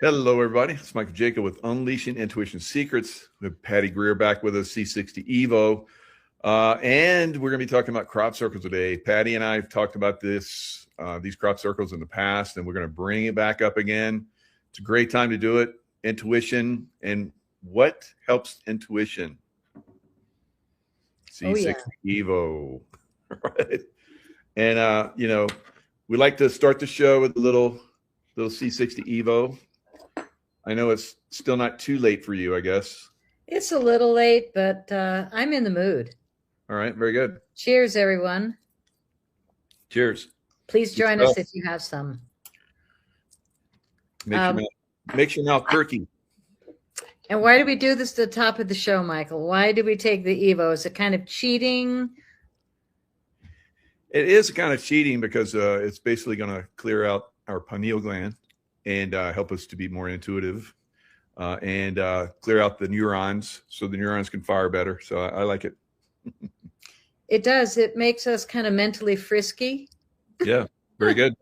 Hello, everybody. It's Michael Jacob with Unleashing Intuition Secrets. We have Patty Greer back with us, C60 Evo. And we're going to be talking about crop circles today. Patty and I have talked about these crop circles in the past, and we're going to bring it back up again. It's a great time to do it. Intuition and what helps intuition? C60 Evo. Right. And, we like to start the show with a little C60 Evo. I know it's still not too late for you, I guess. It's a little late, but I'm in the mood. All right, very good. Cheers, everyone. Cheers. Please join us if you have some. Makes your mouth perky. And why do we do this at the top of the show, Michael? Why do we take the Evo? Is it kind of cheating? It is kind of cheating because it's basically going to clear out our pineal gland and help us to be more intuitive and clear out the neurons so the neurons can fire better. So I like it. It does. It makes us kind of mentally frisky. Yeah, very good.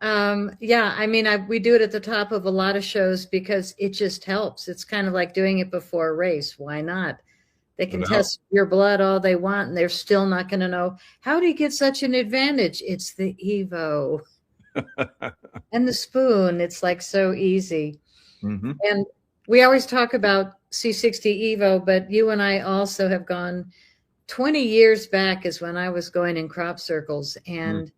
Yeah, I mean, we do it at the top of a lot of shows because it just helps. It's kind of like doing it before a race. Why not? They can test your blood all they want, and they're still not going to know, how do you get such an advantage? It's the Evo. And the spoon. It's like so easy. Mm-hmm. And we always talk about C60 Evo, but you and I also have gone 20 years back is when I was going in crop circles. And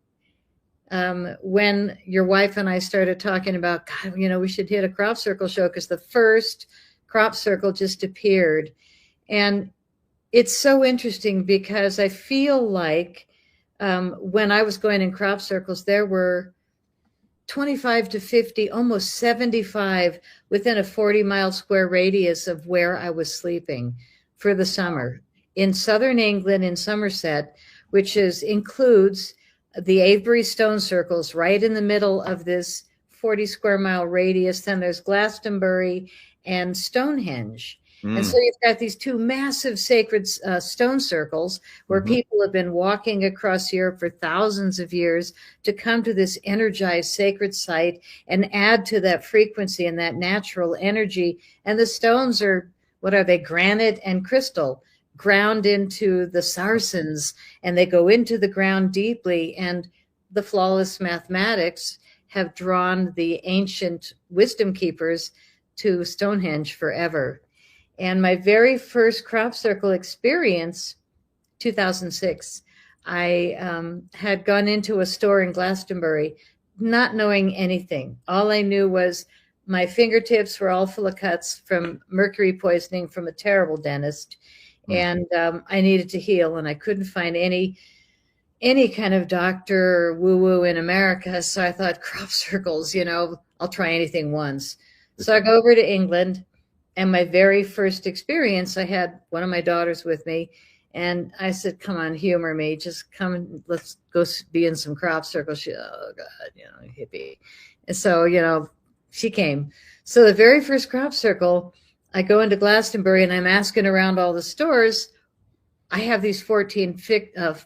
when your wife and I started talking about, God, we should hit a crop circle show because the first crop circle just appeared. And it's so interesting because I feel like when I was going in crop circles, there were 25 to 50, almost 75 within a 40-mile square radius of where I was sleeping for the summer in southern England, in Somerset, which includes the Avebury stone circles right in the middle of this 40 square mile radius. Then there's Glastonbury and Stonehenge. And so you've got these two massive sacred stone circles where people have been walking across Europe for thousands of years to come to this energized sacred site and add to that frequency and that natural energy. And the stones are, what are they? Granite and crystal, ground into the Sarsens, and they go into the ground deeply. And the flawless mathematics have drawn the ancient wisdom keepers to Stonehenge forever. And my very first crop circle experience, 2006, I had gone into a store in Glastonbury, not knowing anything. All I knew was my fingertips were all full of cuts from mercury poisoning from a terrible dentist. And I needed to heal, and I couldn't find any kind of doctor woo-woo in America. So I thought, crop circles, I'll try anything once. So I go over to England. And my very first experience, I had one of my daughters with me, and I said, come on, humor me. Just come and let's go be in some crop circles. She, oh, God, hippie. And so, she came. So the very first crop circle, I go into Glastonbury, and I'm asking around all the stores. I have these 14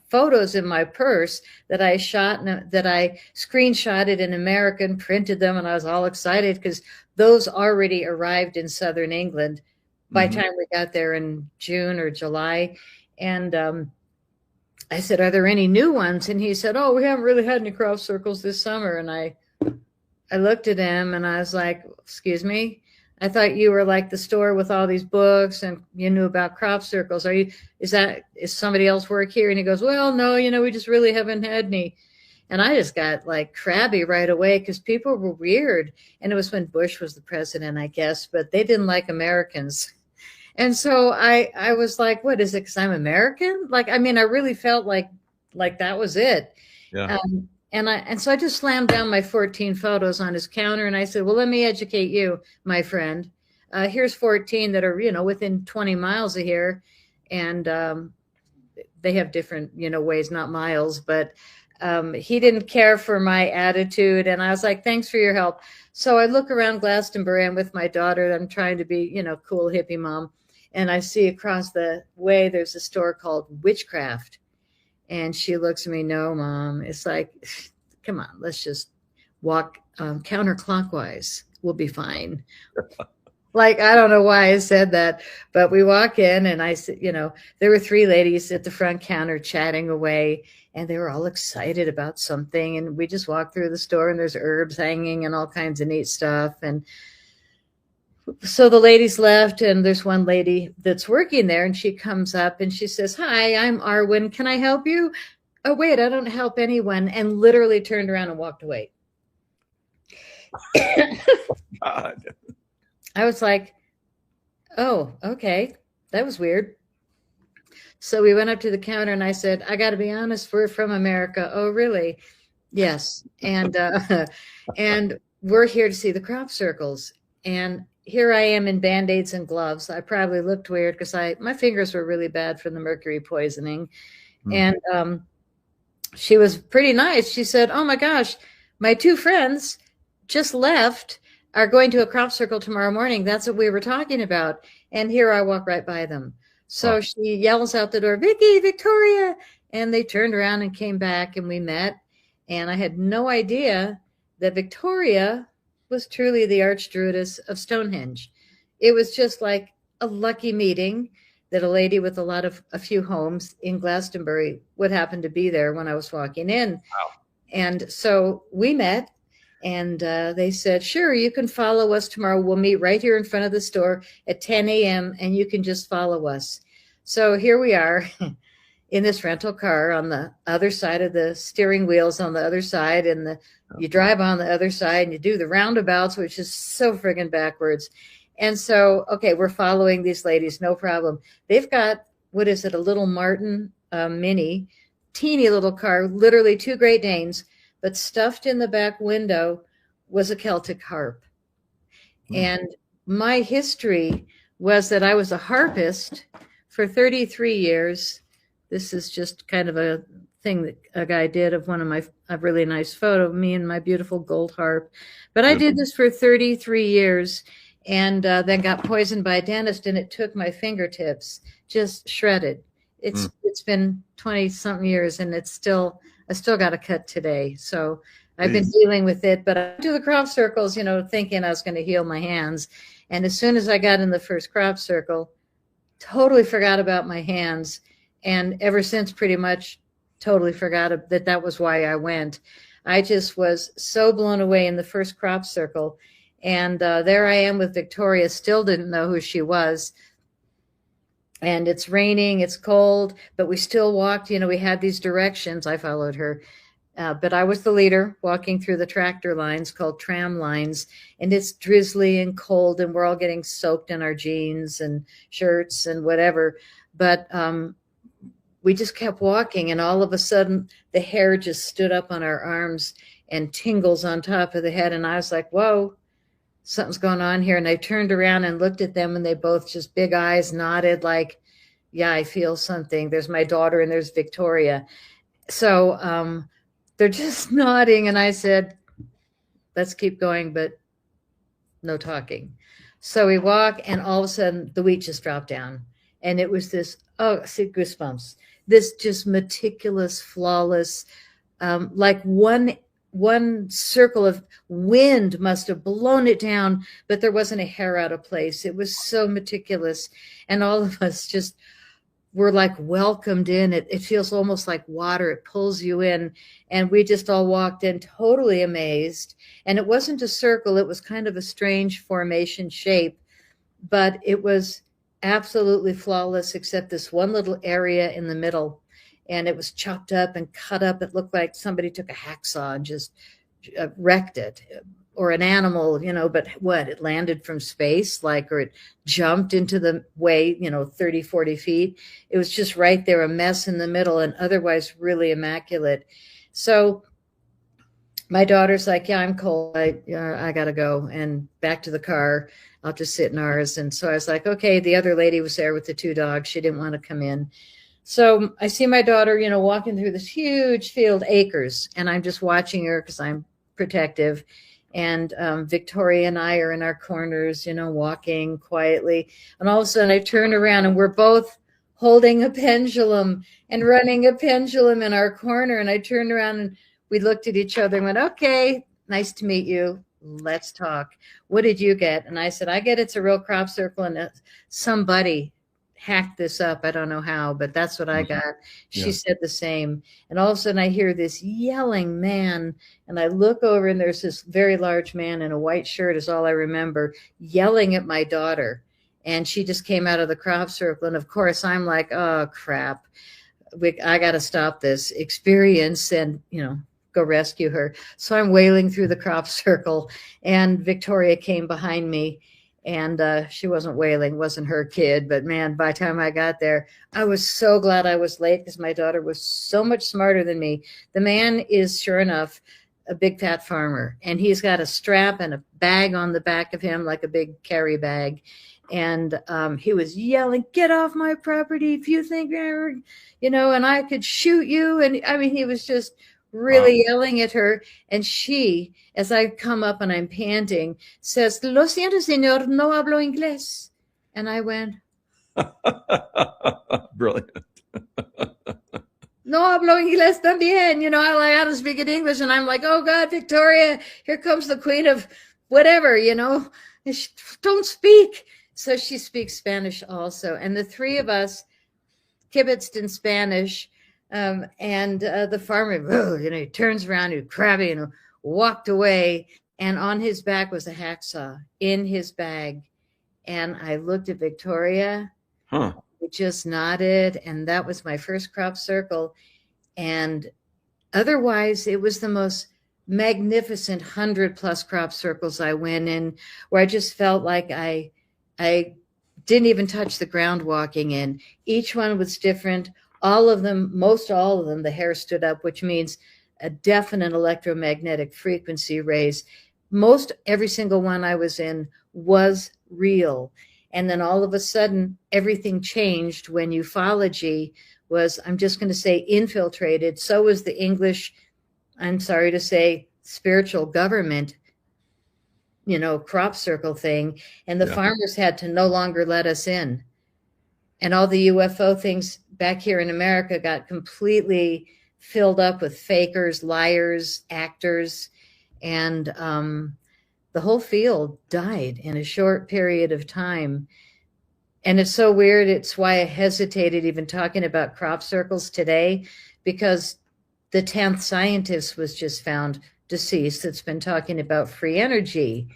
photos in my purse that I shot, that I screenshotted in America and printed them, and I was all excited because those already arrived in southern England by the time we got there in June or July. And I said, are there any new ones? And he said, oh, we haven't really had any crop circles this summer. And I looked at him and I was like, excuse me? I thought you were like the store with all these books and you knew about crop circles. Is somebody else work here? And he goes, well, no, we just really haven't had any. And I just got like crabby right away because people were weird. And it was when Bush was the president, I guess, but they didn't like Americans. And so I was like, what is it? Because I'm American? I really felt like that was it. Yeah. And so I just slammed down my 14 photos on his counter. And I said, well, let me educate you, my friend. Here's 14 that are, within 20 miles of here. And they have different, ways, not miles. But he didn't care for my attitude. And I was like, thanks for your help. So I look around Glastonbury. I'm with my daughter. I'm trying to be, cool hippie mom. And I see across the way, there's a store called Witchcraft. And she looks at me, no, Mom. It's like, come on, let's just walk counterclockwise. We'll be fine. Like, I don't know why I said that, but we walk in and I said, there were three ladies at the front counter chatting away, and they were all excited about something. And we just walked through the store and there's herbs hanging and all kinds of neat stuff. And so the ladies left, and there's one lady that's working there, and she comes up and she says, "Hi, I'm Arwen. Can I help you?" "Oh, wait, I don't help anyone," and literally turned around and walked away. God. I was like, oh, okay. That was weird. So we went up to the counter and I said, "I got to be honest, we're from America." "Oh, really?" "Yes." And and we're here to see the crop circles. And here I am in Band-Aids and gloves. I probably looked weird because my fingers were really bad from the mercury poisoning. And she was pretty nice. She said, "Oh my gosh, my two friends just left, are going to a crop circle tomorrow morning. That's what we were talking about." And here I walk right by them. So she yells out the door, "Vicky, Victoria." And they turned around and came back and we met. And I had no idea that Victoria was truly the archdruidess of Stonehenge. It was just like a lucky meeting that a lady with a few homes in Glastonbury would happen to be there when I was walking in. Wow. And so we met. And they said, "Sure, you can follow us tomorrow. We'll meet right here in front of the store at 10 a.m. and you can just follow us." So here we are in this rental car on the other side of the steering wheels on the other side. And you drive on the other side and you do the roundabouts, which is so friggin' backwards. And so, okay, we're following these ladies, no problem. They've got, what is it, a little Martin Mini, teeny little car, literally two Great Danes. But stuffed in the back window was a Celtic harp. And my history was that I was a harpist for 33 years. This is just kind of a thing that a guy did of a really nice photo of me and my beautiful gold harp. But I did this for 33 years and then got poisoned by a dentist, and it took my fingertips, just shredded. It's been 20 something years and I still got a cut today. So I've been dealing with it, but I went to the crop circles, thinking I was going to heal my hands. And as soon as I got in the first crop circle, totally forgot about my hands. And ever since, pretty much totally forgot that was why I went. I just was so blown away in the first crop circle. And there I am with Victoria, still didn't know who she was. And it's raining, it's cold, but we still walked. We had these directions. I followed her. But I was the leader walking through the tractor lines called tram lines. And it's drizzly and cold, and we're all getting soaked in our jeans and shirts and whatever. But we just kept walking, and all of a sudden, the hair just stood up on our arms and tingles on top of the head. And I was like, whoa, something's going on here. And I turned around and looked at them, and they both just big eyes nodded like, yeah, I feel something. There's my daughter and there's Victoria. So they're just nodding. And I said, let's keep going, but no talking. So we walk, and all of a sudden the wheat just dropped down. And it was this, see, goosebumps, this just meticulous, flawless, like one circle of wind must have blown it down, but there wasn't a hair out of place. It was so meticulous. And all of us just were like welcomed in. It feels almost like water. It pulls you in. And we just all walked in totally amazed. And it wasn't a circle. It was kind of a strange formation shape, but it was absolutely flawless, except this one little area in the middle. And it was chopped up and cut up. It looked like somebody took a hacksaw and just wrecked it, or an animal, but what, it landed from space, or it jumped into the way, 30, 40 feet. It was just right there, a mess in the middle, and otherwise really immaculate. So my daughter's like, yeah, I'm cold. I got to go, and back to the car. I'll just sit in ours. And so I was like, okay, the other lady was there with the two dogs. She didn't want to come in. So I see my daughter, walking through this huge field, acres, and I'm just watching her because I'm protective. And Victoria and I are in our corners, walking quietly. And all of a sudden I turn around, and we're both holding a pendulum and running a pendulum in our corner. And I turned around, and we looked at each other and went, okay, Nice to meet you. Let's talk. What did you get? And I said, I get it's a real crop circle, and somebody hacked this up. I don't know how, but that's what I got. She Yeah. said the same. And all of a sudden I hear this yelling man, and I look over, and there's this very large man in a white shirt is all I remember, yelling at my daughter. And she just came out of the crop circle. And of course I'm like, oh crap. I got to stop this experience and, go rescue her. So I'm wailing through the crop circle, and Victoria came behind me, and she wasn't wailing, wasn't her kid. But man, by the time I got there, I was so glad I was late because my daughter was so much smarter than me. The man is, sure enough, a big fat farmer, and he's got a strap and a bag on the back of him, like a big carry bag. And he was yelling, get off my property if you think, and I could shoot you. And I mean, he was just really yelling at her. And she, as I come up and I'm panting, says, lo siento, señor, no hablo inglés. And I went, Brilliant. no hablo inglés también. I like how to speak in English. And I'm like, oh God, Victoria, here comes the queen of whatever, don't speak. So she speaks Spanish also. And the three of us kibitzed in Spanish. And the farmer, he turns around, he's crabby, walked away. And on his back was a hacksaw in his bag. And I looked at Victoria. We just nodded. And that was my first crop circle. And otherwise, it was the most magnificent 100+ crop circles I went in, where I just felt like I didn't even touch the ground walking in. Each one was different. All of them, most all of them, the hair stood up, which means a definite electromagnetic frequency raise. Most every single one I was in was real. And then all of a sudden, everything changed when ufology was, I'm just going to say, infiltrated. So was the English, I'm sorry to say, spiritual government, crop circle thing. And the farmers had to no longer let us in. And all the UFO things back here in America got completely filled up with fakers, liars, actors. And the whole field died in a short period of time. And it's so weird. It's why I hesitated even talking about crop circles today, because the 10th scientist was just found deceased that's been talking about free energy.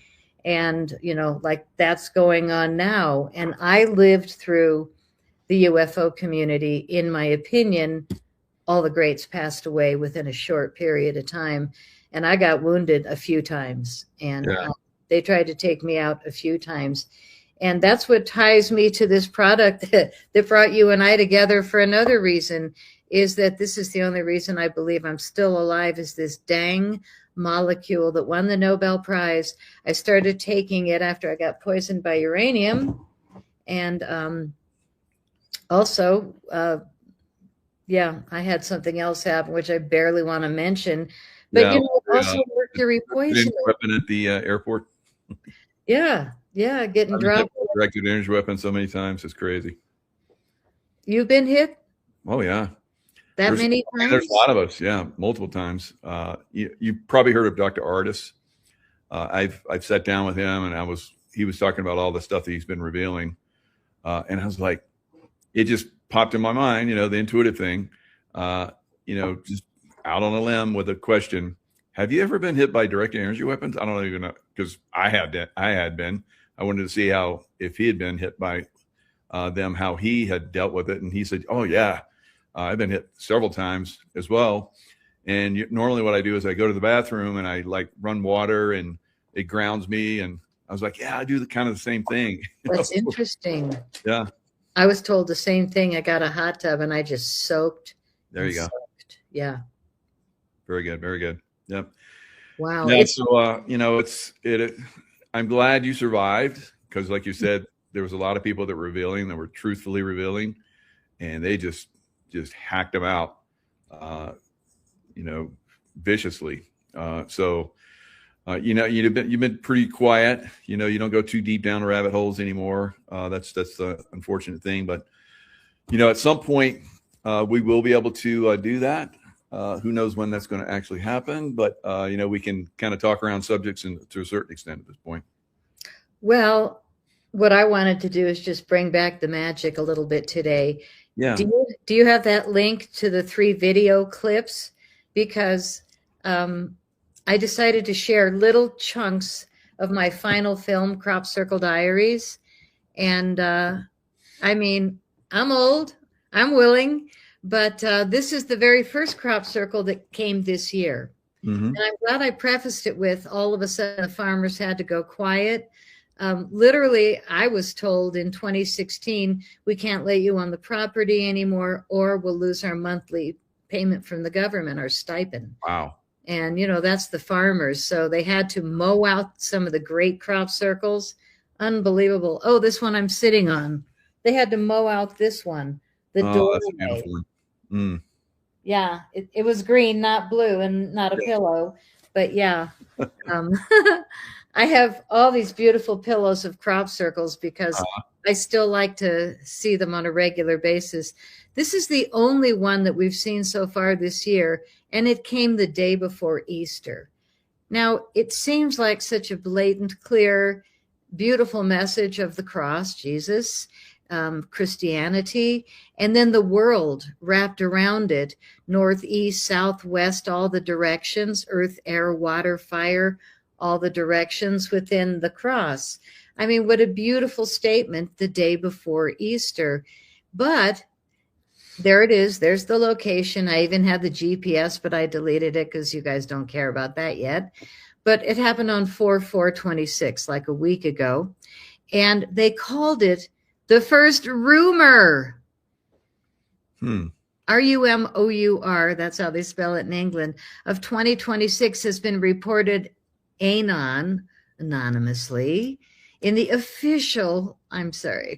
And, like that's going on now. And I lived through the UFO community. In my opinion, all the greats passed away within a short period of time. And I got wounded a few times. And they tried to take me out a few times. And that's what ties me to this product that brought you and I together for another reason, is that this is the only reason I believe I'm still alive, is this dang molecule that won the Nobel Prize. I started taking it after I got poisoned by uranium. And also, I had something else happen, which I barely want to mention. But, also mercury poisoning. Weapon at the airport. Yeah, getting dropped. Directed energy weapon so many times. It's crazy. You've been hit? Oh, yeah. Many times? There's a lot of us, multiple times. You probably heard of Dr. Artis. I've sat down with him, and he was talking about all the stuff that he's been revealing. And I was like, it just popped in my mind, the intuitive thing, just out on a limb with a question. Have you ever been hit by direct energy weapons? I don't even know, because I had been. I wanted to see if he had been hit by them, how he had dealt with it. And he said, oh yeah, I've been hit several times as well. And normally what I do is I go to the bathroom and I like run water and it grounds me. And I was like, yeah, I do the same thing. That's interesting. Yeah. I was told the same thing. I got a hot tub and I just soaked. There you go. Yeah. Very good. Very good. Yep. Wow. Yeah, so, I'm glad you survived, because like you said, there was a lot of people that were truthfully revealing, and they just hacked them out, viciously. You've been pretty quiet. You don't go too deep down the rabbit holes anymore. That's the unfortunate thing. But, at some point, we will be able to do that. Who knows when that's going to actually happen? But we can kind of talk around subjects to a certain extent at this point. Well, what I wanted to do is just bring back the magic a little bit today. Yeah. Do you have that link to the 3 video clips? Because I decided to share little chunks of my final film, Crop Circle Diaries. And I mean, I'm old, I'm willing, but this is the very first crop circle that came this year. Mm-hmm. And I'm glad I prefaced it with all of a sudden the farmers had to go quiet. Literally, I was told in 2016, we can't let you on the property anymore, or we'll lose our monthly payment from the government, our stipend. Wow. And, that's the farmers. So they had to mow out some of the great crop circles. Unbelievable. Oh, this one I'm sitting on. They had to mow out this one. The doorway. That's a beautiful one. Mm. Yeah, it was green, not blue, and not a pillow. But yeah, I have all these beautiful pillows of crop circles because I still like to see them on a regular basis. This is the only one that we've seen so far this year, and it came the day before Easter. Now, it seems like such a blatant, clear, beautiful message of the cross, Jesus, Christianity, and then the world wrapped around it, north, east, south, west, all the directions, earth, air, water, fire, all the directions within the cross. I mean, what a beautiful statement the day before Easter. But there it is. There's the location. I even had the GPS, but I deleted it because you guys don't care about that yet. But it happened on 4/4/26, like a week ago. And they called it the first rumor. RUMOUR, that's how they spell it in England, of 2026 has been reported anonymously in the official,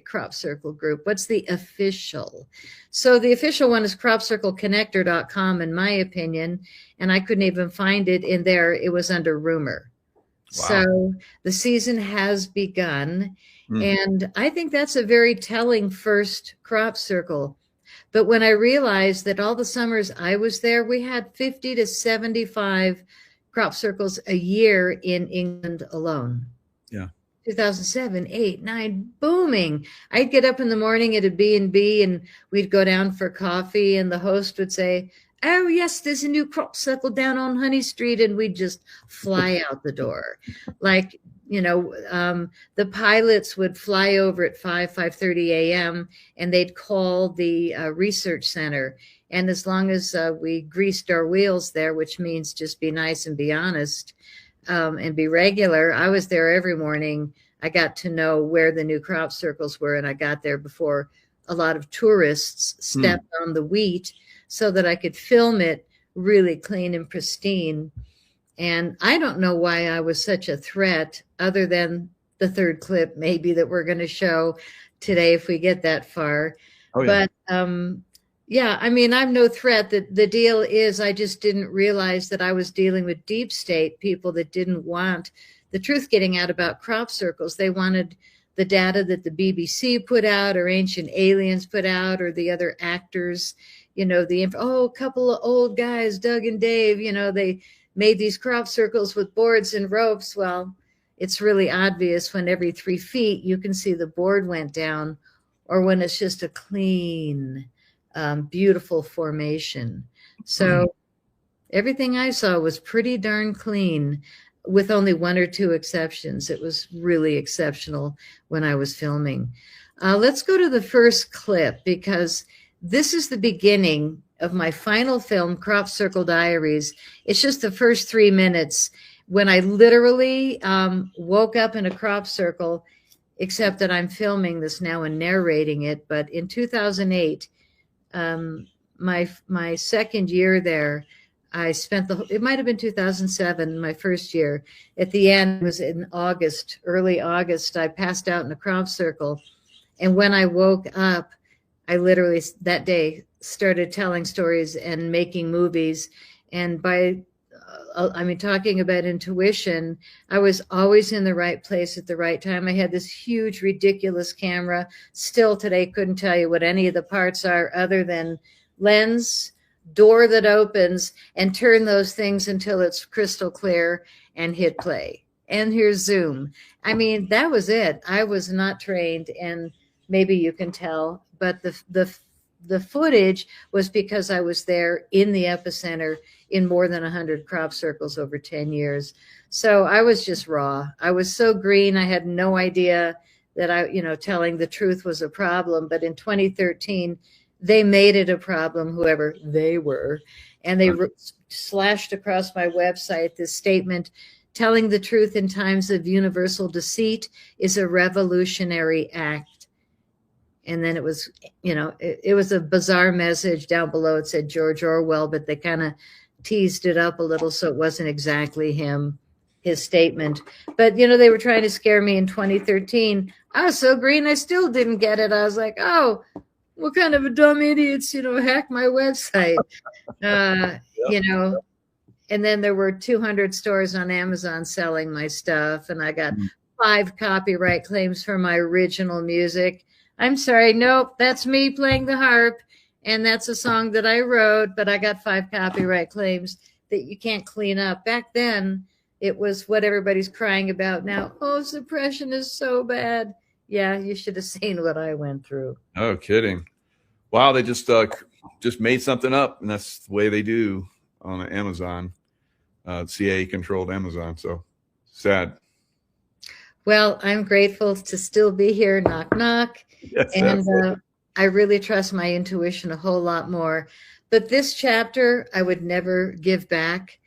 Crop Circle group. What's the official? So the official one is cropcircleconnector.com, in my opinion, and I couldn't even find it in there. It was under rumor. Wow. So the season has begun, and I think that's a very telling first crop circle. But when I realized that all the summers I was there, we had 50 to 75 crop circles a year in England alone. Yeah. 2007, 8, 9, booming. I'd get up in the morning at a B&B and we'd go down for coffee, and the host would say, "Oh yes, there's a new crop circle down on Honey Street," and we'd just fly out the door. Like, the pilots would fly over at 5:30 a.m. and they'd call the research center. And as long as we greased our wheels there, which means just be nice and be honest, and be regular, I was there every morning. I got to know where the new crop circles were, and I got there before a lot of tourists stepped on the wheat so that I could film it really clean and pristine. And I don't know why I was such a threat, other than the third clip maybe that we're going to show today if we get that far. Oh, yeah. But yeah, I mean, I'm no threat. The deal is I just didn't realize that I was dealing with deep state people that didn't want the truth getting out about crop circles. They wanted the data that the BBC put out, or Ancient Aliens put out, or the other actors, a couple of old guys, Doug and Dave, they made these crop circles with boards and ropes. Well, it's really obvious when every 3 feet you can see the board went down, or when it's just a clean, beautiful formation. So everything I saw was pretty darn clean, with only 1 or 2 exceptions. It was really exceptional when I was filming. Let's go to the first clip, because this is the beginning of my final film, Crop Circle Diaries. It's just the first 3 minutes when I literally woke up in a crop circle, except that I'm filming this now and narrating it. But in 2008, my second year there, I spent it might have been 2007, my first year. At the end, it was in August, early August, I passed out in a crop circle. And when I woke up, I literally that day started telling stories and making movies. And by, talking about intuition, I was always in the right place at the right time. I had this huge, ridiculous camera. Still today, couldn't tell you what any of the parts are other than lens, door that opens and turn those things until it's crystal clear and hit play. And here's Zoom. I mean, that was it. I was not trained, and maybe you can tell, but the footage was because I was there in the epicenter in more than 100 crop circles over 10 years. So I was just raw. I was so green. I had no idea that telling the truth was a problem. But in 2013, they made it a problem, whoever they were. And they slashed across my website this statement: telling the truth in times of universal deceit is a revolutionary act. And then it was, it was a bizarre message down below. It said George Orwell, but they kind of teased it up a little, so it wasn't exactly his statement. But, they were trying to scare me in 2013. I was so green, I still didn't get it. I was like, oh, what kind of a dumb idiots, hack my website? And then there were 200 stores on Amazon selling my stuff, and I got 5 copyright claims for my original music. I'm sorry, nope, that's me playing the harp, and that's a song that I wrote, but I got 5 copyright claims that you can't clean up. Back then, it was what everybody's crying about now. Oh, suppression is so bad. Yeah, you should have seen what I went through. No kidding. Wow, they just made something up, and that's the way they do on Amazon, CIA-controlled Amazon. So sad. Well, I'm grateful to still be here. Knock, knock. Yes, and I really trust my intuition a whole lot more. But this chapter, I would never give back.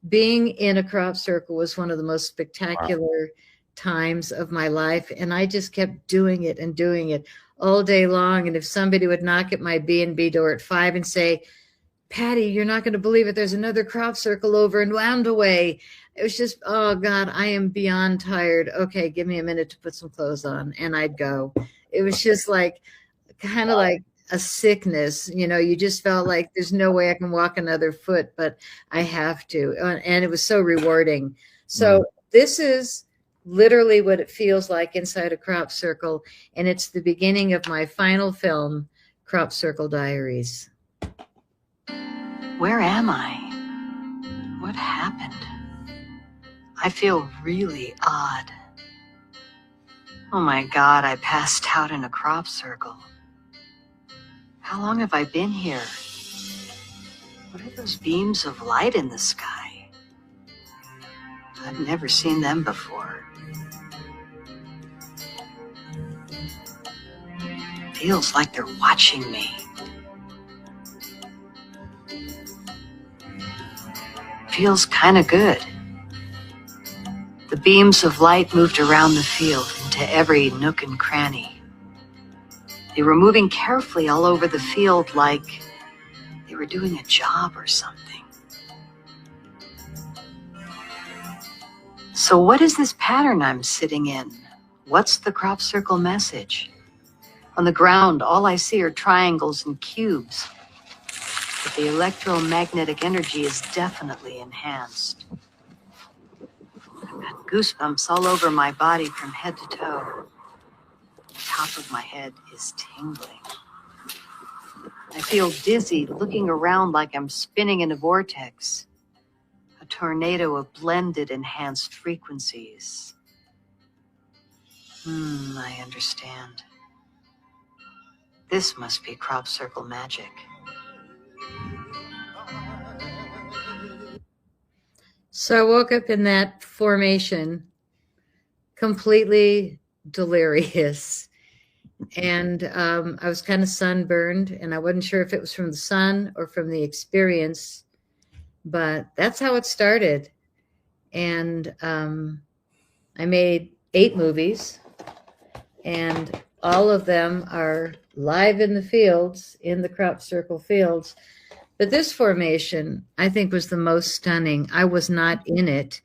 Being in a crop circle was one of the most spectacular times of my life. And I just kept doing it and doing it all day long. And if somebody would knock at my B&B door at 5 and say, Patty, you're not going to believe it, there's another crop circle over in Woundaway. It was just, oh God, I am beyond tired. Okay, give me a minute to put some clothes on. And I'd go. It was just like, kind of like a sickness. You just felt like there's no way I can walk another foot, but I have to. And it was so rewarding. So this is literally what it feels like inside a crop circle. And it's the beginning of my final film, Crop Circle Diaries. Where am I? What happened? I feel really odd. Oh my God, I passed out in a crop circle. How long have I been here? What are those beams of light in the sky? I've never seen them before. Feels like they're watching me. Feels kind of good. The beams of light moved around the field into every nook and cranny. They were moving carefully all over the field like they were doing a job or something. So what is this pattern I'm sitting in? What's the crop circle message? On the ground, all I see are triangles and cubes, but the electromagnetic energy is definitely enhanced. I've got goosebumps all over my body from head to toe. The top of my head is tingling. I feel dizzy, looking around like I'm spinning in a vortex, a tornado of blended, enhanced frequencies. I understand. This must be crop circle magic. So I woke up in that formation, completely delirious. And I was kind of sunburned, and I wasn't sure if it was from the sun or from the experience, but that's how it started. And I made 8 movies, and all of them are live in the fields, in the crop circle fields. But this formation, I think, was the most stunning. I was not in it,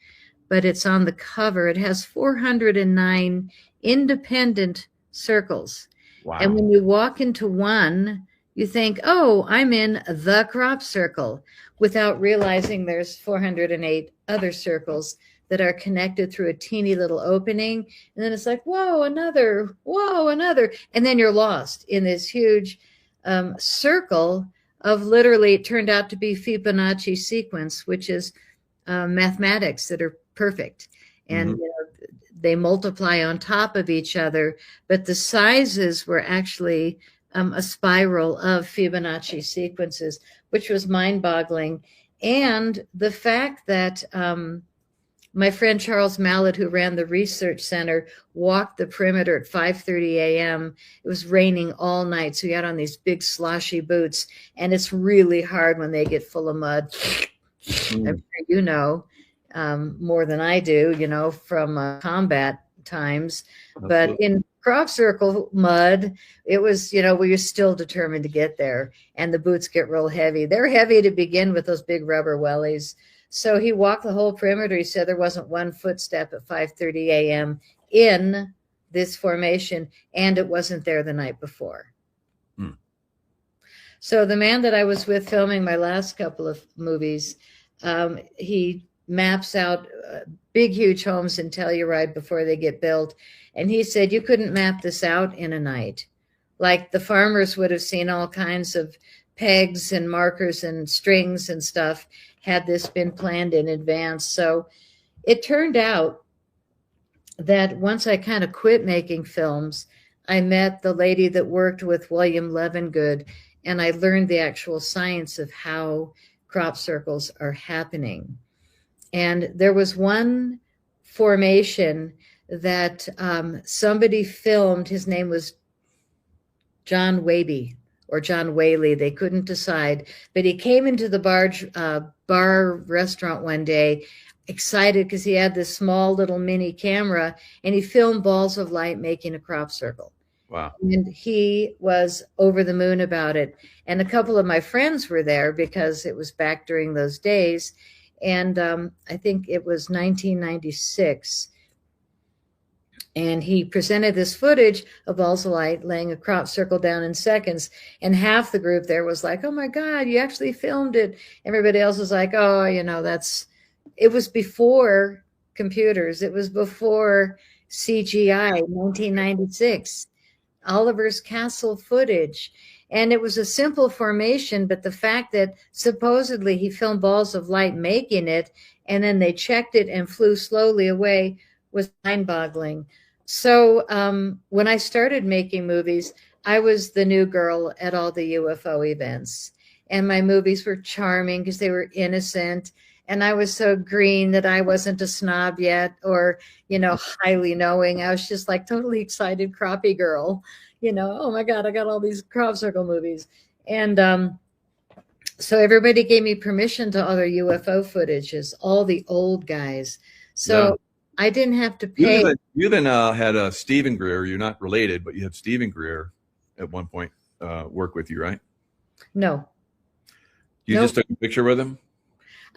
but it's on the cover. It has 409 independent circles. Wow. And when you walk into one, you think, oh, I'm in the crop circle, without realizing there's 408 other circles that are connected through a teeny little opening. And then it's like, whoa, another. And then you're lost in this huge circle of literally, it turned out to be Fibonacci sequence, which is mathematics that are perfect. And Mhm. you know, they multiply on top of each other, but the sizes were actually a spiral of Fibonacci sequences, which was mind-boggling. And the fact that my friend Charles Mallet, who ran the research center, walked the perimeter at 5:30 a.m. It was raining all night, so he had on these big sloshy boots, and it's really hard when they get full of mud. I'm sure you know more than I do, you know, from combat times. But Absolutely. in crop circle mud, it was, you know, we were still determined to get there, and the boots get real heavy. They're heavy to begin with, those big rubber wellies. So he walked the whole perimeter. He said there wasn't one footstep at 5:30 a.m. in this formation, and it wasn't there the night before. Hmm. So the man that I was with filming my last couple of movies, he maps out big, huge homes in Telluride before they get built. And he said, you couldn't map this out in a night. Like the farmers would have seen all kinds of pegs and markers and strings and stuff had this been planned in advance. So it turned out that once I kind of quit making films, I met the lady that worked with William Levengood, and I learned the actual science of how crop circles are happening. And there was one formation that somebody filmed. His name was John Waby or John Whaley. They couldn't decide, but he came into the bar restaurant one day excited because he had this small little mini camera, and he filmed balls of light making a crop circle. Wow. And he was over the moon about it. And a couple of my friends were there because it was back during those days. And I think it was 1996. And he presented this footage of balls of light laying a crop circle down in seconds. And half the group there was like, oh my God, you actually filmed it. Everybody else was like, oh, you know, it was before computers. It was before CGI, 1996. Oliver's Castle footage. And it was a simple formation, but the fact that supposedly he filmed balls of light making it, and then they checked it and flew slowly away was mind-boggling. So when I started making movies, I was the new girl at all the UFO events. And my movies were charming because they were innocent. And I was so green that I wasn't a snob yet or, you know, highly knowing. I was just like totally excited crappie girl, you know, oh my God, I got all these crop circle movies. And so everybody gave me permission to other UFO footages, all the old guys. So I didn't have to pay. You then had Stephen Greer. You're not related, but you had Stephen Greer at one point work with you, right? No. You Nope. just took a picture with him?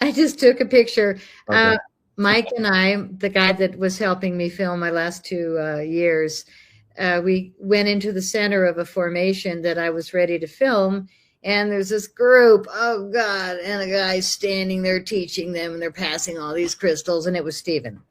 I just took a picture. Okay. Mike and I, the guy that was helping me film my last 2 years, we went into the center of a formation that I was ready to film. And there's this group, oh God, and a guy standing there teaching them, and they're passing all these crystals, and it was Stephen.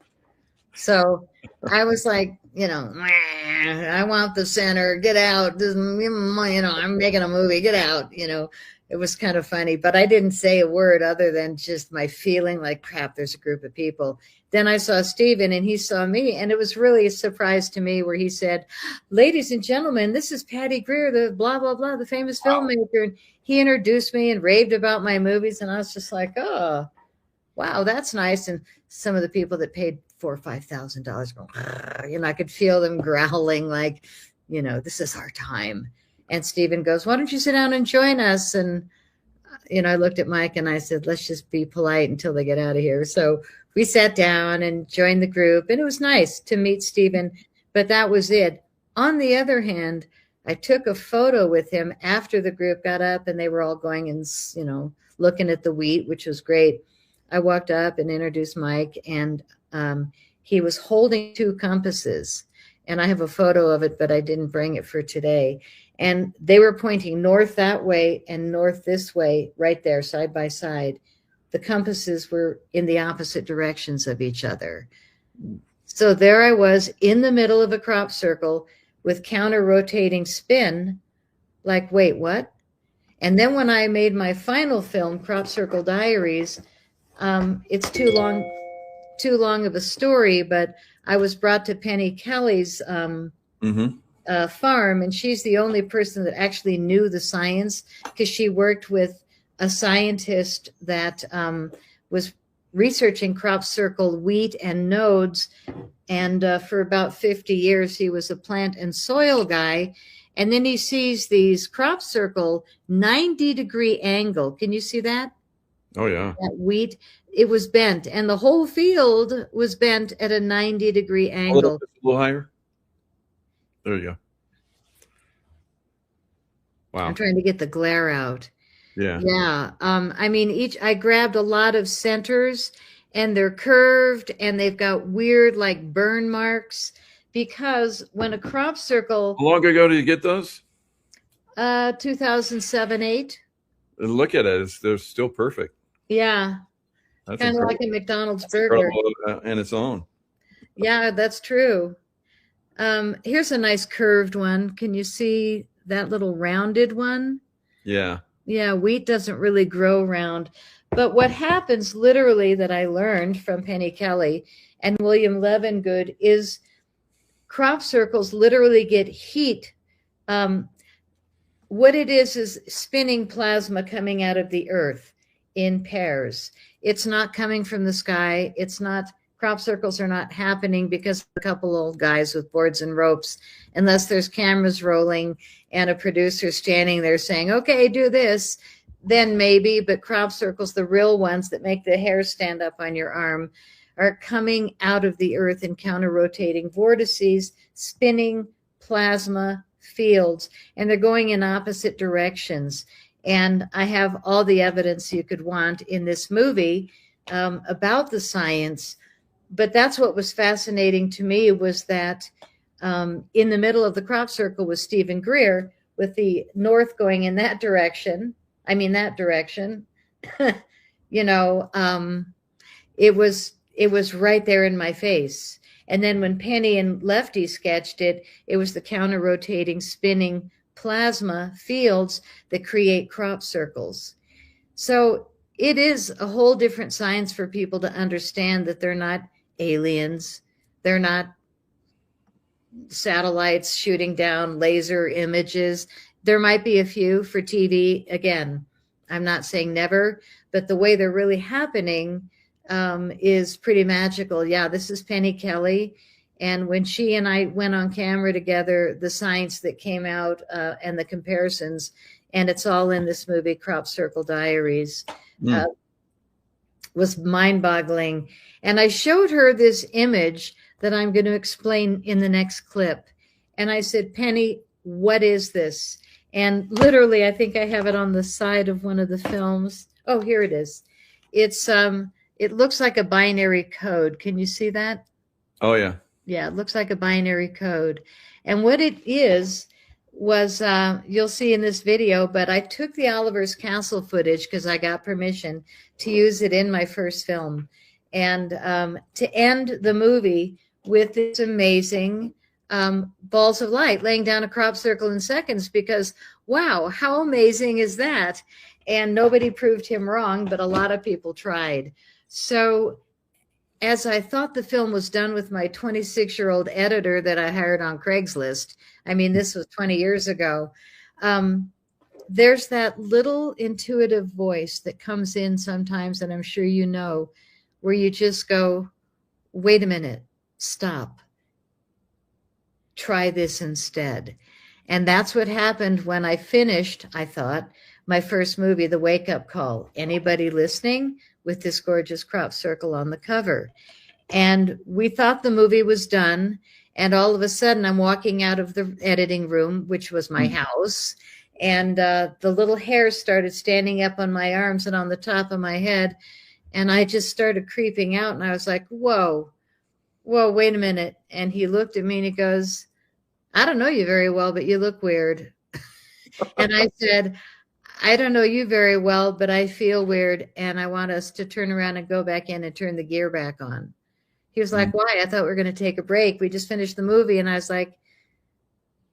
So I was like, you know, I want the center, get out. You know, I'm making a movie, get out. You know, it was kind of funny, but I didn't say a word other than just my feeling like, crap, there's a group of people. Then I saw Stephen and he saw me, and it was really a surprise to me where he said, ladies and gentlemen, this is Patty Greer, the blah, blah, blah, the famous filmmaker. And he introduced me and raved about my movies. And I was just like, oh, wow, that's nice. And some of the people that paid $4,000 or $5,000, you know, I could feel them growling like, you know, this is our time. And Stephen goes, why don't you sit down and join us? And, you know, I looked at Mike and I said, let's just be polite until they get out of here. So we sat down and joined the group, and it was nice to meet Stephen, but that was it. On the other hand, I took a photo with him after the group got up and they were all going and, you know, looking at the wheat, which was great. I walked up and introduced Mike, and he was holding 2 compasses, and I have a photo of it, but I didn't bring it for today. And they were pointing north that way and north this way, right there, side by side. The compasses were in the opposite directions of each other. So there I was in the middle of a crop circle with counter-rotating spin, like, wait, what? And then when I made my final film, Crop Circle Diaries, it's too long of a story, but I was brought to Penny Kelly's farm, and she's the only person that actually knew the science, because she worked with a scientist that was researching crop circle wheat and nodes. And for about 50 years, he was a plant and soil guy. And then he sees these crop circle 90-degree angle. Can you see that? Oh, yeah. That wheat, it was bent, and the whole field was bent at a 90-degree angle. A little higher. There you go. Wow. I'm trying to get the glare out. Yeah. Yeah. I mean, I grabbed a lot of centers, and they're curved, and they've got weird like burn marks, because when a crop circle. How long ago did you get those? 2007-8. And look at it. They're still perfect. Yeah. That's Kind of like a McDonald's burger. And its own. Yeah, that's true. Here's a nice curved one. Can you see that little rounded one? Yeah. Yeah, wheat doesn't really grow round. But what happens literally that I learned from Penny Kelly and William Levengood is crop circles literally get heat. What it is spinning plasma coming out of the earth in pairs. It's not coming from the sky. It's not, crop circles are not happening because of a couple old guys with boards and ropes, unless there's cameras rolling and a producer standing there saying, okay, do this, then maybe. But crop circles, the real ones that make the hair stand up on your arm, are coming out of the earth in counter-rotating vortices, spinning plasma fields, and they're going in opposite directions. And I have all the evidence you could want in this movie about the science. But that's what was fascinating to me, was that in the middle of the crop circle was Stephen Greer, with the north going in that direction. I mean, that direction. You know, it was right there in my face. And then when Penny and Lefty sketched it, it was the counter-rotating, spinning plasma fields that create crop circles. So it is a whole different science for people to understand that they're not aliens. They're not satellites shooting down laser images. There might be a few for TV. Again, I'm not saying never, but the way they're really happening is pretty magical. Yeah, this is Penny Kelly. And when she and I went on camera together, the science that came out and the comparisons, and it's all in this movie, Crop Circle Diaries, was mind-boggling. And I showed her this image that I'm going to explain in the next clip. And I said, Penny, what is this? And literally, I think I have it on the side of one of the films. Oh, here it is. It looks like a binary code. Can you see that? Oh, yeah. Yeah, it looks like a binary code. And what it is was, you'll see in this video, but I took the Oliver's Castle footage because I got permission to use it in my first film. And to end the movie with this amazing balls of light laying down a crop circle in seconds, because, wow, how amazing is that? And nobody proved him wrong, but a lot of people tried. So as I thought the film was done with my 26-year-old editor that I hired on Craigslist, I mean, this was 20 years ago, there's that little intuitive voice that comes in sometimes, and I'm sure you know, where you just go, wait a minute, stop, try this instead. And that's what happened when I finished, I thought, my first movie, The Wake Up Call. Anybody listening? With this gorgeous crop circle on the cover. And we thought the movie was done. And all of a sudden, I'm walking out of the editing room, which was my house. And the little hairs started standing up on my arms and on the top of my head. And I just started creeping out. And I was like, whoa, wait a minute. And he looked at me and he goes, I don't know you very well, but you look weird. And I said, I don't know you very well, but I feel weird, and I want us to turn around and go back in and turn the gear back on. He was like, why? I thought we were going to take a break. We just finished the movie. And I was like,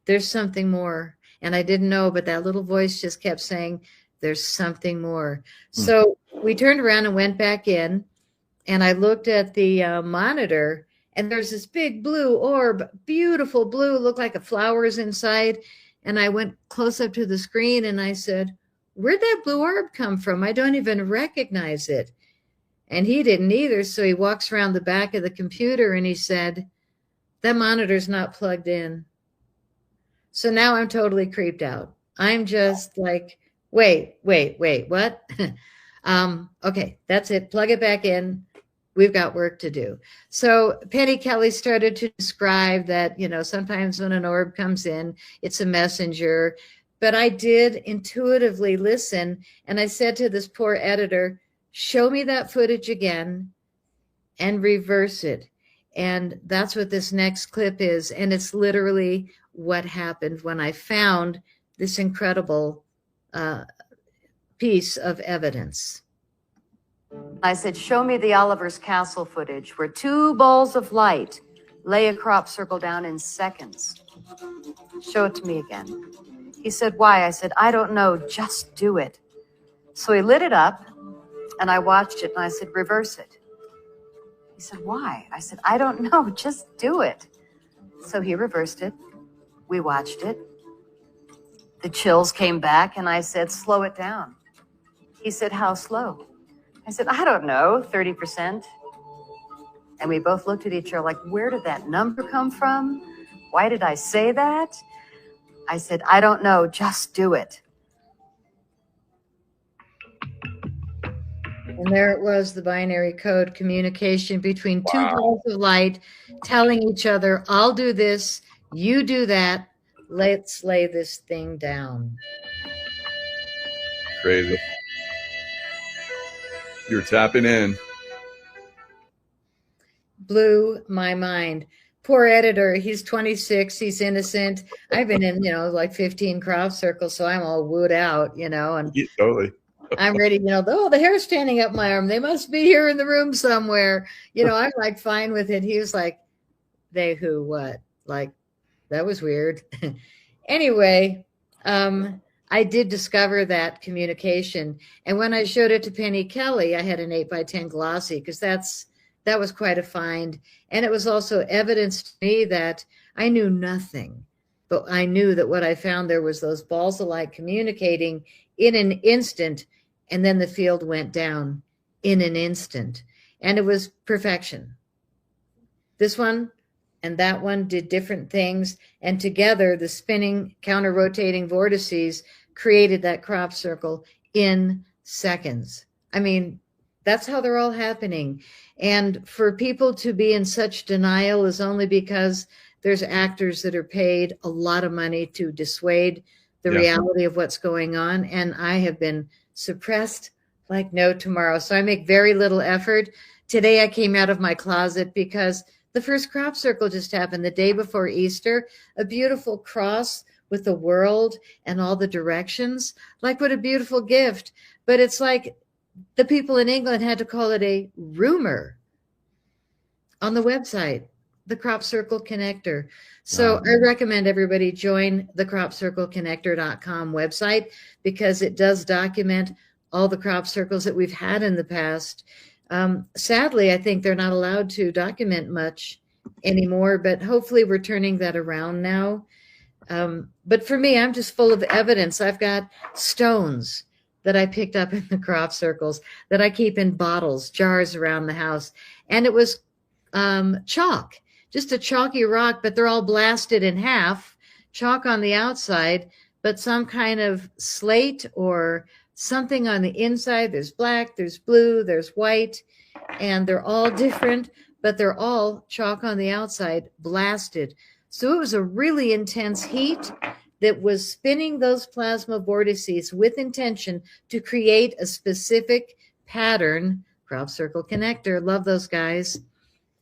there's something more. And I didn't know, but that little voice just kept saying, there's something more. So we turned around and went back in, and I looked at the monitor, and there's this big blue orb, beautiful blue, looked like a flower's inside. And I went close up to the screen and I said, where'd that blue orb come from? I don't even recognize it. And he didn't either. So he walks around the back of the computer and he said, that monitor's not plugged in. So now I'm totally creeped out. I'm just like, wait, what? Okay, that's it. Plug it back in. We've got work to do. So Penny Kelly started to describe that, you know, sometimes when an orb comes in, it's a messenger. But I did intuitively listen. And I said to this poor editor, show me that footage again and reverse it. And that's what this next clip is. And it's literally what happened when I found this incredible piece of evidence. I said, show me the Oliver's Castle footage where 2 balls of light lay a crop circle down in seconds. Show it to me again. He said, why? I said, I don't know, just do it. So he lit it up and I watched it and I said, reverse it. He said, why? I said, I don't know, just do it. So he reversed it. We watched it. The chills came back and I said, slow it down. He said, how slow? I said, I don't know, 30%. And we both looked at each other like, where did that number come from? Why did I say that? I said, I don't know, just do it. And there it was, the binary code communication between 2 balls of light telling each other, I'll do this, you do that, let's lay this thing down. Crazy. You're tapping in. Blew my mind. Poor editor, he's 26, he's innocent. I've been in, like 15 crop circles, so I'm all wooed out, and Yeah, totally. I'm ready, the hair's standing up my arm. They must be here in the room somewhere. I'm like fine with it. He was like, they who, what? Like, that was weird. Anyway, I did discover that communication. And when I showed it to Penny Kelly, I had an 8x10 glossy because that was quite a find. And it was also evidence to me that I knew nothing, but I knew that what I found there was those balls of light communicating in an instant, and then the field went down in an instant. And it was perfection. This one and that one did different things, and together the spinning, counter-rotating vortices created that crop circle in seconds. I mean, that's how they're all happening. And for people to be in such denial is only because there's actors that are paid a lot of money to dissuade the reality of what's going on. And I have been suppressed like no tomorrow. So I make very little effort. Today I came out of my closet because the first crop circle just happened the day before Easter, a beautiful cross with the world and all the directions. Like, what a beautiful gift. But it's like the people in England had to call it a rumor on the website, the Crop Circle Connector. So I recommend everybody join the cropcircleconnector.com website because it does document all the crop circles that we've had in the past. Sadly, I think they're not allowed to document much anymore, but hopefully we're turning that around now. But for me, I'm just full of evidence. I've got stones that I picked up in the crop circles that I keep in bottles, jars around the house. And it was chalk, just a chalky rock, but they're all blasted in half, chalk on the outside, but some kind of slate or something on the inside. There's black, there's blue, there's white, and they're all different, but they're all chalk on the outside, blasted. So it was a really intense heat that was spinning those plasma vortices with intention to create a specific pattern. Crop Circle Connector, love those guys.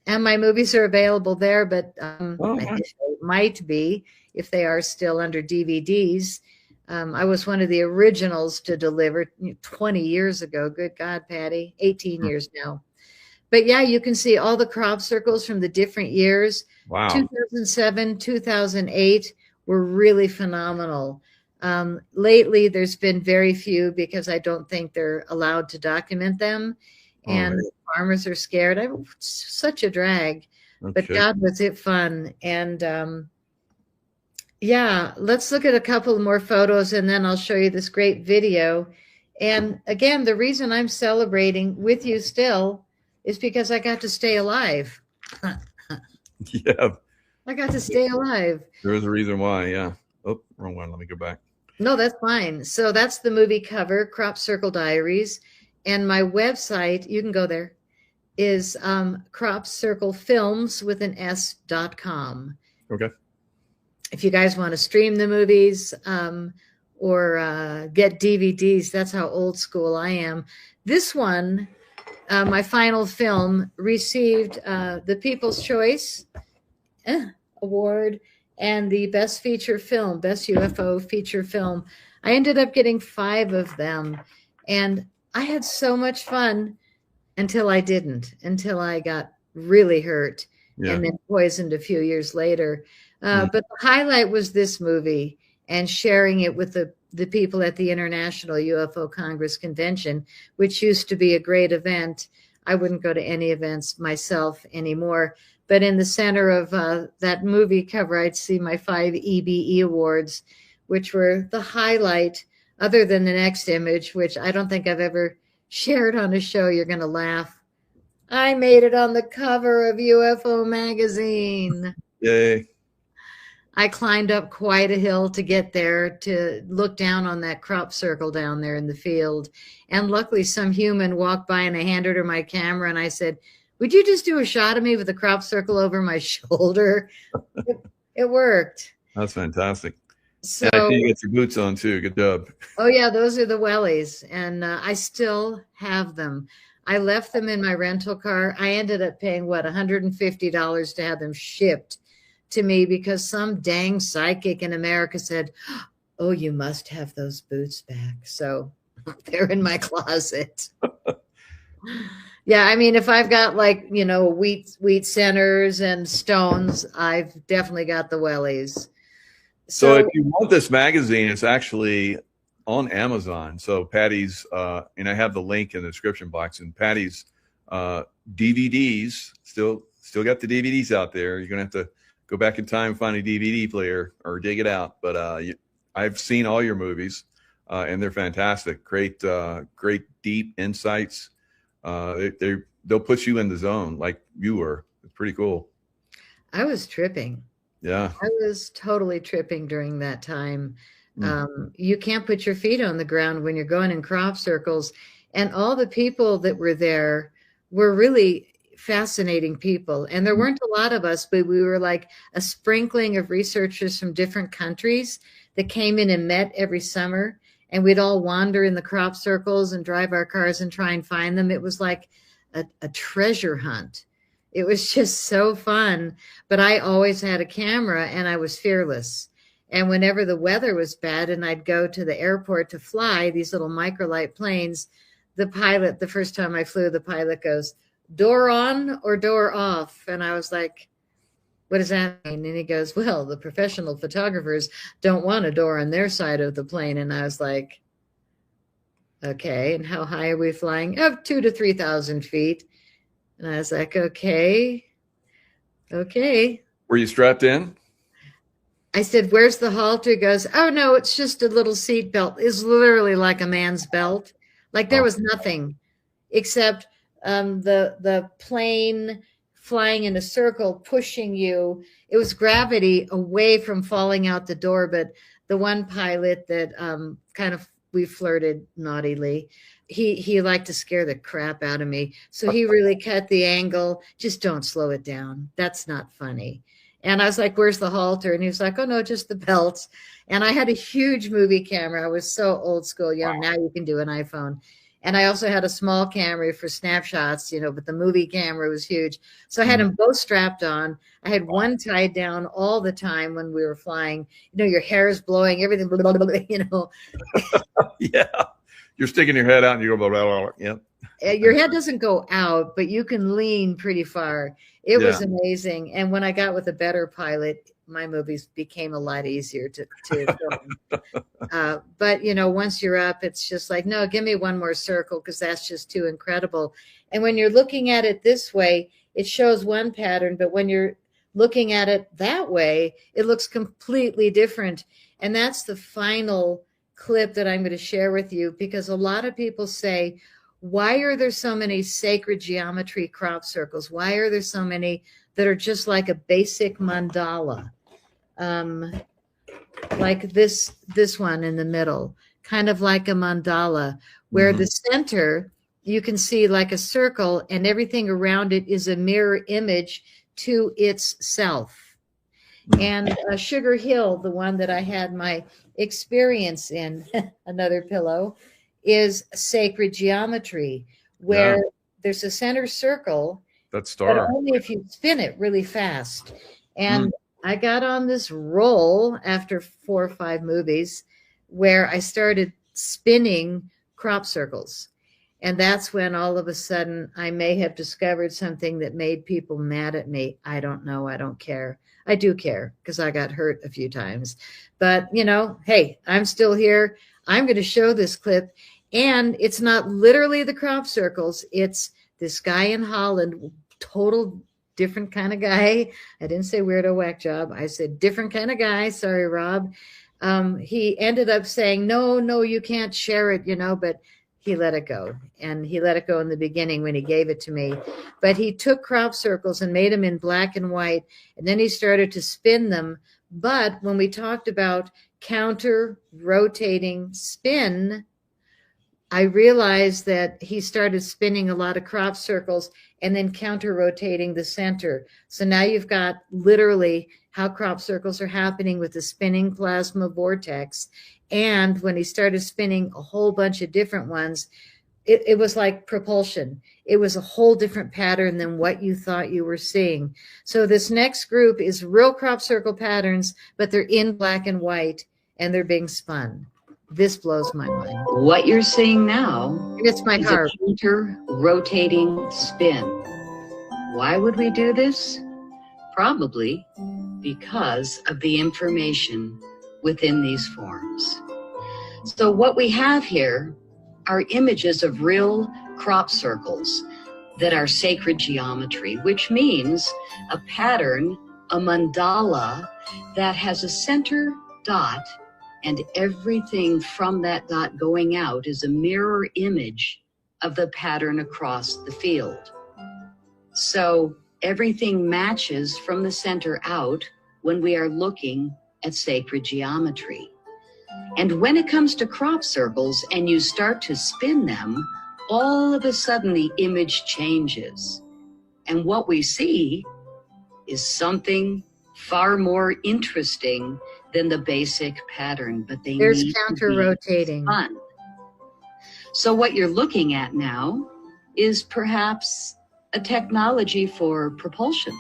And my movies are available there, but I think they might be if they are still under DVDs. I was one of the originals to deliver 20 years ago. Good God, Patty, 18 years now. But yeah, you can see all the crop circles from the different years. Wow. 2007, 2008 were really phenomenal. Lately, there's been very few because I don't think they're allowed to document them, All and right. farmers are scared. Such a drag, but Okay. God, was it fun. And yeah, let's look at a couple more photos and then I'll show you this great video. And again, the reason I'm celebrating with you still is because I got to stay alive. Yeah. I got to stay alive. There is a reason why. Yeah. Oh, wrong one. Let me go back. No, that's fine. So that's the movie cover, Crop Circle Diaries. And my website, you can go there, is cropcirclefilms with an S.com. Okay. If you guys want to stream the movies or get DVDs, that's how old school I am. This one, my final film, received the People's Choice Award and the Best Feature Film, Best UFO Feature Film. I ended up getting 5 of them, and I had so much fun until I didn't, until I got really hurt and then poisoned a few years later. But the highlight was this movie and sharing it with the people at the International UFO Congress Convention, which used to be a great event. I wouldn't go to any events myself anymore. But in the center of that movie cover, I'd see my 5 EBE awards, which were the highlight, other than the next image, which I don't think I've ever shared on a show. You're going to laugh. I made it on the cover of UFO magazine. Yay. I climbed up quite a hill to get there, to look down on that crop circle down there in the field. And luckily some human walked by and I handed her my camera and I said, would you just do a shot of me with the crop circle over my shoulder? It worked. That's fantastic. So, and I see you get your boots on too. Good job. Oh yeah, those are the wellies. And I still have them. I left them in my rental car. I ended up paying, what, $150 to have them shipped to me because some dang psychic in America said, oh, you must have those boots back. So they're in my closet. Yeah, I mean, if I've got like, you know, wheat centers and stones, I've definitely got the wellies. So if you want this magazine, it's actually on Amazon. So Patty's, and I have the link in the description box, and Patty's DVDs, still got the DVDs out there. You're going to have to go back in time and find a DVD player or dig it out. But I've seen all your movies, and they're fantastic. Great deep insights. They'll put you in the zone like you were. It's pretty cool. I was tripping. Yeah. I was totally tripping during that time. You can't put your feet on the ground when you're going in crop circles. And all the people that were there were really fascinating people. And there weren't a lot of us, but we were like a sprinkling of researchers from different countries that came in and met every summer. And we'd all wander in the crop circles and drive our cars and try and find them. It was like a treasure hunt. It was just so fun. But I always had a camera and I was fearless. And whenever the weather was bad and I'd go to the airport to fly these little microlight planes, the pilot, the first time I flew, the pilot goes, door on or door off? And I was like, what does that mean? And he goes, well, the professional photographers don't want a door on their side of the plane. And I was like, okay. And how high are we flying? Oh, 2,000 to 3,000 feet. And I was like, okay. Were you strapped in? I said, where's the halter? He goes, oh, no, it's just a little seat belt. It's literally like a man's belt. Like there was nothing except the plane flying in a circle, pushing you. It was gravity away from falling out the door. But the one pilot that kind of, we flirted naughtily, he liked to scare the crap out of me. So he really cut the angle. Just don't slow it down. That's not funny. And I was like, where's the halter? And he was like, oh, no, just the belts. And I had a huge movie camera. I was so old school. You know, now you can do an iPhone. And I also had a small camera for snapshots, you know, but the movie camera was huge. So I had them both strapped on. I had one tied down all the time when we were flying. You know, your hair is blowing, everything, blah, blah, blah, you know. Yeah. You're sticking your head out and you go, blah, blah, blah. Yep. Your head doesn't go out, but you can lean pretty far. It Yeah. was amazing. And when I got with a better pilot, my movies became a lot easier to film. But you know, once you're up, it's just like, no, give me one more circle because that's just too incredible. And when you're looking at it this way, it shows one pattern, but when you're looking at it that way, it looks completely different. And that's the final clip that I'm going to share with you, because a lot of people say, why are there so many sacred geometry crop circles? Why are there so many that are just like a basic mandala? Like this one in the middle, kind of like a mandala, where the center, you can see like a circle and everything around it is a mirror image to itself. And Sugar Hill, the one that I had my experience in, another pillow, is sacred geometry, where there's a center circle, That but star. only if you spin it really fast. And I got on this roll after 4 or 5 movies where I started spinning crop circles. And that's when all of a sudden I may have discovered something that made people mad at me. I don't know. I don't care. I do care because I got hurt a few times. But, you know, hey, I'm still here. I'm going to show this clip. And it's not literally the crop circles. It's this guy in Holland, total different kind of guy. I didn't say weirdo whack job. I said different kind of guy. Sorry, Rob. He ended up saying, no, you can't share it, you know, but he let it go. And he let it go in the beginning when he gave it to me. But he took crop circles and made them in black and white. And then he started to spin them. But when we talked about counter rotating spin, I realized that he started spinning a lot of crop circles and then counter rotating the center. So now you've got literally how crop circles are happening with the spinning plasma vortex. And when he started spinning a whole bunch of different ones, it was like propulsion. It was a whole different pattern than what you thought you were seeing. So this next group is real crop circle patterns, but they're in black and white and they're being spun. This blows my mind. What you're seeing now It's my is heart. a counter-rotating spin. Why would we do this? Probably because of the information within these forms. So what we have here are images of real crop circles that are sacred geometry, which means a pattern, a mandala, that has a center dot, and everything from that dot going out is a mirror image of the pattern across the field. So everything matches from the center out when we are looking at sacred geometry. And when it comes to crop circles and you start to spin them, all of a sudden the image changes. And what we see is something far more interesting than the basic pattern, but There's need counter to be rotating. spun. So what you're looking at now is perhaps a technology for propulsion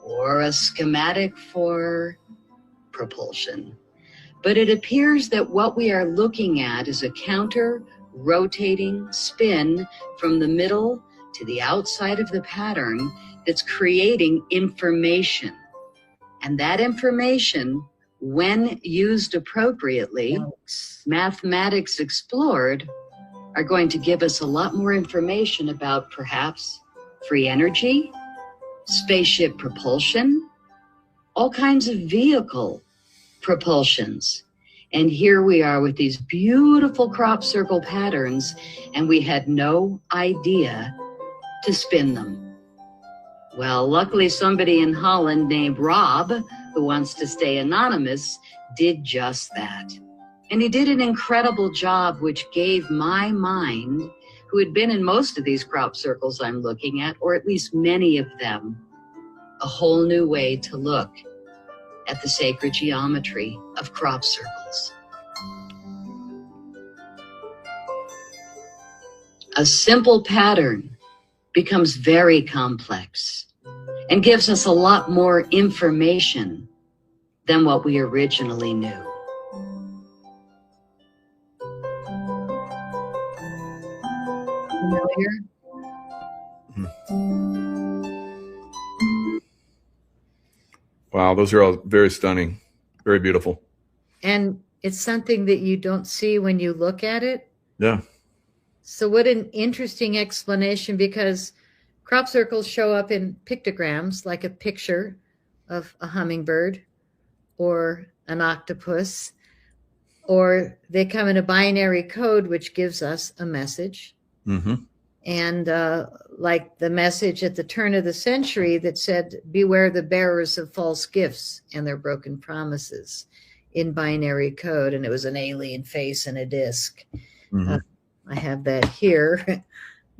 or a schematic for propulsion. But it appears that what we are looking at is a counter rotating spin from the middle to the outside of the pattern that's creating information. And that information, when used appropriately, mathematics explored, are going to give us a lot more information about perhaps free energy, spaceship propulsion, all kinds of vehicle propulsions. And here we are with these beautiful crop circle patterns, and we had no idea to spin them. Well, luckily somebody in Holland named Rob, who wants to stay anonymous, did just that. And he did an incredible job, which gave my mind, who had been in most of these crop circles I'm looking at, or at least many of them, a whole new way to look at the sacred geometry of crop circles. A simple pattern becomes very complex and gives us a lot more information than what we originally knew. Familiar? Wow, those are all very stunning, very beautiful. And it's something that you don't see when you look at it. Yeah. So what an interesting explanation, because crop circles show up in pictograms, like a picture of a hummingbird or an octopus, or they come in a binary code, which gives us a message. Mm-hmm. And like the message at the turn of the century that said, beware the bearers of false gifts and their broken promises, in binary code. And it was an alien face and a disc. Mm-hmm. I have that here.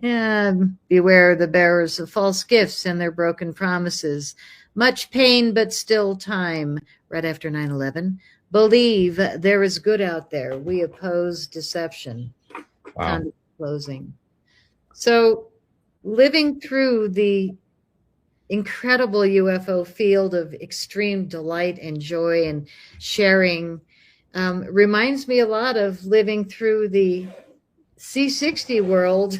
And beware the bearers of false gifts and their broken promises. Much pain, but still time. Right after 9/11. Believe there is good out there. We oppose deception. Wow. Closing. So living through the incredible UFO field of extreme delight and joy and sharing reminds me a lot of living through the C60 world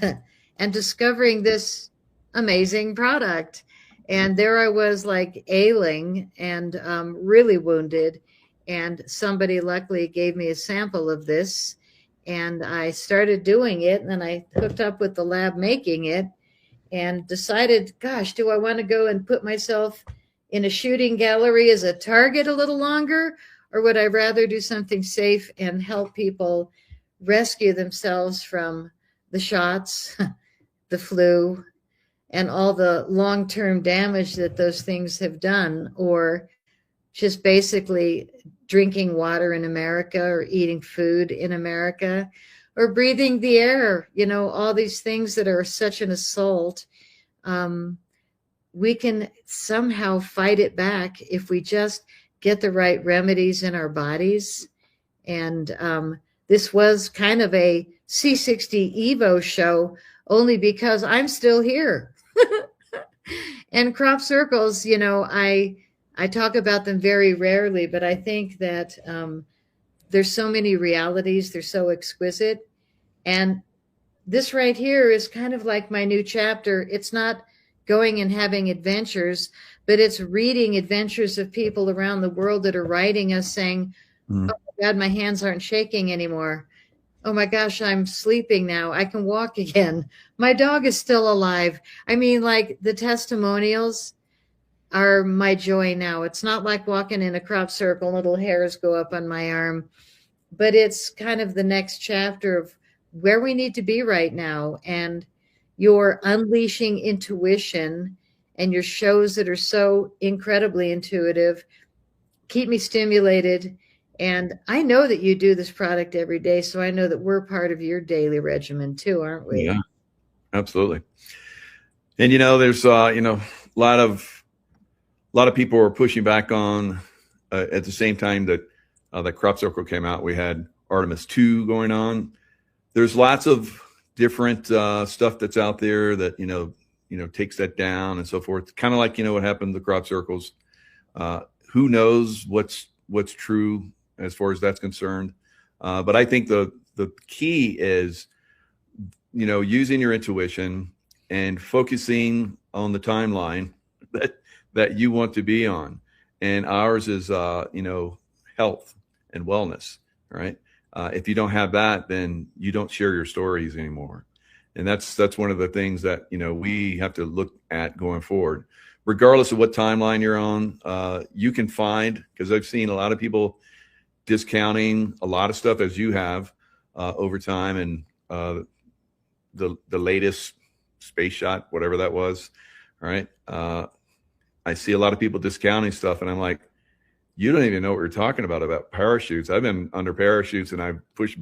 and discovering this amazing product. And there I was, like, ailing and really wounded. And somebody luckily gave me a sample of this. And I started doing it. And then I hooked up with the lab making it and decided, gosh, do I want to go and put myself in a shooting gallery as a target a little longer? Or would I rather do something safe and help people rescue themselves from the shots, the flu, and all the long-term damage that those things have done, or just basically drinking water in America or eating food in America or breathing the air, all these things that are such an assault. We can somehow fight it back if we just get the right remedies in our bodies. And this was kind of a C60 Evo show only because I'm still here. And crop circles, I talk about them very rarely, but I think that there's so many realities. They're so exquisite. And this right here is kind of like my new chapter. It's not going and having adventures, but it's reading adventures of people around the world that are writing us saying, oh my God, my hands aren't shaking anymore. Oh my gosh, I'm sleeping now. I can walk again. My dog is still alive. I mean, like, the testimonials are my joy now. It's not like walking in a crop circle, little hairs go up on my arm, but it's kind of the next chapter of where we need to be right now. And you're unleashing intuition, and your shows that are so incredibly intuitive keep me stimulated. And I know that you do this product every day, so I know that we're part of your daily regimen too, aren't we? Yeah, absolutely. And there's a lot of people were pushing back on at the same time that the crop circle came out. We had Artemis 2 going on. There's lots of different stuff that's out there that takes that down and so forth. Kind of like what happened to the crop circles. Who knows what's true as far as that's concerned? But I think the key is using your intuition and focusing on the timeline that you want to be on. And ours is health and wellness, right? If you don't have that, then you don't share your stories anymore. And that's one of the things that we have to look at going forward. Regardless of what timeline you're on, you can find, because I've seen a lot of people discounting a lot of stuff as you have over time, and the latest space shot, whatever that was, right? I see a lot of people discounting stuff, and I'm like, you don't even know what you're talking about parachutes. I've been under parachutes, and I've pushed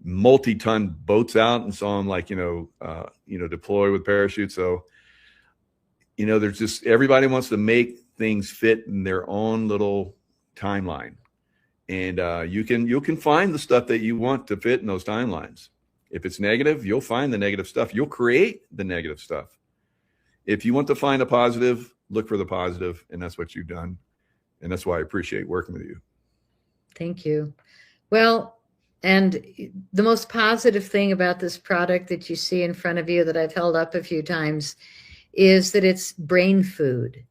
multi-ton boats out and saw them deploy with parachutes. So there's just, everybody wants to make things fit in their own little timeline, and you can find the stuff that you want to fit in those timelines. If it's negative, you'll find the negative stuff. You'll create the negative stuff. If you want to find a positive, look for the positive, and that's what you've done. And that's why I appreciate working with you. Thank you. Well, and the most positive thing about this product that you see in front of you that I've held up a few times is that it's brain food.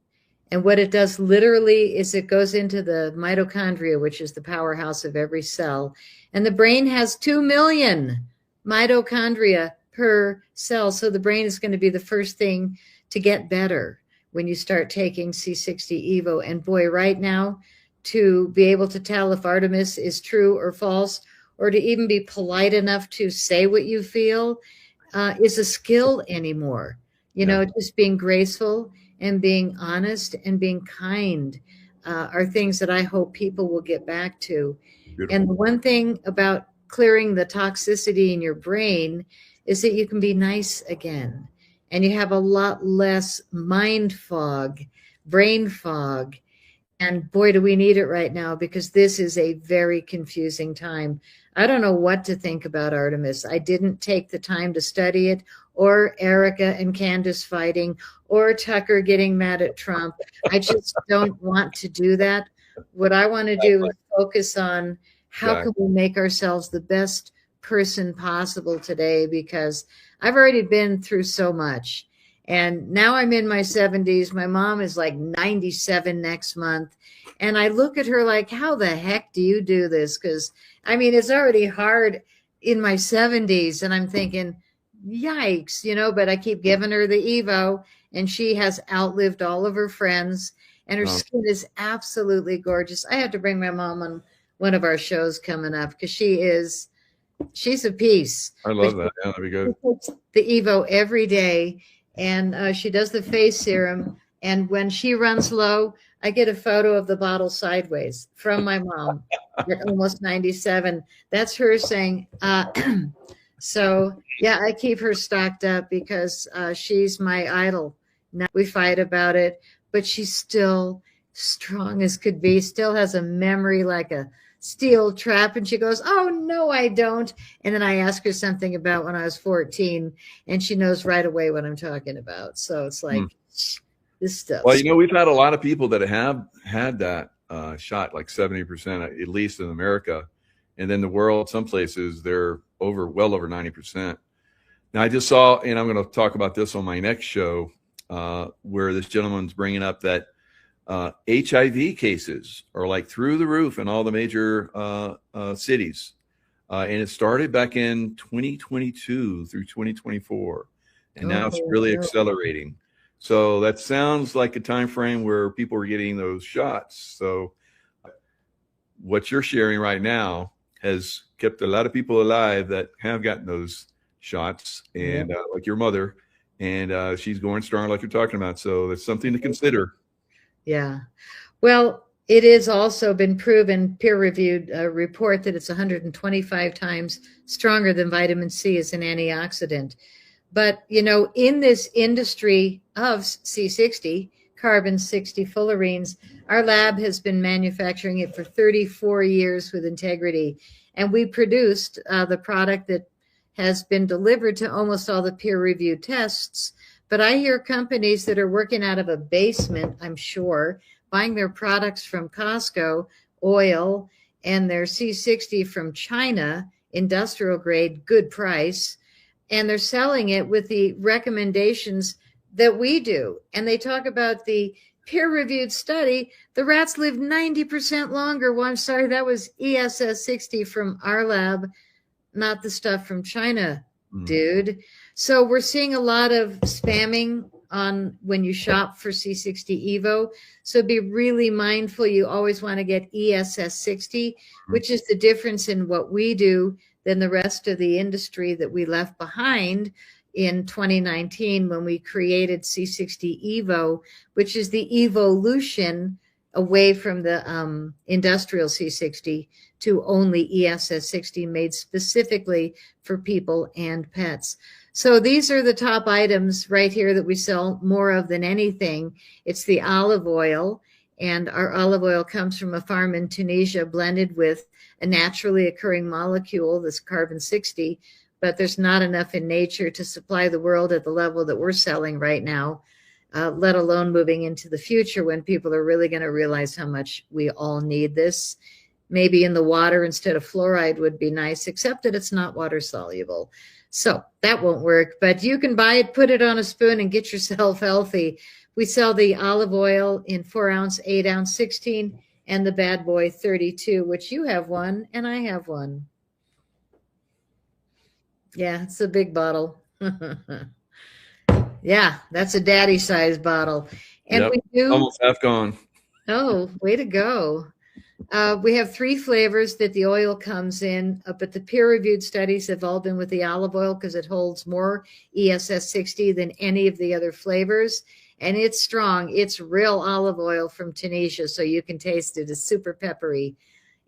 And what it does literally is it goes into the mitochondria, which is the powerhouse of every cell. And the brain has 2 million mitochondria per cell. So the brain is going to be the first thing to get better when you start taking C60 Evo. And boy, right now, to be able to tell if Artemis is true or false, or to even be polite enough to say what you feel, is a skill anymore. You know, just being graceful and being honest and being kind are things that I hope people will get back to. Beautiful. And the one thing about clearing the toxicity in your brain is that you can be nice again, and you have a lot less mind fog, brain fog. And boy, do we need it right now, because this is a very confusing time. I don't know what to think about Artemis. I didn't take the time to study it, or Erica and Candace fighting, or Tucker getting mad at Trump. I just don't want to do that. What I want to do is focus on how can we make ourselves the best person possible today, because I've already been through so much. And now I'm in my 70s. My mom is like 97 next month. And I look at her like, how the heck do you do this? Because, I mean, it's already hard in my 70s. And I'm thinking, yikes, you know, but I keep giving her the Evo, and she has outlived all of her friends. And her skin is absolutely gorgeous. I have to bring my mom on one of our shows coming up, because she's a piece. I love that. Yeah, that'd be good. The Evo every day. And she does the face serum. And when she runs low, I get a photo of the bottle sideways from my mom at almost 97. That's her saying, so yeah, I keep her stocked up because she's my idol. Now we fight about it, but she's still strong as could be, still has a memory like a steel trap. And she goes, oh, no, I don't. And then I ask her something about when I was 14, and she knows right away what I'm talking about. So it's like this stuff. Well, you know, we've had a lot of people that have had that shot, like 70%, at least in America. And then the world, some places, they're well over 90%. Now, I just saw, and I'm going to talk about this on my next show, where this gentleman's bringing up that HIV cases are like through the roof in all the major cities. And it started back in 2022 through 2024. And now it's really accelerating. So that sounds like a time frame where people are getting those shots. So what you're sharing right now has kept a lot of people alive that have gotten those shots, and like your mother, and she's going strong like you're talking about. So that's something to consider. Yeah. Well, it is also been proven, peer-reviewed report, that it's 125 times stronger than vitamin C as an antioxidant. But, you know, in this industry of C60, carbon-60 fullerenes, our lab has been manufacturing it for 34 years with integrity. And we produced the product that has been delivered to almost all the peer-reviewed tests. But I hear companies that are working out of a basement, I'm sure, buying their products from Costco, oil, and their C60 from China, industrial grade, good price, and they're selling it with the recommendations that we do. And they talk about the peer-reviewed study. The rats live 90% longer. Well, I'm sorry, that was ESS 60 from our lab, not the stuff from China, dude. So we're seeing a lot of spamming on when you shop for C60 Evo. So be really mindful. You always want to get ESS 60, which is the difference in what we do than the rest of the industry that we left behind in 2019 when we created C60 Evo, which is the evolution away from the industrial C60 to only ESS 60, made specifically for people and pets. So these are the top items right here that we sell more of than anything. It's the olive oil, and our olive oil comes from a farm in Tunisia blended with a naturally occurring molecule, this carbon-60, but there's not enough in nature to supply the world at the level that we're selling right now, let alone moving into the future when people are really going to realize how much we all need this. Maybe in the water instead of fluoride would be nice, except that it's not water soluble. So that won't work, but you can buy it, put it on a spoon, and get yourself healthy. We sell the olive oil in 4-ounce, 8-ounce, 16, and the Bad Boy 32, which you have one and I have one. Yeah, it's a big bottle. Yeah, that's a daddy size bottle. And Yep. we do. Almost half gone. Oh, way to go. We have 3 flavors that the oil comes in, but the peer-reviewed studies have all been with the olive oil because it holds more ESS 60 than any of the other flavors. And it's strong. It's real olive oil from Tunisia, so you can taste it. It's super peppery.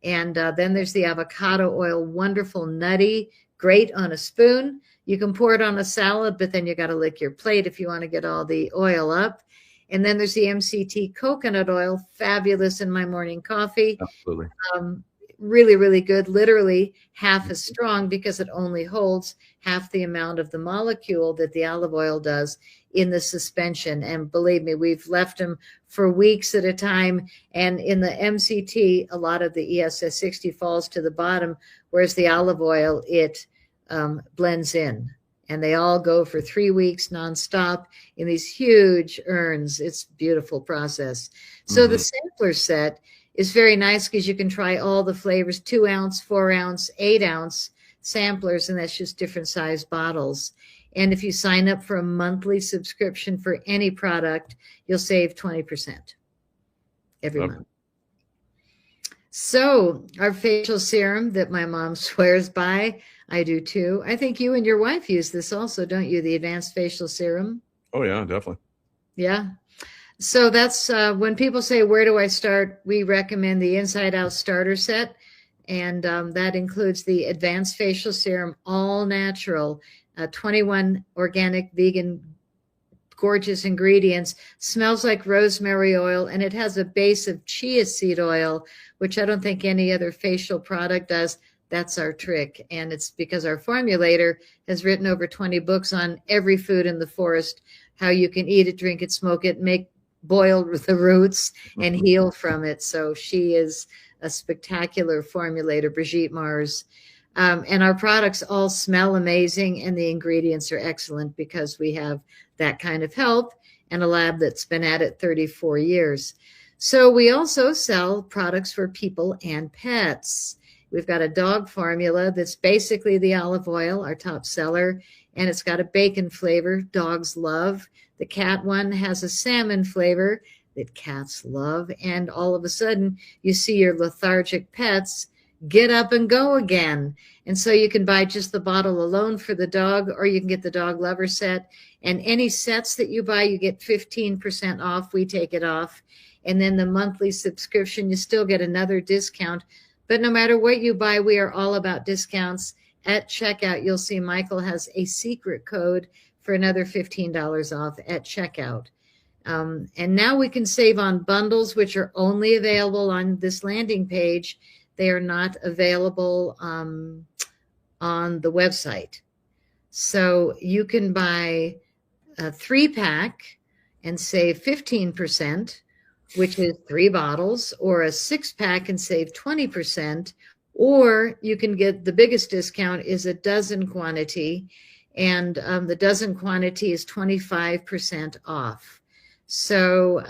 And then there's the avocado oil, wonderful, nutty, great on a spoon. You can pour it on a salad, but then you got to lick your plate if you want to get all the oil up. And then there's the MCT coconut oil, fabulous in my morning coffee. Absolutely. Really, really good, literally half as strong because it only holds half the amount of the molecule that the olive oil does in the suspension. And believe me, we've left them for weeks at a time. And in the MCT, a lot of the ESS 60 falls to the bottom, whereas the olive oil, it blends in. And they all go for 3 weeks nonstop in these huge urns. It's a beautiful process. So the sampler set is very nice because you can try all the flavors, 2-ounce, 4-ounce, 8-ounce samplers, and that's just different size bottles. And if you sign up for a monthly subscription for any product, you'll save 20% every month. So our facial serum that my mom swears by, I do too. I think you and your wife use this also, don't you? The advanced facial serum. Oh yeah, definitely. Yeah. So that's when people say, where do I start? We recommend the Inside Out Starter Set. And that includes the advanced facial serum, all natural, 21 organic, vegan, gorgeous ingredients, smells like rosemary oil, and it has a base of chia seed oil, which I don't think any other facial product does. That's our trick. And it's because our formulator has written over 20 books on every food in the forest, how you can eat it, drink it, smoke it, make boiled with the roots and heal from it. So she is a spectacular formulator, Brigitte Mars. And our products all smell amazing and the ingredients are excellent because we have that kind of help and a lab that's been at it 34 years. So we also sell products for people and pets. We've got a dog formula that's basically the olive oil, our top seller, and it's got a bacon flavor dogs love. The cat one has a salmon flavor that cats love. And all of a sudden, you see your lethargic pets get up and go again. And so you can buy just the bottle alone for the dog, or you can get the dog lover set. And any sets that you buy, you get 15% off. We take it off. And then the monthly subscription, you still get another discount. But no matter what you buy, we are all about discounts. At checkout, you'll see Michael has a secret code for another $15 off at checkout. And now we can save on bundles, which are only available on this landing page. They are not available on the website. So you can buy a 3-pack and save 15%, which is 3 bottles, or a 6-pack and save 20%, or you can get the biggest discount is a dozen quantity, and the dozen quantity is 25% off. So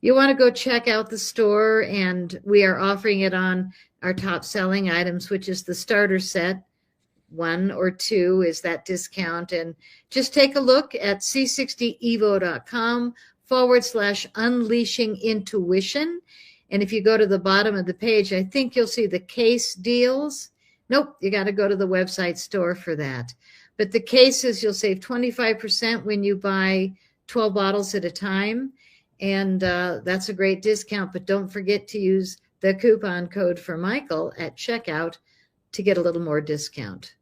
you want to go check out the store, and we are offering it on our top selling items, which is the starter set. 1 or 2 is that discount. And just take a look at c60evo.com/unleashing intuition. And if you go to the bottom of the page, I think you'll see the case deals. Nope, you got to go to the website store for that. But the cases, you'll save 25% when you buy 12 bottles at a time. And that's a great discount. But don't forget to use the coupon code for Michael at checkout to get a little more discount.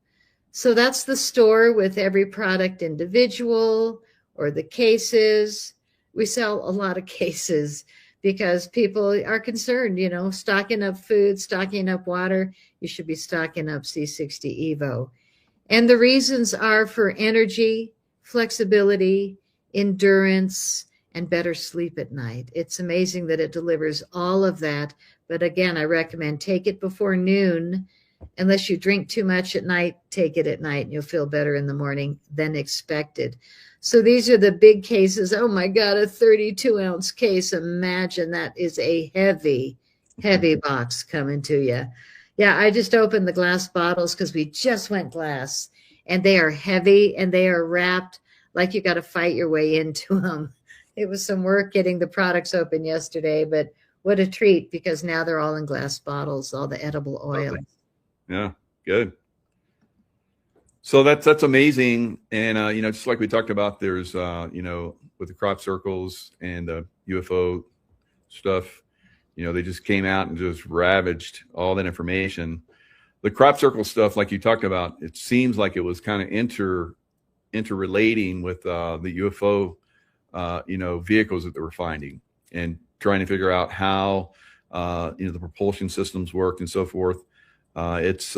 So that's the store with every product individual, or the cases. We sell a lot of cases because people are concerned, you know, stocking up food, stocking up water. You should be stocking up C60 Evo. And the reasons are for energy, flexibility, endurance, and better sleep at night. It's amazing that it delivers all of that. But again, I recommend take it before noon unless you drink too much at night, take it at night and you'll feel better in the morning than expected. So these are the big cases. Oh my God, a 32-ounce case. Imagine that is a heavy, heavy box coming to you. Yeah, I just opened the glass bottles because we just went glass, and they are heavy and they are wrapped like you got to fight your way into them. It was some work getting the products open yesterday, but what a treat, because now they're all in glass bottles, all the edible oil. Okay. Yeah, good. So that's amazing. And, just like we talked about, there's, with the crop circles and the UFO stuff, they just came out and just ravaged all that information. The crop circle stuff, like you talked about, it seems like it was kind of interrelating with the UFO, vehicles that they were finding, and trying to figure out how, the propulsion systems worked and so forth. It's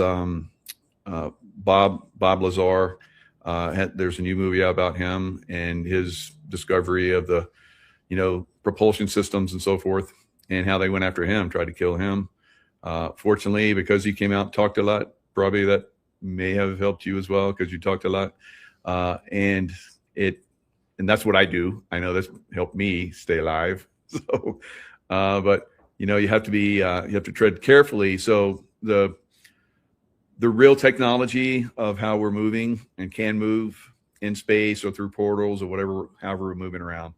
Bob Lazar. There's a new movie about him and his discovery of the, propulsion systems and so forth, and how they went after him, tried to kill him. Fortunately, because he came out and talked a lot, probably that may have helped you as well, because you talked a lot. And that's what I do. I know that's helped me stay alive. So, but you have to tread carefully. So the real technology of how we're moving and can move in space or through portals or whatever, however we're moving around,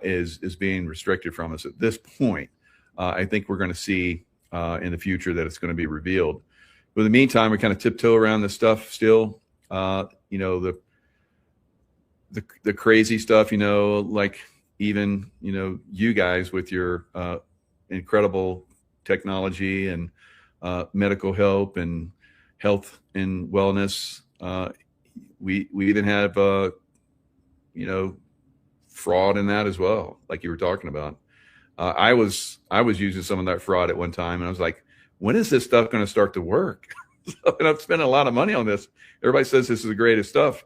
is being restricted from us at this point. I think we're going to see in the future that it's going to be revealed. But in the meantime, we kind of tiptoe around this stuff still. The crazy stuff, like even, you guys with your incredible technology and medical help and health and wellness. We even have, fraud in that as well, like you were talking about. I was using some of that fraud at one time, and I was like, when is this stuff going to start to work? And I've spent a lot of money on this. Everybody says this is the greatest stuff.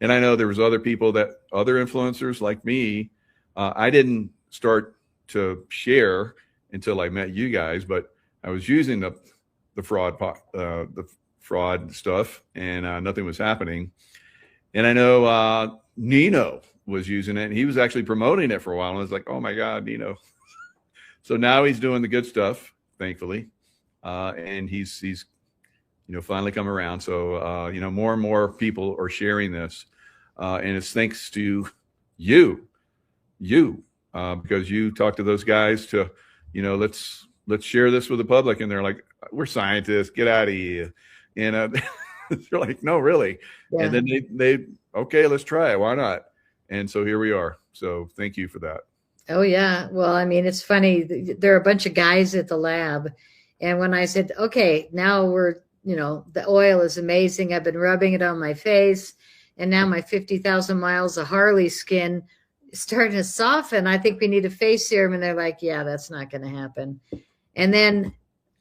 And I know there was other influencers like me. I didn't start to share until I met you guys, but I was using the fraud stuff, and nothing was happening. And I know Nino was using it, and he was actually promoting it for a while. And I was like, oh my God, Nino. So now he's doing the good stuff, thankfully. And he's finally come around. So, more and more people are sharing this. And it's thanks to you, because you talk to those guys to, let's share this with the public. And they're like, we're scientists, get out of here. And they're like, no, really. Yeah. And then they, okay, let's try it. Why not? And so here we are. So thank you for that. Oh, yeah. Well, I mean, it's funny. There are a bunch of guys at the lab. And when I said, okay, now we're, the oil is amazing. I've been rubbing it on my face. And now my 50,000 miles of Harley skin is starting to soften. I think we need a face serum. And they're like, yeah, that's not going to happen. And then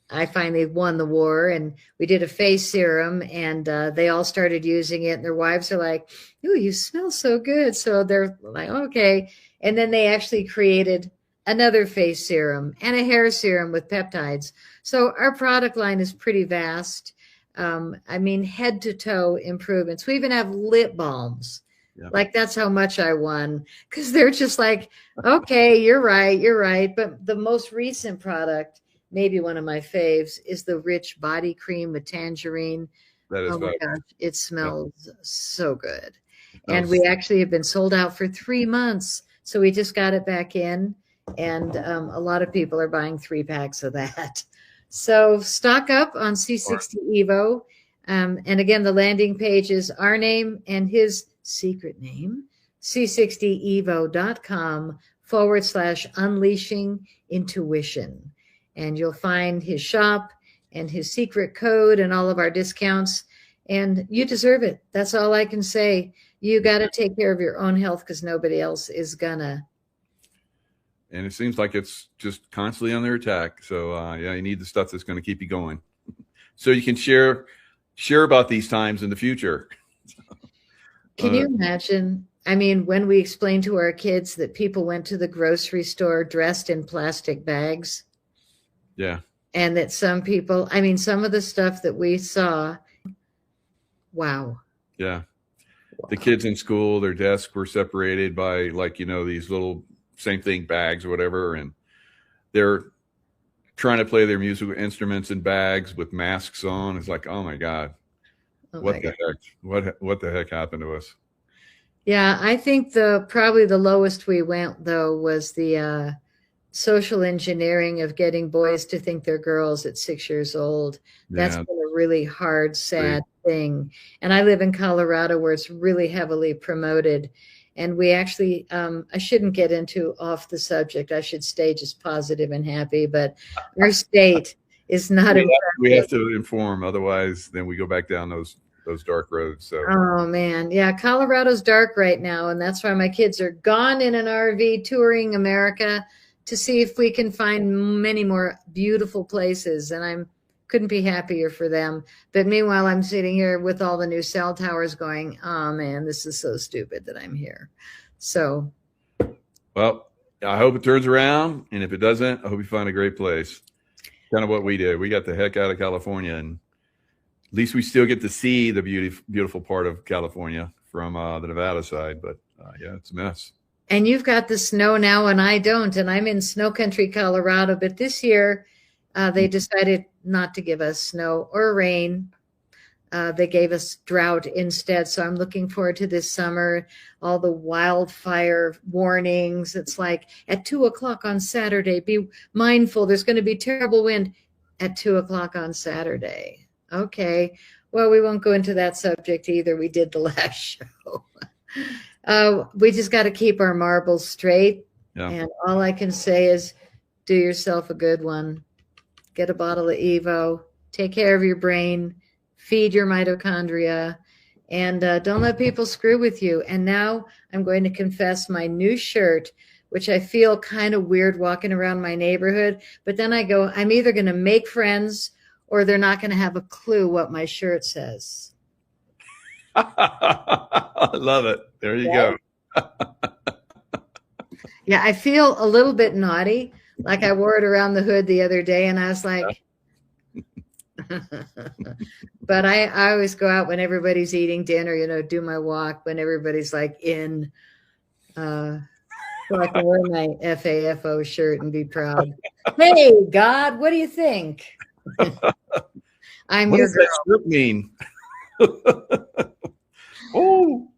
I finally won the war, and we did a face serum, and they all started using it. And their wives are like, ooh, you smell so good. So they're like, okay. And then they actually created another face serum and a hair serum with peptides. So our product line is pretty vast. Head to toe improvements. We even have lip balms. Yeah. Like, that's how much I won, because they're just like, okay, you're right. But the most recent product, maybe one of my faves, is the rich body cream with tangerine. That is, oh my gosh, it smells so good. And we actually have been sold out for 3 months. So we just got it back in, and a lot of people are buying 3 packs of that. So stock up on C60 Evo. And again, the landing page is our name and his secret name, c60evo.com/unleashing intuition. And you'll find his shop and his secret code and all of our discounts. And you deserve it. That's all I can say. You got to take care of your own health, because nobody else is gonna. And it seems like it's just constantly under attack. So you need the stuff that's going to keep you going, so you can share about these times in the future. Can you imagine? I mean, when we explained to our kids that people went to the grocery store dressed in plastic bags. Yeah. And that some people, I mean, some of the stuff that we saw, wow. Yeah. Wow. The kids in school, their desks were separated by, like, these little same thing bags or whatever. And they're trying to play their musical instruments in bags with masks on. It's like, oh my God, what the heck? What the heck happened to us? Yeah, I think probably the lowest we went though was the social engineering of getting boys to think they're girls at 6 years old. That's Yeah. been a really hard, sad thing. And I live in Colorado where it's really heavily promoted. And we actually, I shouldn't get into off the subject. I should stay just positive and happy, but our state is not. We have to inform, otherwise then we go back down those dark roads. So. Oh man, yeah, Colorado's dark right now, and that's why my kids are gone in an RV touring America to see if we can find many more beautiful places. And I couldn't be happier for them. But meanwhile, I'm sitting here with all the new cell towers going, oh man, this is so stupid that I'm here. So, well, I hope it turns around, and if it doesn't, I hope you find a great place. Kind of what we did. We got the heck out of California, and at least we still get to see the beautiful part of California from the Nevada side. But yeah, it's a mess. And you've got the snow now, and I don't. And I'm in snow country, Colorado. But this year, they decided not to give us snow or rain. They gave us drought instead. So I'm looking forward to this summer. All the wildfire warnings. It's like at 2 o'clock on Saturday, be mindful. There's going to be terrible wind at 2 o'clock on Saturday. Okay. Well, we won't go into that subject either. We did the last show. We just got to keep our marbles straight. Yeah. And all I can say is do yourself a good one. Get a bottle of Evo. Take care of your brain. Feed your mitochondria. And don't let people screw with you. And now I'm going to confess my new shirt, which I feel kind of weird walking around my neighborhood. But then I go, I'm either going to make friends or they're not going to have a clue what my shirt says. I love it. There you go. Yeah, I feel a little bit naughty. Like I wore it around the hood the other day and I was like, but I always go out when everybody's eating dinner, do my walk when everybody's like in, so I can wear my FAFO shirt and be proud. Hey, God, what do you think? I'm what your does girl. That shirt mean? Oh,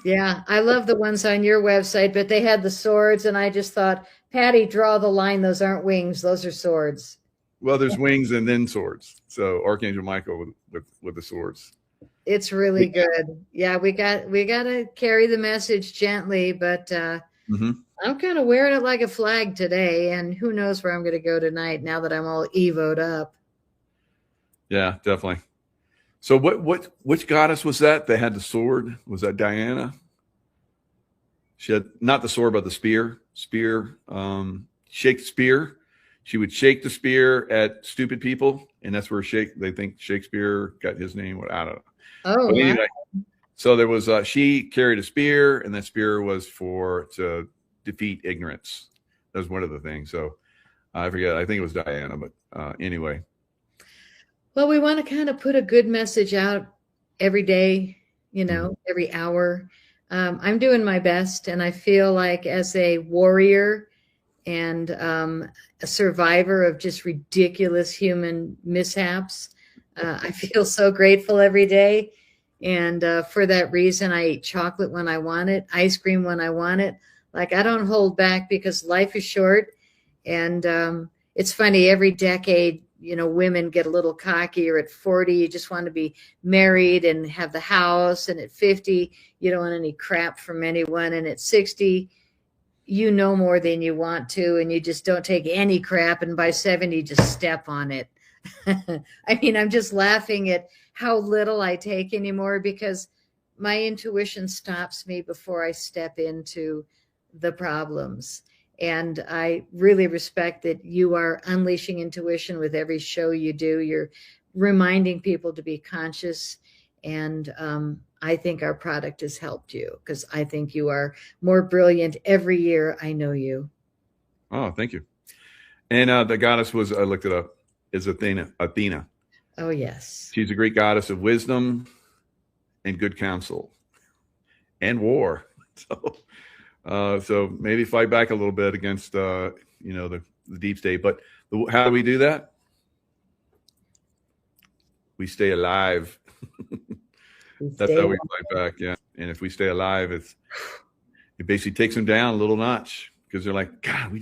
yeah, I love the ones on your website, but they had the swords, and I just thought, Patty, draw the line. Those aren't wings; those are swords. Well, there's wings and then swords. So Archangel Michael with the swords. It's really good. Yeah, we got to carry the message gently, but I'm kind of wearing it like a flag today, and who knows where I'm going to go tonight now that I'm all evoed up. Yeah, definitely. So which goddess was that had the sword? Was that Diana? She had not the sword, but the spear. Shake the spear. She would shake the spear at stupid people, and that's where they think Shakespeare got his name. I don't know. Oh, but anyway, so there was she carried a spear, and that spear was to defeat ignorance. That was one of the things. So I forget. I think it was Diana, but anyway. Well, we want to kind of put a good message out every day, every hour. I'm doing my best, and I feel like as a warrior and a survivor of just ridiculous human mishaps, I feel so grateful every day. And for that reason, I eat chocolate when I want it, ice cream when I want it. Like I don't hold back because life is short. And it's funny, every decade, women get a little cocky, or at 40, you just want to be married and have the house. And at 50, you don't want any crap from anyone. And at 60, you know more than you want to, and you just don't take any crap. And by 70, just step on it. I mean, I'm just laughing at how little I take anymore because my intuition stops me before I step into the problems. And I really respect that you are unleashing intuition with every show you do. You're reminding people to be conscious. And I think our product has helped you because I think you are more brilliant every year I know you. Oh, thank you. And the goddess was, I looked it up, is Athena. Athena. Oh, yes. She's a Greek goddess of wisdom and good counsel and war. So maybe fight back a little bit against, the deep state. But how do we do that? We stay alive. That's how we fight back. Yeah. And if we stay alive, it basically takes them down a little notch, because they're like, God,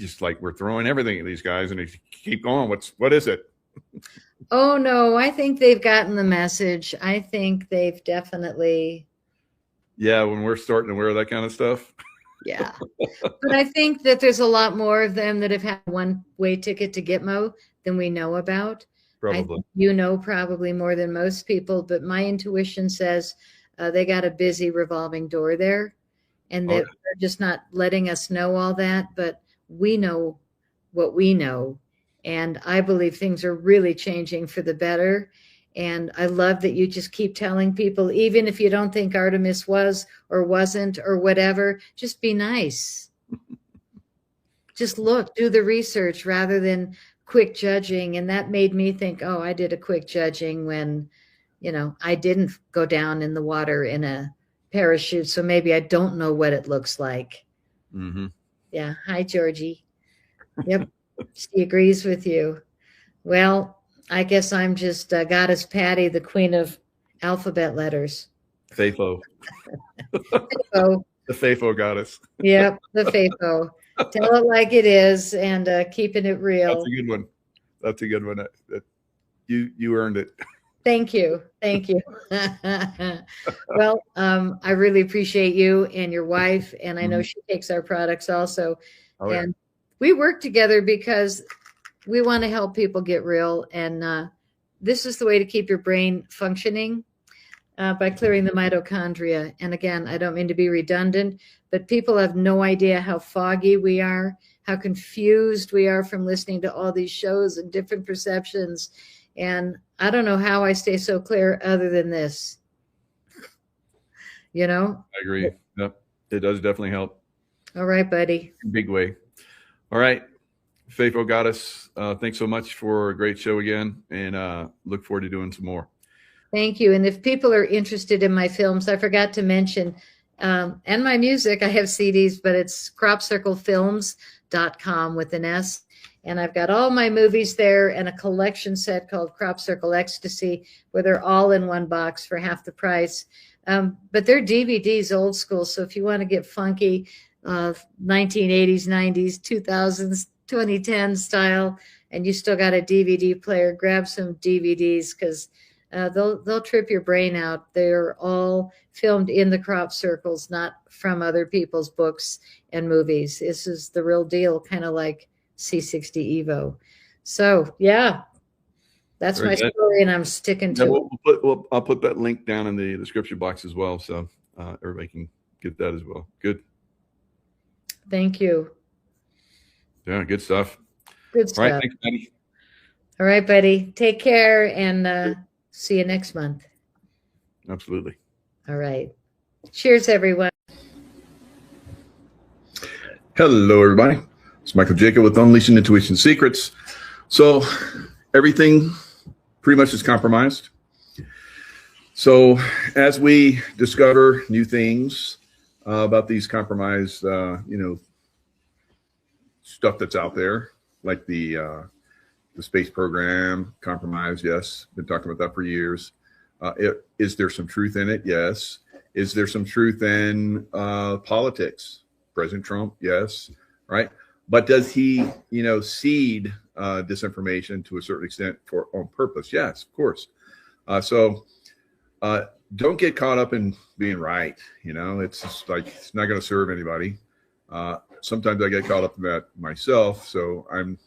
we're throwing everything at these guys, and they keep going. What is it? Oh, no, I think they've gotten the message. I think they've definitely. Yeah, when we're starting to wear that kind of stuff. Yeah. But I think that there's a lot more of them that have had one-way ticket to Gitmo than we know about. Probably. Probably more than most people, but my intuition says they got a busy revolving door there, and that they're just not letting us know all that, but we know what we know. And I believe things are really changing for the better. And I love that you just keep telling people, even if you don't think Artemis was or wasn't or whatever, just be nice. Just look, do the research rather than quick judging. And that made me think, oh, I did a quick judging when, I didn't go down in the water in a parachute. So maybe I don't know what it looks like. Mm-hmm. Yeah. Hi, Georgie. Yep. She agrees with you. Well, I guess I'm just Goddess Patty, the queen of alphabet letters. Faithful. Faithful. The faithful goddess. Yep, the faithful. Tell it like it is, and keeping it real. That's a good one. That's a good one. You earned it. Thank you. Well, I really appreciate you and your wife, and I know she takes our products also. Oh, yeah. And we work together because we want to help people get real. And this is the way to keep your brain functioning by clearing the mitochondria. And again, I don't mean to be redundant, but people have no idea how foggy we are, how confused we are from listening to all these shows and different perceptions. And I don't know how I stay so clear other than this. I agree. Yep. It does definitely help. All right, buddy. Big way. All right. Faithful Goddess, thanks so much for a great show again, and look forward to doing some more. Thank you. And if people are interested in my films, I forgot to mention, and my music, I have CDs, but it's cropcirclefilms.com with an S. And I've got all my movies there and a collection set called Crop Circle Ecstasy, where they're all in one box for half the price. But they're DVDs, old school. So if you want to get funky, 1980s, 90s, 2000s, 2010 style, and you still got a DVD player, grab some DVDs, because they'll trip your brain out. They're all filmed in the crop circles, not from other people's books and movies. This is the real deal, kind of like C60 Evo. So yeah, that's my story, and I'm sticking to it. I'll put that link down in the description box as well, so everybody can get that as well. Good. Thank you. Yeah, good stuff. Good stuff. All right, thanks, Patty. All right, buddy. Take care, and see you next month. Absolutely. All right. Cheers, everyone. Hello, everybody. It's Michael Jacob with Unleashing Intuition Secrets. So everything pretty much is compromised. So as we discover new things about these compromised, stuff that's out there, like the space program, compromised, yes. Been talking about that for years. Is there some truth in it? Yes. Is there some truth in politics? President Trump, yes. Right. But does he, seed disinformation to a certain extent on purpose? Yes, of course. So don't get caught up in being right. It's just like, it's not going to serve anybody. Sometimes I get caught up in that myself. So I'm,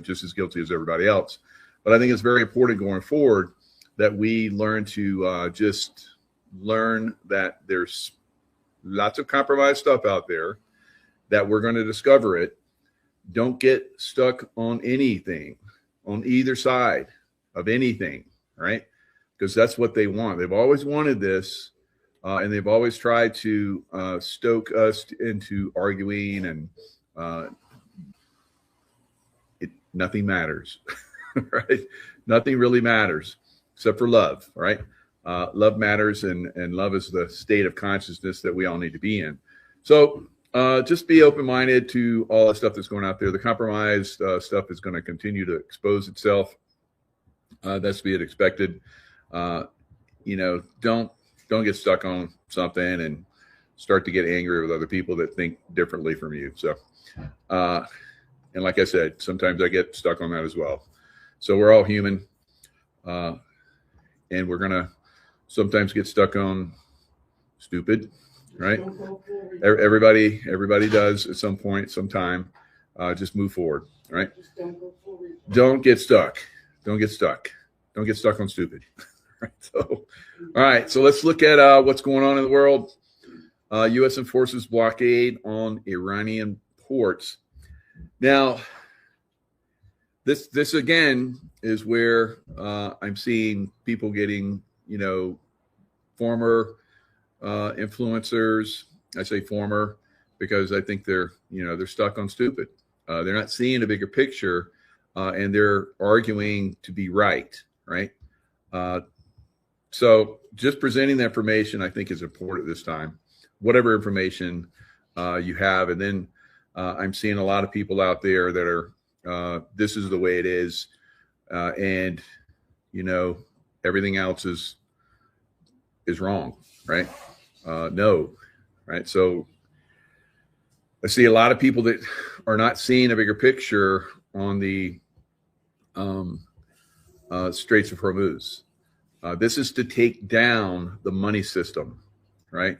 just as guilty as everybody else. But I think it's very important going forward that we learn to just learn that there's lots of compromised stuff out there, that we're going to discover it. Don't get stuck on anything, on either side of anything, right? Because that's what they want. They've always wanted this, and they've always tried to stoke us into arguing, and nothing matters, right? Nothing really matters except for love, right? Love matters, and love is the state of consciousness that we all need to be in. So just be open-minded to all the stuff that's going out there. The compromised stuff is going to continue to expose itself. That's to be expected. You know, don't get stuck on something and start to get angry with other people that think differently from you. So, and like I said, sometimes I get stuck on that as well. So we're all human, and we're gonna sometimes get stuck on stupid, right? Everybody does at some point, sometime. Just move forward, right? Don't get stuck. Don't get stuck. Don't get stuck on stupid. Right. So, all right. So let's look at what's going on in the world. U.S. enforces blockade on Iranian ports. Now, this again is where I'm seeing people getting, you know, former influencers. I say former because I think they're stuck on stupid. They're not seeing a bigger picture, and they're arguing to be right. So just presenting the information, I think, is important this time, whatever information you have. And then I'm seeing a lot of people out there that are, this is the way it is. And, you know, everything else is wrong, right? No, right? So I see a lot of people that are not seeing a bigger picture on the Straits of Hormuz. This is to take down the money system, right?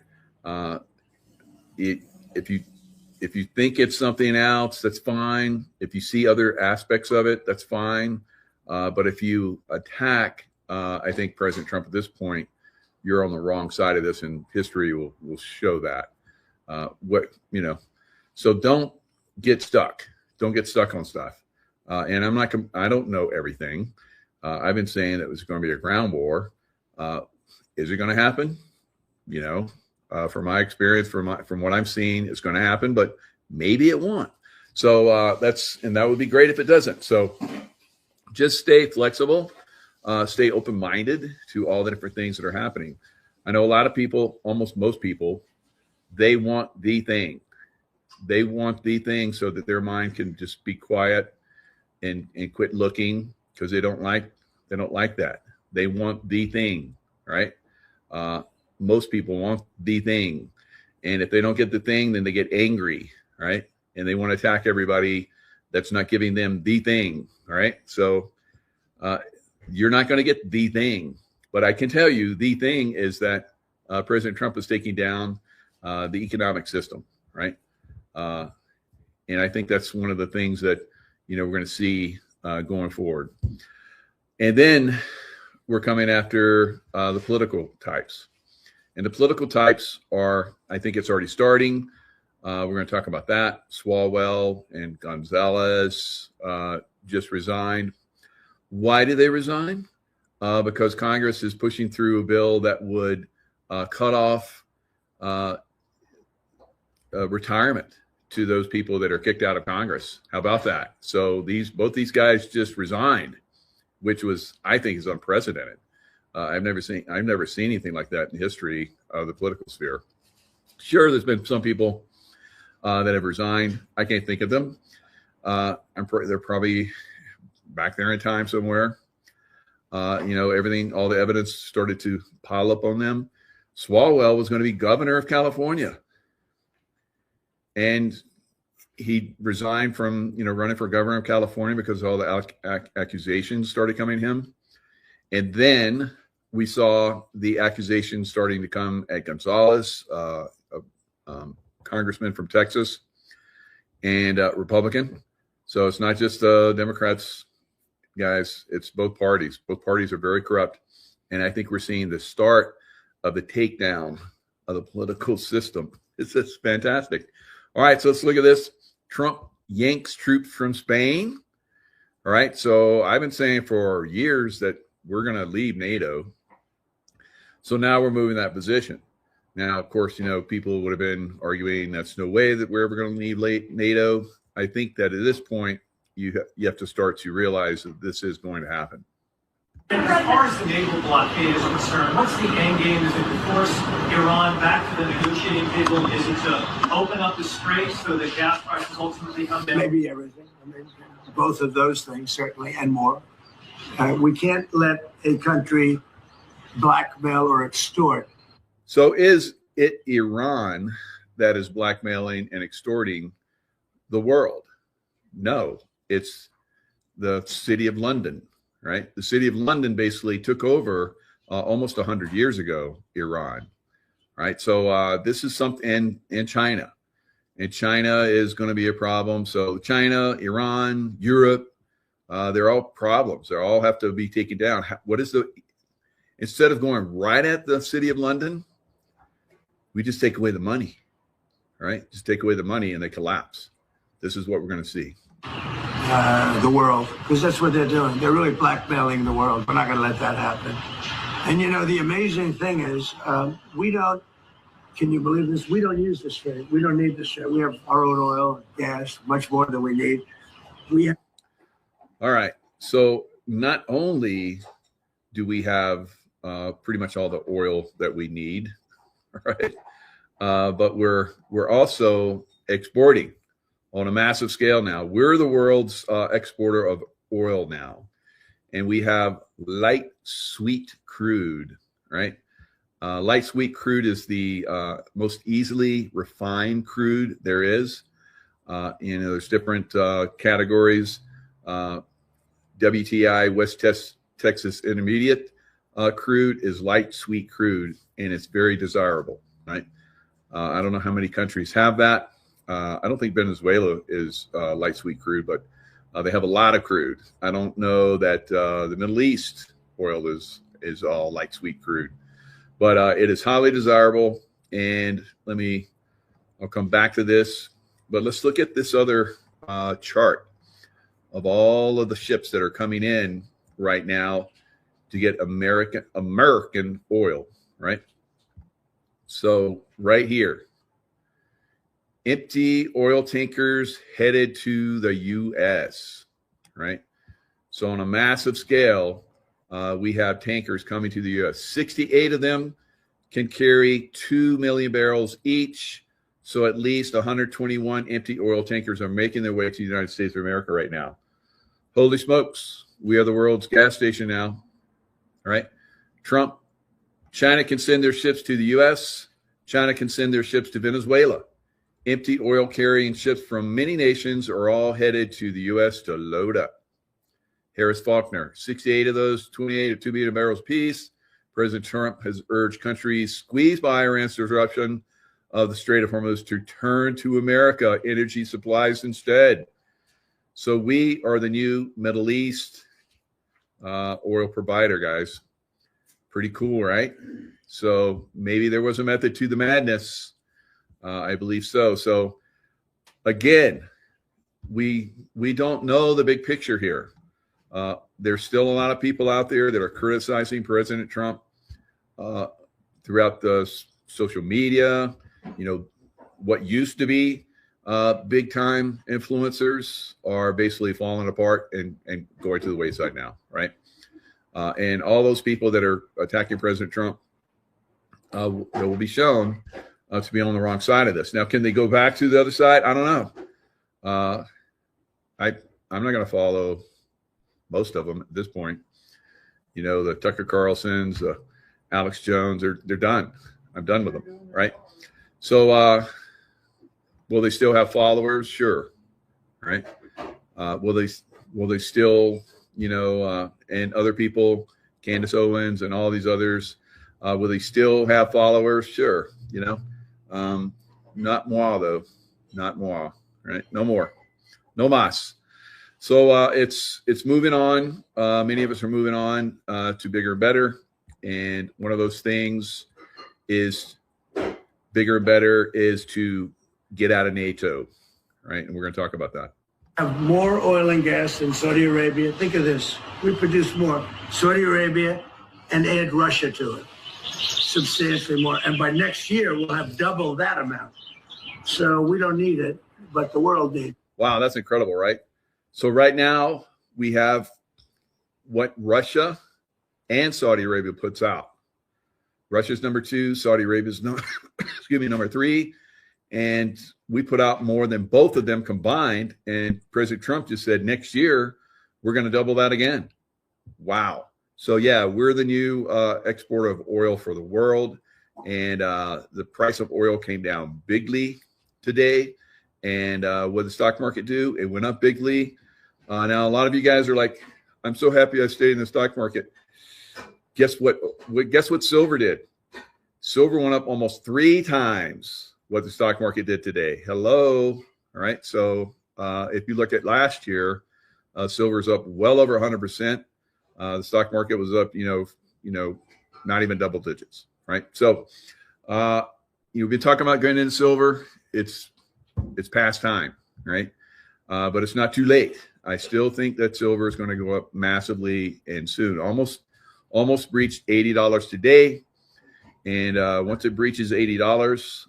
If you think it's something else, that's fine. If you see other aspects of it, that's fine. But if you attack, I think President Trump at this point, you're on the wrong side of this, and history will show that. So don't get stuck. Don't get stuck on stuff. And I don't know everything. I've been saying it was going to be a ground war. Is it going to happen? You know, from my experience, from what I'm seeing, it's going to happen, but maybe it won't. So that would be great if it doesn't. So just stay flexible, stay open-minded to all the different things that are happening. I know a lot of people, almost most people, they want the thing. They want the thing so that their mind can just be quiet and quit looking, because they don't like that. They want the thing, right? Most people want the thing. And if they don't get the thing, then they get angry, right? And they want to attack everybody that's not giving them the thing, right? So you're not going to get the thing. But I can tell you the thing is that President Trump is taking down the economic system, right? And I think that's one of the things that, you know, we're going to see going forward. And then we're coming after the political types. And the political types are, I think it's already starting. We're going to talk about that. Swalwell and Gonzalez just resigned. Why did they resign? Because Congress is pushing through a bill that would cut off retirement to those people that are kicked out of Congress. How about that? So both these guys just resigned, which was, I think, is unprecedented. I've never seen anything like that in history of the political sphere. Sure, there's been some people that have resigned. I can't think of them. They're probably back there in time somewhere. All the evidence started to pile up on them. Swalwell was going to be governor of California, and he resigned from, running for governor of California because all the accusations started coming to him. And then we saw the accusations starting to come at Gonzalez, a congressman from Texas, and Republican. So it's not just Democrats, guys. It's both parties. Both parties are very corrupt. And I think we're seeing the start of the takedown of the political system. It's just fantastic. All right, so let's look at this. Trump yanks troops from Spain. All right, so I've been saying for years that we're going to leave NATO. So now we're moving that position. Now, of course, people would have been arguing that's no way that we're ever going to leave NATO. I think that at this point, you have to start to realize that this is going to happen. And as far as the naval blockade is concerned, what's the end game? Is it to force Iran back to the negotiating table? Is it to open up the straits so that gas prices ultimately come down? Maybe everything. I mean, both of those things, certainly, and more. We can't let a country blackmail or extort. So is it Iran that is blackmailing and extorting the world? No, it's the City of London. Right, the City of London basically took over almost 100 years ago, Iran. Right, so this is something in China, and China is going to be a problem. So China, Iran, Europe, they're all problems. They all have to be taken down. What is instead of going right at the City of London, we just take away the money. Right, just take away the money and they collapse. This is what we're going to see. The world, because that's what they're doing. They're really blackmailing the world. We're not going to let that happen. And you know, the amazing thing is, we don't, can you believe this? We don't use this trade. We don't need this trade. We have our own oil and gas, much more than we need. All right. So not only do we have pretty much all the oil that we need, right? But we're also exporting on a massive scale now. We're the world's exporter of oil now. And we have light sweet crude, right? Light sweet crude is the most easily refined crude there is. There's different categories. WTI, West Texas Intermediate crude is light sweet crude, and it's very desirable, right? I don't know how many countries have that. I don't think Venezuela is light sweet crude, but they have a lot of crude. I don't know that the Middle East oil is all light sweet crude, but it is highly desirable. And I'll come back to this, but let's look at this other chart of all of the ships that are coming in right now to get American oil, right? So right here, empty oil tankers headed to the U.S., right? So on a massive scale, we have tankers coming to the U.S. 68 of them can carry 2 million barrels each. So at least 121 empty oil tankers are making their way to the United States of America right now. Holy smokes, we are the world's gas station now, all right? China can send their ships to the U.S. China can send their ships to Venezuela. Empty oil carrying ships from many nations are all headed to the U.S. to load up. Harris Faulkner, 68 of those, 28 or 2 million barrels apiece. President Trump has urged countries squeezed by Iran's disruption of the Strait of Hormuz to turn to America energy supplies instead. So we are the new Middle East oil provider, guys. Pretty cool, right? So maybe there was a method to the madness. I believe so. So again, we don't know the big picture here. There's still a lot of people out there that are criticizing President Trump throughout the social media. You know, what used to be big time influencers are basically falling apart and going to the wayside now, right? And all those people that are attacking President Trump that will be shown to be on the wrong side of this. Now, can they go back to the other side? I don't know. I'm not going to follow most of them at this point. You know, the Tucker Carlsons, Alex Jones, they're done. I'm done with them, right? So will they still have followers? Sure, right? Will they still, and other people, Candace Owens and all these others, will they still have followers? Sure, not moi though, not moi, right? No more, no mas. So it's moving on. Many of us are moving on to bigger and better, and one of those things is bigger and better is to get out of NATO, right? And we're going to talk about that. Have more oil and gas than Saudi Arabia. Think of this: we produce more Saudi Arabia, and add Russia to it, substantially more. And by next year, we'll have double that amount. So we don't need it, but the world needs it. Wow, that's incredible, right? So right now we have what Russia and Saudi Arabia puts out. Russia's number 2, Saudi Arabia's number 3. And we put out more than both of them combined. And President Trump just said next year, we're going to double that again. Wow. So yeah, we're the new exporter of oil for the world. And the price of oil came down bigly today. And what did the stock market do? It went up bigly. Now, a lot of you guys are like, I'm so happy I stayed in the stock market. Guess what? Guess what silver did? Silver went up almost 3 times what the stock market did today. Hello. All right. So if you look at last year, silver's up well over 100%. The stock market was up, not even double digits. Right. So we've been talking about going into silver. It's past time. Right. But it's not too late. I still think that silver is going to go up massively and soon. Almost breached $80 today. And once it breaches $80,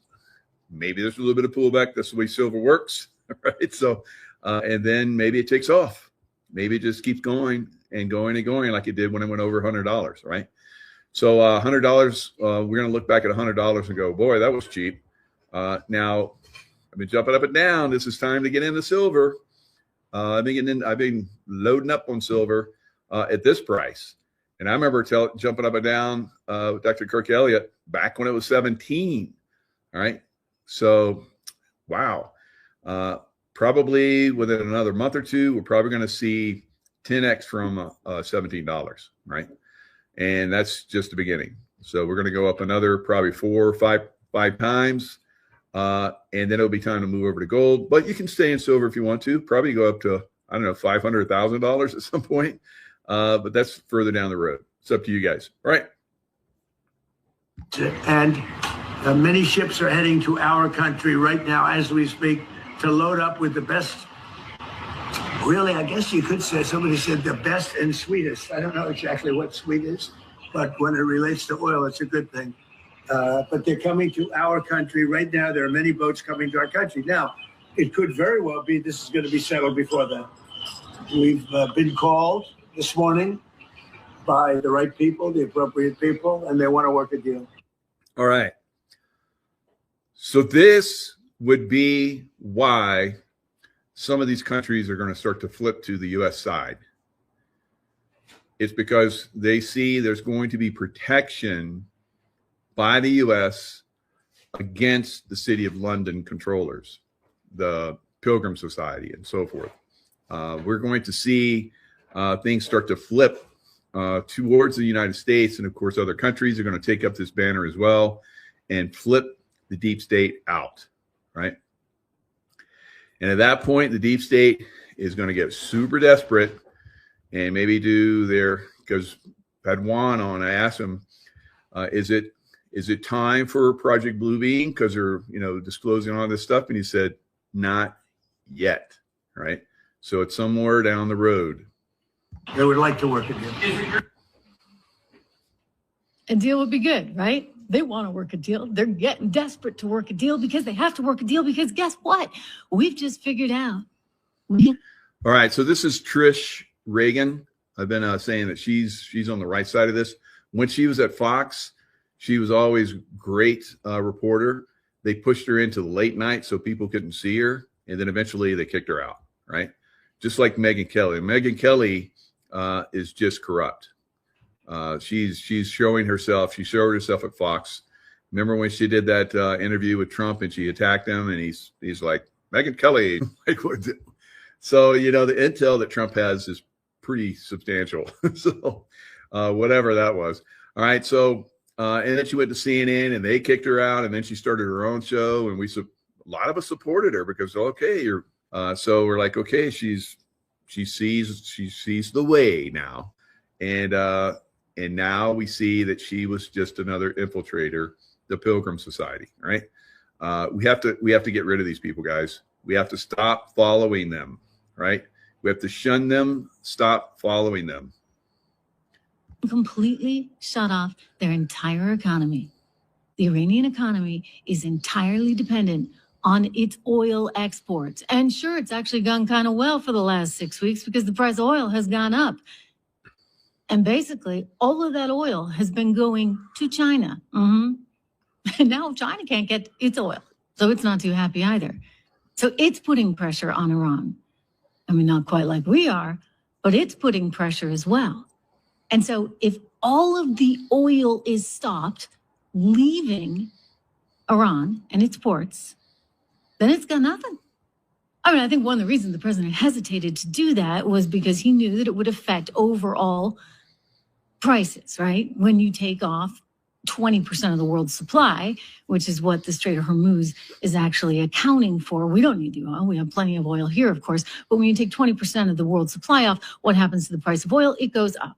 maybe there's a little bit of pullback. That's the way silver works, right? So, and then maybe it takes off. Maybe it just keeps going and going and going like it did when it went over $100, right? So $100, we're going to look back at $100 and go, boy, that was cheap. Now, I've been jumping up and down. This is time to get into silver. I've been loading up on silver at this price. And I remember jumping up and down with Dr. Kirk Elliott back when it was 17, all right? So, wow. Probably within another month or two, we're probably going to see 10x from $17, right? And that's just the beginning. So we're going to go up another probably 4 or 5 times. And then it'll be time to move over to gold. But you can stay in silver if you want to. Probably go up to, I don't know, $500,000 at some point. But that's further down the road. It's up to you guys. All right. And many ships are heading to our country right now as we speak to load up with the best. Really, I guess you could say, somebody said the best and sweetest. I don't know exactly what sweet is, but when it relates to oil, it's a good thing. But they're coming to our country right now. There are many boats coming to our country. Now, it could very well be this is going to be settled before then. We've been called this morning by the right people, the appropriate people, and they want to work a deal. All right. So this would be why some of these countries are going to start to flip to the U.S. side. It's because they see there's going to be protection by the U.S. against the City of London controllers, the Pilgrim Society, and so forth. We're going to see things start to flip towards the United States. And of course, other countries are going to take up this banner as well and flip the deep state out, right? And at that point, the deep state is going to get super desperate and maybe do their, because I had Juan on, I asked him, is it time for Project Bluebeam? Because they're, disclosing all this stuff. And he said, not yet, right? So it's somewhere down the road. They would like to work a deal. A deal would be good, right? They want to work a deal. They're getting desperate to work a deal because they have to work a deal because guess what? We've just figured out. All right. So this is Trish Reagan. I've been saying that she's on the right side of this. When she was at Fox, she was always great reporter. They pushed her into the late night so people couldn't see her. And then eventually they kicked her out, right? Just like Megyn Kelly. Megyn Kelly is just corrupt. She's showing herself. She showed herself at Fox. Remember when she did that interview with Trump and she attacked him and he's like, Megyn Kelly. So, the intel that Trump has is pretty substantial. So whatever that was. All right. So, and then she went to CNN and they kicked her out. And then she started her own show. And a lot of us supported her because, okay, so we're like, okay, she sees the way now. And now we see that she was just another infiltrator, the Pilgrim Society, right? We have to get rid of these people, guys. We have to stop following them, right? We have to shun them, stop following them. Completely shut off their entire economy. The Iranian economy is entirely dependent on its oil exports. And sure, it's actually gone kind of well for the last 6 weeks because the price of oil has gone up. And basically, all of that oil has been going to China. And now China can't get its oil, so it's not too happy either. So it's putting pressure on Iran. I mean, not quite like we are, but it's putting pressure as well. And so if all of the oil is stopped leaving Iran and its ports, then it's got nothing. I mean, I think one of the reasons the president hesitated to do that was because he knew that it would affect overall prices, right? When you take off 20% of the world's supply, which is what the Strait of Hormuz is actually accounting for. We don't need the oil. We have plenty of oil here, of course. But when you take 20% of the world's supply off, what happens to the price of oil? It goes up.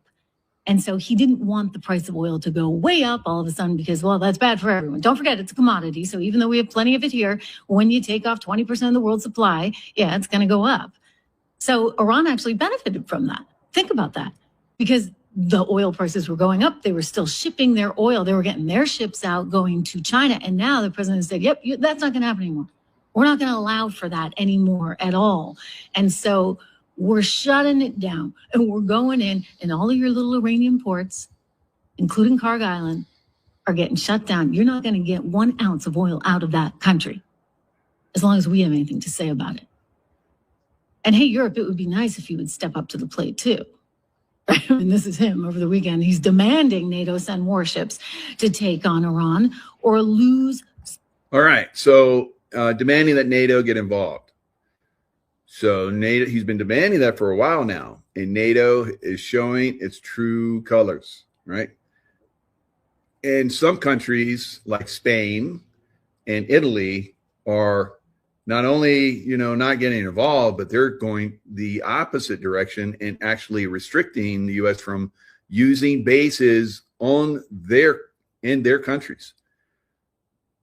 And so he didn't want the price of oil to go way up all of a sudden because, well, that's bad for everyone. Don't forget, it's a commodity. So even though we have plenty of it here, when you take off 20% of the world's supply, yeah, it's going to go up. So Iran actually benefited from that. Think about that. Because the oil prices were going up. They were still shipping their oil. They were getting their ships out going to China. And now the president said, yep, that's not going to happen anymore. We're not going to allow for that anymore at all. And so we're shutting it down and we're going in, and all of your little Iranian ports, including Karg Island, are getting shut down. You're not going to get 1 ounce of oil out of that country as long as we have anything to say about it. And hey, Europe, it would be nice if you would step up to the plate too. And this is him over the weekend. He's demanding NATO send warships to take on Iran or lose. All right. So demanding that NATO get involved. So NATO, he's been demanding that for a while now. And NATO is showing its true colors, right? And some countries like Spain and Italy are not only, not getting involved, but they're going the opposite direction and actually restricting the U.S. from using bases in their countries.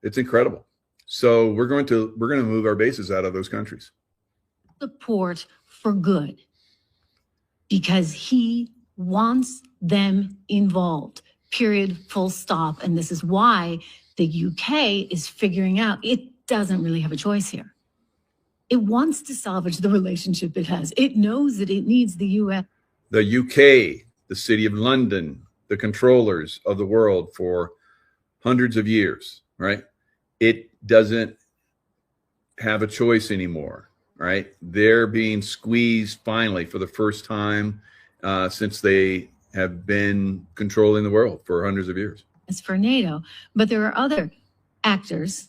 It's incredible. So we're going to move our bases out of those countries. Support for good because he wants them involved. Period. Full stop. And this is why the UK is figuring out it doesn't really have a choice here. It wants to salvage the relationship it has. It knows that it needs the US. The UK, the city of London, the controllers of the world for hundreds of years, right? It doesn't have a choice anymore, right? They're being squeezed finally for the first time since they have been controlling the world for hundreds of years. It's for NATO, but there are other actors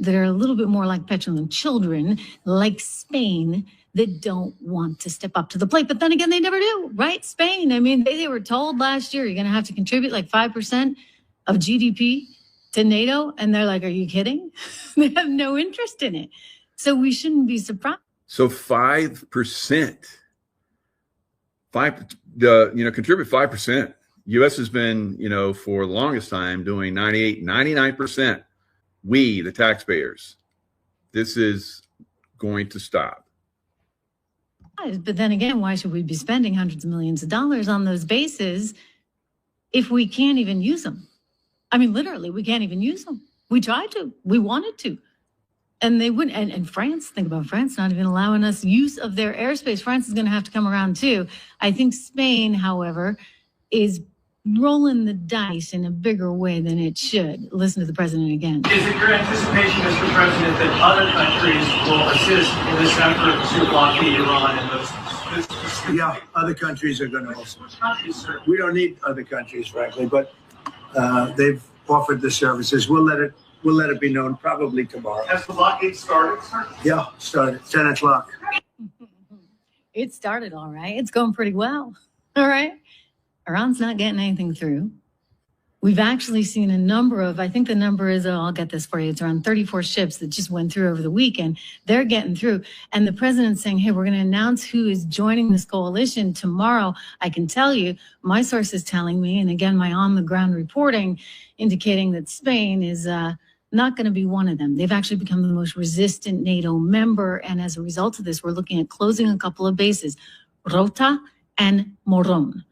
that are a little bit more like petulant children, like Spain, that don't want to step up to the plate. But then again, they never do, right? Spain, I mean, they were told last year, you're going to have to contribute like 5% of GDP to NATO. And they're like, are you kidding? They have no interest in it. So we shouldn't be surprised. So 5%, contribute 5%. U.S. has been, for the longest time doing 98, 99%. We, the taxpayers, this is going to stop. But then again, why should we be spending hundreds of millions of dollars on those bases if we can't even use them? I mean, literally, we can't even use them. We tried to. We wanted to. And they wouldn't. And France, think about France not even allowing us use of their airspace. France is going to have to come around too. I think Spain, however, is rolling the dice in a bigger way than it should. Listen to the president again. Is it your anticipation, Mr. President, that other countries will assist in this effort to blockade Iran and those? Yeah, other countries are going to also. We don't need other countries, frankly, but they've offered the services. We'll let it be known probably tomorrow. Has the blockade started, sir? Yeah, started 10 o'clock. It started all right. It's going pretty well. All right. Iran's not getting anything through. We've actually seen a number of, I think the number is, I'll get this for you, it's around 34 ships that just went through over the weekend. They're getting through. And the president's saying, hey, we're going to announce who is joining this coalition tomorrow. I can tell you, my source is telling me, and again, my on-the-ground reporting indicating that Spain is not going to be one of them. They've actually become the most resistant NATO member. And as a result of this, we're looking at closing a couple of bases, Rota and Moron.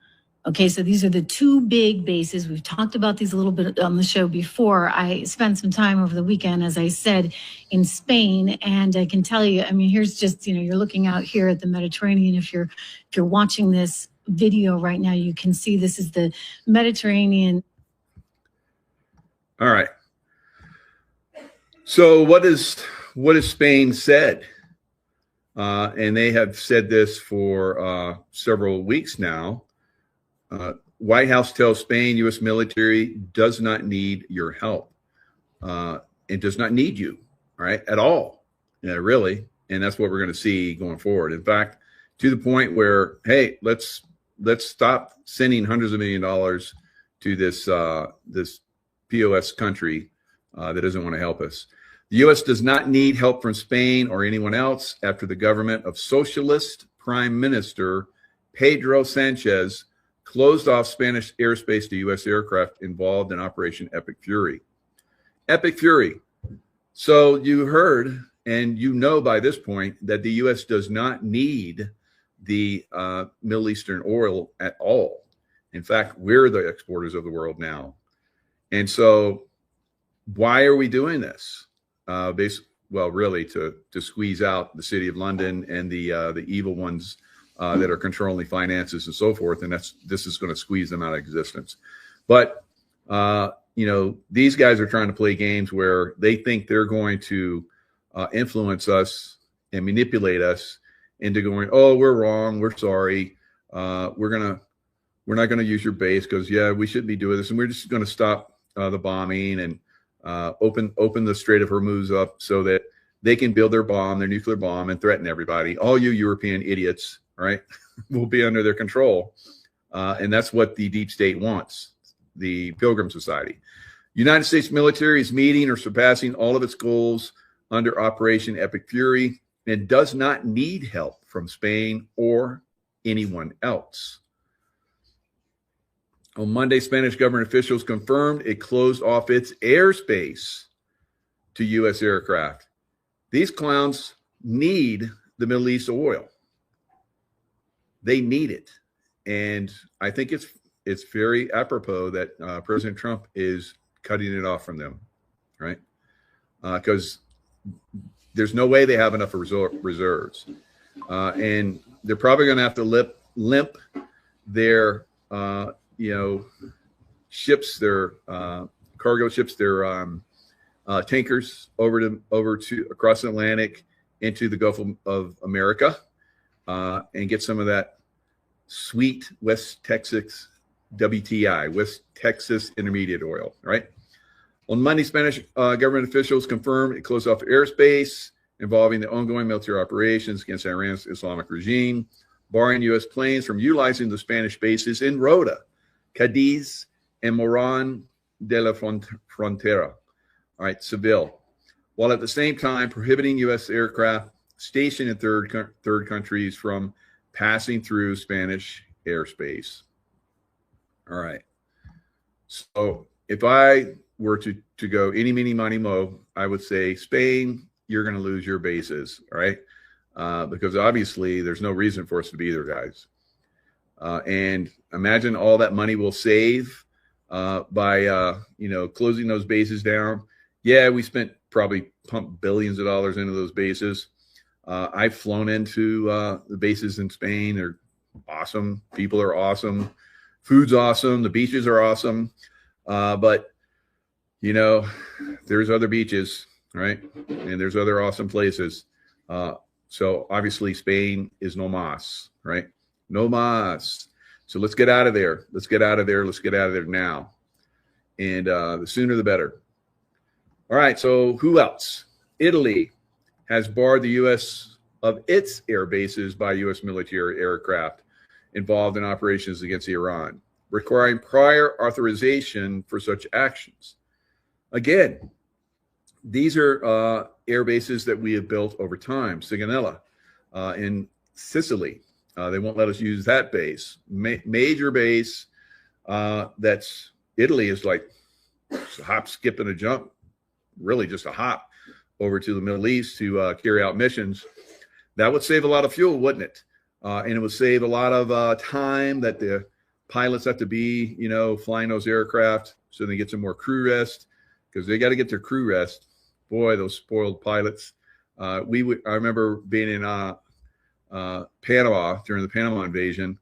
Okay, so these are the two big bases. We've talked about these a little bit on the show before. I spent some time over the weekend, as I said, in Spain, and I can tell you, I mean, here's just, you're looking out here at the Mediterranean. If you're watching this video right now, you can see this is the Mediterranean. All right. So what is Spain said? And they have said this for several weeks now. White House tells Spain U.S. military does not need your help. It does not need you, right, at all. Yeah, really. And that's what we're going to see going forward. In fact, to the point where, hey, let's stop sending hundreds of $millions to this POS country that doesn't want to help us. The U.S. does not need help from Spain or anyone else after the government of Socialist Prime Minister Pedro Sanchez closed off Spanish airspace to U.S. aircraft involved in Operation Epic Fury. Epic Fury. So you heard, and you know by this point, that the U.S. does not need the Middle Eastern oil at all. In fact, we're the exporters of the world now. And so why are we doing this? Well, really to squeeze out the city of London and the evil ones that are controlling finances and so forth. And this is going to squeeze them out of existence. But, these guys are trying to play games where they think they're going to influence us and manipulate us into going, oh, we're wrong. We're sorry. We're not going to use your base because, yeah, we shouldn't be doing this. And we're just going to stop the bombing and open the Strait of Hormuz up so that they can build their nuclear bomb, and threaten everybody. All you European idiots, right, will be under their control. And that's what the deep state wants, the Pilgrim Society. United States military is meeting or surpassing all of its goals under Operation Epic Fury and does not need help from Spain or anyone else. On Monday, Spanish government officials confirmed it closed off its airspace to U.S. aircraft. These clowns need the Middle East oil. They need it. And I think it's very apropos that President Trump is cutting it off from them, right? Because there's no way they have enough reserves. And they're probably going to have to limp their ships, their cargo ships, their tankers over to across the Atlantic into the Gulf of America, and get some of that sweet West Texas WTI, West Texas Intermediate oil, right? On Monday, Spanish government officials confirmed it closed off airspace involving the ongoing military operations against Iran's Islamic regime, barring U.S. planes from utilizing the Spanish bases in Rota, Cadiz, and Morón de la Frontera, all right, Seville, while at the same time prohibiting U.S. aircraft stationed in third countries from passing through Spanish airspace. All right. So if I were to go any, meeny, miny, mo, I would say, Spain, you're going to lose your bases, all right? Because obviously there's no reason for us to be there, guys. And imagine all that money we'll save by closing those bases down. Yeah, we probably pumped billions of dollars into those bases. I've flown into the bases in Spain. They're awesome. People are awesome. Food's awesome. The beaches are awesome. But there's other beaches, right? And there's other awesome places. So obviously Spain is no mas, right? No mas. So let's get out of there. Let's get out of there. Let's get out of there now. And the sooner the better. All right. So who else? Italy has barred the U.S. of its air bases by U.S. military aircraft involved in operations against Iran, requiring prior authorization for such actions. Again, these are air bases that we have built over time. Sigonella in Sicily. They won't let us use that base. Major base that's Italy is like a hop, skip, and a jump. Really just a hop over to the Middle East to carry out missions. That would save a lot of fuel, wouldn't it? And it would save a lot of time that the pilots have to be, flying those aircraft so they get some more crew rest, because they got to get their crew rest. Boy, those spoiled pilots. I remember being in Panama during the Panama invasion.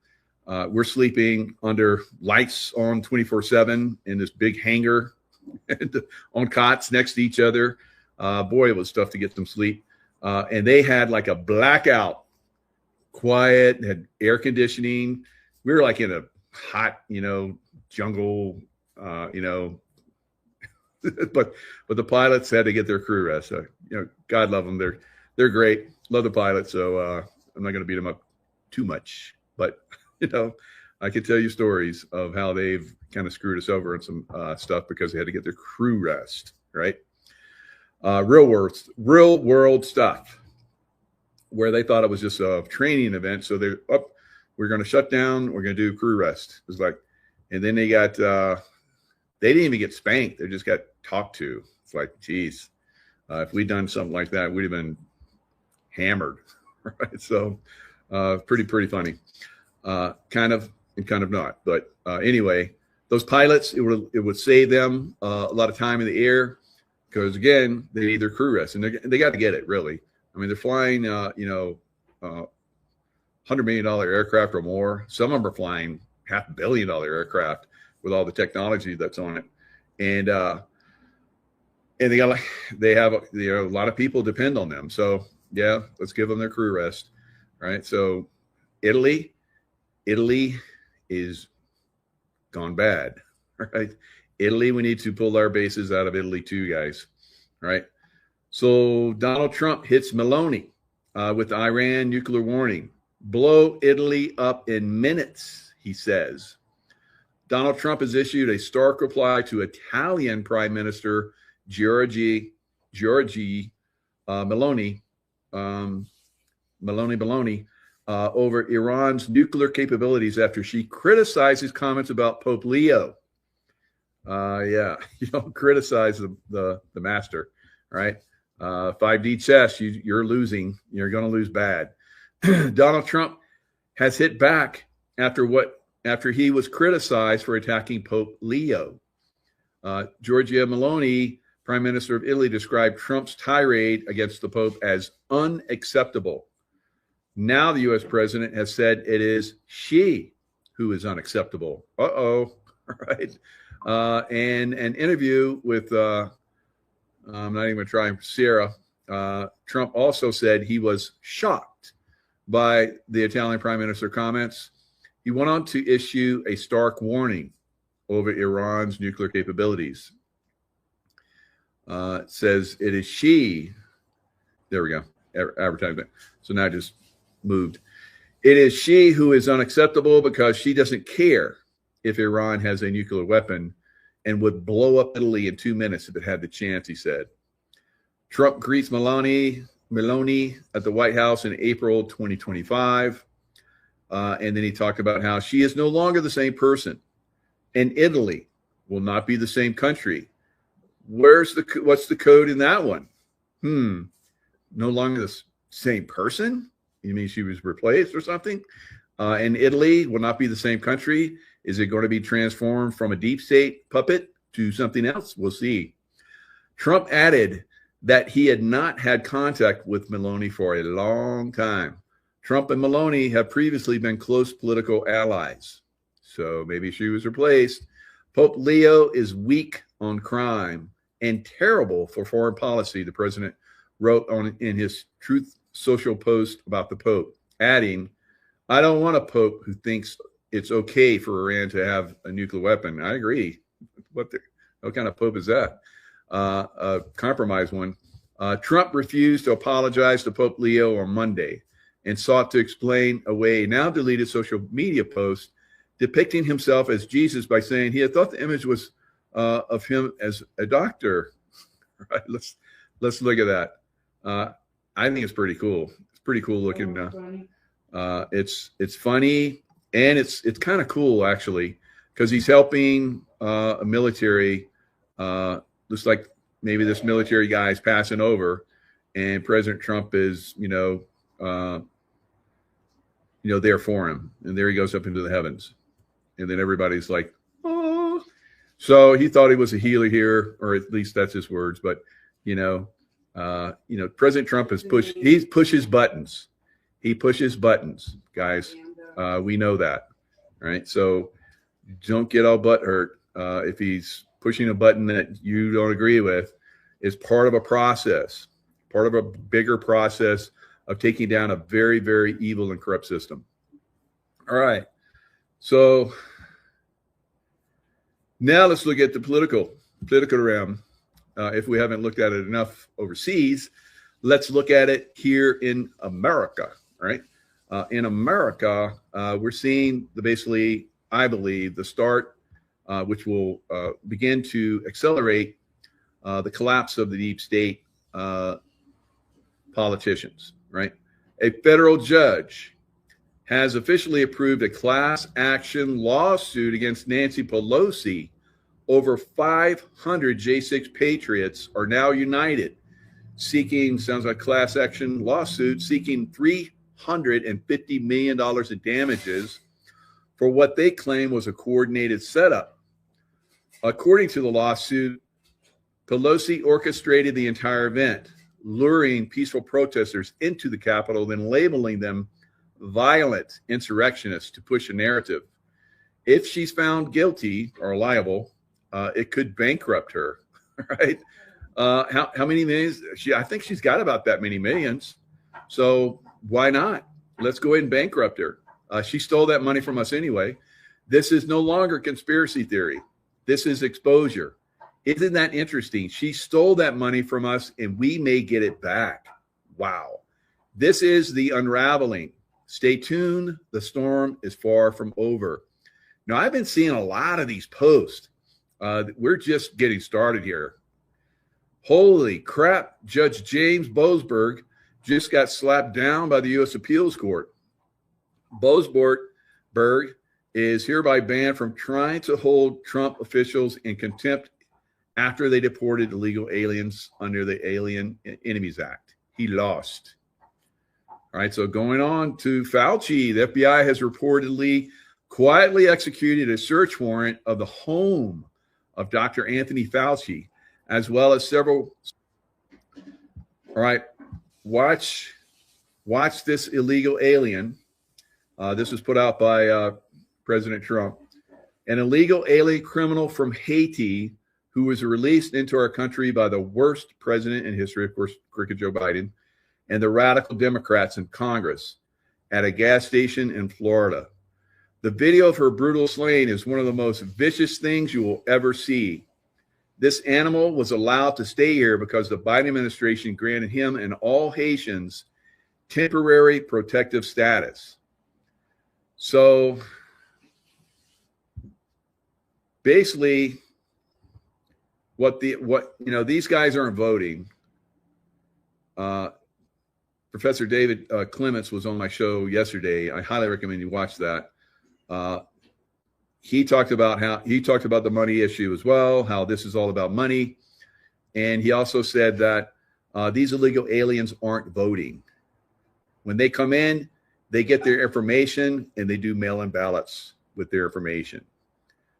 We're sleeping under lights on 24/7 in this big hangar on cots next to each other. Boy, it was tough to get them sleep. And they had like a blackout, quiet, had air conditioning. We were like in a hot, jungle, but the pilots had to get their crew rest. So, God love them. They're great. Love the pilots. So I'm not going to beat them up too much, but I could tell you stories of how they've kind of screwed us over in some stuff because they had to get their crew rest, right? Real world stuff where they thought it was just a training event. So we're going to shut down. We're going to do crew rest. It was like, and then they didn't even get spanked. They just got talked to. It's like, geez, if we'd done something like that, we'd have been hammered, right? So pretty funny. Kind of and kind of not. But anyway, those pilots, it would save them a lot of time in the air because, again, they need their crew rest. And they got to get it, really. I mean, they're flying, $100 million aircraft or more. Some of them are flying $500 million aircraft with all the technology that's on it. And they have a lot of people depend on them. So yeah, let's give them their crew rest. Right. So Italy is gone bad. Right. Italy, we need to pull our bases out of Italy too, guys. Right. So Donald Trump hits Meloni with the Iran nuclear warning. Blow Italy up in minutes, he says. Donald Trump has issued a stark reply to Italian Prime Minister Giorgia Meloni over Iran's nuclear capabilities after she criticized his comments about Pope Leo. Yeah, you don't criticize the master, right? 5D chess, you're losing. You're going to lose bad. Donald Trump has hit back after he was criticized for attacking Pope Leo. Giorgia Meloni, Prime Minister of Italy, described Trump's tirade against the Pope as unacceptable. Now the U.S. president has said it is she who is unacceptable. Right? And an interview with, I'm not even going to try Sierra, Trump also said he was shocked by the Italian Prime Minister comments. He went on to issue a stark warning over Iran's nuclear capabilities. It says it is she. There we go. Advertisement. So now I just moved. It is she who is unacceptable because she doesn't care if Iran has a nuclear weapon and would blow up Italy in 2 minutes if it had the chance, he said. Trump greets Meloni at the White House in April 2025. And then he talked about how she is no longer the same person, and Italy will not be the same country. What's the code in that one? No longer the same person? You mean she was replaced or something? And Italy will not be the same country. Is it going to be transformed from a deep state puppet to something else? We'll see. Trump added that he had not had contact with Meloni for a long time. Trump and Meloni have previously been close political allies. So maybe she was replaced. Pope Leo is weak on crime and terrible for foreign policy, the president wrote in his Truth Social post about the Pope, adding, I don't want a Pope who thinks it's okay for Iran to have a nuclear weapon. I agree. What kind of Pope is that? A compromised one. Trump refused to apologize to Pope Leo on Monday and sought to explain away a now deleted social media post depicting himself as Jesus by saying he had thought the image was of him as a doctor. Right? Let's look at that. I think it's pretty cool. It's pretty cool looking. It's funny and it's kind of cool actually because he's helping a military. Looks like maybe this military guy is passing over, and President Trump is there for him, and there he goes up into the heavens. And then everybody's like, oh. So he thought he was a healer here, or at least that's his words. But, President Trump he pushes buttons. He pushes buttons, guys. We know that, right? So don't get all butthurt if he's pushing a button that you don't agree with. Is part of a process, part of a bigger process of taking down a very, very evil and corrupt system. All right. So now let's look at the political realm. If we haven't looked at it enough overseas, let's look at it here in America, right? In America, we're seeing basically, I believe, the start, which will begin to accelerate the collapse of the deep state politicians, right? A federal judge has officially approved a class action lawsuit against Nancy Pelosi. Over 500 J6 patriots are now united, sounds like class action lawsuit, seeking $350 million in damages for what they claim was a coordinated setup. According to the lawsuit, Pelosi orchestrated the entire event, luring peaceful protesters into the Capitol, then labeling them violent insurrectionists to push a narrative. If she's found guilty or liable, it could bankrupt her, right? How many millions? I think she's got about that many millions. So why not? Let's go ahead and bankrupt her. She stole that money from us anyway. This is no longer conspiracy theory. This is exposure. Isn't that interesting? She stole that money from us and we may get it back. Wow. This is the unraveling. Stay tuned. The storm is far from over. Now, I've been seeing a lot of these posts. We're just getting started here. Holy crap. Judge James Boasberg just got slapped down by the U.S. Appeals Court. Boasberg is hereby banned from trying to hold Trump officials in contempt after they deported illegal aliens under the Alien Enemies Act. He lost. All right, so going on to Fauci, the FBI has reportedly quietly executed a search warrant of the home of Dr. Anthony Fauci, as well as several. All right, watch this illegal alien. This was put out by President Trump. An illegal alien criminal from Haiti who was released into our country by the worst president in history, of course, Crooked Joe Biden, and the radical Democrats in Congress at a gas station in Florida. The video of her brutal slaying is one of the most vicious things you will ever see. This animal was allowed to stay here because the Biden administration granted him and all Haitians temporary protective status. So basically, these guys aren't voting. Professor David Clements was on my show yesterday. I highly recommend you watch that. He talked about the money issue as well, how this is all about money. And he also said that these illegal aliens aren't voting. When they come in, they get their information and they do mail-in ballots with their information.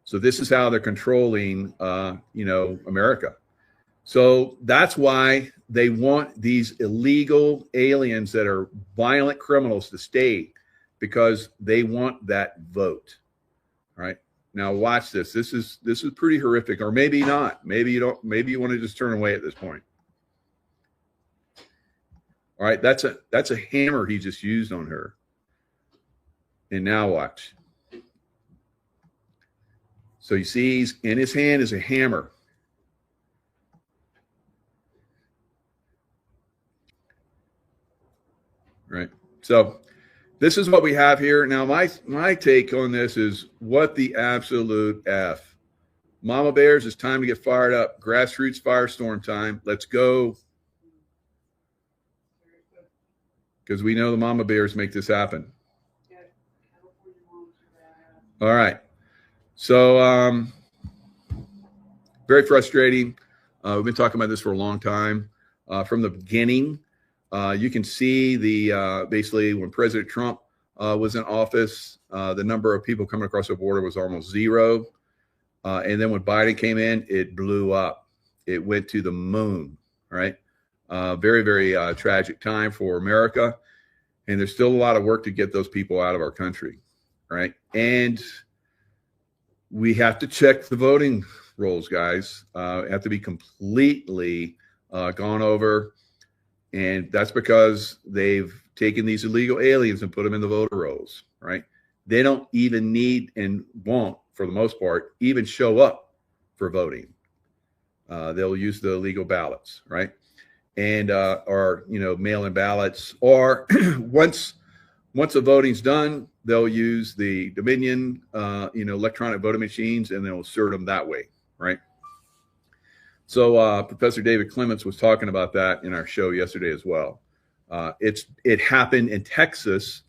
So this is how they're controlling, America. So that's why they want these illegal aliens that are violent criminals to stay, because they want that vote. All right. Now watch this. This is pretty horrific, or maybe not. Maybe you don't. Maybe you want to just turn away at this point. All right. That's a hammer he just used on her. And now watch. So you see, he's in his hand is a hammer. Right. So this is what we have here. Now, my take on this is what the absolute F. Mama Bears, it's time to get fired up. Grassroots firestorm time. Let's go. Because we know the Mama Bears make this happen. All right. So very frustrating. We've been talking about this for a long time. From the beginning, you can see basically when President Trump was in office, the number of people coming across the border was almost zero. And then when Biden came in, it blew up. It went to the moon, right? Very, very tragic time for America. And there's still a lot of work to get those people out of our country, right? And we have to check the voting rolls, guys. Have to be completely gone over. And that's because they've taken these illegal aliens and put them in the voter rolls, right? They don't even need and won't, for the most part, even show up for voting. They'll use the illegal ballots, right? And or mail-in ballots, or once the voting's done, they'll use the Dominion electronic voting machines, and they'll assert them that way, right? So Professor David Clements was talking about that in our show yesterday as well. It happened in Texas,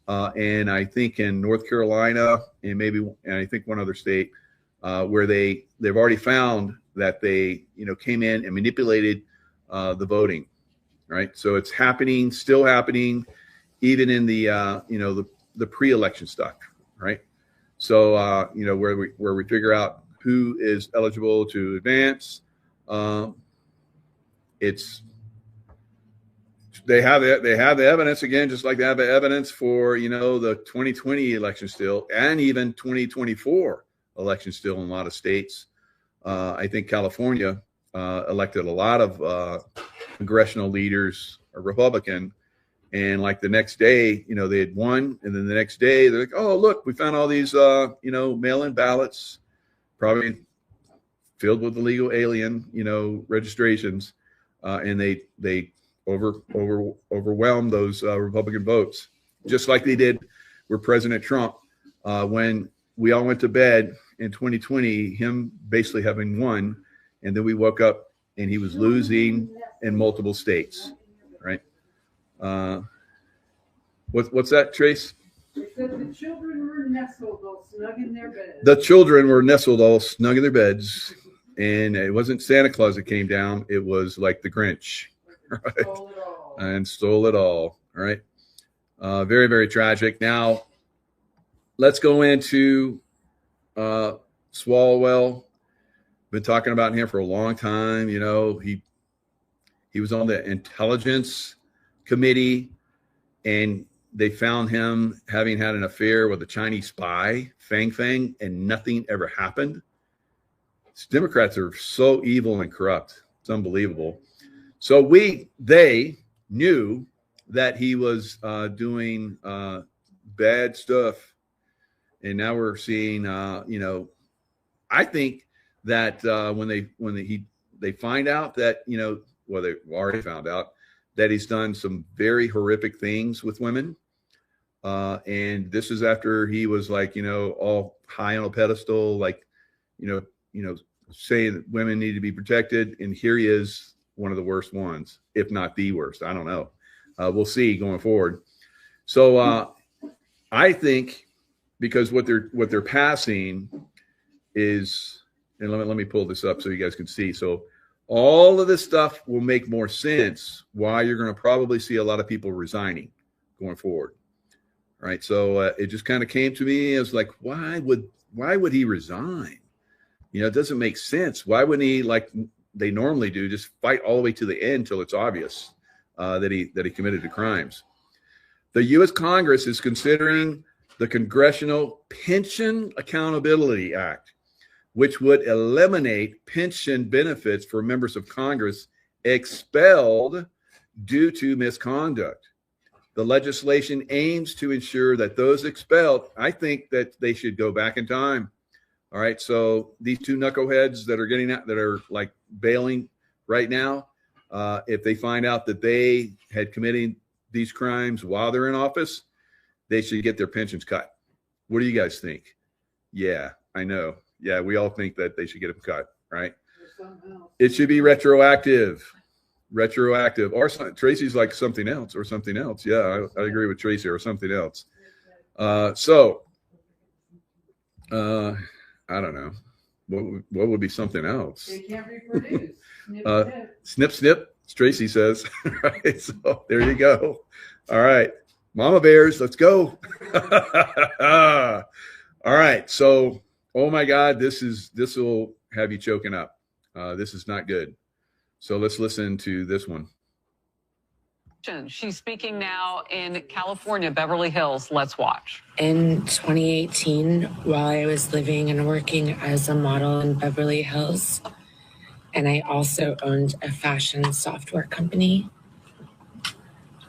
and I think in North Carolina, and I think one other state, where they've already found that they came in and manipulated the voting, right? So it's happening, still happening, even in the the pre-election stuff, right? So where we figure out who is eligible to advance, they have the evidence again, just like they have the evidence for the 2020 election still, and even 2024 election still in a lot of states. I think California elected a lot of congressional leaders, Republican, and like the next day, they had won, and then the next day they're like, oh look, we found all these mail-in ballots, probably filled with illegal alien registrations, and they overwhelmed those Republican votes, just like they did with President Trump when we all went to bed in 2020, him basically having won, and then we woke up and he was losing in multiple states, right? What's that, Trace? They said the children were nestled all snug in their beds. The children were nestled all snug in their beds, and it wasn't Santa Claus that came down. It was like the Grinch, right? Stole it all. And stole it all, right? Very, very tragic. Now, let's go into Swalwell. Been talking about him for a long time. He was on the intelligence committee, and they found him having had an affair with a Chinese spy, Fang Fang, and nothing ever happened. These Democrats are so evil and corrupt. It's unbelievable. So they knew that he was doing bad stuff, and now we're seeing, I think that when they find out that they've already found out that he's done some very horrific things with women, and this is after he was all high on a pedestal, saying that women need to be protected, and here he is, one of the worst ones, if not the worst. I don't know. We'll see going forward. So I think because what they're passing is, and let me pull this up so you guys can see. So all of this stuff will make more sense why you're going to probably see a lot of people resigning going forward. All right. So it just kind of came to me as like, why would he resign? It doesn't make sense. Why wouldn't he, like they normally do, just fight all the way to the end till it's obvious that he committed the crimes? The U.S. Congress is considering the Congressional Pension Accountability Act, which would eliminate pension benefits for members of Congress expelled due to misconduct. The legislation aims to ensure that those expelled, I think that they should go back in time. All right, so these two knuckleheads that are getting out, that are like bailing right now, if they find out that they had committed these crimes while they're in office, they should get their pensions cut. What do you guys think? Yeah, I know. Yeah, we all think that they should get them cut, right? It should be retroactive. Or Tracy's like something else. Yeah, I agree with Tracy, or something else. I don't know. What would be something else? They can't reproduce. Snip, snip, Tracy says. Right, so there you go. All right. Mama bears, let's go. All right. So, oh my God, this will have you choking up. This is not good. So let's listen to this one. She's speaking now in California, Beverly Hills. Let's watch. In 2018, while I was living and working as a model in Beverly Hills, and I also owned a fashion software company,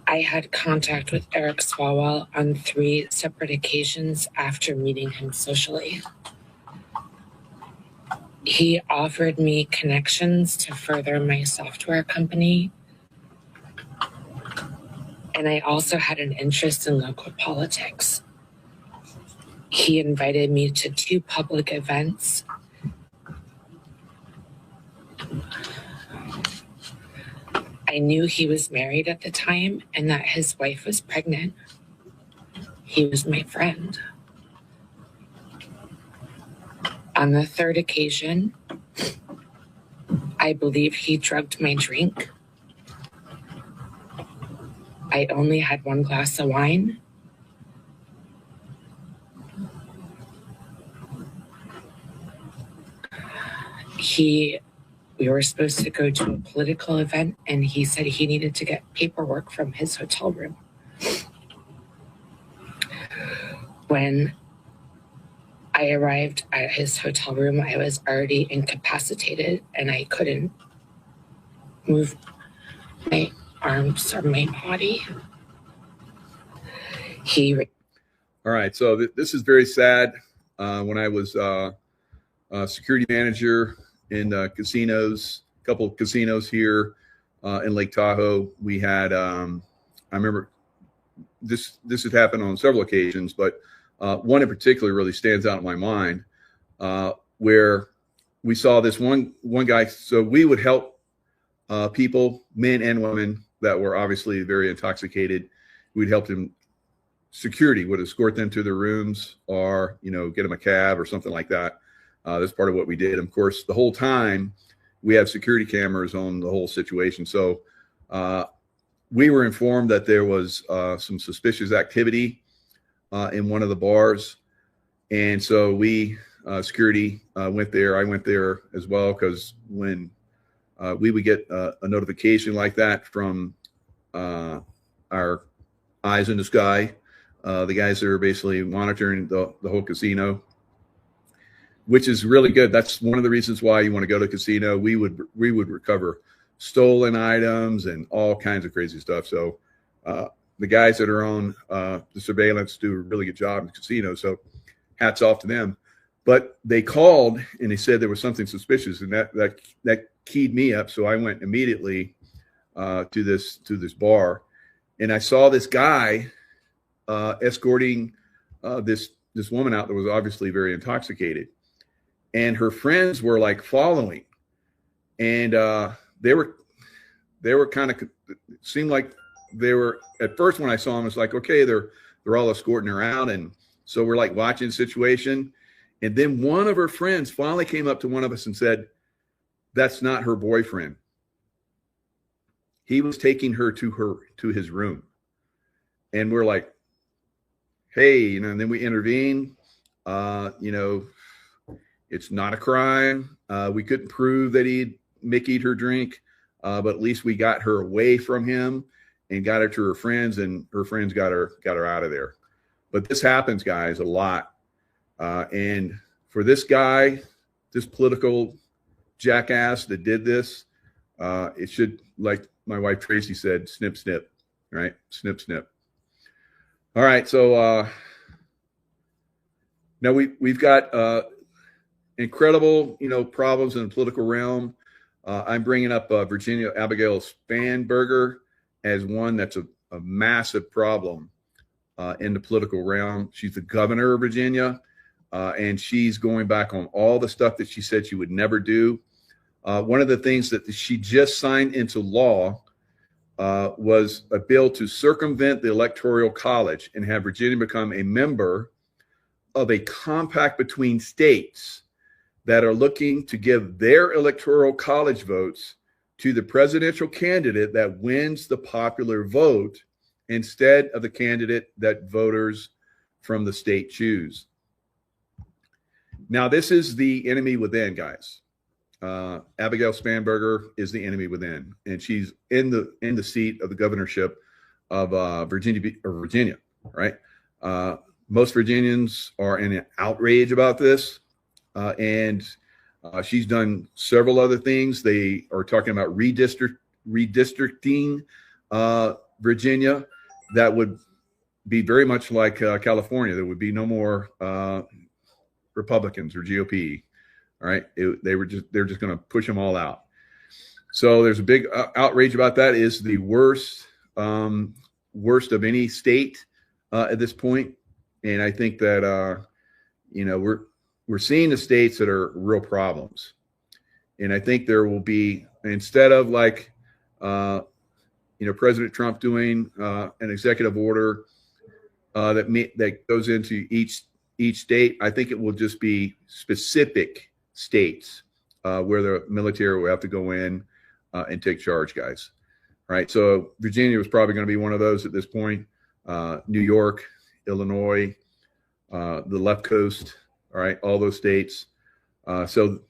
I had contact with Eric Swalwell on 3 separate occasions after meeting him socially. He offered me connections to further my software company, and I also had an interest in local politics. He invited me to 2 public events. I knew he was married at the time and that his wife was pregnant. He was my friend. On the 3rd occasion, I believe he drugged my drink. I only had 1 glass of wine. We were supposed to go to a political event, and he said he needed to get paperwork from his hotel room. When I arrived at his hotel room, I was already incapacitated, and I couldn't move my arms or my body. All right. So this is very sad. When I was security manager in casinos, a couple of casinos here in Lake Tahoe, we had, I remember this had happened on several occasions, but one in particular really stands out in my mind, where we saw this one guy. So we would help people, men and women, that were obviously very intoxicated. We'd help them. Security would escort them to their rooms, or get them a cab or something like that. That's part of what we did. Of course, the whole time we have security cameras on the whole situation. So we were informed that there was some suspicious activity in one of the bars, and so we security went there. I went there as well, because when we would get a notification like that from our eyes in the sky, the guys that are basically monitoring the whole casino, which is really good. That's one of the reasons why you want to go to a casino. We would recover stolen items and all kinds of crazy stuff. So the guys that are on the surveillance do a really good job in the casino. So hats off to them. But they called and they said there was something suspicious, and that keyed me up. So I went immediately to this bar, and I saw this guy escorting this woman out that was obviously very intoxicated, and her friends were like following, and they were kind of, seemed like they were, at first when I saw them, it's like, okay, they're all escorting her out, and so we're like watching the situation, and then one of her friends finally came up to one of us and said, "That's not her boyfriend. He was taking her to his room." And we're like, hey, and then we intervene. It's not a crime. We couldn't prove that he'd Mickey'd her drink, but at least we got her away from him and got her to her friends, and her friends got her out of there. But this happens, guys, a lot. And for this guy, this political jackass that did this, it should, like my wife Tracy said, snip, snip, right? Snip, snip. All right, so now we've got incredible, problems in the political realm. I'm bringing up Virginia Abigail Spanberger as one that's a massive problem in the political realm. She's the governor of Virginia, and she's going back on all the stuff that she said she would never do. One of the things that she just signed into law was a bill to circumvent the Electoral College and have Virginia become a member of a compact between states that are looking to give their Electoral College votes to the presidential candidate that wins the popular vote instead of the candidate that voters from the state choose. Now, this is the enemy within, guys. Abigail Spanberger is the enemy within, and she's in the seat of the governorship of Virginia, right? Most Virginians are in an outrage about this, and she's done several other things. They are talking about redistricting Virginia. That would be very much like California. There would be no more Republicans or GOP. All right, they're just going to push them all out. So there's a big outrage about that. Is the worst of any state at this point, and I think that we're seeing the states that are real problems, and I think there will be, instead of like President Trump doing an executive order that goes into each state, I think it will just be specific states where the military will have to go in and take charge, guys. Right. So Virginia was probably going to be one of those at this point. New York, Illinois, the left coast. All right. All those states. So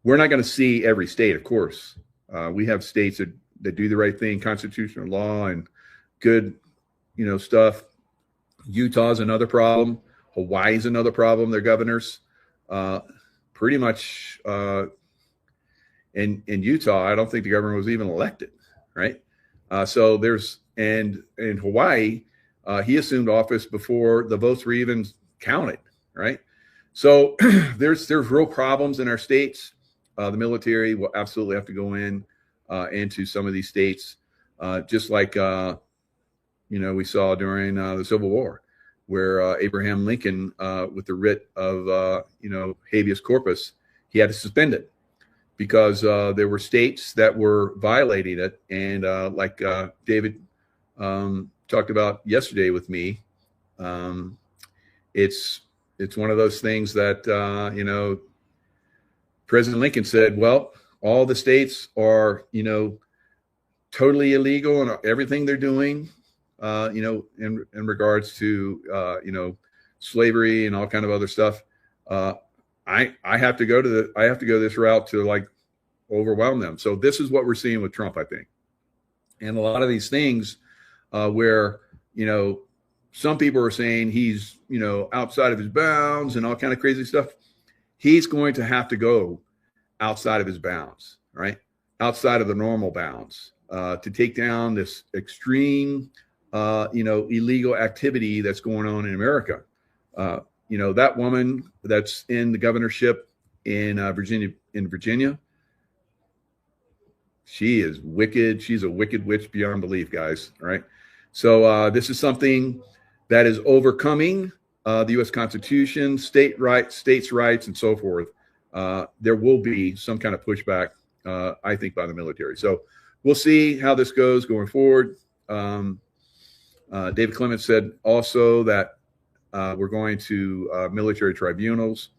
we're not going to see every state, of course. We have states that do the right thing, constitutional law and good, stuff. Utah's another problem. Hawaii's another problem. Their governors, pretty much in Utah, I don't think the governor was even elected, right? So there's, and in Hawaii, he assumed office before the votes were even counted, right? So there's real problems in our states. The military will absolutely have to go into some of these states, just like we saw during the Civil War, where Abraham Lincoln, with the writ of habeas corpus, he had to suspend it because there were states that were violating it, and like David talked about yesterday with me, it's one of those things that President Lincoln said, well, all the states are totally illegal and everything they're doing, in regards to slavery and all kind of other stuff. I have to go this route to like overwhelm them. So this is what we're seeing with Trump, I think, and a lot of these things where some people are saying he's outside of his bounds and all kind of crazy stuff. He's going to have to go outside of his bounds, right? Outside of the normal bounds to take down this extreme illegal activity that's going on in America. That woman that's in the governorship in Virginia, she is wicked. She's a wicked witch beyond belief, guys. All right. So this is something that is overcoming the U.S. Constitution, states' rights, and so forth. There will be some kind of pushback, I think, by the military. So we'll see how this goes going forward. David Clement said also that we're going to military tribunals.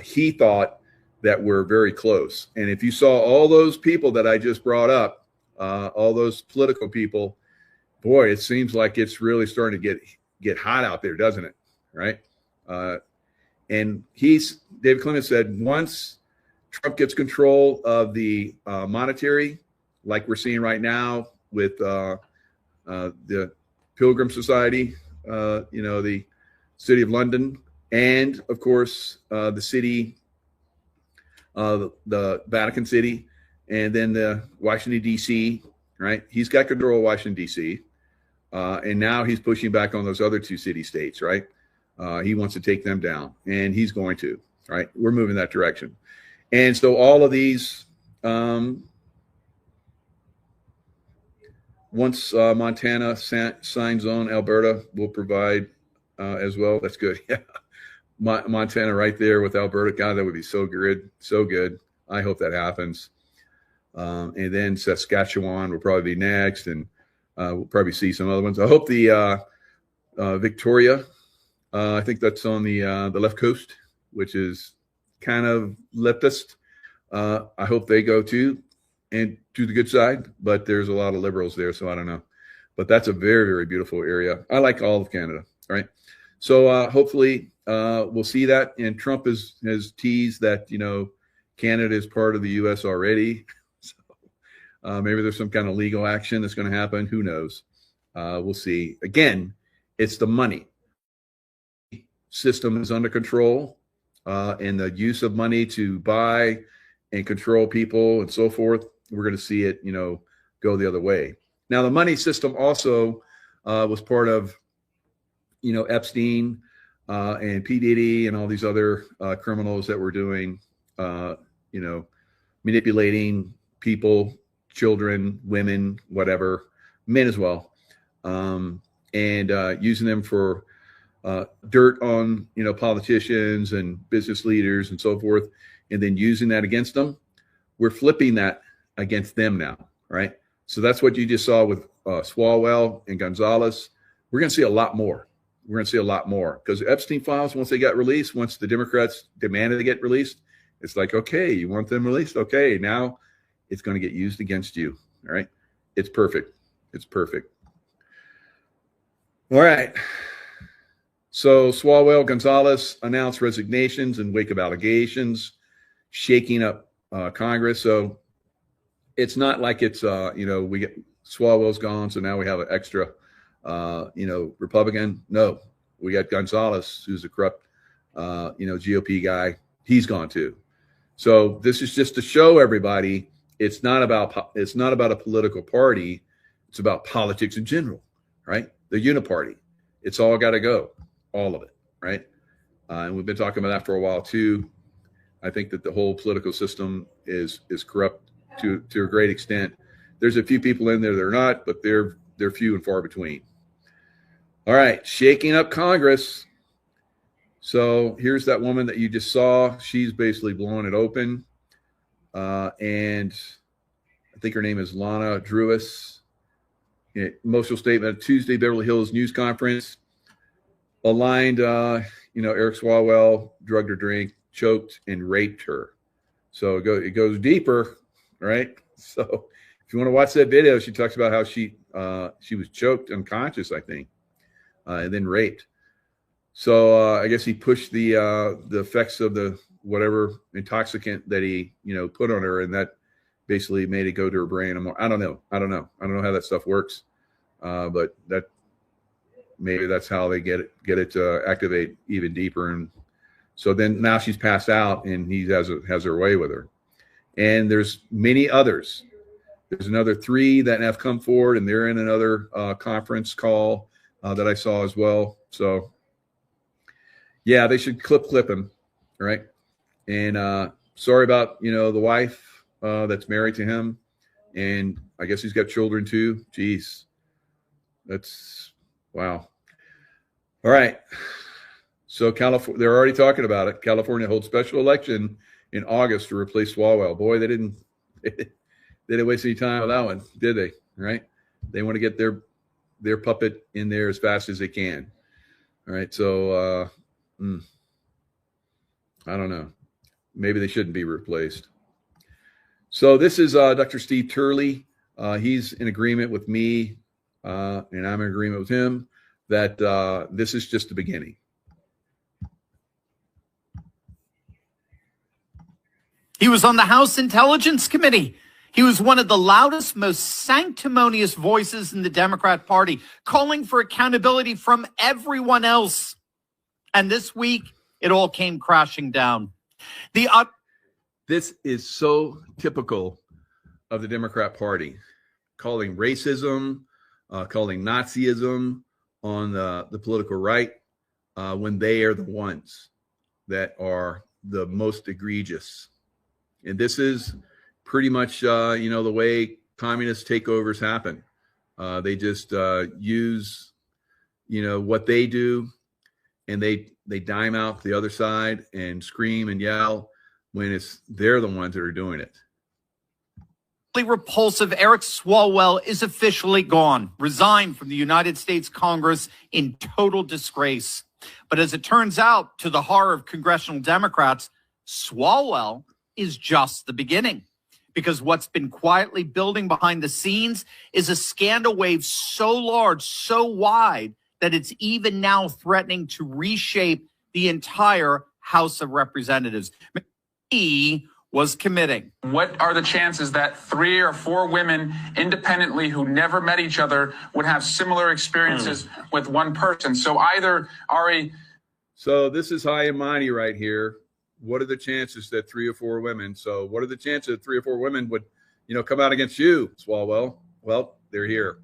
He thought that we're very close. And if you saw all those people that I just brought up, all those political people, boy, it seems like it's really starting to get hot out there, doesn't it? Right? And David Clement said, once Trump gets control of the monetary, like we're seeing right now with the Pilgrim Society, the City of London, and of course the city, the Vatican City, and then the Washington D.C. Right? He's got control of Washington D.C. And now he's pushing back on those other two city states. Right? He wants to take them down, and he's going to. Right? We're moving that direction, and so all of these. Once Montana signs on, Alberta will provide as well. That's good. Yeah, Montana right there with Alberta. God, that would be so good, so good. I hope that happens. And then Saskatchewan will probably be next, and we'll probably see some other ones. I hope the Victoria. I think that's on the left coast, which is kind of leftist. I hope they go too. And to the good side, but there's a lot of liberals there, so I don't know. but that's a very, very beautiful area. I like all of Canada, right? So hopefully we'll see that. And Trump has teased that, you know, Canada is part of the U.S. already. So maybe there's some kind of legal action that's going to happen. Who knows? We'll see. Again, it's the money. System is under control, and the use of money to buy and control people and so forth, we're going to see it, you know, go the other way. Now, the money system also was part of, you know, Epstein and P. Diddy and all these other criminals that were doing, you know, manipulating people, children, women, whatever, men as well, and using them for dirt on, you know, politicians and business leaders and so forth, and then using that against them. We're flipping that against them now, right? So that's what you just saw with Swalwell and Gonzalez. We're going to see a lot more. We're going to see a lot more because Epstein files, once they got released, once the Democrats demanded they get released, it's like, okay, you want them released? Okay, now it's going to get used against you, all right? It's perfect. It's perfect. All right. So Swalwell, Gonzalez announced resignations in wake of allegations, shaking up Congress. So it's not like it's, you know, we get Swalwell's gone, so now we have an extra, you know, Republican. No, we got Gonzalez, who's a corrupt, you know, GOP guy. He's gone too. So this is just to show everybody it's not about a political party. It's about politics in general, right? The uniparty. It's all got to go. All of it, right? And we've been talking about that for a while too. I think that the whole political system is corrupt to a great extent. There's a few people in there that are not, but they're few and far between. All right, shaking up Congress. So here's that woman that you just saw. She's basically blowing it open, and I think her name is Lana Drewis. Emotional statement at Tuesday Beverly Hills news conference. Aligned, you know, Eric Swalwell drugged her drink, choked, and raped her. So it goes deeper, right? So if you want to watch that video, she talks about how she was choked unconscious, I think, and then raped. So I guess he pushed the effects of the whatever intoxicant that he, you know, put on her, and that basically made it go to her brain. I don't know how that stuff works, but that. Maybe that's how they get it to activate even deeper. And so then now she's passed out and he has her way with her. And there's many others. There's another 3 that have come forward, and they're in another conference call that I saw as well. So yeah, they should clip him, right? And sorry about, you know, the wife that's married to him. And I guess he's got children too. Jeez. That's wow. All right. So California, they're already talking about it. California holds special election in August to replace Swalwell. Boy, they didn't waste any time on that one, did they? Right? They want to get their puppet in there as fast as they can. All right. So I don't know. Maybe they shouldn't be replaced. So this is Dr. Steve Turley. He's in agreement with me. And I'm in agreement with him that this is just the beginning. He was on the House Intelligence Committee. He was one of the loudest, most sanctimonious voices in the Democrat Party, calling for accountability from everyone else. And this week, it all came crashing down. This is so typical of the Democrat Party, calling racism, calling Nazism on the political right when they are the ones that are the most egregious. And this is pretty much, you know, the way communist takeovers happen. They just use, you know, what they do, and they dime out the other side and scream and yell when they're the ones that are doing it. Repulsive Eric Swalwell is officially gone, resigned from the United States Congress in total disgrace. But as it turns out, to the horror of congressional Democrats, Swalwell is just the beginning. because what's been quietly building behind the scenes is a scandal wave so large, so wide, that it's even now threatening to reshape the entire House of Representatives. He was committing. What are the chances that 3 or 4 women independently who never met each other would have similar experiences with one person? So either Ari. So this is high and mighty right here. What are the chances that 3 or 4 women? So what are the chances that 3 or 4 women would, come out against you, Swalwell? Well, they're here.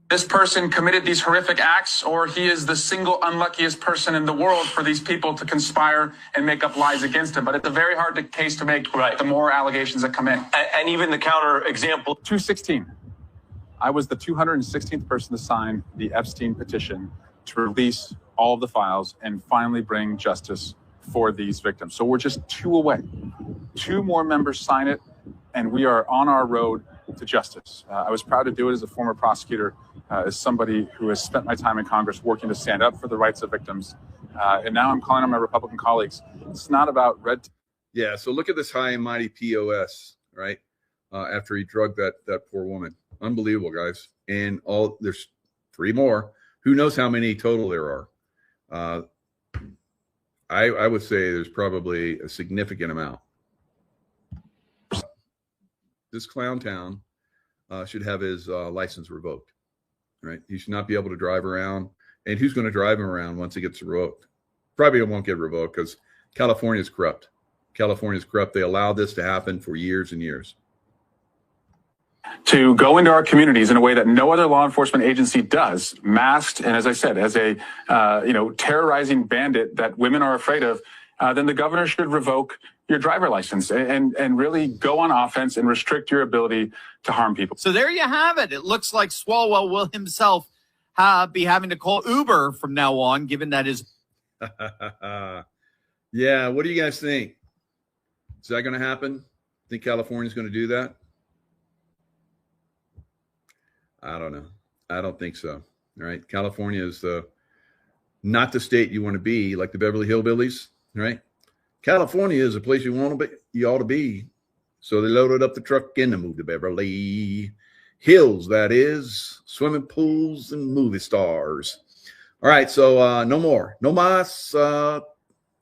This person committed these horrific acts, or he is the single unluckiest person in the world for these people to conspire and make up lies against him. But it's a very hard case to make, the more allegations that come in. And even the counter example. 216. I was the 216th person to sign the Epstein petition to release all of the files and finally bring justice for these victims. So we're just 2 away. 2 more members sign it, and we are on our road to justice. I was proud to do it as a former prosecutor, as somebody who has spent my time in Congress working to stand up for the rights of victims. And now I'm calling on my Republican colleagues. It's not about red. Yeah, so look at this high and mighty POS, right? After he drugged that poor woman. Unbelievable, guys. And there's 3 more. Who knows how many total there are? I would say there's probably a significant amount. This clown town should have his license revoked, right? He should not be able to drive around. And who's going to drive him around once he gets revoked? Probably won't get revoked because California is corrupt. California is corrupt. They allowed this to happen for years and years. To go into our communities in a way that no other law enforcement agency does, masked, and as I said, as a terrorizing bandit that women are afraid of, then the governor should revoke your driver license and really go on offense and restrict your ability to harm people. So there you have it. It looks like Swalwell will himself be having to call Uber from now on, given that his. Yeah, what do you guys think? Is that going to happen? Think California's going to do that? I don't know. I don't think so. All right. California is not the state you want to be, like the Beverly Hillbillies, right? California is a place you ought to be. So they loaded up the truck and they moved to Beverly Hills, that is, swimming pools and movie stars. All right. So no more. No mas.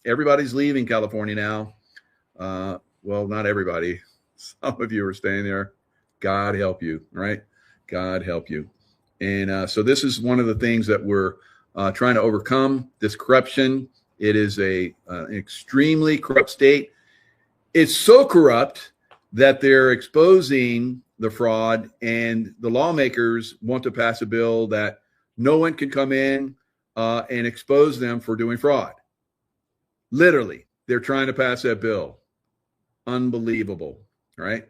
Everybody's leaving California now. Well, not everybody. Some of you are staying there. God help you, right? God help you. And so this is one of the things that we're trying to overcome, this corruption. It is an extremely corrupt state. It's so corrupt that they're exposing the fraud, and the lawmakers want to pass a bill that no one can come in and expose them for doing fraud. Literally, they're trying to pass that bill. Unbelievable, right?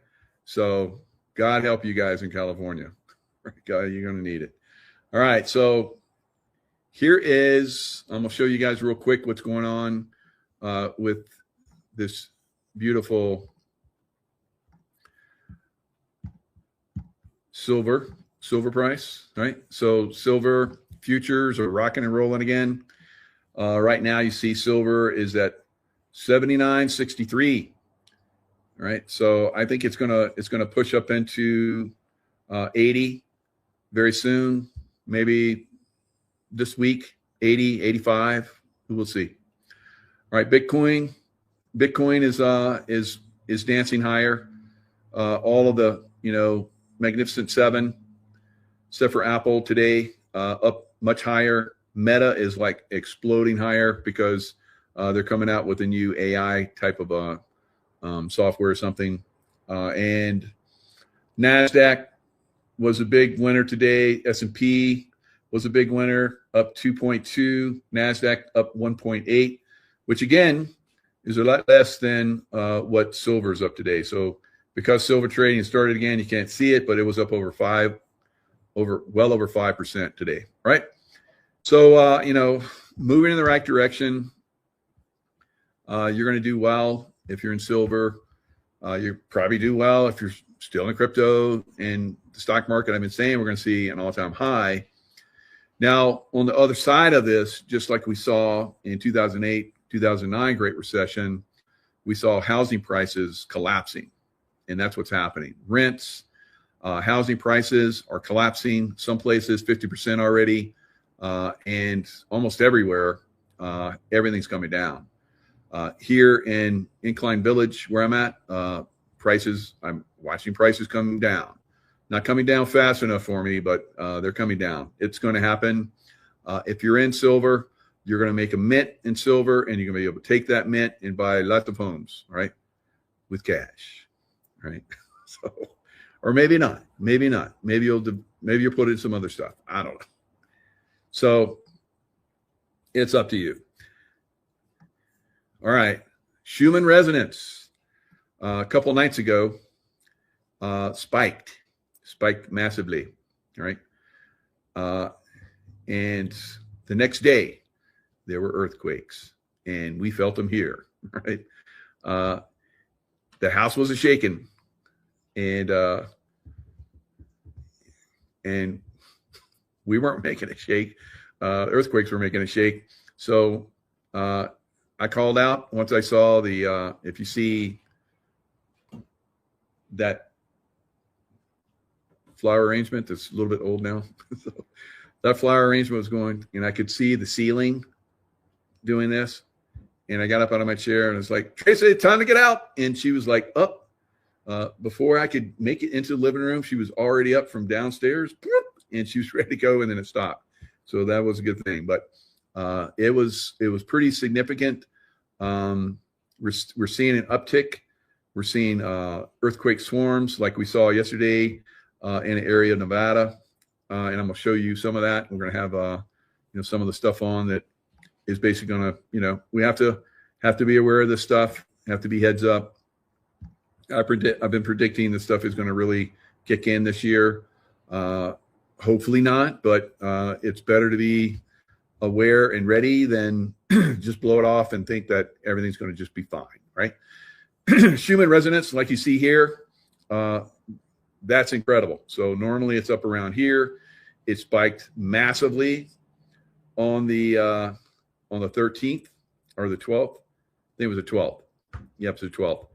So God help you guys in California. God, you're going to need it. All right, so here is, I'm going to show you guys real quick what's going on with this beautiful silver price, right? So silver futures are rocking and rolling again. Right now, you see silver is at 79.63. Right, so I think it's gonna push up into 80 very soon, maybe this week, 80, 85. We will see. All right, Bitcoin is dancing higher. All of the Magnificent Seven, except for Apple today, up much higher. Meta is like exploding higher because they're coming out with a new AI type of software or something. And NASDAQ was a big winner today. S&P was a big winner, up 2.2. NASDAQ up 1.8, which again is a lot less than what silver's up today. So because silver trading started again, you can't see it, but it was up well over 5% today, right? So, moving in the right direction. You're going to do well if you're in silver. You probably do well if you're still in crypto and the stock market. I've been saying we're going to see an all-time high. Now, on the other side of this, just like we saw in 2008, 2009 Great Recession, we saw housing prices collapsing. and that's what's happening. Rents, housing prices are collapsing. Some places 50% already, and almost everywhere, everything's coming down. Here in Incline Village, where I'm at, I'm watching prices come down. Not coming down fast enough for me, but they're coming down. It's going to happen. If you're in silver, you're going to make a mint in silver, and you're going to be able to take that mint and buy lots of homes, right, with cash, right? So, or maybe not. Maybe not. Maybe you'll put in some other stuff. I don't know. So it's up to you. All right, Schumann resonance. A couple nights ago, spiked massively. All right, and the next day there were earthquakes, and we felt them here. Right, the house was shaking, and we weren't making a shake. Earthquakes were making a shake. So I called out once I saw the, if you see that flower arrangement that's a little bit old now. So that flower arrangement was going, and I could see the ceiling doing this. And I got up out of my chair and I was like, Tracy, time to get out. And she was like, up. Before I could make it into the living room, she was already up from downstairs, and she was ready to go, and then it stopped. So that was a good thing. But it was pretty significant. We're seeing an uptick. We're seeing earthquake swarms like we saw yesterday in an area of Nevada, and I'm going to show you some of that. We're going to have some of the stuff on that is basically going to, we have to be aware of this stuff. Have to be heads up. I've been predicting this stuff is going to really kick in this year. Hopefully not, but it's better to be aware and ready than just blow it off and think that everything's going to just be fine, right? Schumann resonance, like you see here, that's incredible. So normally it's up around here. It spiked massively on the 13th or the 12th. I think it was the 12th. Yep, it's the 12th.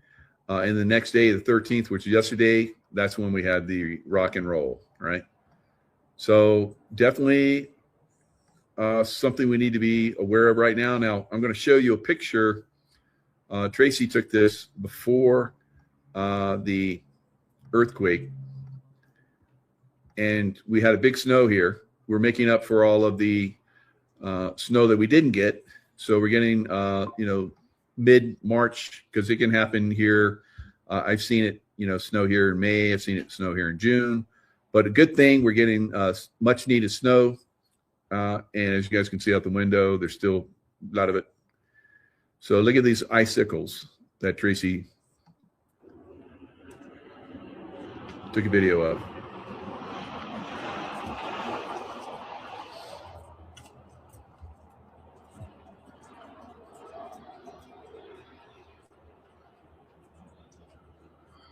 And the next day, the 13th, which is yesterday, that's when we had the rock and roll, right? So definitely something we need to be aware of right now. Now, I'm going to show you a picture. Tracy took this before the earthquake, and we had a big snow here. We're making up for all of the snow that we didn't get. So we're getting, mid-March, because it can happen here. I've seen it, snow here in May. I've seen it snow here in June. But a good thing, we're getting much needed snow. And as you guys can see out the window, there's still a lot of it. So look at these icicles that Tracy took a video of.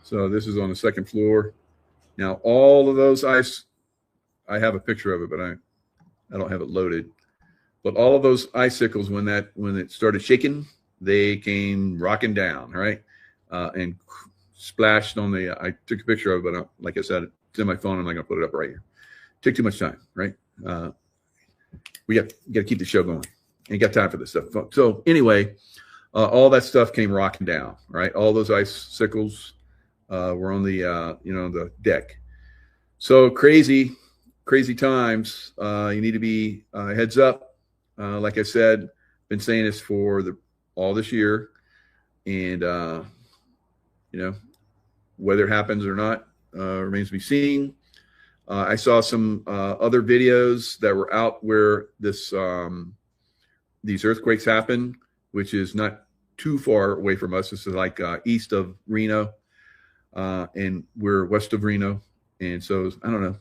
So this is on the second floor. Now, all of those ice, I have a picture of it, but I don't have it loaded. But all of those icicles, when it started shaking, they came rocking down, right? And splashed on the, I took a picture of it, but like I said, it's in my phone. I'm not going to put it up right here. Took too much time, right? We got to keep the show going. Ain't got time for this stuff. So anyway, all that stuff came rocking down, right? All those icicles were on the, the deck. So crazy times. You need to be heads up. Like I said, been saying this for all this year, and whether it happens or not remains to be seen. I saw some other videos that were out where these earthquakes happen, which is not too far away from us. This is like east of Reno, and we're west of Reno, and so I don't know,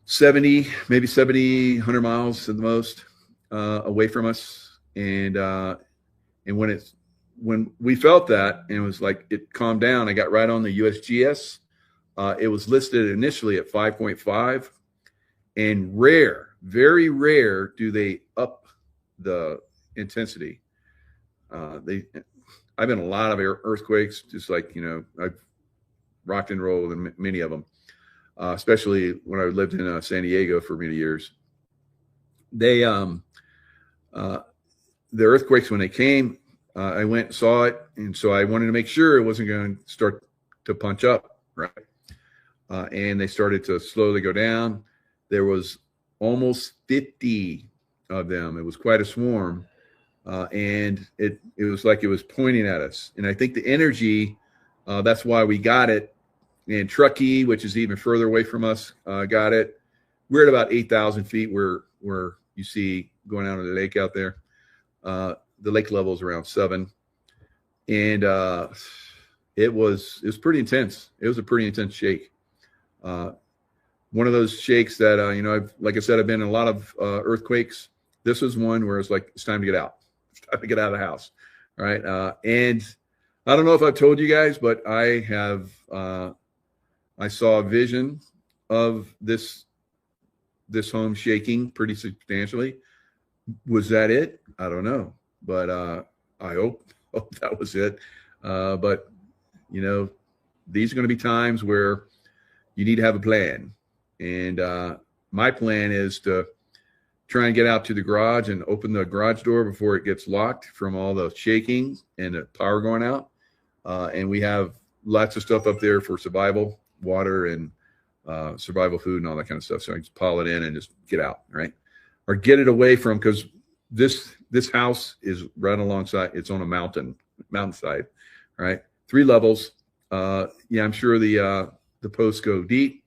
70, maybe 70, 100 miles at the most away from us. And when we felt that, and it was like it calmed down, I got right on the USGS. It was listed initially at 5.5, and very rare do they up the intensity. I've been in a lot of earthquakes, just like, I've rocked and rolled in many of them, especially when I lived in San Diego for many years. They, the earthquakes, when they came, I went and saw it. And so I wanted to make sure it wasn't going to start to punch up, right? And they started to slowly go down. There was almost 50 of them. It was quite a swarm. And it was like it was pointing at us. And I think the energy, that's why we got it. And Truckee, which is even further away from us, got it. We're at about 8,000 feet where you see going out of the lake out there. The lake level is around 7. And it was pretty intense. It was a pretty intense shake. One of those shakes that, like I said, I've been in a lot of earthquakes. This was one where it's like, it's time to get out. It's time to get out of the house. All right. And I don't know if I've told you guys, but I saw a vision of this home shaking pretty substantially. Was that it? I don't know, but I hope that was it. But these are going to be times where you need to have a plan. And my plan is to try and get out to the garage and open the garage door before it gets locked from all the shaking and the power going out. And we have lots of stuff up there for survival, water and survival food and all that kind of stuff. So I just pile it in and just get out, right? Or get it away from, because this house is right alongside, it's on a mountainside, right? 3 levels. I'm sure the posts go deep,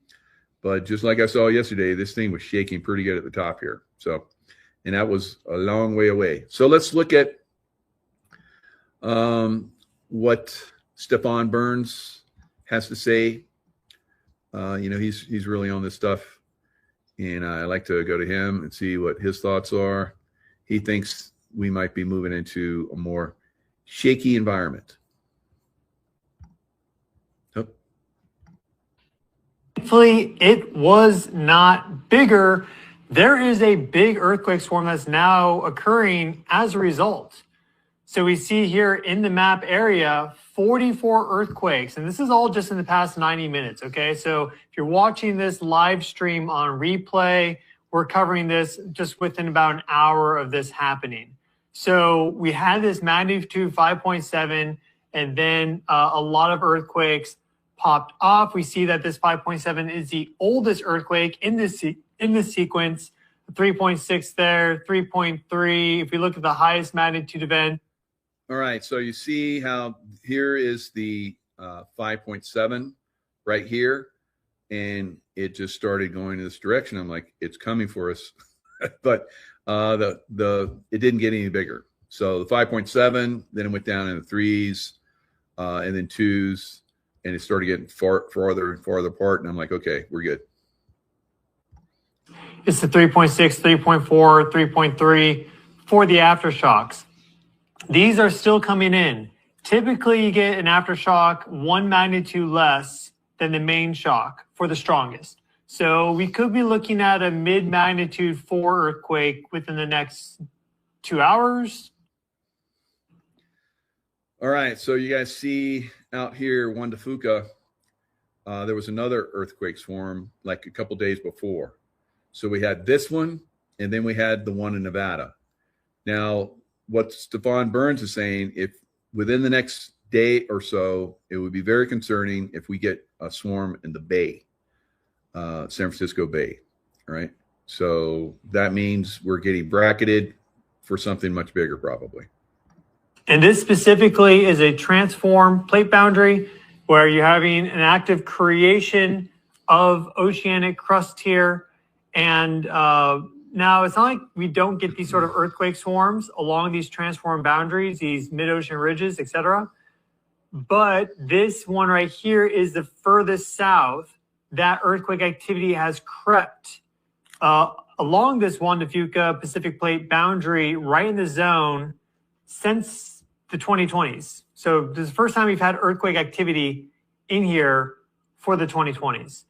but just like I saw yesterday, this thing was shaking pretty good at the top here. So, and that was a long way away. So let's look at what Stefan Burns has to say. He's really on this stuff, and I like to go to him and see what his thoughts are. He thinks we might be moving into a more shaky environment. Thankfully, it was not bigger. There is a big earthquake swarm that's now occurring as a result. So we see here in the map area, 44 earthquakes, and this is all just in the past 90 minutes, okay? So if you're watching this live stream on replay, we're covering this just within about an hour of this happening. So we had this magnitude 5.7, and then a lot of earthquakes popped off. We see that this 5.7 is the oldest earthquake in this sequence. 3.6 there, 3.3. If we look at the highest magnitude event. All right, so you see how here is the 5.7 right here, and it just started going in this direction. I'm like, it's coming for us, but it didn't get any bigger. So the 5.7, then it went down in the 3s, and then 2s, and it started getting farther and farther apart. And I'm like, okay, we're good. It's the 3.6, 3.4, 3.3 for the aftershocks. These are still coming in. Typically, you get an aftershock 1 magnitude less than the main shock for the strongest. So we could be looking at a mid-magnitude 4 earthquake within the next 2 hours. All right, so you guys see out here, Juan de Fuca, there was another earthquake swarm like a couple days before. So we had this one, and then we had the one in Nevada. Now, what Stefan Burns is saying, if within the next day or so, it would be very concerning if we get a swarm in the Bay, San Francisco Bay, right? So that means we're getting bracketed for something much bigger, probably. And this specifically is a transform plate boundary where you're having an active creation of oceanic crust here. And now it's not like we don't get these sort of earthquake swarms along these transform boundaries, these mid-ocean ridges, etc. But this one right here is the furthest south that earthquake activity has crept along this Juan de Fuca Pacific Plate boundary right in the zone since the 2020s. So this is the first time we've had earthquake activity in here for the 2020s,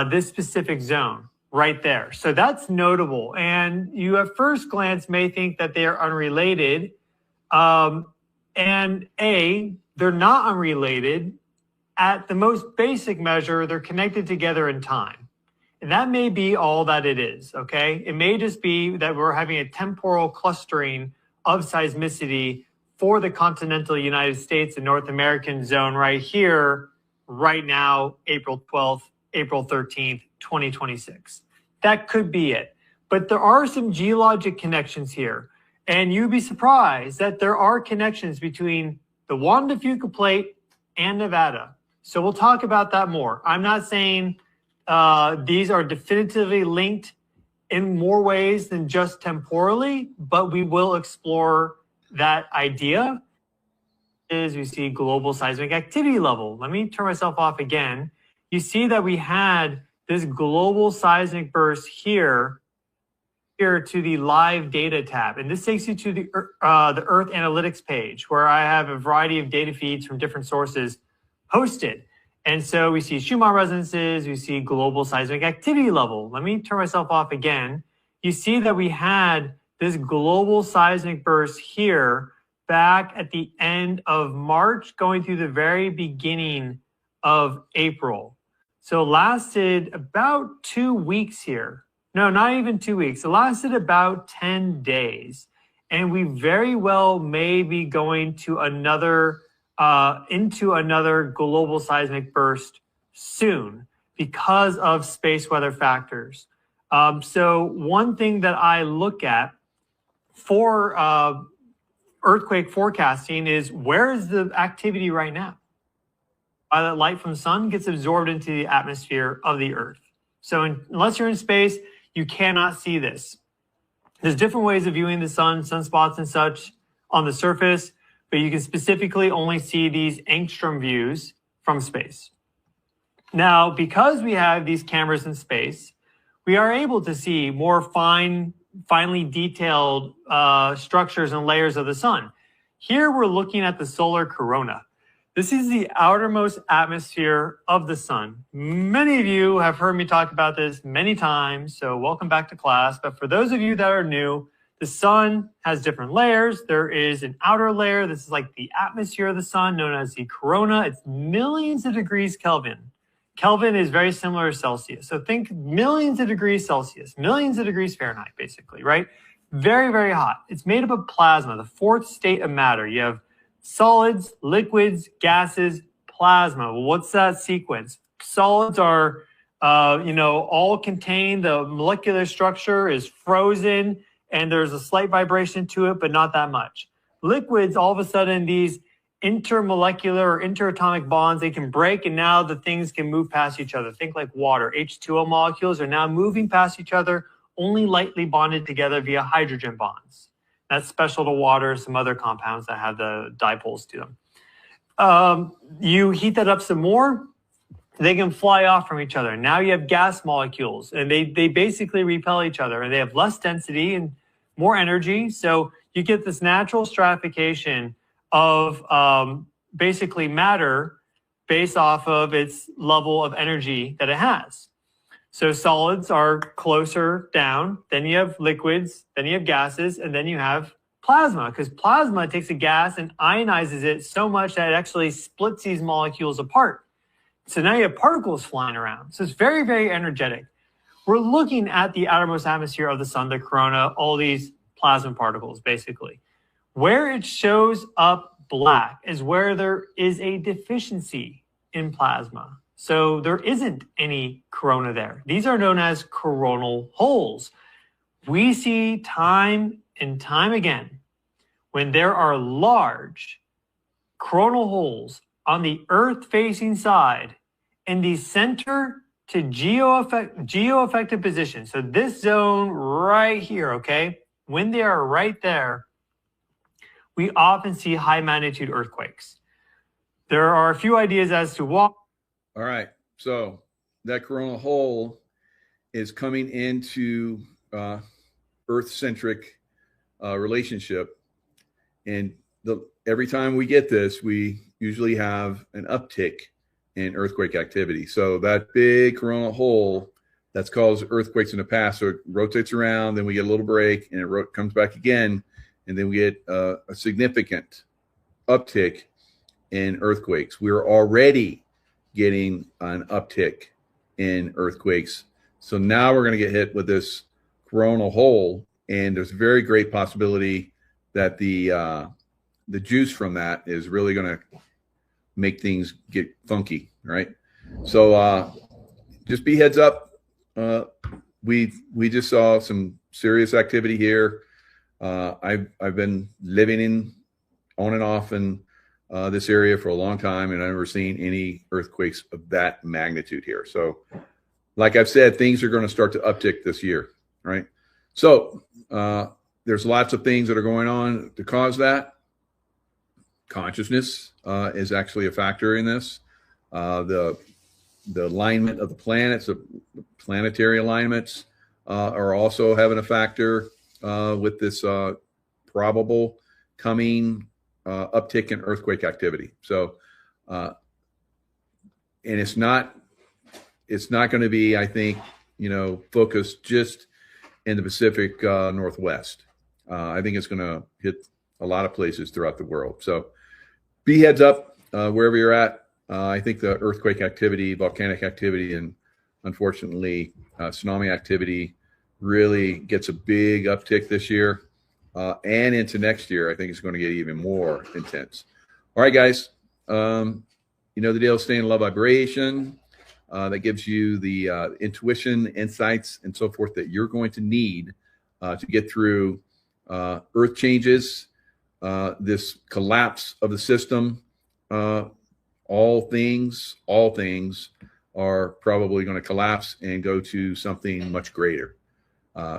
this specific zone right there. So that's notable. And you at first glance may think that they are unrelated. And they're not unrelated. At the most basic measure, they're connected together in time. And that may be all that it is, okay? It may just be that we're having a temporal clustering of seismicity for the continental United States and North American zone right here, right now, April 12th, April 13th, 2026. That could be it. But there are some geologic connections here. And you'd be surprised that there are connections between the Juan de Fuca plate and Nevada. So we'll talk about that more. I'm not saying these are definitively linked in more ways than just temporally, but we will explore that idea. Is we see global seismic activity level. Let me turn myself off again. You see that we had this global seismic burst here to the live data tab. And this takes you to the Earth Analytics page where I have a variety of data feeds from different sources hosted. And so we see Schumann resonances, we see global seismic activity level. Let me turn myself off again. You see that we had this global seismic burst here back at the end of March, going through the very beginning of April. So it lasted about 2 weeks here. No, not even 2 weeks. It lasted about 10 days. And we very well may be going to into another global seismic burst soon because of space weather factors. So one thing that I look at for earthquake forecasting is, where is the activity right now? Violet light from the sun gets absorbed into the atmosphere of the Earth. So unless you're in space, you cannot see this. There's different ways of viewing the sun, sunspots and such on the surface, but you can specifically only see these angstrom views from space. Now, because we have these cameras in space, we are able to see more finely detailed structures and layers of the sun. Here we're looking at the solar corona. This is the outermost atmosphere of the sun. Many of you have heard me talk about this many times, so welcome back to class. But for those of you that are new, the sun has different layers. There is an outer layer. This is like the atmosphere of the sun, known as the corona. It's millions of degrees Kelvin. Kelvin is very similar to Celsius. So think millions of degrees Celsius, millions of degrees Fahrenheit, basically, right? Very, very hot. It's made up of plasma, the fourth state of matter. You have solids, liquids, gases, plasma. Well, what's that sequence? Solids are, all contained. The molecular structure is frozen, and there's a slight vibration to it, but not that much. Liquids, all of a sudden, these intermolecular or interatomic bonds, they can break, and now the things can move past each other. Think like water. H2O molecules are now moving past each other, only lightly bonded together via hydrogen bonds. That's special to water, some other compounds that have the dipoles to them. You heat that up some more, they can fly off from each other. Now you have gas molecules, and they basically repel each other, and they have less density and more energy. So you get this natural stratification of basically matter based off of its level of energy that it has. So solids are closer down, then you have liquids, then you have gases, and then you have plasma, because plasma takes a gas and ionizes it so much that it actually splits these molecules apart. So now you have particles flying around. So it's very, very energetic. We're looking at the outermost atmosphere of the sun, the corona, all these plasma particles, basically. Where it shows up black is where there is a deficiency in plasma. So there isn't any corona there. These are known as coronal holes. We see time and time again when there are large coronal holes on the Earth-facing side in the center to geo-effective position. So this zone right here, okay, when they are right there, we often see high magnitude earthquakes. There are a few ideas as to why. All right, so that coronal hole is coming into Earth-centric relationship, and every time we get this, we usually have an uptick in earthquake activity. So that big coronal hole that's caused earthquakes in the past, so it rotates around, then we get a little break, and it comes back again, and then we get a significant uptick in earthquakes. We're already getting an uptick in earthquakes. So now we're going to get hit with this coronal hole, and there's a very great possibility that the juice from that is really going to make things get funky, right? So just be heads up. We just saw some serious activity here. I've been living on and off in this area for a long time, and I've never seen any earthquakes of that magnitude here. So, like I've said, things are going to start to uptick this year, right? So there's lots of things that are going on to cause that. Consciousness is actually a factor in this. The alignment of the planets, the planetary alignments, are also having a factor with this probable coming uptick in earthquake activity. So, and it's not going to be, I think, focused just in the Pacific Northwest. I think it's going to hit a lot of places throughout the world. So be heads up wherever you're at. I think the earthquake activity, volcanic activity, and unfortunately tsunami activity really gets a big uptick this year and into next year. I think it's going to get even more intense. All right, guys. You know the deal. Stay in love vibration. That gives you the intuition, insights, and so forth that you're going to need to get through earth changes, this collapse of the system. All things are probably going to collapse and go to something much greater.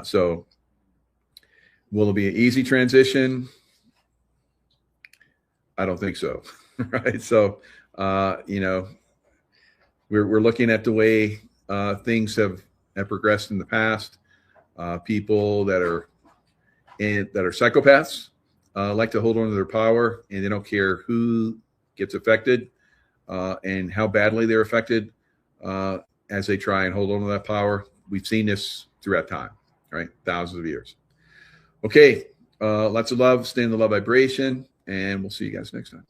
So will it be an easy transition? I don't think so. Right. So, we're looking at the way things have progressed in the past. People that are psychopaths like to hold on to their power, and they don't care who gets affected and how badly they're affected as they try and hold on to that power. We've seen this throughout time, right? Thousands of years. Okay, lots of love. Stay in the love vibration, and we'll see you guys next time.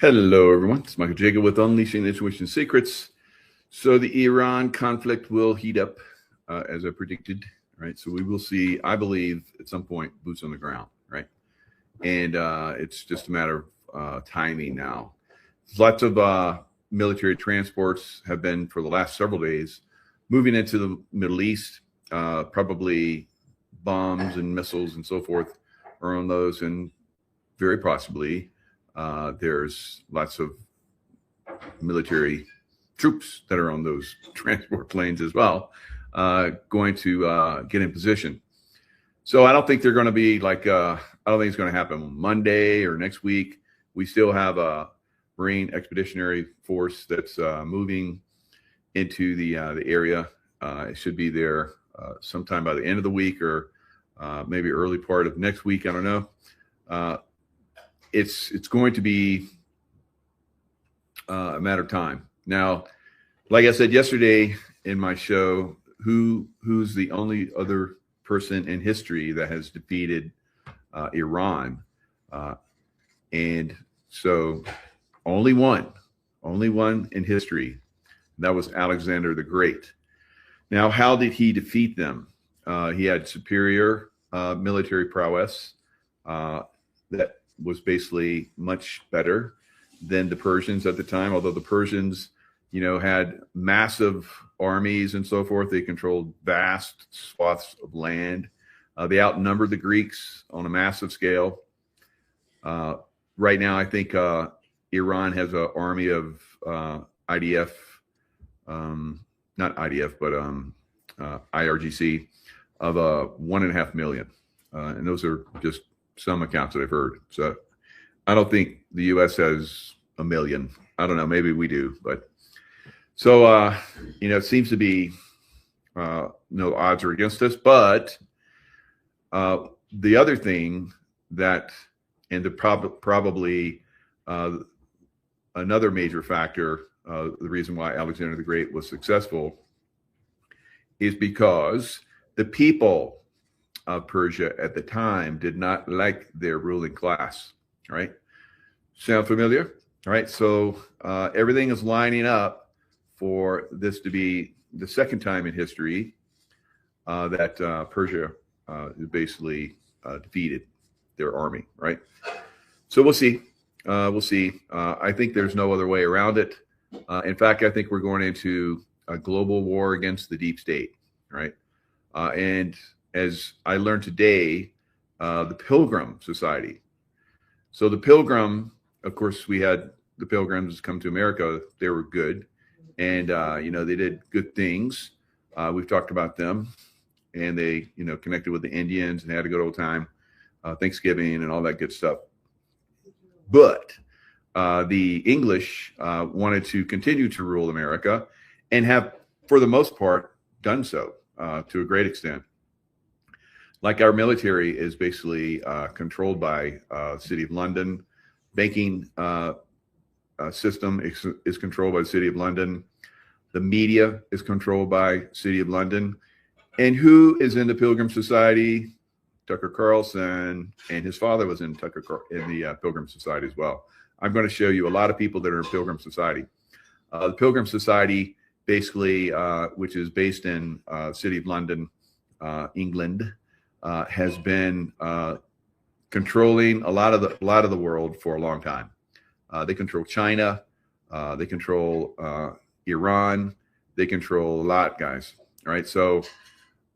Hello, everyone. It's Michael Jacob with Unleashing Intuition Secrets. So the Iran conflict will heat up, as I predicted, right? So we will see, I believe, at some point, boots on the ground, right? And it's just a matter of timing now. Lots of military transports have been, for the last several days, moving into the Middle East. Probably bombs and missiles and so forth are on those, and very possibly there's lots of military troops that are on those transport planes as well, going to get in position. So I don't think they're going to be like, I don't think it's going to happen Monday or next week. We still have a Marine Expeditionary Force that's moving into the area. It should be there sometime by the end of the week, or maybe early part of next week. I don't know. It's going to be a matter of time. Now, like I said yesterday in my show, who's the only other person in history that has defeated Iran? And so only one in history. That was Alexander the Great. Now, how did he defeat them? He had superior military prowess that was basically much better than the Persians at the time. Although the Persians, had massive armies and so forth. They controlled vast swaths of land. They outnumbered the Greeks on a massive scale. Right now, I think Iran has an army of IDF, not IDF, but IRGC of 1.5 million. And those are just some accounts that I've heard. So I don't think the U.S. has 1 million. I don't know. Maybe we do. But so, it seems to be no odds are against us. But the other thing that, and probably another major factor, the reason why Alexander the Great was successful is because the people of Persia at the time did not like their ruling class. Right? Sound familiar? All right. So everything is lining up for this to be the second time in history that Persia is basically defeated their army. Right? So we'll see. We'll see. I think there's no other way around it. In fact, I think we're going into a global war against the deep state. Right? And as I learned today, the Pilgrim Society. So the Pilgrim, of course, we had the Pilgrims come to America. They were good, and they did good things. We've talked about them, and they connected with the Indians and had a good old time, Thanksgiving and all that good stuff. But the English wanted to continue to rule America, and have, for the most part, done so to a great extent. Like our military is basically controlled by City of London. Banking system is controlled by the City of London. The media is controlled by City of London. And who is in the Pilgrim Society? Tucker Carlson, and his father was in the Pilgrim Society as well. I'm going to show you a lot of people that are in Pilgrim Society. The Pilgrim Society, basically, which is based in City of London, England, has been controlling a lot of the world for a long time. They control China, they control Iran, they control a lot, guys. All right, so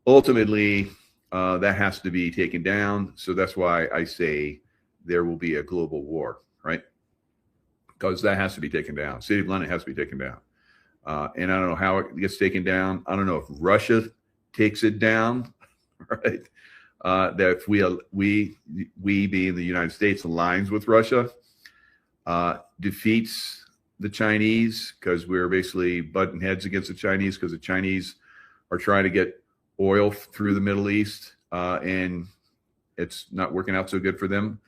ultimately that has to be taken down. So that's why I say there will be a global war, right? Because that has to be taken down. City of London has to be taken down, and I don't know how it gets taken down. I don't know if Russia takes it down, right? That if we being the United States aligns with Russia, defeats the Chinese, because we're basically butting heads against the Chinese, because the Chinese are trying to get oil through the Middle East, and it's not working out so good for them,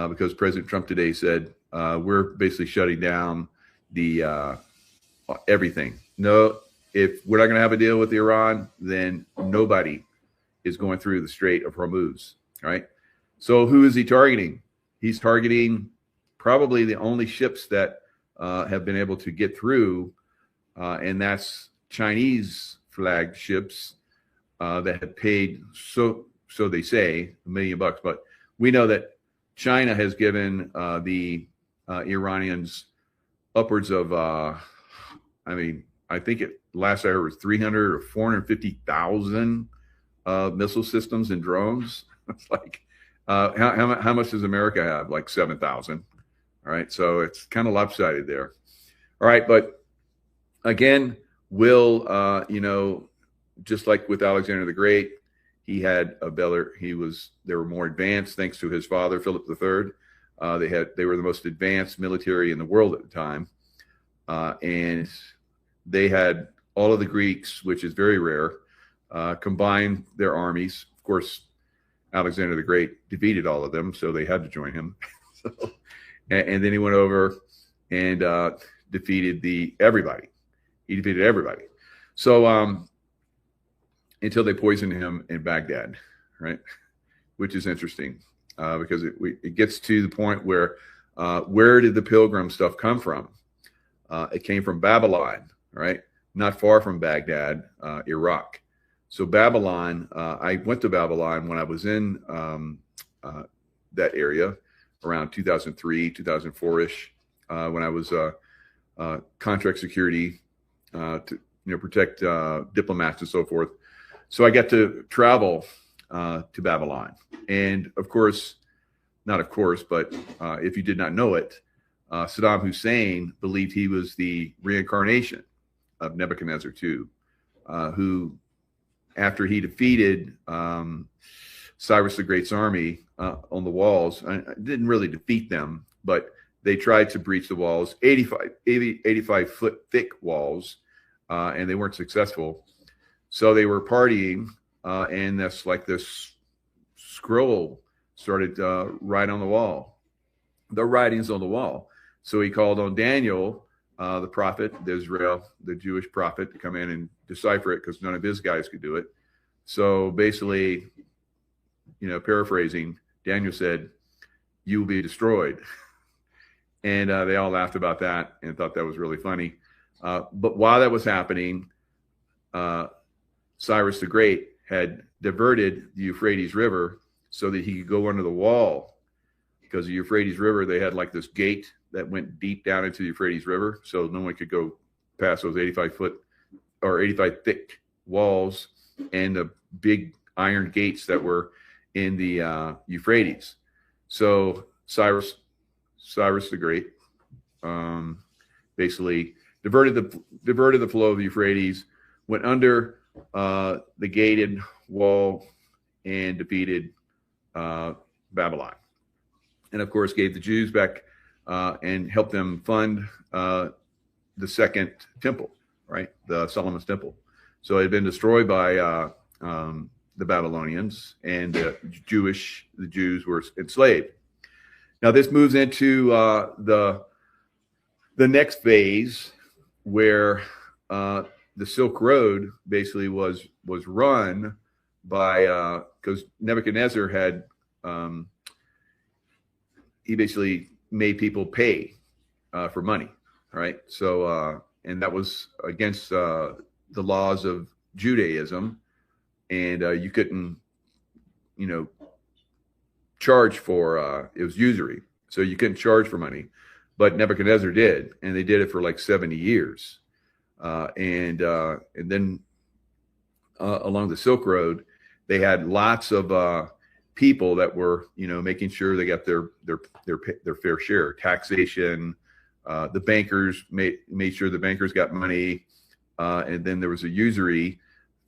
because President Trump today said we're basically shutting down the everything. No, if we're not going to have a deal with Iran, then nobody is going through the Strait of Hormuz, right? So who is he targeting? He's targeting probably the only ships that have been able to get through, and that's Chinese flagged ships that have paid, so they say, $1 million. But we know that China has given the Iranians upwards of, I think last I heard was 300 or 450,000 missile systems and drones. It's like, how much does America have? Like 7,000. All right, so it's kind of lopsided there. All right, but again, just like with Alexander the Great, he had a better. They were more advanced thanks to his father, Philip III. They were the most advanced military in the world at the time, and they had all of the Greeks, which is very rare, combined their armies. Of course, Alexander the Great defeated all of them, so they had to join him. And then he went over and defeated everybody. He defeated everybody. So until they poisoned him in Baghdad, right? Which is interesting because it gets to the point where did the Pilgrim stuff come from? It came from Babylon, right? Not far from Baghdad, Iraq. So Babylon, I went to Babylon when I was in that area around 2003, 2004-ish, when I was contract security to protect diplomats and so forth. So I got to travel to Babylon. And of course, not of course, but if you did not know it, Saddam Hussein believed he was the reincarnation of Nebuchadnezzar II, who, after he defeated Cyrus the Great's army on the walls, didn't really defeat them, but they tried to breach the walls, 85 foot thick walls, and they weren't successful. So they were partying, and this scroll started right on the wall, the writings on the wall. So he called on Daniel, the prophet, Israel, the Jewish prophet, to come in and decipher it, because none of his guys could do it. So basically, paraphrasing, Daniel said, "You will be destroyed." And they all laughed about that and thought that was really funny. But while that was happening, Cyrus the Great had diverted the Euphrates River so that he could go under the wall, because the Euphrates River, they had like this gate that went deep down into the Euphrates River, so no one could go past those 85-foot or 85 thick walls and the big iron gates that were in the Euphrates. So Cyrus the Great basically diverted the flow of the Euphrates, went under the gated wall, and defeated Babylon, and of course gave the Jews back and helped them fund the second temple, right? The Solomon's temple. So it had been destroyed by the Babylonians, and the Jews were enslaved. Now this moves into the next phase, where the Silk Road basically was run by, because Nebuchadnezzar had he basically made people pay for money, right? So and that was against the laws of Judaism, and you couldn't, charge for it was usury, so you couldn't charge for money. But Nebuchadnezzar did, and they did it for like 70 years. And then along the Silk Road, they had lots of people that were, making sure they got their fair share. Taxation, the bankers made sure the bankers got money, and then there was a usury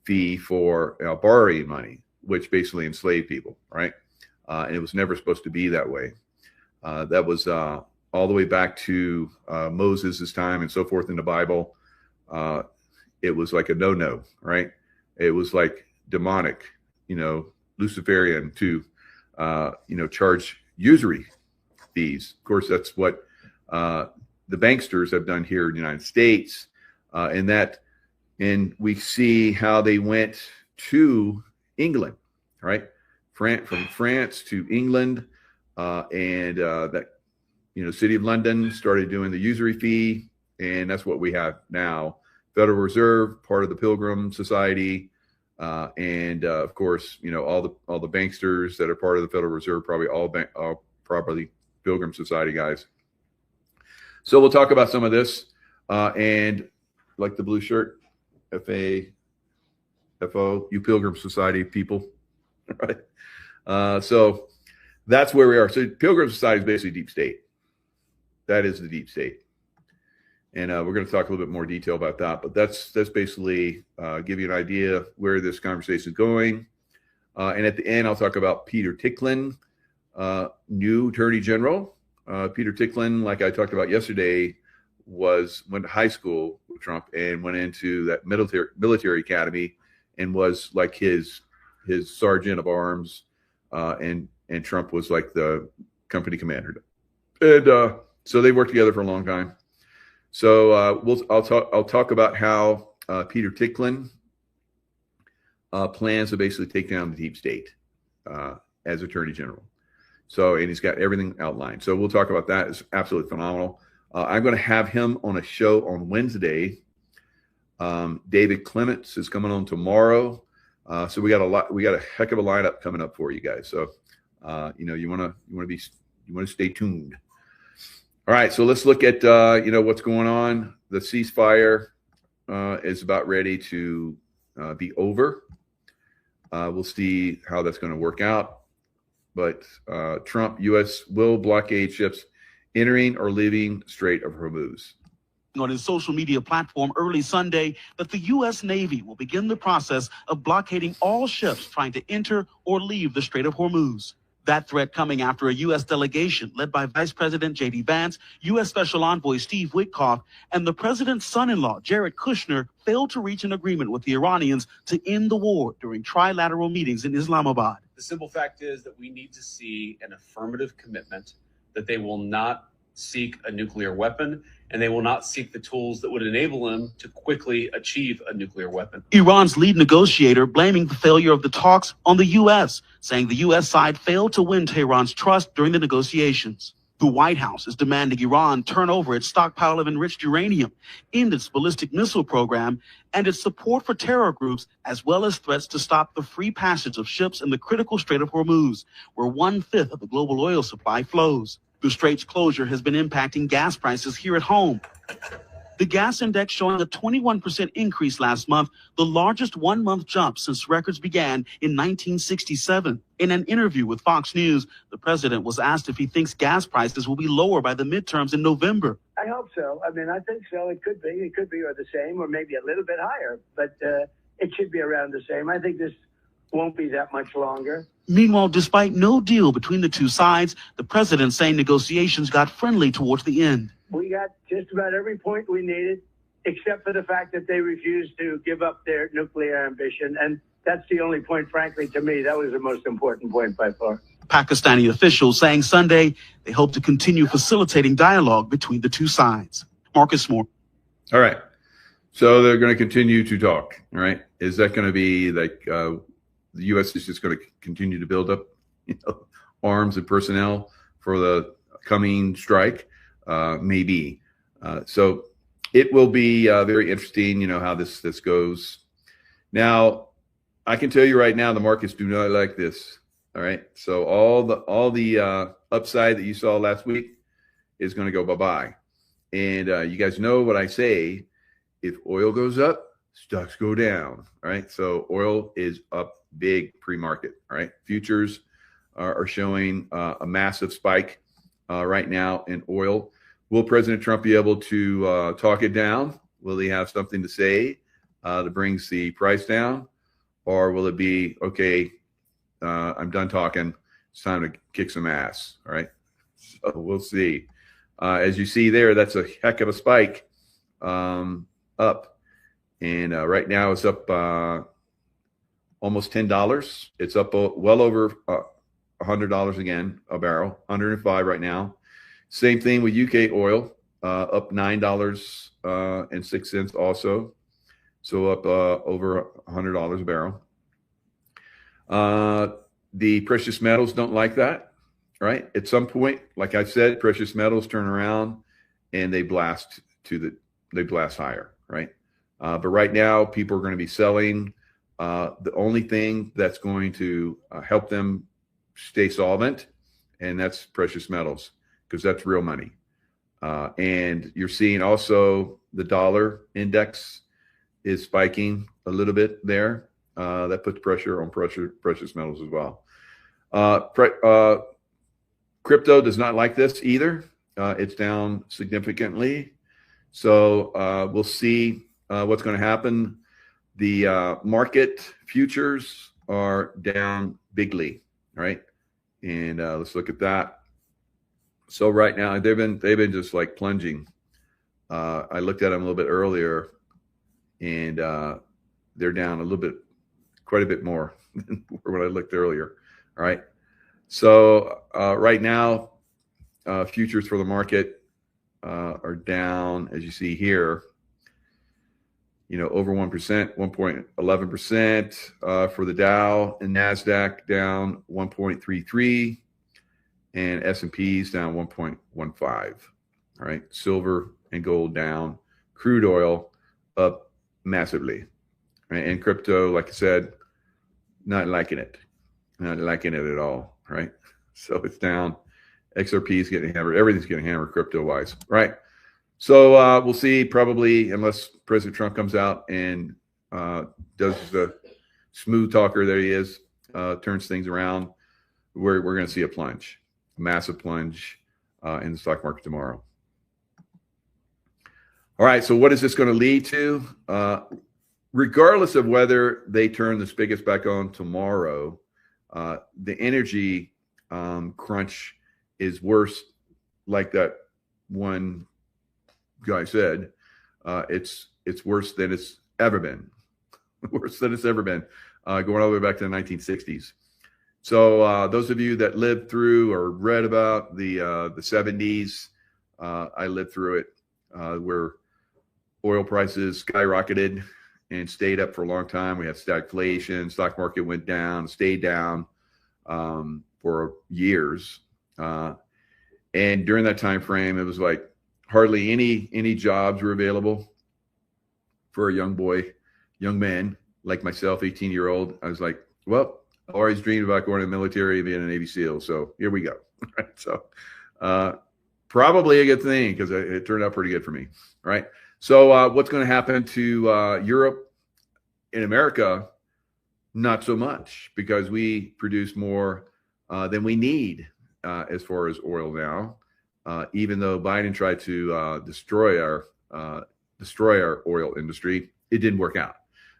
fee for borrowing money, which basically enslaved people, right? And it was never supposed to be that way. That was all the way back to Moses' time and so forth in the Bible. It was like a no-no, right? It was like demonic, Luciferian to, charge usury fees. Of course, that's what the banksters have done here in the United States. And we see how they went to England, right? From France to England, and that, City of London started doing the usury fee, and that's what we have now. Federal Reserve, part of the Pilgrim Society, and of course, all the banksters that are part of the Federal Reserve, probably all probably Pilgrim Society guys. So we'll talk about some of this, and like the blue shirt, FO, you Pilgrim Society people, right? So that's where we are. So Pilgrim Society is basically deep state. That is the deep state. And we're going to talk a little bit more detail about that. But that's basically give you an idea where this conversation is going. And at the end, I'll talk about Peter Ticklin, new Attorney General. Peter Ticklin, like I talked about yesterday, went to high school with Trump and went into that military academy and was like his sergeant of arms. And Trump was like the company commander. And so they worked together for a long time. So I'll talk about how Peter Ticklin plans to basically take down the deep state as Attorney General. So, and he's got everything outlined. So we'll talk about that. It's absolutely phenomenal. I'm going to have him on a show on Wednesday. David Clements is coming on tomorrow. So we got a heck of a lineup coming up for you guys. So you want to stay tuned. All right, so let's look at what's going on. The ceasefire is about ready to be over. We'll see how that's going to work out. But Trump, U.S. will blockade ships entering or leaving Strait of Hormuz. On his social media platform early Sunday that the U.S. Navy will begin the process of blockading all ships trying to enter or leave the Strait of Hormuz. That threat coming after a U.S. delegation led by Vice President J.D. Vance, U.S. Special Envoy Steve Witkoff, and the president's son-in-law, Jared Kushner, failed to reach an agreement with the Iranians to end the war during trilateral meetings in Islamabad. The simple fact is that we need to see an affirmative commitment that they will not seek a nuclear weapon, and they will not seek the tools that would enable them to quickly achieve a nuclear weapon. Iran's lead negotiator blaming the failure of the talks on the U.S., saying the U.S. side failed to win Tehran's trust during the negotiations. The White House is demanding Iran turn over its stockpile of enriched uranium, end its ballistic missile program, and its support for terror groups, as well as threats to stop the free passage of ships in the critical Strait of Hormuz, where 1/5 of the global oil supply flows. The strait's closure has been impacting gas prices here at home. The gas index showing a 21% increase last month, the largest one-month jump since records began in 1967. In an interview with Fox News, the president was asked if he thinks gas prices will be lower by the midterms in November. I hope so. I mean, I think so. It could be or the same, or maybe a little bit higher, but it should be around the same. I think this won't be that much longer. Meanwhile, despite no deal between the two sides, the president saying negotiations got friendly towards the end. We got just about every point we needed, except for the fact that they refused to give up their nuclear ambition. And that's the only point, frankly, to me, that was the most important point by far. Pakistani officials saying Sunday they hope to continue facilitating dialogue between the two sides. Marcus Moore. All right. So they're going to continue to talk. All right. Is that going to be like the U.S. is just going to continue to build up arms and personnel for the coming strike? Maybe. So it will be very interesting, how this goes. Now, I can tell you right now, the markets do not like this. All right. So all the upside that you saw last week is going to go bye-bye. And you guys know what I say. If oil goes up, stocks go down. All right. So oil is up big pre-market. All right. Futures are showing a massive spike right now in oil. Will President Trump be able to talk it down? Will he have something to say that brings the price down? Or will it be, okay, I'm done talking. It's time to kick some ass. All right. So we'll see. As you see there, that's a heck of a spike up. And right now it's up almost $10. It's up well over $100 again, a barrel, 105 right now. Same thing with UK oil, up $9.06 also. So up over $100 a barrel. The precious metals don't like that, right? At some point, like I said, precious metals turn around and they blast higher, right? But right now, people are going to be selling. The only thing that's going to help them stay solvent, and that's precious metals, because that's real money. And you're seeing also the dollar index is spiking a little bit there. That puts pressure on precious metals as well. Crypto does not like this either. It's down significantly. So we'll see what's going to happen. The market futures are down bigly, right? And let's look at that. So right now they've been just like plunging. I looked at them a little bit earlier, and they're down a little bit, quite a bit more than when I looked earlier. All right. So right now, futures for the market are down, as you see here. Over 1%, 1.11% for the Dow, and NASDAQ down 1.33, and S&P's down 1.15. All right, silver and gold down, crude oil up massively, right? And crypto, like I said, not liking it at all, right? So it's down. XRP is getting hammered. Everything's getting hammered crypto-wise, right? So we'll see, probably, unless President Trump comes out and does the smooth talker that he is, turns things around, we're going to see a plunge, a massive plunge in the stock market tomorrow. All right, so what is this going to lead to? Regardless of whether they turn the spigots back on tomorrow, the energy crunch is worse, like that one guy said. It's worse than it's ever been. Worse than it's ever been, going all the way back to the 1960s. So those of you that lived through or read about the 70s, I lived through it, where oil prices skyrocketed and stayed up for a long time. We had stagflation, stock market went down, stayed down for years. And during that time frame, it was like hardly any jobs were available for a young man like myself, 18-year-old. I was like, well, I always dreamed about going to the military and being a Navy SEAL. So here we go. So probably a good thing, because it turned out pretty good for me. Right. So what's going to happen to Europe? In America, not so much, because we produce more than we need as far as oil now. Even though Biden tried to destroy our oil industry, it didn't work out.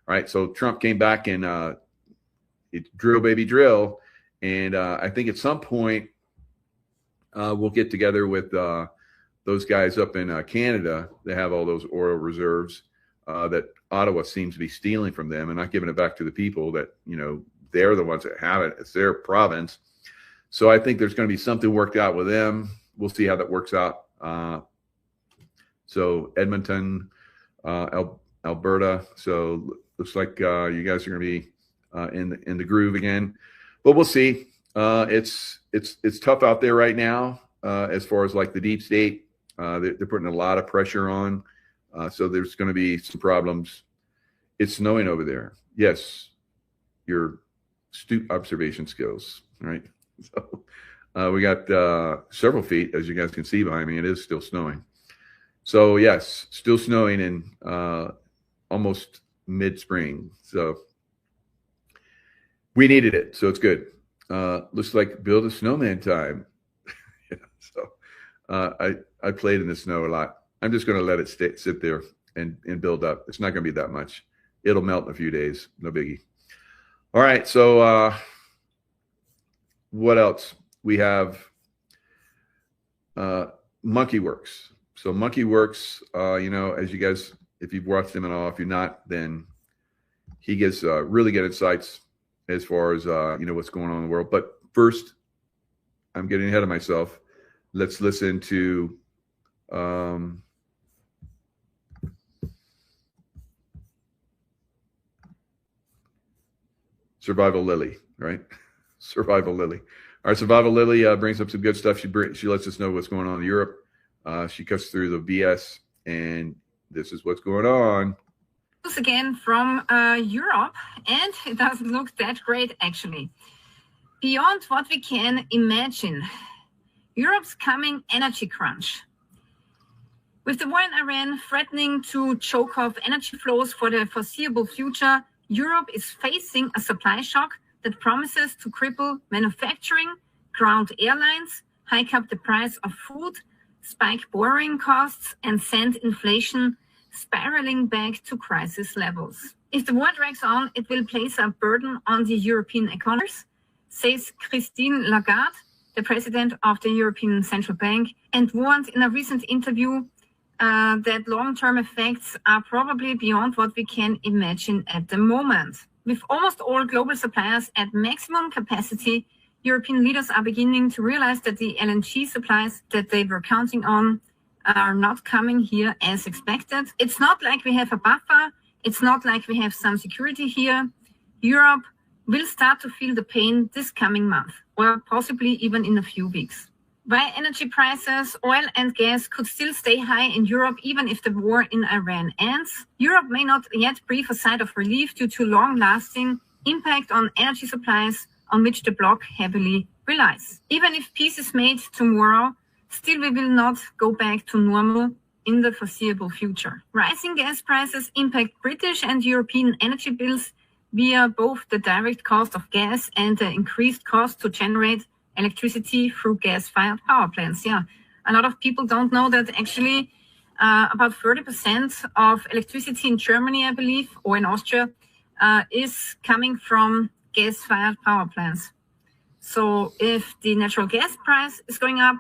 Right. So Trump came back and it drill, baby, drill. And I think at some point we'll get together with those guys up in Canada that have all those oil reserves that Ottawa seems to be stealing from them and not giving it back to the people that, they're the ones that have it. It's their province. So I think there's going to be something worked out with them. We'll see how that works out. So Edmonton, Alberta. So looks like you guys are going to be in the groove again, but we'll see. It's tough out there right now as far as like the deep state. They're putting a lot of pressure on. So there's going to be some problems. It's snowing over there. Yes, your astute observation skills, right? So we got several feet, as you guys can see behind me. It is still snowing. So yes, still snowing in almost mid-spring. So we needed it, so it's good. Looks like build a snowman time. Yeah, so I played in the snow a lot. I'm just going to let it sit there and build up. It's not going to be that much. It'll melt in a few days. No biggie. All right. So what else? We have Monkey Works. So Monkey Works, as you guys, if you've watched him at all, if you're not, then he gives really good insights as far as, what's going on in the world. But first, I'm getting ahead of myself. Let's listen to Survival Lily, right? Survival Lily. All right, Survival Lily brings up some good stuff. She lets us know what's going on in Europe. She cuts through the BS, and this is what's going on. Again from Europe, and it doesn't look that great actually. Beyond what we can imagine, Europe's coming energy crunch. With the war in Iran threatening to choke off energy flows for the foreseeable future, Europe is facing a supply shock that promises to cripple manufacturing, ground airlines, hike up the price of food, spike borrowing costs, and send inflation spiraling back to crisis levels. If the war drags on, it will place a burden on the European economies, says Christine Lagarde, the president of the European Central Bank, and warned in a recent interview that long-term effects are probably beyond what we can imagine at the moment. With almost all global suppliers at maximum capacity, European leaders are beginning to realize that the LNG supplies that they were counting on are not coming here as expected. It's not like we have a buffer. It's not like we have some security here. Europe will start to feel the pain this coming month, or possibly even in a few weeks. While energy prices, oil and gas could still stay high in Europe even if the war in Iran ends, Europe may not yet breathe a sigh of relief due to long-lasting impact on energy supplies on which the bloc heavily relies. Even if peace is made tomorrow, still we will not go back to normal in the foreseeable future. Rising gas prices impact British and European energy bills via both the direct cost of gas and the increased cost to generate electricity through gas-fired power plants. Yeah, a lot of people don't know that actually about 30% of electricity in Germany, I believe, or in Austria, is coming from gas-fired power plants. So if the natural gas price is going up,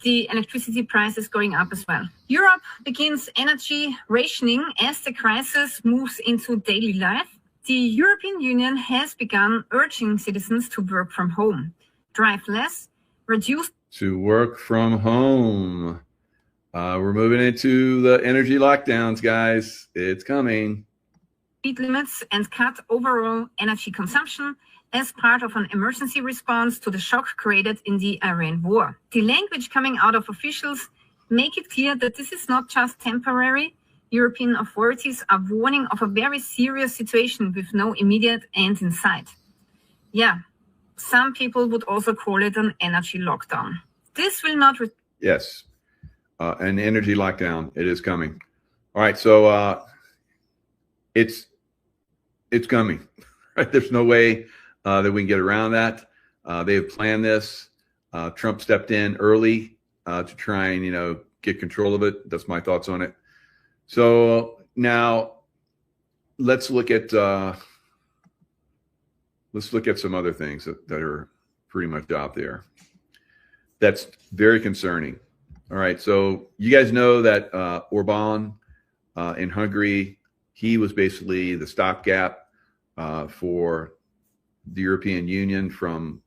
the electricity price is going up as well. Europe begins energy rationing as the crisis moves into daily life. The European Union has begun urging citizens to work from home, drive less, reduce to work from home. We're moving into the energy lockdowns, guys. It's coming. Speed limits and cut overall energy consumption as part of an emergency response to the shock created in the Iran war. The language coming out of officials make it clear that this is not just temporary. European authorities are warning of a very serious situation with no immediate end in sight. Yeah, some people would also call it an energy lockdown. This will not... Yes, an energy lockdown. It is coming. All right, so it's coming. Right? There's no way that we can get around that. They have planned this. Trump stepped in early to try and get control of it. That's my thoughts on it. So now let's look at some other things that are pretty much out there. That's very concerning. All right, so you guys know that Orban in Hungary, he was basically the stopgap for the European Union from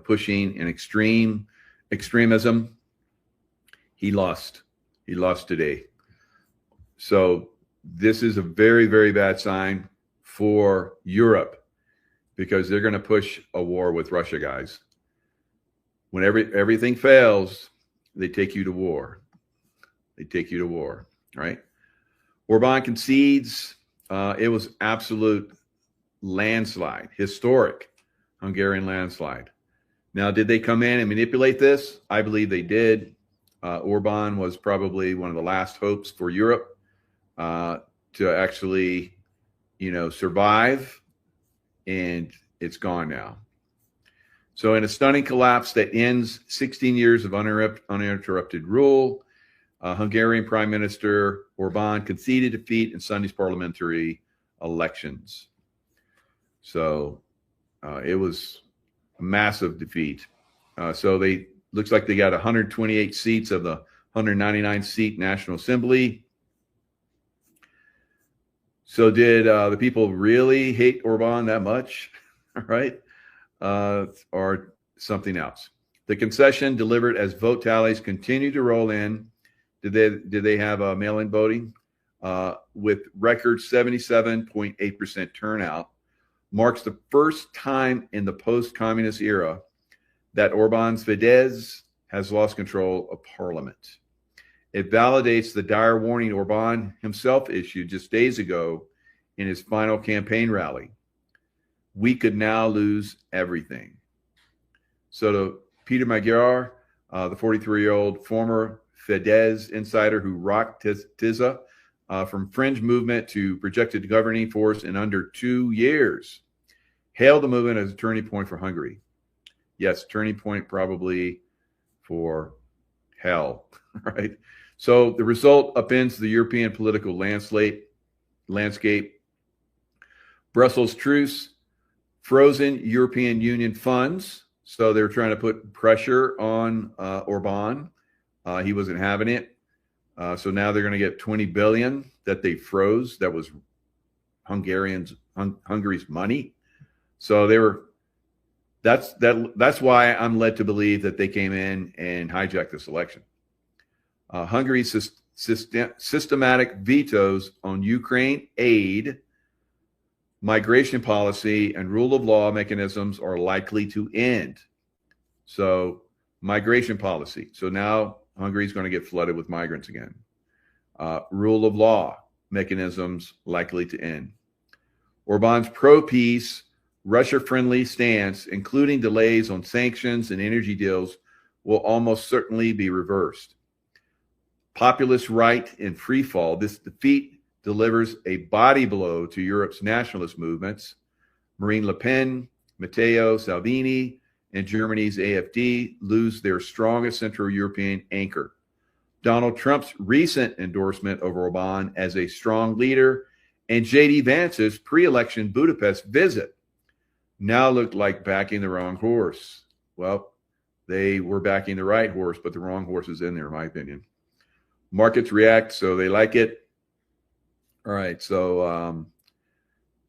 pushing an extremism. He lost today. So this is a very, very bad sign for Europe because they're going to push a war with Russia, guys. When everything fails, they take you to war. They take you to war, right? Orban concedes. It was absolute landslide, historic Hungarian landslide. Now, did they come in and manipulate this? I believe they did. Orban was probably one of the last hopes for Europe to actually, survive, and it's gone now. So in a stunning collapse that ends 16 years of uninterrupted rule, Hungarian Prime Minister Orban conceded defeat in Sunday's parliamentary elections. So it was a massive defeat. So looks like they got 128 seats of the 199 seat National Assembly. So did the people really hate Orban that much, right? Or something else? The concession delivered as vote tallies continue to roll in. Did they have mail-in voting? With record 77.8% turnout, marks the first time in the post-communist era that Orban's Fidesz has lost control of parliament. It validates the dire warning Orban himself issued just days ago in his final campaign rally. We could now lose everything. So to Peter Magyar, the 43-year-old former Fidesz insider who rocked Tisza from fringe movement to projected governing force in under 2 years, hailed the movement as a turning point for Hungary. Yes, turning point probably for hell, right? So the result upends the European political landscape. Brussels truce, frozen European Union funds. So they're trying to put pressure on Orban. He wasn't having it. So now they're going to get 20 billion that they froze. That was Hungary's money. So that's why I'm led to believe that they came in and hijacked this election. Hungary's systematic vetoes on Ukraine aid, migration policy, and rule of law mechanisms are likely to end. So migration policy. So now Hungary is going to get flooded with migrants again. Rule of law mechanisms likely to end. Orban's pro-peace, Russia-friendly stance, including delays on sanctions and energy deals, will almost certainly be reversed. Populist right in free fall, this defeat delivers a body blow to Europe's nationalist movements. Marine Le Pen, Matteo Salvini, and Germany's AfD lose their strongest Central European anchor. Donald Trump's recent endorsement of Orban as a strong leader and J.D. Vance's pre-election Budapest visit now look like backing the wrong horse. Well, they were backing the right horse, but the wrong horse is in there, in my opinion. Markets react, so they like it. All right, so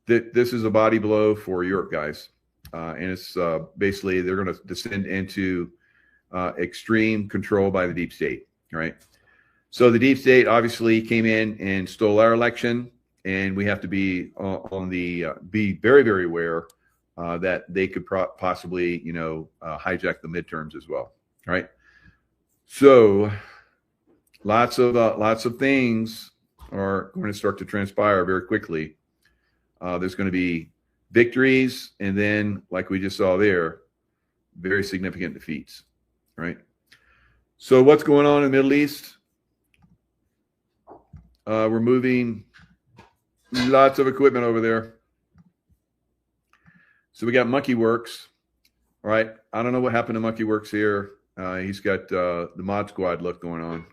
this is a body blow for Europe, guys. And it's basically they're going to descend into extreme control by the deep state, right? So the deep state obviously came in and stole our election, and we have to be be very, very aware that they could possibly, hijack the midterms as well, right? So lots of things are going to start to transpire very quickly. There's going to be victories, and then, like we just saw there, very significant defeats, right? So what's going on in the Middle East? We're moving lots of equipment over there. So we got Monkey Works, all right? I don't know what happened to Monkey Works here. He's got the Mod Squad look going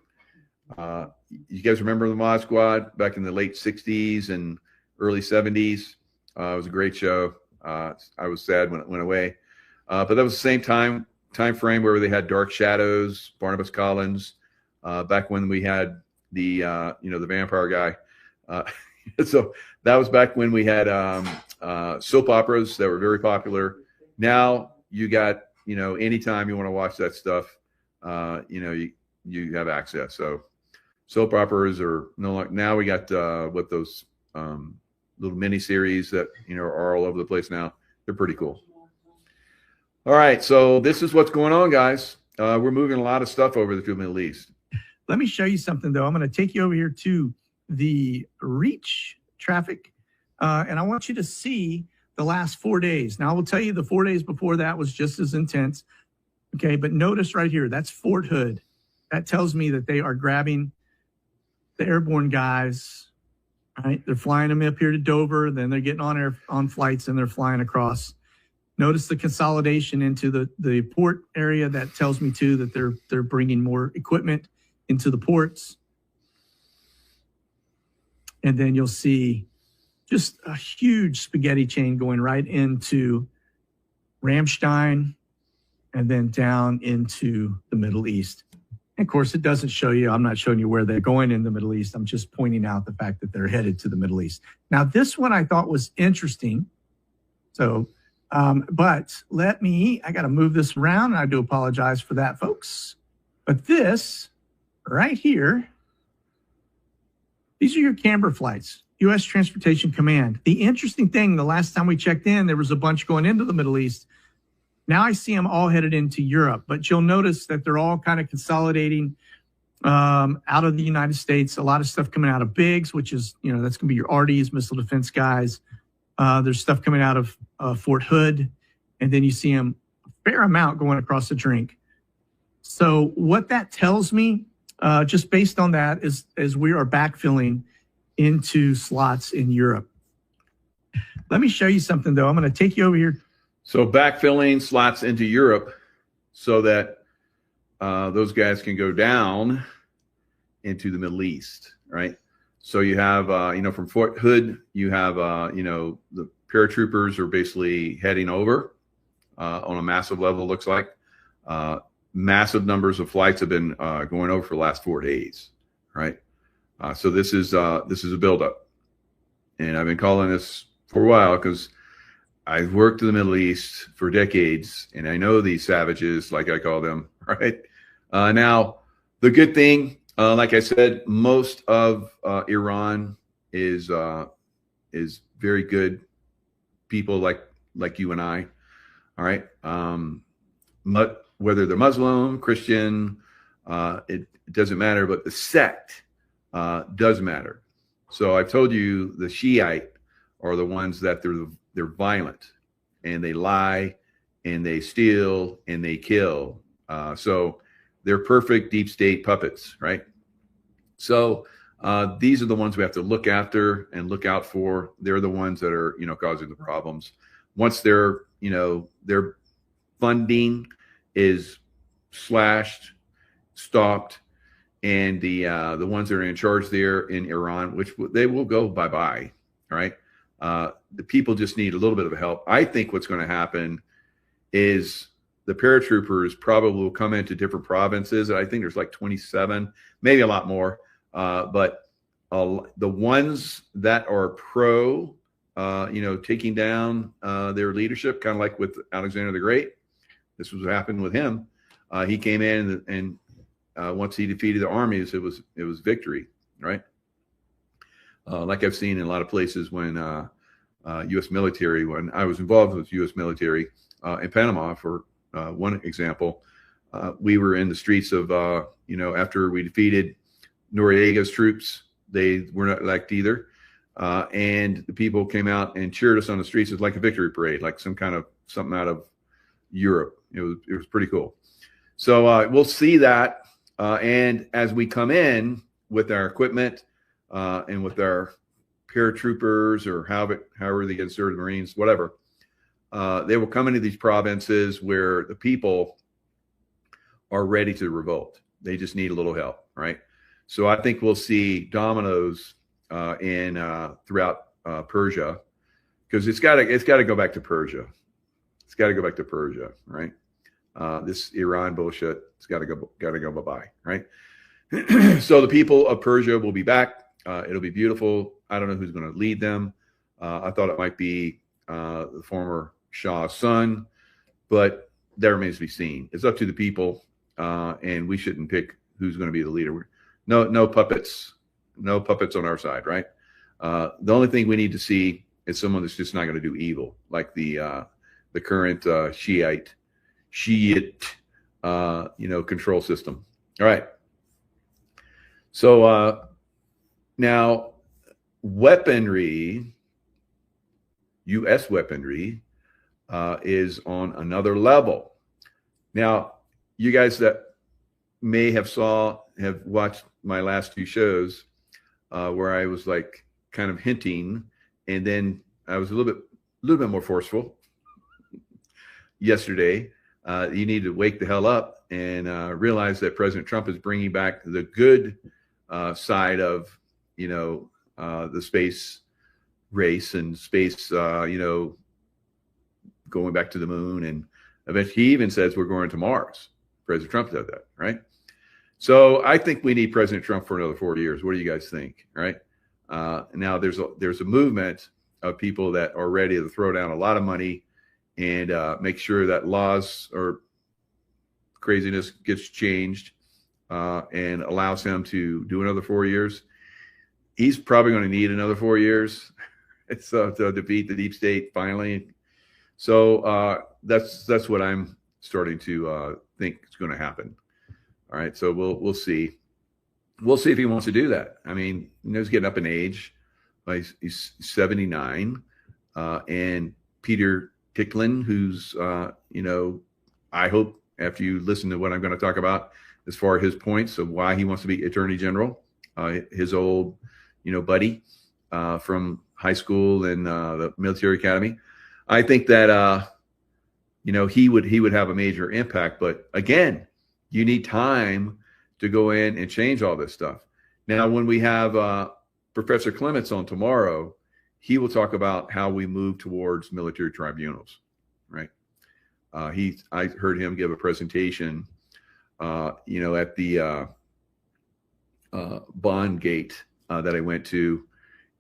on. You guys remember the Mod Squad back in the late 60s and early 70s? It was a great show. I was sad when it went away. But that was the same time frame where they had Dark Shadows, Barnabas Collins, back when we had the the vampire guy. So that was back when we had soap operas that were very popular. Now you got, anytime you want to watch that stuff, you have access. So soap operas are no longer, now we got what those little mini series that are all over the place now. They're pretty cool. All right, so this is what's going on, guys. We're moving a lot of stuff over to the Middle East. Let me show you something, though. I'm going to take you over here to the reach traffic, and I want you to see the last 4 days. Now, I will tell you the 4 days before that was just as intense. Okay, but notice right here, that's Fort Hood. That tells me that they are grabbing the airborne guys, right? They're flying them up here to Dover, then they're getting on flights, and they're flying across. Notice the consolidation into the port area. That tells me, too, that they're bringing more equipment into the ports. And then you'll see just a huge spaghetti chain going right into Ramstein and then down into the Middle East. And of course, it doesn't show you, I'm not showing you where they're going in the Middle East. I'm just pointing out the fact that they're headed to the Middle East. Now, this one I thought was interesting. So, but I got to move this around, and I do apologize for that, folks. But this right here, these are your Camber flights, U.S. Transportation Command. The interesting thing, the last time we checked in, there was a bunch going into the Middle East. Now I see them all headed into Europe, but you'll notice that they're all kind of consolidating out of the United States. A lot of stuff coming out of Biggs, which is, that's going to be your RDs, missile defense guys. There's stuff coming out of Fort Hood, and then you see them a fair amount going across the drink. So what that tells me, just based on that, is we are backfilling into slots in Europe. Let me show you something, though. I'm going to take you over here. So backfilling slots into Europe so that those guys can go down into the Middle East, right? So you have, from Fort Hood, you have, the paratroopers are basically heading over on a massive level, it looks like. Massive numbers of flights have been going over for the last 4 days, right? So this is a buildup. And I've been calling this for a while because I've worked in the Middle East for decades, and I know these savages, like I call them, right? Now, the good thing, like I said, most of Iran is very good people like you and I, all right? Whether they're Muslim, Christian, it doesn't matter, but the sect does matter. So I've told you the Shiite are the ones that they're violent, and they lie, and they steal, and they kill. So they're perfect deep state puppets, right? So these are the ones we have to look after and look out for. They're the ones that are, causing the problems. Once their funding is slashed, stopped, and the ones that are in charge there in Iran, which they will go bye-bye, all right? The people just need a little bit of help. I think what's going to happen is the paratroopers probably will come into different provinces. I think there's like 27, maybe a lot more. But the ones that are pro, taking down their leadership, kind of like with Alexander the Great, this was what happened with him. He came in and once he defeated the armies, it was victory, right? Like I've seen in a lot of places when U.S. military, when I was involved with U.S. military in Panama, for one example, we were in the streets of, after we defeated Noriega's troops, they were not elected either. And the people came out and cheered us on the streets. It was like a victory parade, like something out of Europe. It was pretty cool. So we'll see that. And as we come in with our equipment and with our paratroopers, or however they get inserted, Marines, whatever, they will come into these provinces where the people are ready to revolt. They just need a little help, right? So I think we'll see dominoes throughout Persia, because it's got to go back to Persia. It's got to go back to Persia, right? This Iran bullshit, it's got to go bye-bye, right? So the people of Persia will be back. It'll be beautiful. I don't know who's going to lead them. I thought it might be the former Shah's son, but that remains to be seen. It's up to the people, and we shouldn't pick who's going to be the leader. No puppets on our side, right? The only thing we need to see is someone that's just not going to do evil, like the current Shiite control system. All right. So now weaponry, U.S. weaponry, is on another level. Now, you guys that may have watched my last two shows where I was like kind of hinting, and then I was a little bit more forceful yesterday. You need to wake the hell up and realize that President Trump is bringing back the good side of, the space race and space, going back to the moon. And eventually he even says we're going to Mars. President Trump said that, right? So I think we need President Trump for another 4 years. What do you guys think, right? Now there's a movement of people that are ready to throw down a lot of money and make sure that laws or craziness gets changed and allows him to do another 4 years. He's probably going to need another 4 years to defeat the deep state finally. So that's what I'm starting to think is going to happen. All right, so we'll see. We'll see if he wants to do that. I mean, he's getting up in age. He's 79, and Peter Ticklin, who's I hope after you listen to what I'm going to talk about as far as his points of why he wants to be Attorney General, his old buddy from high school and the military academy. I think that he would have a major impact. But again, you need time to go in and change all this stuff. Now, when we have Professor Clements on tomorrow, he will talk about how we move towards military tribunals, right? I heard him give a presentation, at the Bond Gate that I went to,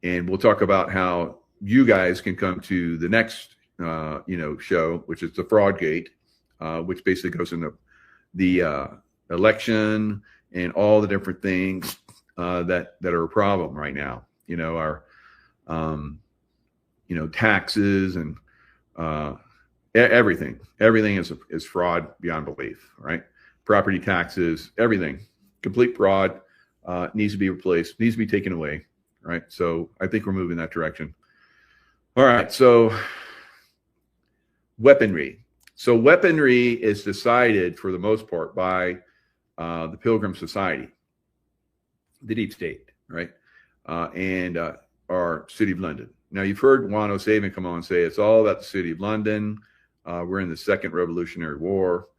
and we'll talk about how you guys can come to the next, show, which is the Fraud Gate, which basically goes into the election and all the different things that are a problem right now. Our taxes and everything is fraud beyond belief, right? Property taxes, everything, complete fraud, needs to be replaced, needs to be taken away, right? So I think we're moving in that direction. All right, so weaponry. So weaponry is decided for the most part by the Pilgrim Society, the deep state, right? And our City of London. Now, you've heard Juan O'Savin come on and say it's all about the City of London. We're in the Second Revolutionary War.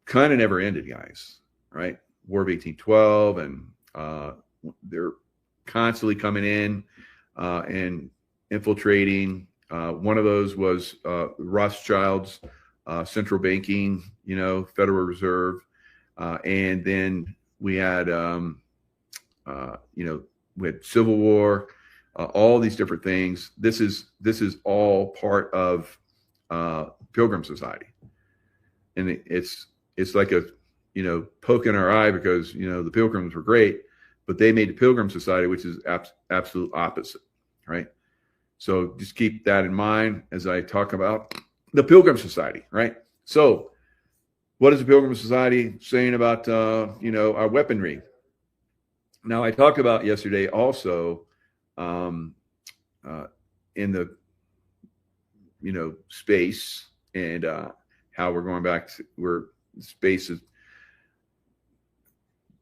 Kind of never ended, guys, right? War of 1812, and they're constantly coming in and infiltrating. One of those was Rothschild's central banking, Federal Reserve. And then we had, we had Civil War, all these different things. This is all part of Pilgrim Society. And it's like poke in our eye because, the Pilgrims were great, but they made the Pilgrim Society, which is absolute opposite, right? So just keep that in mind as I talk about the Pilgrim Society, right? So what is the Pilgrim Society saying about, our weaponry? Now, I talked about yesterday also in the, space and how we're going back to where space is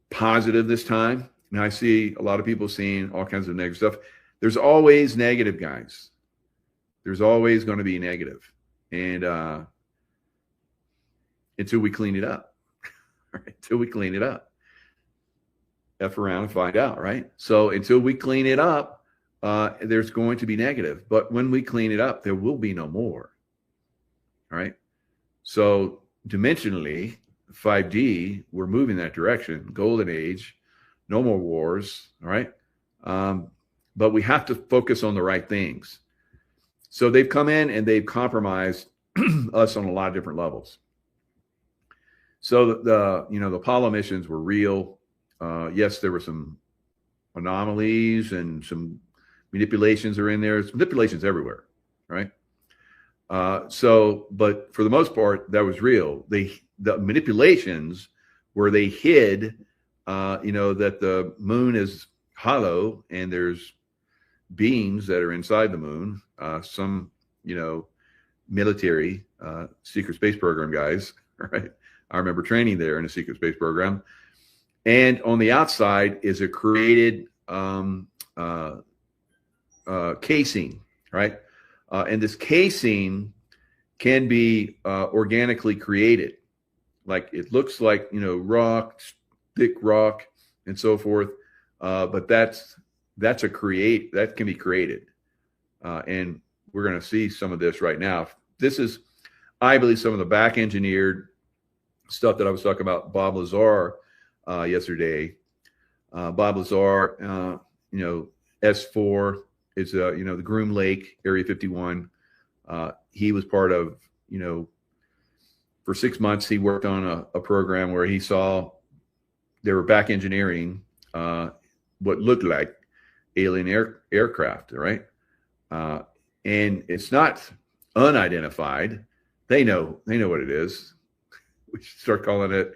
positive this time. And I see a lot of people seeing all kinds of negative stuff. There's always negative, guys. There's always going to be negative. And until we clean it up, right? Until we clean it up. F around and find out, right? So until we clean it up, there's going to be negative. But when we clean it up, there will be no more. All right. So dimensionally, 5D, we're moving that direction. Golden age, no more wars. All right. But we have to focus on the right things. So they've come in and they've compromised us on a lot of different levels. So the Apollo missions were real. Yes, there were some anomalies and some manipulations are in there. There's manipulations everywhere, right? But for the most part, that was real. The manipulations where they hid, that the moon is hollow and there's beings that are inside the moon. Some, military secret space program guys, right? I remember training there in a secret space program. And on the outside is a created casing, right? And this casing can be organically created. Like it looks like, rock, thick rock and so forth. But that can be created. And we're going to see some of this right now. This is, I believe, some of the back engineered stuff that I was talking about Bob Lazar yesterday. Bob Lazar, S4 is, the Groom Lake, Area 51. He was part of, for 6 months, he worked on a program where he saw they were back engineering what looked like alien aircraft, right? And it's not unidentified. They know what it is. We should start calling it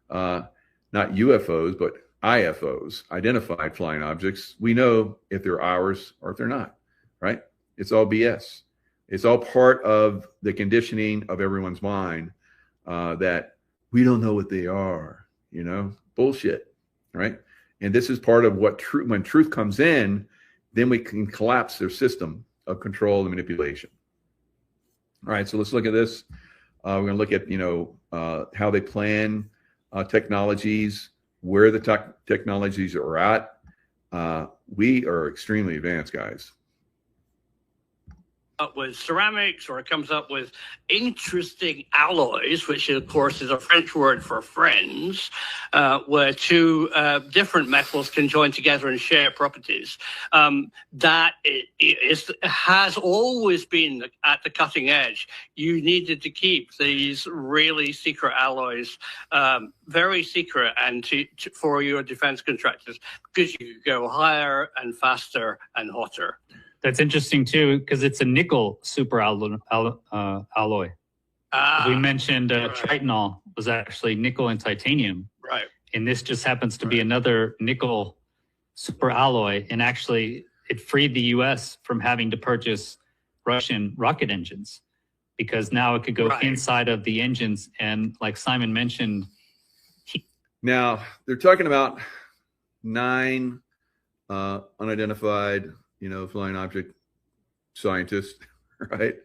not UFOs, but IFOs, identified flying objects. We know if they're ours or if they're not, right? It's all BS. It's all part of the conditioning of everyone's mind that we don't know what they are, bullshit, right? And this is part of what when truth comes in, then we can collapse their system of control and manipulation. All right, so let's look at this. We're going to look at, how they plan technologies, where the technologies are at. We are extremely advanced, guys. Up with ceramics, or it comes up with interesting alloys, which of course is a French word for friends, where two different metals can join together and share properties. That has always been at the cutting edge. You needed to keep these really secret alloys very secret, and for your defense contractors, because you could go higher and faster and hotter. That's interesting too, because it's a nickel super alloy. We mentioned Tritonol was actually nickel and titanium. Right. And this just happens to be another nickel super alloy. And actually, it freed the U.S. from having to purchase Russian rocket engines, because now it could go inside of the engines. And like Simon mentioned. Now, they're talking about 9 unidentified flying object scientists, right?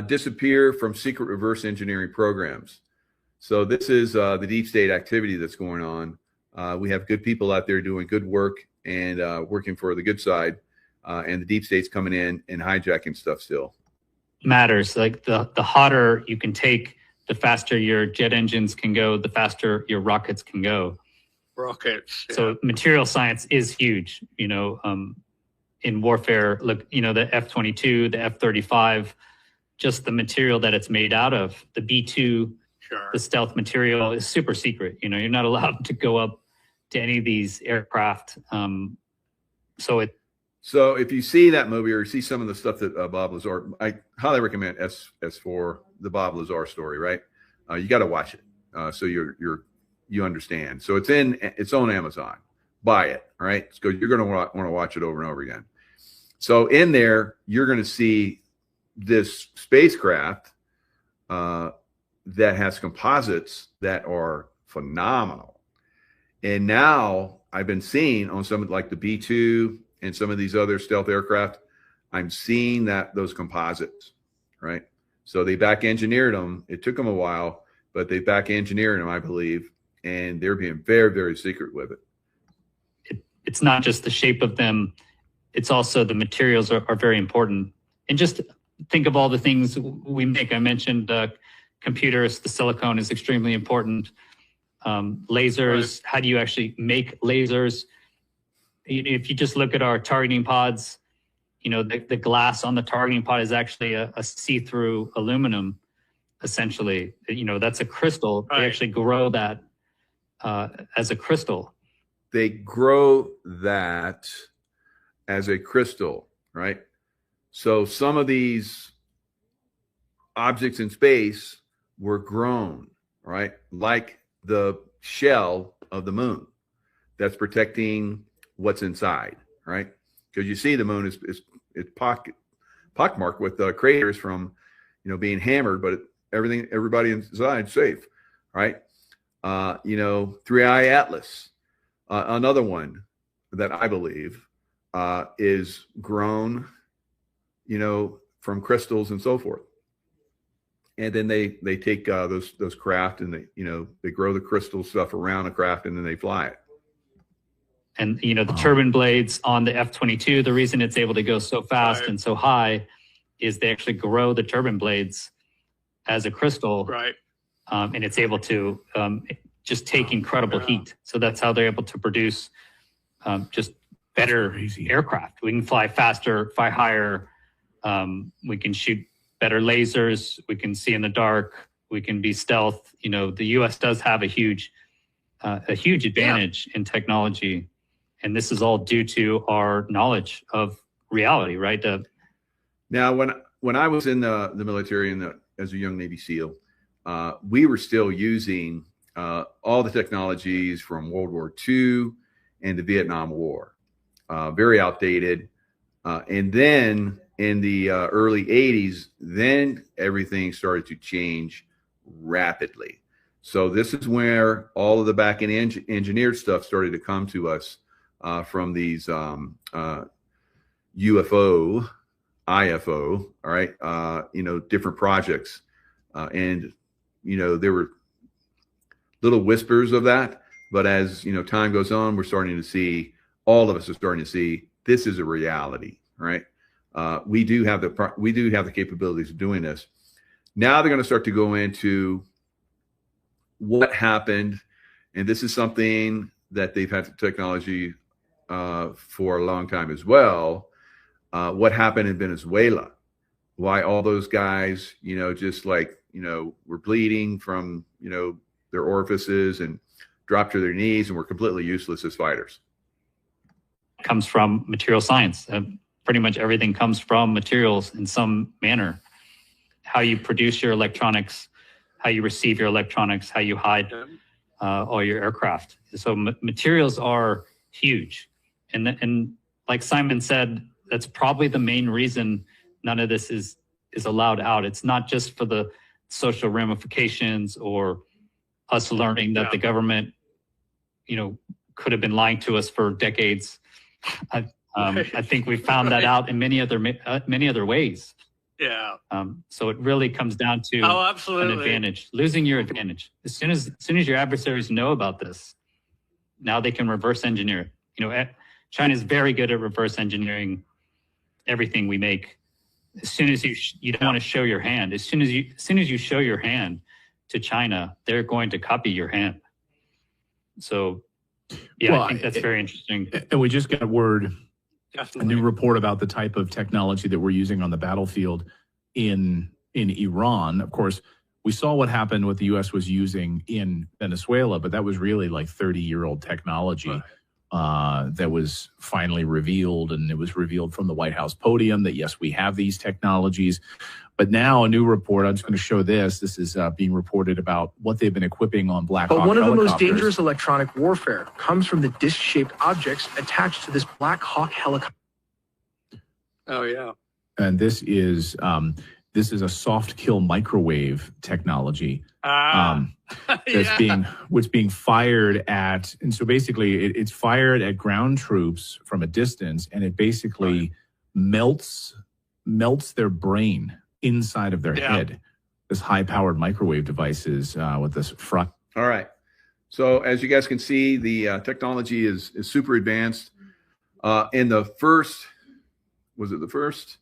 Disappear from secret reverse engineering programs. So this is the deep state activity that's going on. We have good people out there doing good work and working for the good side, and the deep state's coming in and hijacking stuff still. Matters. Like the hotter you can take, the faster your jet engines can go, the faster your rockets can go. Rockets. Yeah. So material science is huge, in warfare. Look, the F-22, the F-35, just the material that it's made out of, the B-2 the stealth material is super secret. You know, you're not allowed to go up to any of these aircraft. So if you see that movie or you see some of the stuff that Bob Lazar, I highly recommend S4, the Bob Lazar story, right? You got to watch it. So you understand. So it's on Amazon. Buy it. All right. So you're going to want to watch it over and over again. So in there, you're going to see this spacecraft that has composites that are phenomenal. And now I've been seeing on some like the B-2 and some of these other stealth aircraft, I'm seeing those composites, right? So they back engineered them. It took them a while, but they back engineered them, I believe, and they're being very, very secret with it. It's not just the shape of them. It's also the materials are very important. And just think of all the things we make. I mentioned computers, the silicone is extremely important. Lasers, how do you actually make lasers? If you just look at our targeting pods, you know, the glass on the targeting pod is actually a see-through aluminum, essentially. You know, that's a crystal. Right. They actually grow that as a crystal. They grow that as a crystal, right? So some of these objects in space were grown, right? Like the shell of the moon that's protecting what's inside, right? Because you see the moon is pockmarked with craters from, you know, being hammered, but everybody inside safe, right? You know, 3i Atlas, another one that I believe is grown, you know, from crystals and so forth. And then they take those craft and they grow the crystal stuff around a craft and then they fly it. And, you know, the turbine blades on the F-22, the reason it's able to go so fast and so high is they actually grow the turbine blades as a crystal. Right. And it's able to just take incredible heat. So that's how they're able to produce just better aircraft. We can fly faster, fly higher. We can shoot better lasers. We can see in the dark. We can be stealth. You know, the U.S. does have a huge advantage in technology. And this is all due to our knowledge of reality, right? Now, when I was in the military as a young Navy SEAL, we were still using all the technologies from World War II and the Vietnam War. Very outdated. And then in the early 80s, then everything started to change rapidly. So this is where all of the back-end engineered stuff started to come to us from these UFO, IFO, all right, you know, different projects. And, you know, there were little whispers of that. But as, you know, time goes on, we're starting to see, all of us are starting to see, this is a reality, right? We do have the capabilities of doing this. Now they're going to start to go into what happened, and this is something that they've had technology for a long time as well. What happened in Venezuela? Why all those guys, you know, just like, you know, were bleeding from, you know, their orifices and dropped to their knees and were completely useless as fighters. Comes from material science. Pretty much everything comes from materials in some manner. How you produce your electronics, how you receive your electronics, how you hide all your aircraft. So materials are huge. And like Simon said, that's probably the main reason none of this is allowed out. It's not just for the social ramifications or us learning that the government, you know, could have been lying to us for decades. I think we found that out in many other ways. Yeah. So it really comes down to an advantage, losing your advantage. As soon as your adversaries know about this, now they can reverse engineer it. You know, China is very good at reverse engineering everything we make. As soon as you don't want to show your hand, as soon as you show your hand to China, they're going to copy your hand. So, yeah, well, I think that's very interesting. And we just got word, a new report about the type of technology that we're using on the battlefield in Iran. Of course, We saw what happened, what the U.S. was using in Venezuela, but that was really like 30-year-old technology that was finally revealed. And it was revealed from the White House podium that, yes, we have these technologies. But now a new report, I'm just going to show this. This is being reported about what they've been equipping on Black Hawk But one of the most helicopters. dangerous electronic warfare comes from the disc-shaped objects attached to this Black Hawk helicopter. Oh, yeah. And this is a soft kill microwave technology that's being fired at, and so basically it's fired at ground troops from a distance, and it basically melts their brain inside of their head. This high-powered microwave devices with this front. All right. So as you guys can see, the technology is super advanced. In the first, was it the first?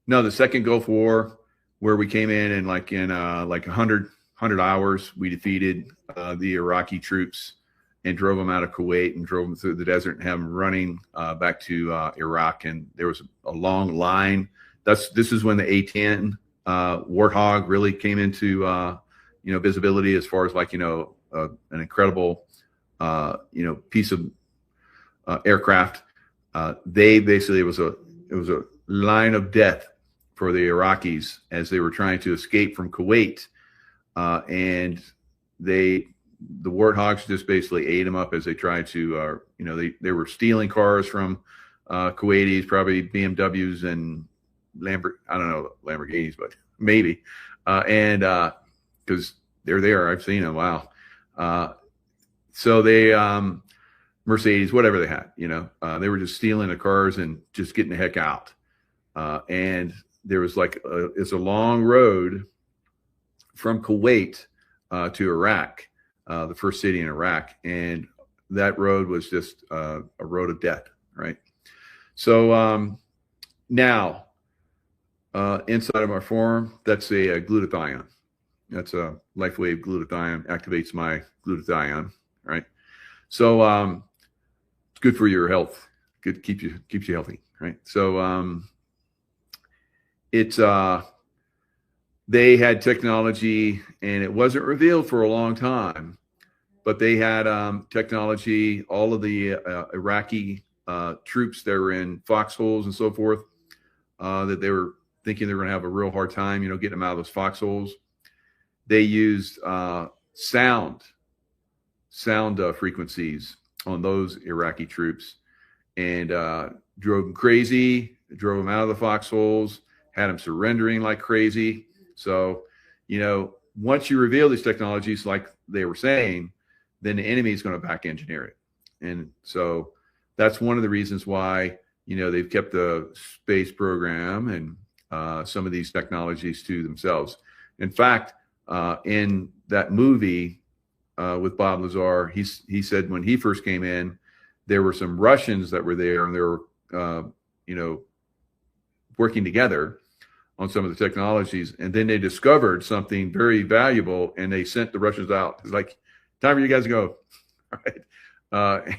No, the second Gulf War, where we came in and like 100 hours, we defeated the Iraqi troops and drove them out of Kuwait and drove them through the desert and have them running back to Iraq. And there was a long line. This is when the A-10 Warthog really came into visibility as far as an incredible piece of aircraft. They basically it was a line of death for the Iraqis as they were trying to escape from Kuwait, and the Warthogs just basically ate them up as they tried to. They were stealing cars from Kuwaitis, probably BMWs and I don't know Lamborghinis, but maybe, and because they're there, I've seen them. Wow. So they Mercedes, whatever they had, they were just stealing the cars and just getting the heck out. And there was it's a long road from Kuwait to Iraq, the first city in Iraq. And that road was just a road of death, right? So now inside of our form, that's a glutathione. That's a LifeWave glutathione, activates my glutathione, right? So it's good for your health. Good, keeps you healthy, right? So they had technology, and it wasn't revealed for a long time, but they had technology. All of the Iraqi troops that were in foxholes and so forth, that they were thinking they were going to have a real hard time, getting them out of those foxholes. They used sound frequencies on those Iraqi troops, and drove them crazy, drove them out of the foxholes, had them surrendering like crazy. So, once you reveal these technologies, like they were saying, then the enemy is going to back engineer it. And so that's one of the reasons why, they've kept the space program and some of these technologies to themselves. In fact, in that movie with Bob Lazar, he said when he first came in, there were some Russians that were there, and they were, working together on some of the technologies, and then they discovered something very valuable, and they sent the Russians out. It's like, time for you guys to go. All right.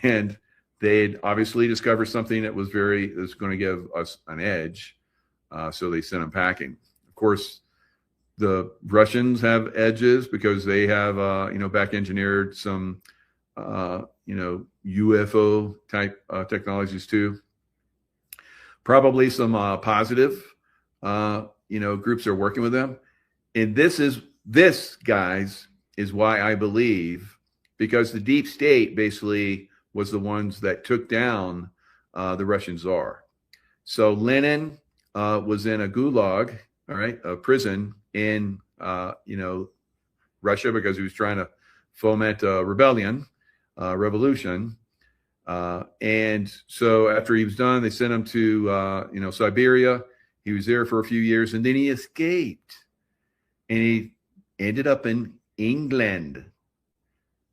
And they'd obviously discovered something that was going to give us an edge. So they sent them packing. Of course, the Russians have edges because they have, back engineered some, UFO type technologies too. Probably some positive, groups are working with them. And this, guys, is why I believe, because the deep state basically was the ones that took down the Russian Tsar. So Lenin was in a gulag, all right, a prison in, Russia, because he was trying to foment a revolution. And so after he was done, they sent him to, Siberia. He was there for a few years, and then he escaped, and he ended up in England,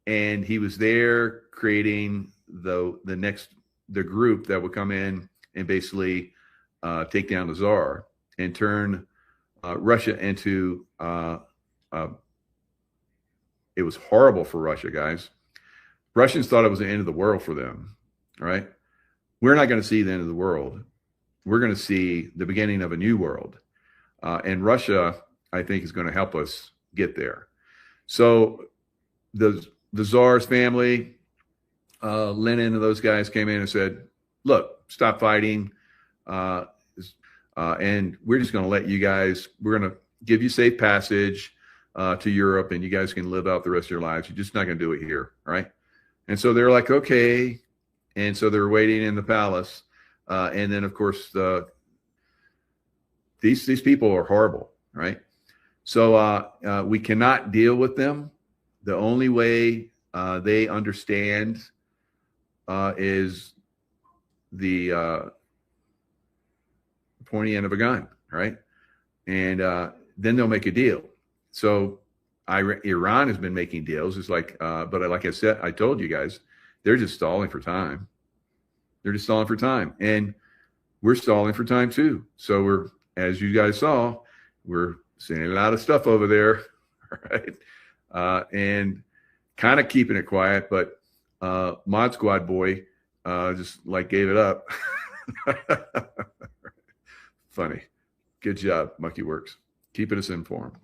and he was there creating the group that would come in and basically take down the Tsar and turn Russia into, it was horrible for Russia, guys. Russians thought it was the end of the world for them, right? We're not going to see the end of the world. We're going to see the beginning of a new world. And Russia, I think, is going to help us get there. So the Tsar's family, Lenin and those guys came in and said, look, stop fighting. And we're just going to let you guys, we're going to give you safe passage to Europe, and you guys can live out the rest of your lives. You're just not going to do it here, right? And so they're like, okay. And so they're waiting in the palace. And then, of course, these people are horrible, right? So we cannot deal with them. The only way they understand is the pointy end of a gun, right? And then they'll make a deal. So Iran has been making deals. It's like, but like I said, I told you guys, they're just stalling for time. They're just stalling for time, and we're stalling for time too. So we're, as you guys saw, we're seeing a lot of stuff over there, right? And kind of keeping it quiet, but Mod Squad boy just like gave it up. Funny. Good job, Monkey Works, keeping us informed.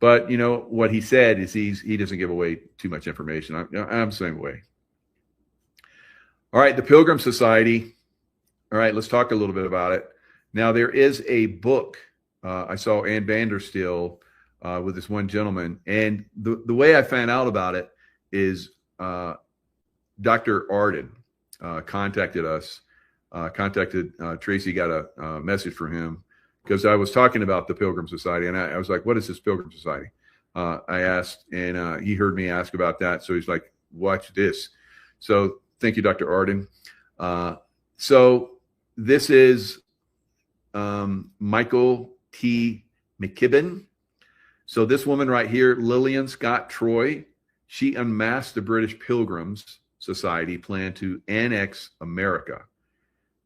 But you know what he said is he doesn't give away too much information. I'm the same way. All right, the Pilgrim Society. All right, let's talk a little bit about it. Now, there is a book. I saw Ann Vandersteel with this one gentleman. And the way I found out about it is Dr. Arden contacted us, contacted Tracy, got a message from him because I was talking about the Pilgrim Society. And I was like, what is this Pilgrim Society? I asked, and he heard me ask about that. So he's like, watch this. So thank you, Dr. Arden. So this is Michael T. McKibben. So this woman right here, Lillian Scott Troy, she unmasked the British Pilgrims Society plan to annex America.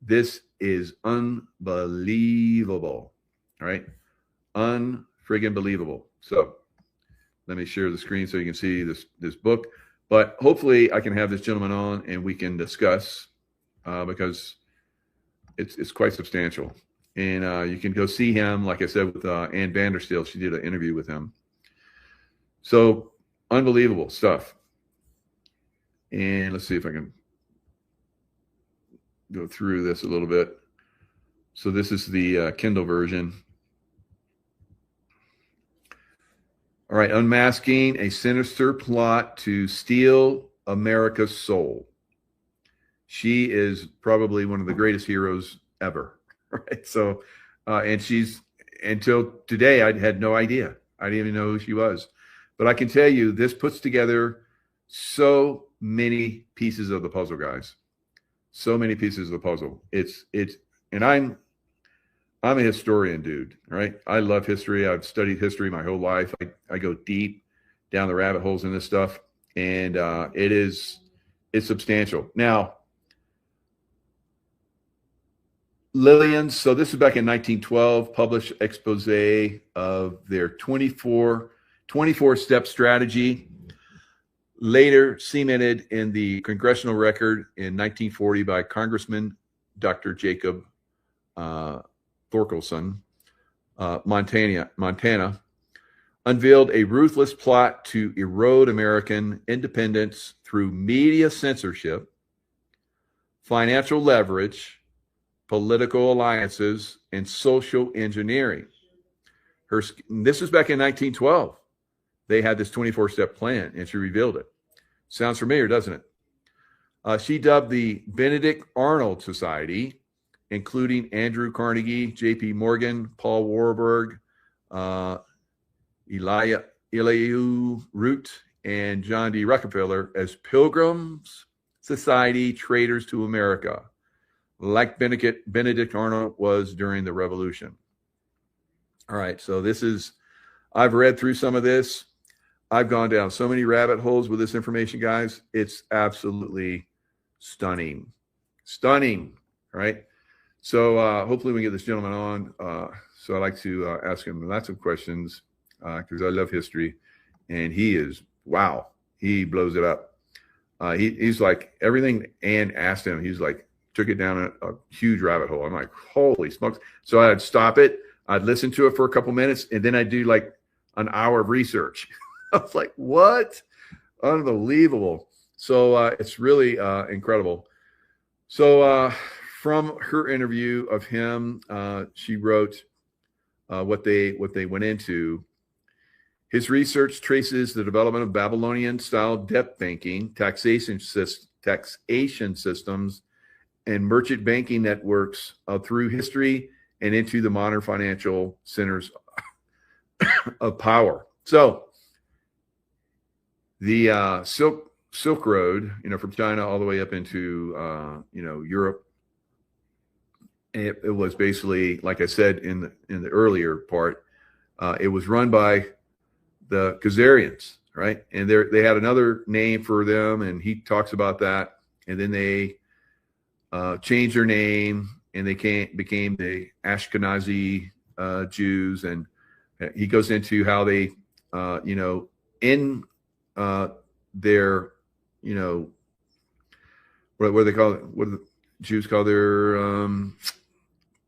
This is unbelievable, right? Unfriggin' believable. So let me share the screen so you can see this book. But hopefully I can have this gentleman on and we can discuss because it's quite substantial. And you can go see him, like I said, with Ann Vandersteel. She did an interview with him. So unbelievable stuff. And let's see if I can go through this a little bit. So this is the Kindle version. All right, unmasking a sinister plot to steal America's soul. She is probably one of the greatest heroes ever, right? So, and she's, until today, I had no idea. I didn't even know who she was. But I can tell you, this puts together so many pieces of the puzzle, guys. So many pieces of the puzzle. And I'm a historian, dude, right? I love history. I've studied history my whole life. I go deep down the rabbit holes in this stuff, and it's substantial. Now, Lillian's, so this is back in 1912, published expose of their 24-step strategy, later cemented in the congressional record in 1940 by Congressman Dr. Jacob Thorkelson, Montana, unveiled a ruthless plot to erode American independence through media censorship, financial leverage, political alliances, and social engineering. This was back in 1912. They had this 24-step plan, and she revealed it. Sounds familiar, doesn't it? She dubbed the Benedict Arnold Society, including Andrew Carnegie, J.P. Morgan, Paul Warburg, Elihu Root, and John D. Rockefeller, as Pilgrims Society traitors to America, like Benedict Arnold was during the Revolution. All right, so this is, I've read through some of this. I've gone down so many rabbit holes with this information, guys. It's absolutely stunning. Stunning, right? So hopefully we can get this gentleman on. So I'd like to ask him lots of questions because I love history. And he is, wow, he blows it up. He's like, everything Ann asked him, he's like, took it down a huge rabbit hole. I'm like, holy smokes. So I'd stop it. I'd listen to it for a couple minutes. And then I'd do like an hour of research. I was like, what? Unbelievable. So it's really incredible. So from her interview of him, she wrote what they went into. His research traces the development of Babylonian-style debt banking, taxation systems, and merchant banking networks through history and into the modern financial centers of power. So the Silk Road, from China all the way up into Europe, it was basically, like I said in the earlier part, it was run by the Khazarians, right? And they had another name for them, and he talks about that. And then they changed their name, and they became the Ashkenazi Jews. And he goes into how they, in their, what do they call it? What do the Jews call their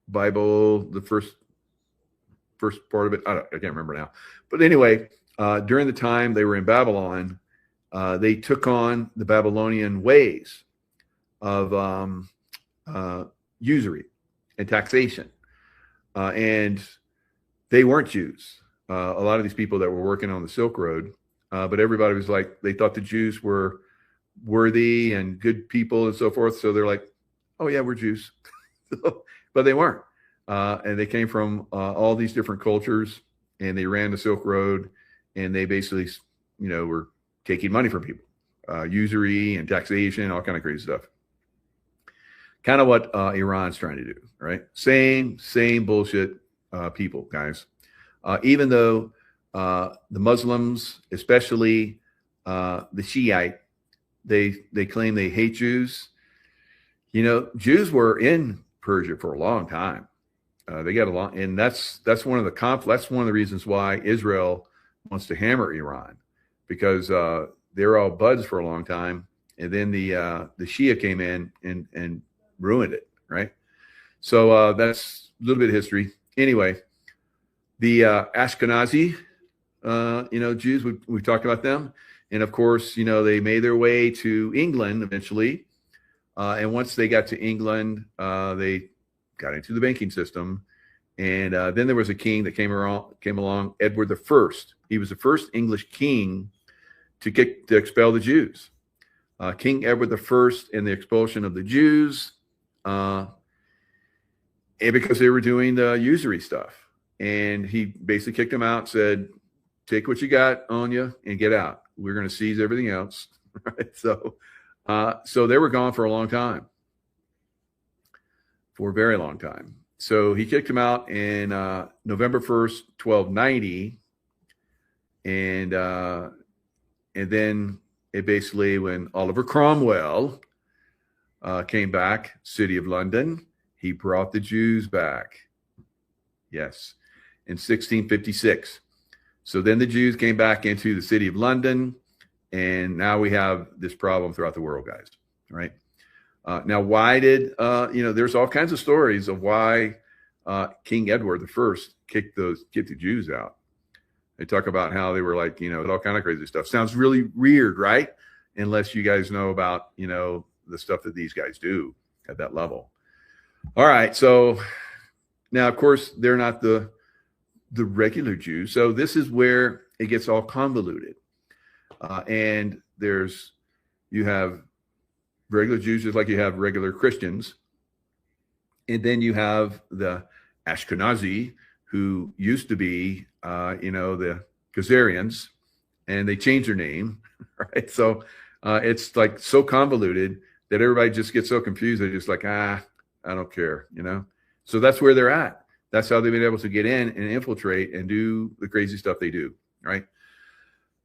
Bible? The first part of it, I can't remember now. But anyway, during the time they were in Babylon, they took on the Babylonian ways of usury and taxation, and they weren't Jews. A lot of these people that were working on the Silk Road, but everybody was like, they thought the Jews were worthy and good people and so forth. So they're like, oh yeah, we're Jews. But they weren't. And they came from all these different cultures, and they ran the Silk Road, and they basically, were taking money from people, usury and taxation, all kind of crazy stuff. Kind of what Iran's trying to do, right? Same bullshit people, guys. Even though the Muslims, especially the Shiite, they claim they hate Jews. Jews were in Persia for a long time. They got along, and that's one of the reasons why Israel wants to hammer Iran, because they're all buds for a long time, and then the Shia came in and ruined it, right? So that's a little bit of history. Anyway, the Ashkenazi, Jews, we talked about them, and of course, they made their way to England eventually, and once they got to England, they got into the banking system. And then there was a king that came along, Edward I. He was the first English king to expel the Jews. King Edward I and the expulsion of the Jews, and because they were doing the usury stuff. And he basically kicked them out, said, take what you got on you and get out. We're going to seize everything else. Right? So they were gone for a long time, for a very long time. So he kicked him out in November 1st, 1290. And then it basically, when Oliver Cromwell came back, City of London, he brought the Jews back. Yes, in 1656. So then the Jews came back into the City of London, and now we have this problem throughout the world, guys, right? Now, why did, there's all kinds of stories of why King Edward I kicked the Jews out. They talk about how they were like, all kind of crazy stuff. Sounds really weird, right? Unless you guys know about, the stuff that these guys do at that level. All right. So now, of course, they're not the regular Jews. So this is where it gets all convoluted. And you have regular Jews, just like you have regular Christians. And then you have the Ashkenazi, who used to be, the Khazarians, and they changed their name, right? So it's like so convoluted that everybody just gets so confused. They're just like, I don't care, So that's where they're at. That's how they've been able to get in and infiltrate and do the crazy stuff they do, right?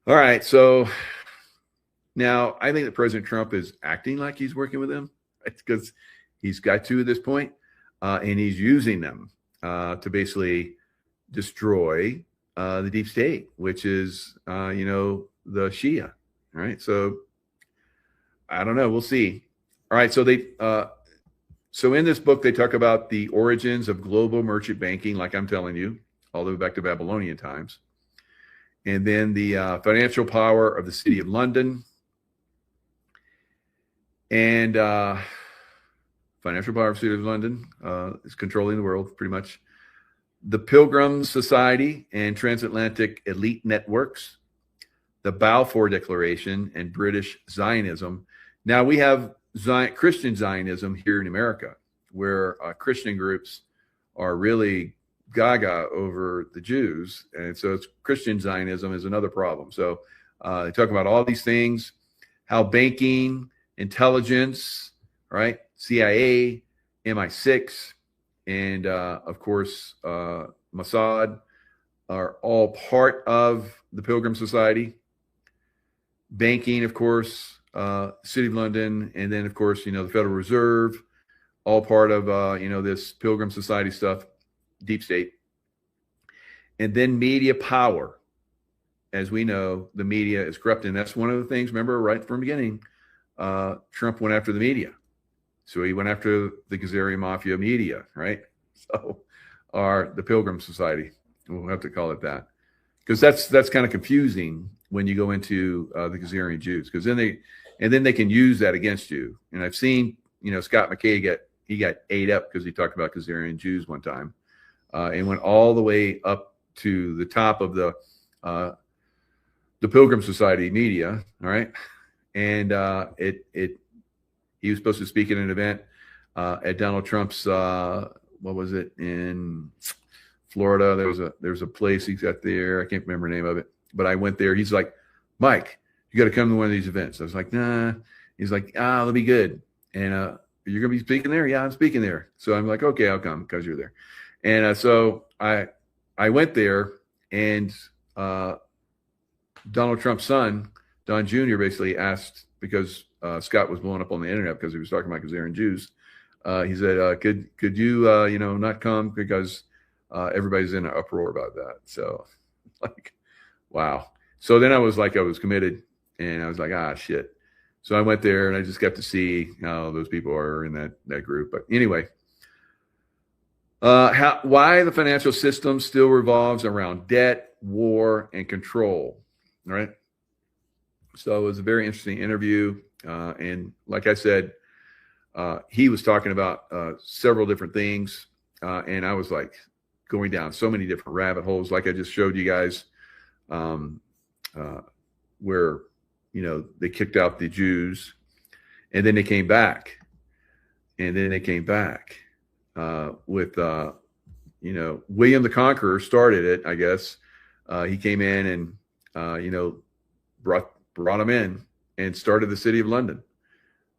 All right, so now I think that President Trump is acting like he's working with them, right? Because he's got to at this point, and he's using them to basically destroy the deep state, which is, the Shia, right? So I don't know. We'll see. All right, so so in this book, they talk about the origins of global merchant banking, like I'm telling you, all the way back to Babylonian times. and then the financial power of the City of London, and financial power of the City of London is controlling the world pretty much. The Pilgrim Society and transatlantic elite networks, the Balfour Declaration, and British Zionism. Now we have Christian Zionism here in America, where Christian groups are really gaga over the Jews. And so it's Christian Zionism is another problem. So they talk about all these things, how banking, intelligence, right? CIA, MI6, and of course, Mossad are all part of the Pilgrim Society. Banking, of course, City of London, and then, of course, the Federal Reserve, all part of, this Pilgrim Society stuff, deep state. And then media power. As we know, the media is corrupt. And that's one of the things, remember, right from the beginning, Trump went after the media. So he went after the Khazarian Mafia media, right? So, the Pilgrim Society, we'll have to call it that, because that's kind of confusing when you go into the Khazarian Jews, because then they can use that against you. And I've seen, Scott McKay got ate up because he talked about Khazarian Jews one time, and went all the way up to the top of the Pilgrim Society media, all right? And he was supposed to speak at an event at Donald Trump's, what was it, in Florida? There was a place he's got there. I can't remember the name of it, but I went there. He's like, Mike, you got to come to one of these events. I was like, nah. He's like, that'll be good. And you're going to be speaking there? Yeah, I'm speaking there. So I'm like, okay, I'll come because you're there. And so I went there, and Donald Trump's son, Don Jr., basically asked, because Scott was blowing up on the internet because he was talking about Khazarian Jews. He said, could you, not come because everybody's in an uproar about that. So, like, wow. So then I was committed, and I was like, shit. So I went there, and I just got to see how those people are in that group. But anyway, why the financial system still revolves around debt, war, and control. All right. So it was a very interesting interview. And like I said, he was talking about several different things. And I was like going down so many different rabbit holes, like I just showed you guys, where, they kicked out the Jews, and then they came back, with, William the Conqueror started it, I guess. He came in and, brought them in and started the City of London.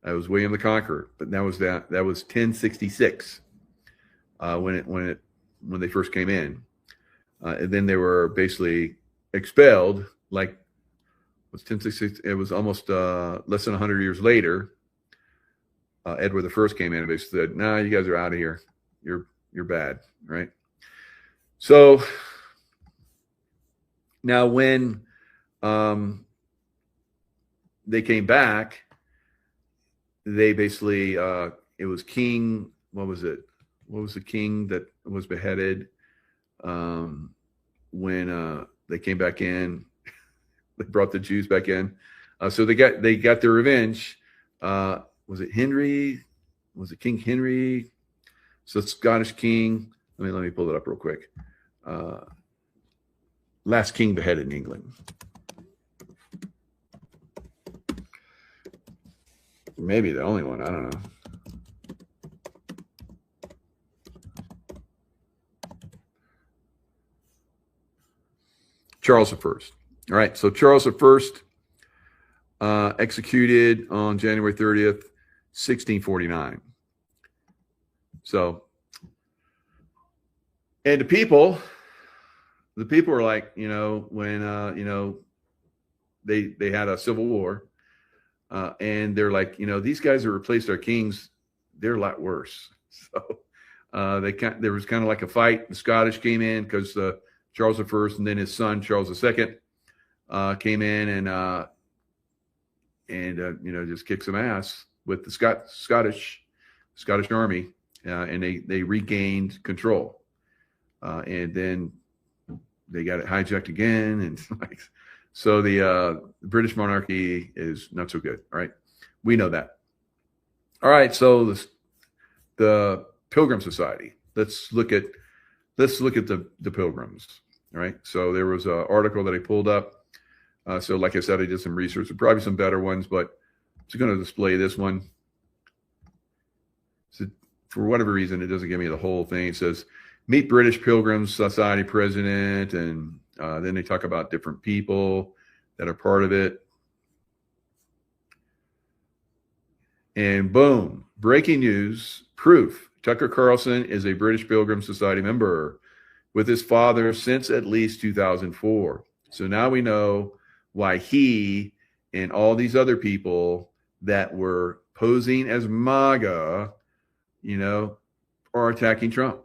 That was William the Conqueror, but that was 1066 when they first came in, and then they were basically expelled. Like, was 1066? It was almost less than 100 years later. Edward I came in and basically said, "Nah, you guys are out of here. You're bad, right?" So now when they came back, they basically it was King, what was it? What was the king that was beheaded when they came back in? They brought the Jews back in. So they got their revenge. Was it Henry? Was it King Henry? So the Scottish king. Let me pull it up real quick. Last king beheaded in England. Maybe the only one. I don't know. Charles I. All right. So Charles I executed on January 30th, 1649. So, and the people are like, when, they had a civil war, and they're like, these guys that replaced our kings, they're a lot worse. So, there was kind of like a fight. The Scottish came in because Charles I, and then his son, Charles II, came in and just kicked some ass with the Scottish army, and they regained control. And then they got it hijacked again, and like, so the British monarchy is not so good. All right, we know that. All right, so the Pilgrim Society. Let's look at the Pilgrims. All right, so there was an article that I pulled up. So like I said, I did some research. There's probably some better ones, but I'm just going to display this one. So for whatever reason, it doesn't give me the whole thing. It says, meet British Pilgrims Society president, and then they talk about different people that are part of it. And boom, breaking news, proof. Tucker Carlson is a British Pilgrim Society member with his father since at least 2004. So now we know why he and all these other people that were posing as MAGA, are attacking Trump.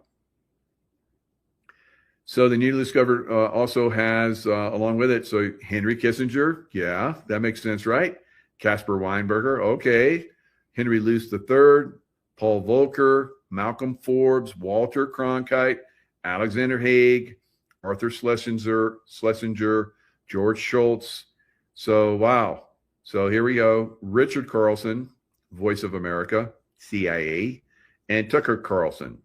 So the newly discovered also has, along with it, so Henry Kissinger, yeah, that makes sense, right? Caspar Weinberger, okay. Henry Luce III, Paul Volcker, Malcolm Forbes, Walter Cronkite, Alexander Haig, Arthur Schlesinger, George Shultz. So, wow. So here we go. Richard Carlson, Voice of America, CIA, and Tucker Carlson.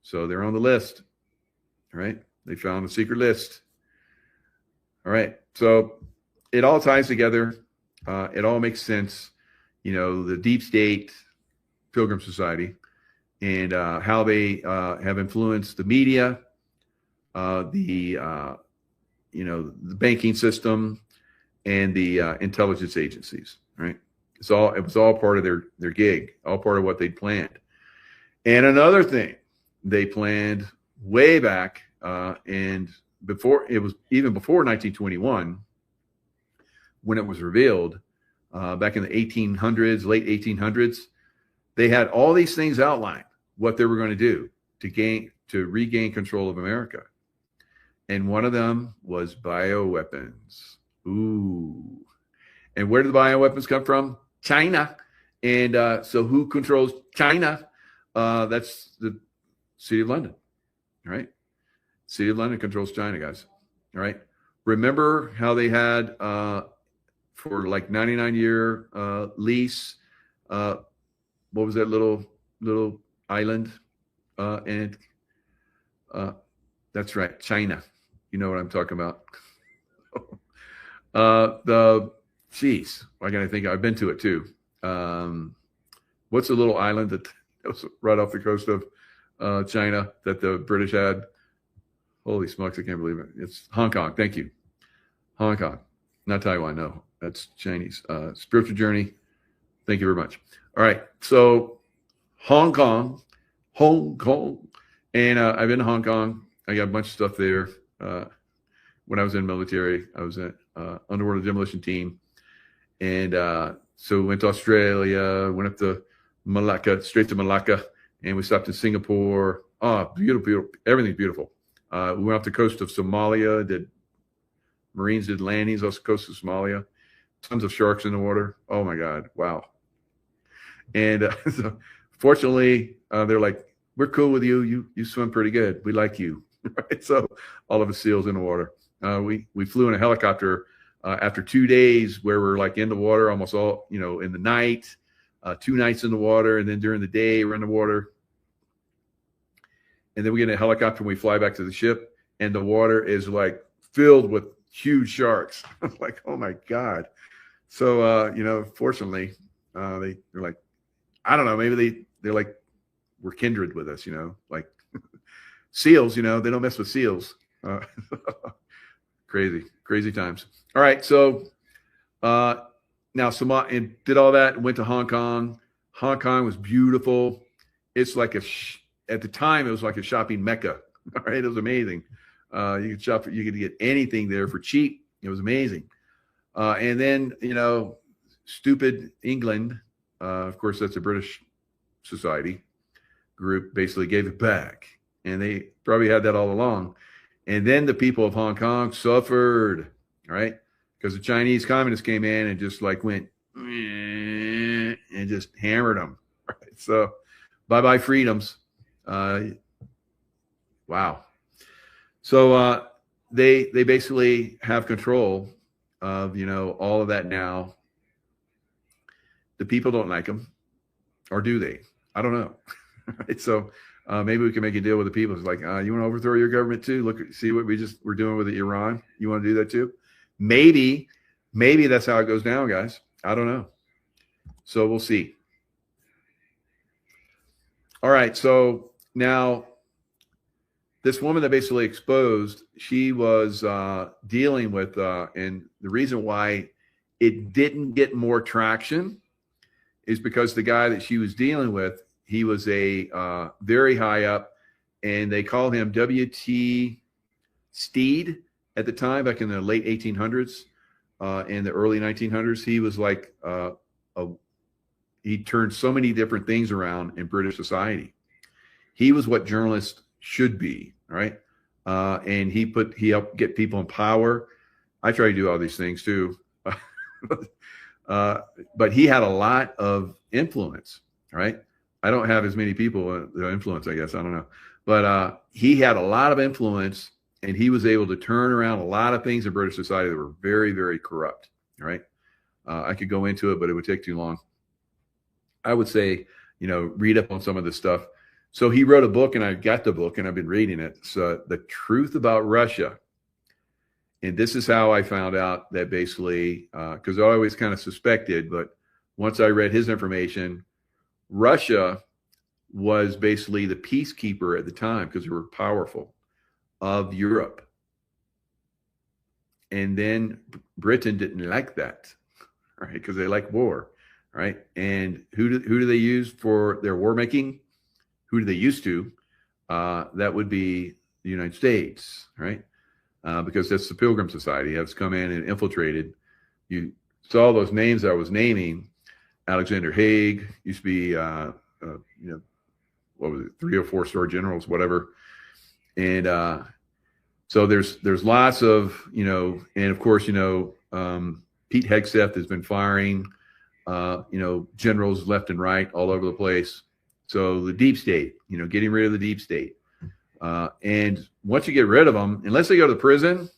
So they're on the list. All right. They found a secret list. All right. So it all ties together. It all makes sense. The deep state Pilgrim Society and how they have influenced the media, the banking system, and the intelligence agencies. Right? It was all part of their gig, all part of what they planned. And another thing they planned way back, and before 1921, when it was revealed, back in the 1800s, late 1800s, they had all these things outlined, what they were going to do to regain control of America. And one of them was bioweapons. Ooh. And where did the bioweapons come from? China. And so who controls China? That's the City of London. All right. City of London controls China, guys. All right. Remember how they had for like 99-year lease. What was that little island? And that's right, China. You know what I'm talking about. I gotta think. I've been to it too. What's the little island that was right off the coast of China that the British had? Holy smokes, I can't believe it. It's Hong Kong. Thank you. Hong Kong. Not Taiwan, no. That's Chinese. Spiritual journey. Thank you very much. All right. So Hong Kong. And I've been to Hong Kong. I got a bunch of stuff there. When I was in the military, I was at underwater demolition team. And so we went to Australia, went up to Malacca, straight to Malacca, and we stopped in Singapore. Oh, beautiful. Everything's beautiful. We went up the coast of Somalia, Marines did landings off the coast of Somalia. Tons of sharks in the water. Oh my God. Wow. And so fortunately, they're like, we're cool with you. You swim pretty good. We like you. Right? So all of us SEALs in the water. We flew in a helicopter after 2 days where we're like in the water almost all, in the night, 2 nights in the water. And then during the day, we're in the water. And then we get in a helicopter and we fly back to the ship, and the water is like filled with huge sharks. I'm like, oh my God. So, fortunately, they're like, I don't know, maybe they're like, we're kindred with us, like SEALs, they don't mess with SEALs. Crazy times. All right. So now and did all that and went to Hong Kong. Hong Kong was beautiful. It's like at the time, it was like a shopping mecca. All right. It was amazing. You could shop, you could get anything there for cheap. It was amazing. And then, stupid England, of course, that's a British society group, basically gave it back. And they probably had that all along. And then the people of Hong Kong suffered, right? Because the Chinese communists came in and just like went and just hammered them. Right? So bye-bye freedoms. Wow. So they basically have control of, you know, all of that now. The people don't like them, or do they? I don't know. Right? So maybe we can make a deal with the people. It's like, you want to overthrow your government too? Look, see what we're doing with Iran. You want to do that too? Maybe that's how it goes down, guys. I don't know. So we'll see. All right. So now this woman that basically exposed, she was dealing with, and the reason why it didn't get more traction is because the guy that she was dealing with, he was a very high up, and they called him W.T. Steed at the time, back in the late 1800s, in the early 1900s. He was like, he turned so many different things around in British society. He was what journalists should be, right? And he helped get people in power. I try to do all these things too. But he had a lot of influence, right? I don't have as many people influence, I guess. I don't know. But he had a lot of influence, and he was able to turn around a lot of things in British society that were very, very corrupt, right? I could go into it, but it would take too long. I would say, you know, read up on some of this stuff. So he wrote a book, and I got the book, and I've been reading it. So The Truth About Russia. And this is how I found out that basically, because I always kind of suspected, but once I read his information, Russia was basically the peacekeeper at the time, because they were powerful, of Europe. And then Britain didn't like that, right? Because they like war, right? And who do they use for their war making? Who do they used to? That would be the United States, right? Because that's the Pilgrim Society has come in and infiltrated. You saw those names I was naming. Alexander Haig used to be, you know, what was it, 3 or 4 star generals, whatever. And so there's lots of, you know, and of course, you know, Pete Hegseth has been firing, you know, generals left and right all over the place. So the deep state, you know, getting rid of the deep state. And once you get rid of them, unless they go to prison,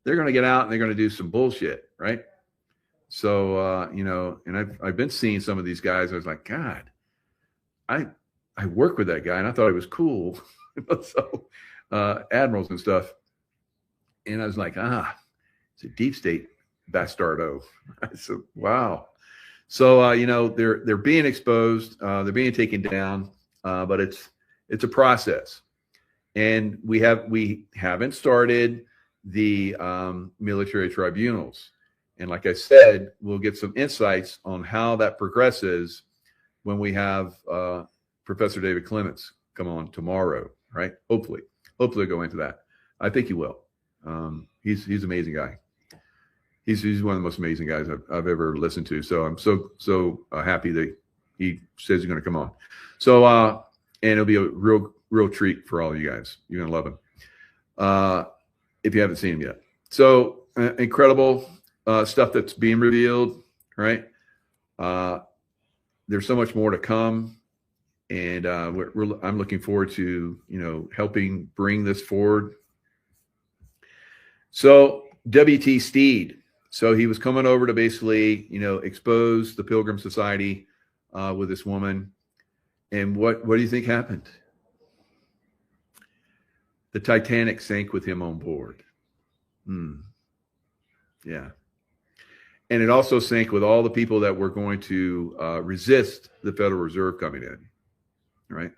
they're going to get out and they're going to do some bullshit, right? So, you know, and I've been seeing some of these guys. I was like, God, I work with that guy, and I thought he was cool. So, admirals and stuff. And I was like, it's a deep state bastardo. I said, wow. So, you know, they're being exposed, they're being taken down, but it's a process. And we haven't started the military tribunals. And like I said, we'll get some insights on how that progresses when we have Professor David Clements come on tomorrow, right? Hopefully go into that. I think he will. He's an amazing guy. He's one of the most amazing guys I've ever listened to. So I'm so happy that he says he's going to come on. So and it'll be a real treat for all of you guys. You're going to love him if you haven't seen him yet. So incredible stuff that's being revealed, right? There's so much more to come, and I'm looking forward to, you know, helping bring this forward. So W.T. Steed. So he was coming over to basically, you know, expose the Pilgrim Society with this woman. And what do you think happened? The Titanic sank with him on board. Yeah. And it also sank with all the people that were going to resist the Federal Reserve coming in, right?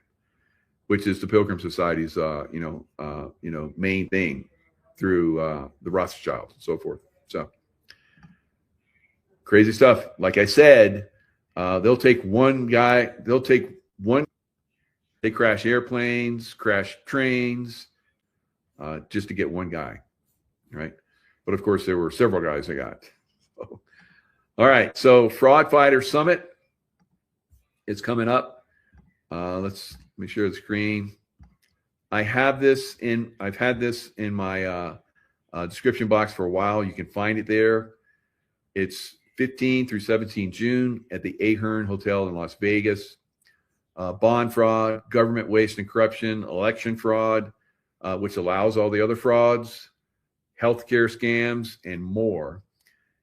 Which is the Pilgrim Society's, you know, main thing through the Rothschilds and so forth. So crazy stuff. Like I said, they'll take one guy. They crash airplanes, crash trains, just to get one guy, right? But of course, there were several guys they got. So, all right. So Fraud Fighter Summit, it's coming up. Let's make sure the screen. I've had this in my description box for a while. You can find it there. It's 15 through 17 June at the Ahern Hotel in Las Vegas. Bond fraud, government waste and corruption, election fraud, which allows all the other frauds, healthcare scams, and more.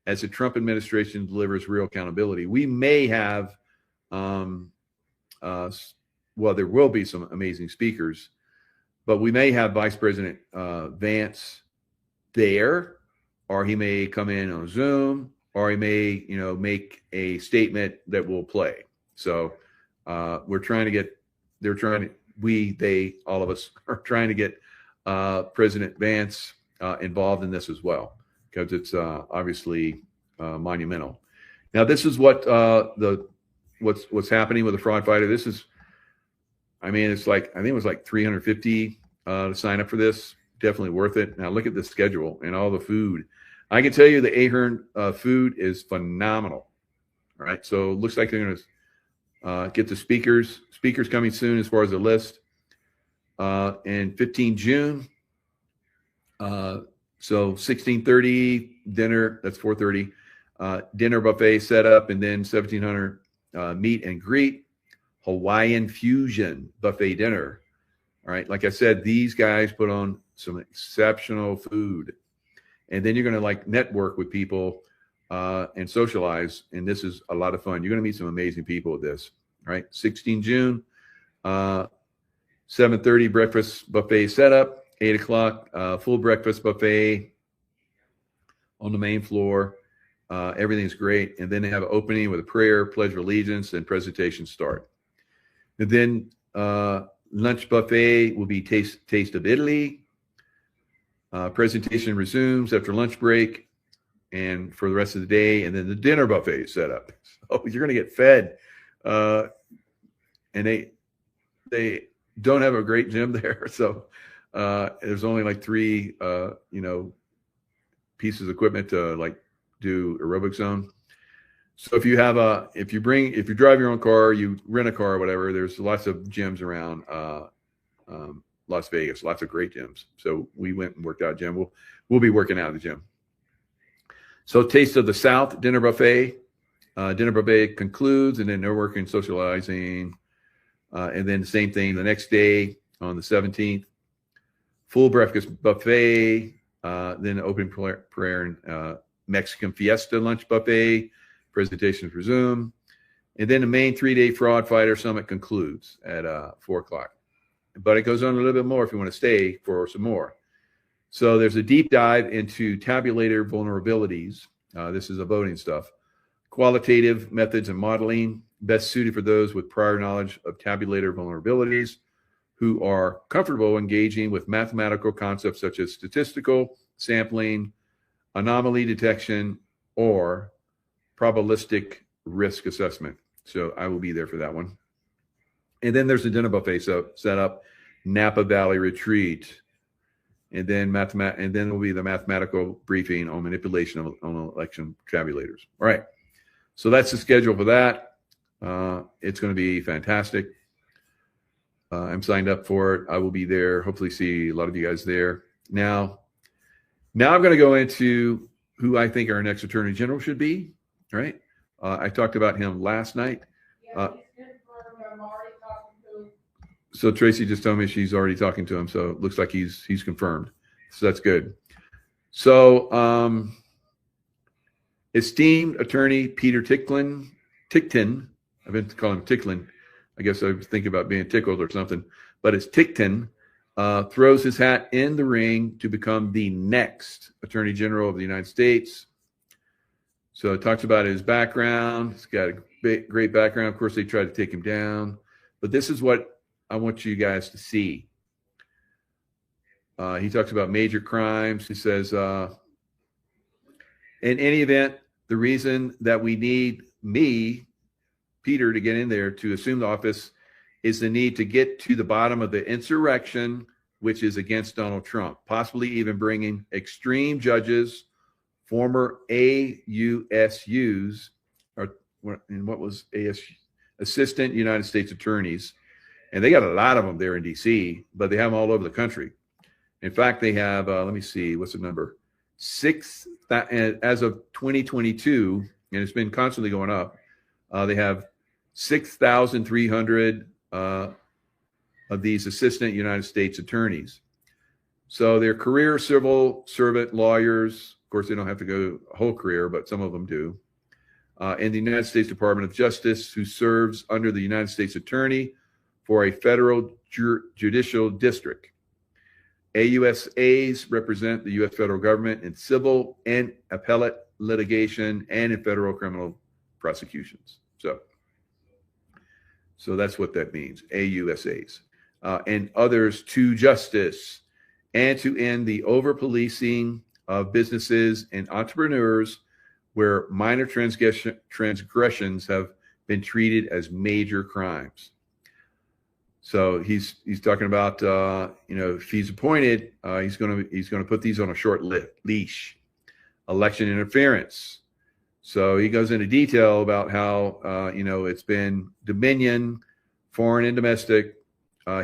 As the Trump administration delivers real accountability, we may have, well, there will be some amazing speakers, but we may have Vice President Vance there, or he may come in on Zoom, or he may, make a statement that will play. So we're trying to get, all of us are trying to get President Vance involved in this as well, because it's obviously monumental. Now, this is what what's happening with the fraud fighter. This is, it's like, I think it was like $350 to sign up for this. Definitely worth it. Now look at the schedule and all the food. I can tell you the Ahern food is phenomenal. All right, so it looks like they're going to get the speakers coming soon as far as the list. And 15 June. So 16:30 dinner. That's 4:30. Dinner buffet set up, and then 1700 meet and greet. Hawaiian fusion buffet dinner. All right, like I said, these guys put on some exceptional food, and then you're going to like network with people and socialize, and this is a lot of fun. You're going to meet some amazing people with this. All right, 16 June, 7:30 breakfast buffet setup, 8 o'clock full breakfast buffet on the main floor. Everything's great, and then they have an opening with a prayer, pledge of allegiance, and presentation start. And then lunch buffet will be taste of Italy. Presentation resumes after lunch break and for the rest of the day, and then the dinner buffet is set up. So you're going to get fed, and they don't have a great gym there, so there's only like 3 pieces of equipment to like do aerobics on. So if you drive your own car, you rent a car or whatever, there's lots of gyms around Las Vegas, lots of great gyms. So we went and worked out at gym. We'll be working out at the gym. So Taste of the South dinner buffet. Dinner buffet concludes, and then they're working, socializing. And then the same thing the next day on the 17th. Full breakfast buffet. Then open prayer and Mexican Fiesta lunch buffet. Presentations resume. And then the main 3-day Fraud Fighter Summit concludes at 4 o'clock. But it goes on a little bit more if you want to stay for some more. So there's a deep dive into tabulator vulnerabilities. This is the voting stuff. Qualitative methods and modeling, best suited for those with prior knowledge of tabulator vulnerabilities, who are comfortable engaging with mathematical concepts such as statistical sampling, anomaly detection, or probabilistic risk assessment. So I will be there for that one. And then there's a dinner buffet set up, Napa Valley Retreat. And then there will be the mathematical briefing on manipulation on election tabulators. All right. So that's the schedule for that. It's going to be fantastic. I'm signed up for it. I will be there. Hopefully see a lot of you guys there. Now I'm going to go into who I think our next Attorney General should be. All right. I talked about him last night. So Tracy just told me she's already talking to him. So it looks like he's confirmed. So that's good. So esteemed attorney Peter Ticktin, I've been calling him Ticklin. I guess I was thinking about being tickled or something, but it's Ticktin, throws his hat in the ring to become the next Attorney General of the United States. So it talks about his background. He's got a great background. Of course, they tried to take him down, but this is what I want you guys to see. He talks about major crimes. He says, in any event, the reason that we need me, Peter, to get in there to assume the office is the need to get to the bottom of the insurrection, which is against Donald Trump, possibly even bringing extreme judges, former AUSUs, and what was ASU? Assistant United States Attorneys. And they got a lot of them there in D.C., but they have them all over the country. In fact, they have, let me see, what's the number? 6, as of 2022, and it's been constantly going up, they have 6,300 of these assistant United States attorneys. So they're career civil servant lawyers. Of course, they don't have to go a whole career, but some of them do. In the United States Department of Justice, who serves under the United States Attorney for a federal judicial district. AUSAs represent the U.S. federal government in civil and appellate litigation and in federal criminal prosecutions. So that's what that means, AUSAs. And others to justice and to end the over-policing of businesses and entrepreneurs where minor transgressions have been treated as major crimes. So he's talking about if he's appointed, he's going to put these on a short leash. Election interference. So he goes into detail about how it's been Dominion, foreign and domestic.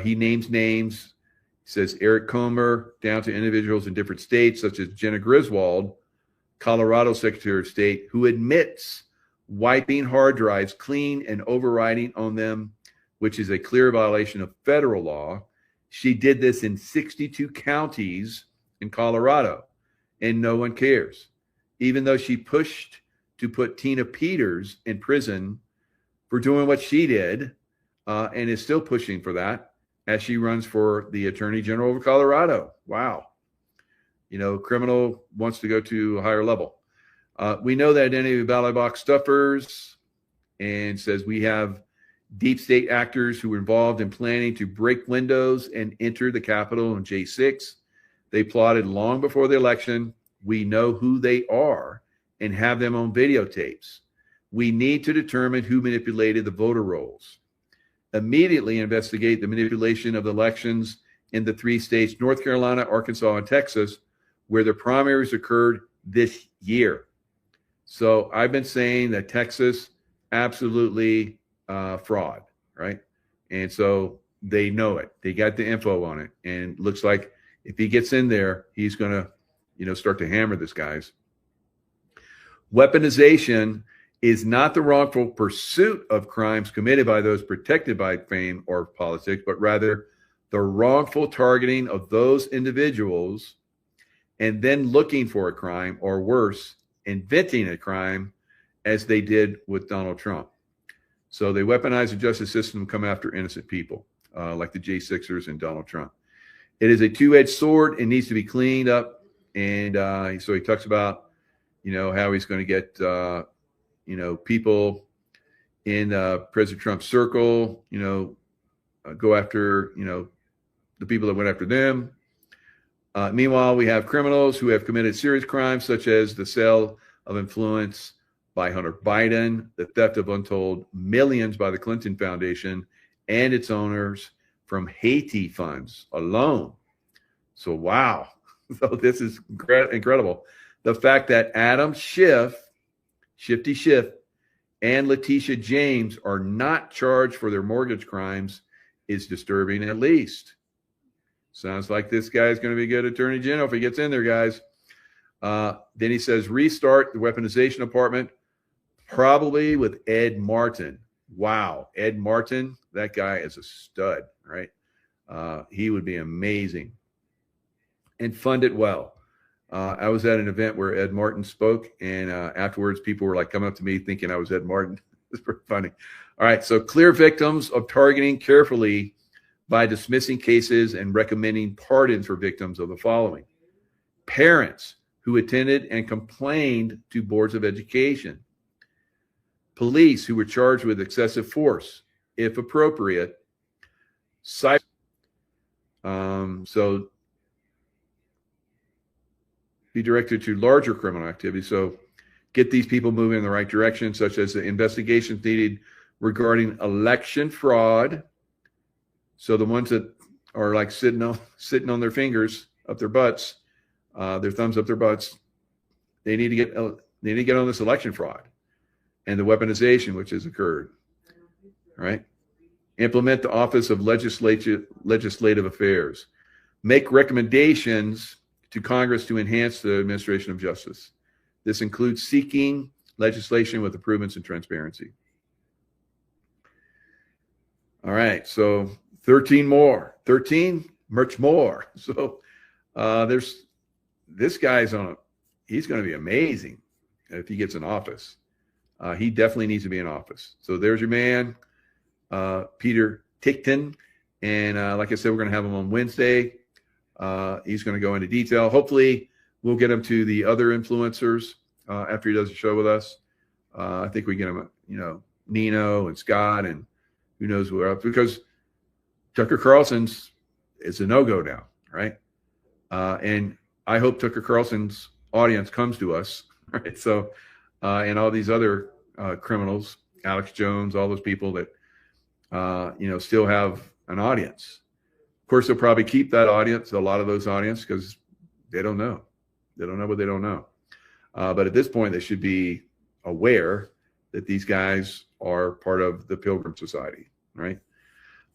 He names names. He says Eric Comer down to individuals in different states, such as Jenna Griswold, Colorado Secretary of State, who admits wiping hard drives clean and overwriting on them, which is a clear violation of federal law. She did this in 62 counties in Colorado, and no one cares. Even though she pushed to put Tina Peters in prison for doing what she did, and is still pushing for that as she runs for the Attorney General of Colorado. Wow. Criminal wants to go to a higher level. We know the identity of ballot box stuffers, and says we have deep state actors who were involved in planning to break windows and enter the Capitol on J6. They plotted long before the election. We know who they are and have them on videotapes. We need to determine who manipulated the voter rolls. Immediately investigate the manipulation of the elections in the 3 states, North Carolina, Arkansas, and Texas, where the primaries occurred this year. So I've been saying that Texas, absolutely fraud, right? And so they know it. They got the info on it. And looks like if he gets in there, he's going to, start to hammer this guys. Weaponization is not the wrongful pursuit of crimes committed by those protected by fame or politics, but rather the wrongful targeting of those individuals and then looking for a crime, or worse, inventing a crime, as they did with Donald Trump. So they weaponize the justice system and come after innocent people, like the J6ers and Donald Trump. It is a two-edged sword. It needs to be cleaned up. And so he talks about, how he's going to get, people in President Trump's circle, go after, the people that went after them. Meanwhile, we have criminals who have committed serious crimes, such as the sale of influence by Hunter Biden, the theft of untold millions by the Clinton Foundation and its owners from Haiti funds alone. So, wow. So this is incredible. The fact that Adam Schiff, Shifty Schiff, and Letitia James are not charged for their mortgage crimes is disturbing, at least. Sounds like this guy's going to be a good attorney general if he gets in there, guys. Then he says, restart the weaponization department, probably with Ed Martin. Wow. Ed Martin, that guy is a stud, right? He would be amazing. And fund it well. I was at an event where Ed Martin spoke, and afterwards people were like coming up to me thinking I was Ed Martin. It's pretty funny. All right. So clear victims of targeting carefully by dismissing cases and recommending pardons for victims of the following: parents who attended and complained to boards of education, police who were charged with excessive force, if appropriate, so be directed to larger criminal activity. So get these people moving in the right direction, such as the investigations needed regarding election fraud. So the ones that are like sitting on their fingers up their butts, their thumbs up their butts, they need to get on this election fraud and the weaponization which has occurred. All right. Implement the Office of Legislative Affairs. Make recommendations to Congress to enhance the administration of justice. This includes seeking legislation with improvements in transparency. All right. So 13 more. 13, much more. So There's this guy's he's going to be amazing if he gets in office. He definitely needs to be in office. So there's your man, Peter Tickton. And like I said, we're going to have him on Wednesday. He's going to go into detail. Hopefully, we'll get him to the other influencers after he does the show with us. I think we get him, Nino and Scott and who knows who else, because Tucker Carlson's is a no-go now, right? And I hope Tucker Carlson's audience comes to us, right? So, and all these other criminals, Alex Jones, all those people that, still have an audience. Of course, they'll probably keep that audience, a lot of those audience, because they don't know. They don't know what they don't know. But at this point, they should be aware that these guys are part of the Pilgrim Society, right?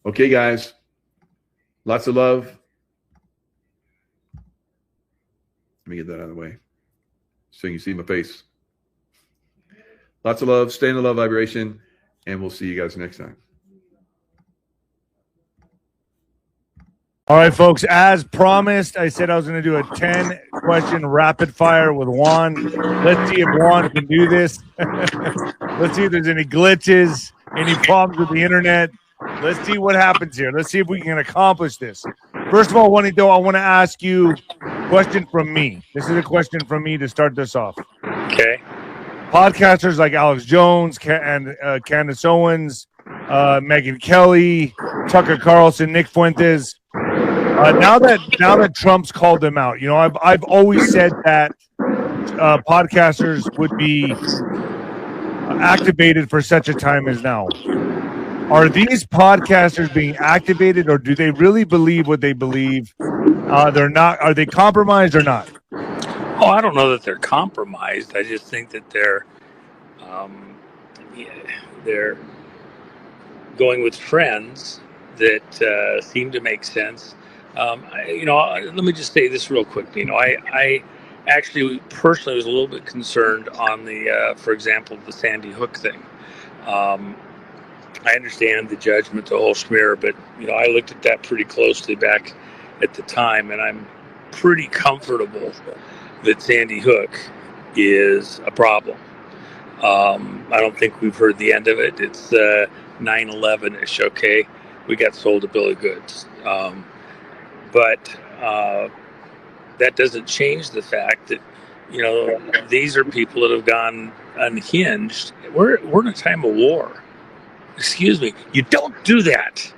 Okay, guys. Lots of love. Let me get that out of the way so you can see my face. Lots of love. Stay in the love vibration, and we'll see you guys next time. All right, folks, as promised, I said I was going to do a 10-question rapid fire with Juan. Let's see if Juan can do this. Let's see if there's any glitches, any problems with the internet. Let's see what happens here. Let's see if we can accomplish this. First of all, Juanito, I want to ask you a question from me. This is a question from me to start this off. Okay. Podcasters like Alex Jones and Candace Owens, Megyn Kelly, Tucker Carlson, Nick Fuentes. Now that Trump's called them out, I've always said that podcasters would be activated for such a time as now. Are these podcasters being activated, or do they really believe what they believe? They're not. Are they compromised or not? Oh, I don't know that they're compromised. I just think that they're going with trends that seem to make sense. Let me just say this real quick. I actually personally was a little bit concerned on for example, the Sandy Hook thing. I understand the judgment, the whole schmear, but I looked at that pretty closely back at the time, and I'm pretty comfortable that Sandy Hook is a problem. I don't think we've heard the end of it. It's 9/11-ish, okay? We got sold a bill of goods. But that doesn't change the fact that, these are people that have gone unhinged. We're in a time of war. Excuse me. You don't do that.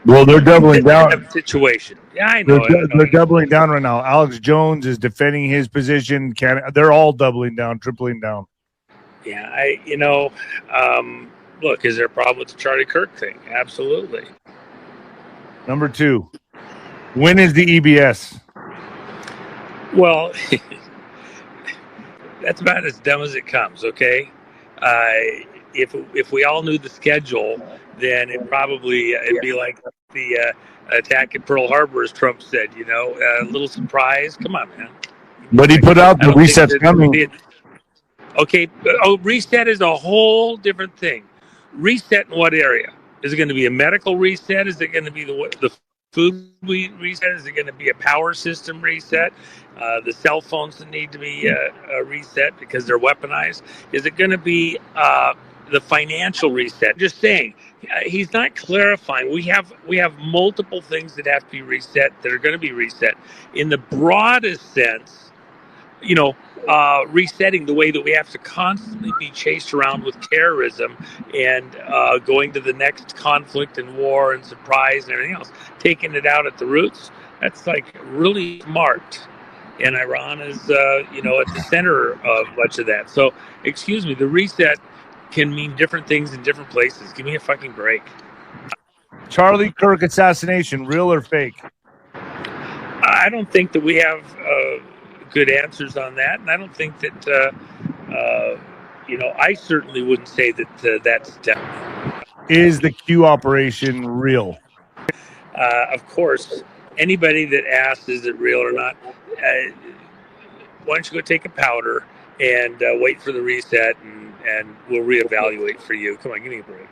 Well, they're doubling down. Kind of situation. Yeah, I know. They're doubling down right now. Alex Jones is defending his position. They're all doubling down, tripling down. Yeah, look, is there a problem with the Charlie Kirk thing? Absolutely. Number 2, when is the EBS? Well, that's about as dumb as it comes, okay? If we all knew the schedule, then it'd be like the attack at Pearl Harbor, as Trump said, a little surprise. Come on, man. But he put out the reset's coming. Okay. Oh, reset is a whole different thing. Reset in what area? Is it going to be a medical reset? Is it going to be the food reset? Is it going to be a power system reset? The cell phones that need to be reset because they're weaponized? Is it going to be the financial reset? Just saying, he's not clarifying. We have multiple things that have to be reset, that are going to be reset. In the broadest sense, resetting the way that we have to constantly be chased around with terrorism and going to the next conflict and war and surprise and everything else, taking it out at the roots. That's like really smart. And Iran is, at the center of much of that. So, excuse me, the reset can mean different things in different places. Give me a fucking break. Charlie Kirk assassination, real or fake? I don't think that we have good answers on that, and I don't think that I certainly wouldn't say that that's done. Is the Q operation real? Of course, anybody that asks is it real or not, why don't you go take a powder and wait for the reset, and we'll reevaluate for you. Come on, give me a break.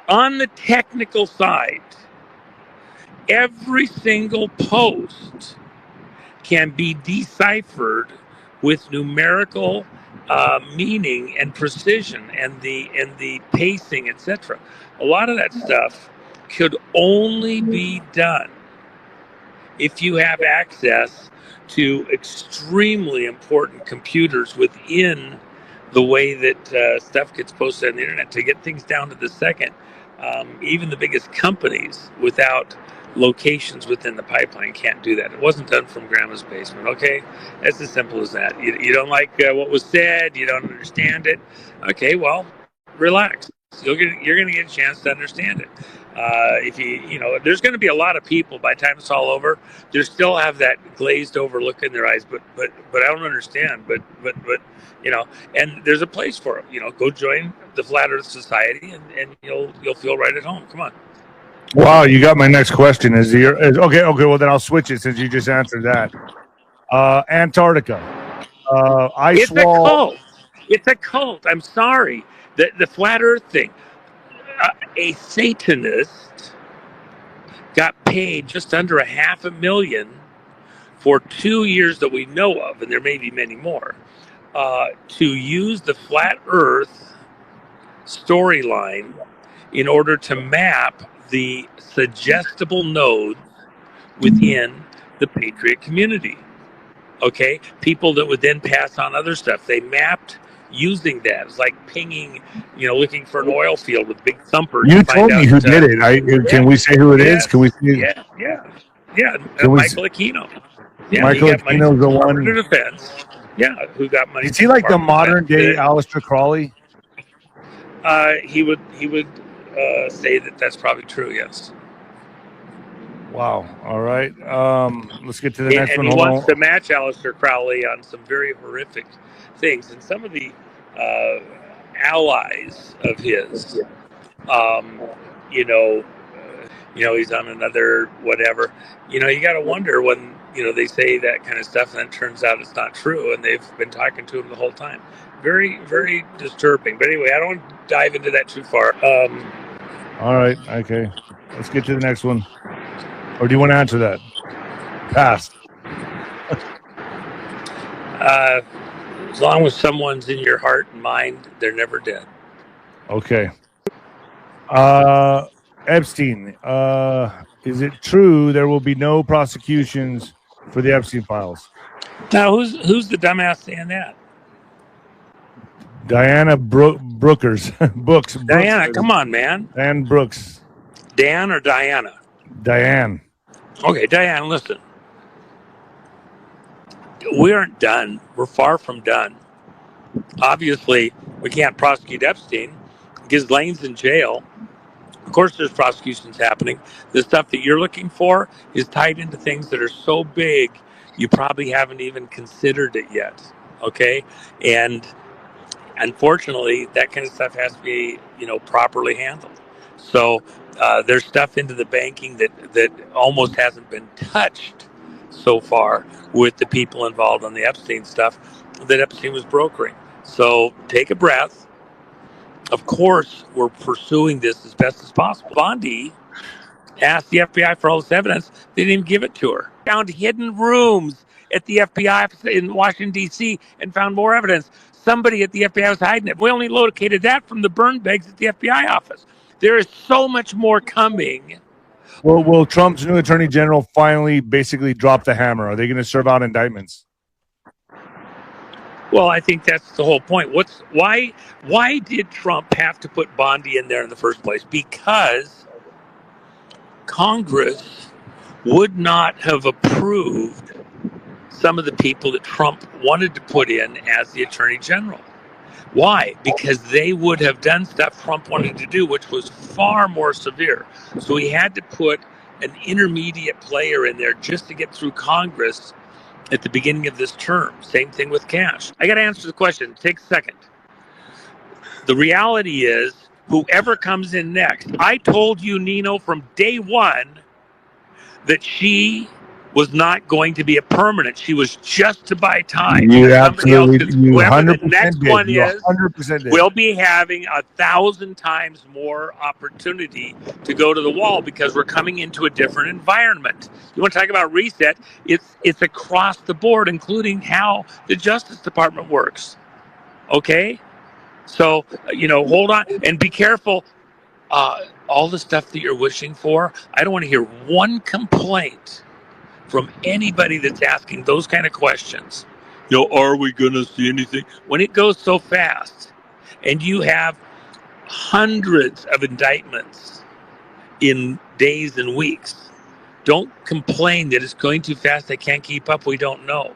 On the technical side, every single post can be deciphered with numerical meaning and precision and the pacing, etc. A lot of that stuff could only be done if you have access to extremely important computers within the way that stuff gets posted on the internet to get things down to the second. Even the biggest companies without locations within the pipeline can't do that. It wasn't done from grandma's basement, okay? That's as simple as that. You don't like what was said, you don't understand it. Okay, well, relax. You're going to get a chance to understand it. If there's going to be a lot of people by the time it's all over. They still have that glazed over look in their eyes, but I don't understand. But and there's a place for it. Go join the Flat Earth Society, and you'll feel right at home. Come on. Wow, you got my next question. Okay? Well, then I'll switch it since you just answered that. Antarctica, ice It's wall. a cult. It's a cult. I'm sorry. The Flat Earth thing. A Satanist got paid just under $500,000 for 2 years that we know of, and there may be many more, to use the Flat Earth storyline in order to map the suggestible nodes within the Patriot community. Okay? People that would then pass on other stuff. They mapped using that. It's like pinging, looking for an oil field with big thumpers. You told me who did it. Can we say who it is? Can we see? Yeah. Michael Aquino. Yeah, Michael he got money Aquino's from the Department one. of Defense. Yeah, who got money? Is he like the modern day Aleister Crowley? He would say that that's probably true. Yes. Wow. All right. Let's get to the next one. And he Hold wants on. to match Aleister Crowley on some very horrific things, and some of the allies of his. He's on another whatever. You got to wonder when they say that kind of stuff, and then it turns out it's not true, and they've been talking to him the whole time. Very, very disturbing. But anyway, I don't want to dive into that too far. All right. Okay. Let's get to the next one. Or do you want to answer that? Pass. As long as someone's in your heart and mind, they're never dead. Okay. Epstein. Is it true there will be no prosecutions for the Epstein files? Now, who's the dumbass saying that? Diana Brookers. Books. Diana, come on, man. Diane Brooks. Dan or Diana? Diane. Okay, Diane, listen. We aren't done. We're far from done. Obviously, we can't prosecute Epstein. Ghislaine's in jail. Of course, there's prosecutions happening. The stuff that you're looking for is tied into things that are so big, you probably haven't even considered it yet. Okay? And unfortunately, that kind of stuff has to be, properly handled. So there's stuff into the banking that almost hasn't been touched so far with the people involved on the Epstein stuff that Epstein was brokering. So take a breath. Of course, we're pursuing this as best as possible. Bondi asked the FBI for all this evidence. They didn't even give it to her. Found hidden rooms at the FBI in Washington, D.C. and found more evidence. Somebody at the FBI was hiding it. We only located that from the burn bags at the FBI office. There is so much more coming. Well, will Trump's new attorney general finally basically drop the hammer? Are they going to serve out indictments? Well, I think that's the whole point. Why did Trump have to put Bondi in there in the first place? Because Congress would not have approved some of the people that Trump wanted to put in as the attorney general. Why? Because they would have done stuff Trump wanted to do, which was far more severe. So he had to put an intermediate player in there just to get through Congress at the beginning of this term. Same thing with Cash. I got to answer the question. Take a second. The reality is, whoever comes in next, I told you, Nino, from day one that she was not going to be a permanent. She was just to buy time. You Somebody else, absolutely, you whoever the 100% next did. one You is, 100% did. will be having 1,000 times more opportunity to go to the wall because we're coming into a different environment. You want to talk about reset? It's across the board, including how the Justice Department works. Okay, so hold on and be careful. All the stuff that you're wishing for, I don't want to hear one complaint from anybody that's asking those kind of questions. Are we going to see anything? When it goes so fast and you have hundreds of indictments in days and weeks, don't complain that it's going too fast. They can't keep up. We don't know.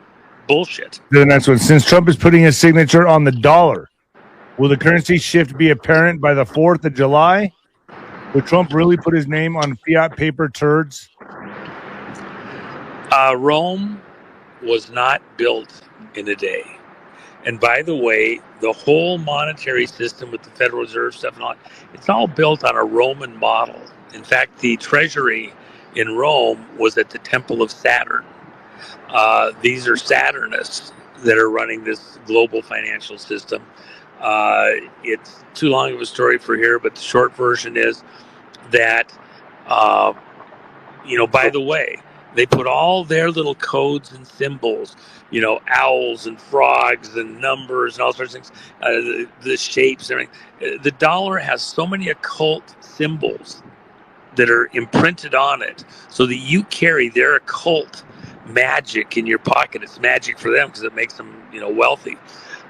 Bullshit. The next one. Since Trump is putting his signature on the dollar, will the currency shift be apparent by the 4th of July? Would Trump really put his name on fiat paper turds? Rome was not built in a day. And by the way, the whole monetary system with the Federal Reserve stuff and all, it's all built on a Roman model. In fact, the treasury in Rome was at the Temple of Saturn. These are Saturnists that are running this global financial system. It's too long of a story for here, but the short version is that, by the way, they put all their little codes and symbols, owls and frogs and numbers and all sorts of things, the shapes and everything. The dollar has so many occult symbols that are imprinted on it so that you carry their occult magic in your pocket. It's magic for them because it makes them, wealthy.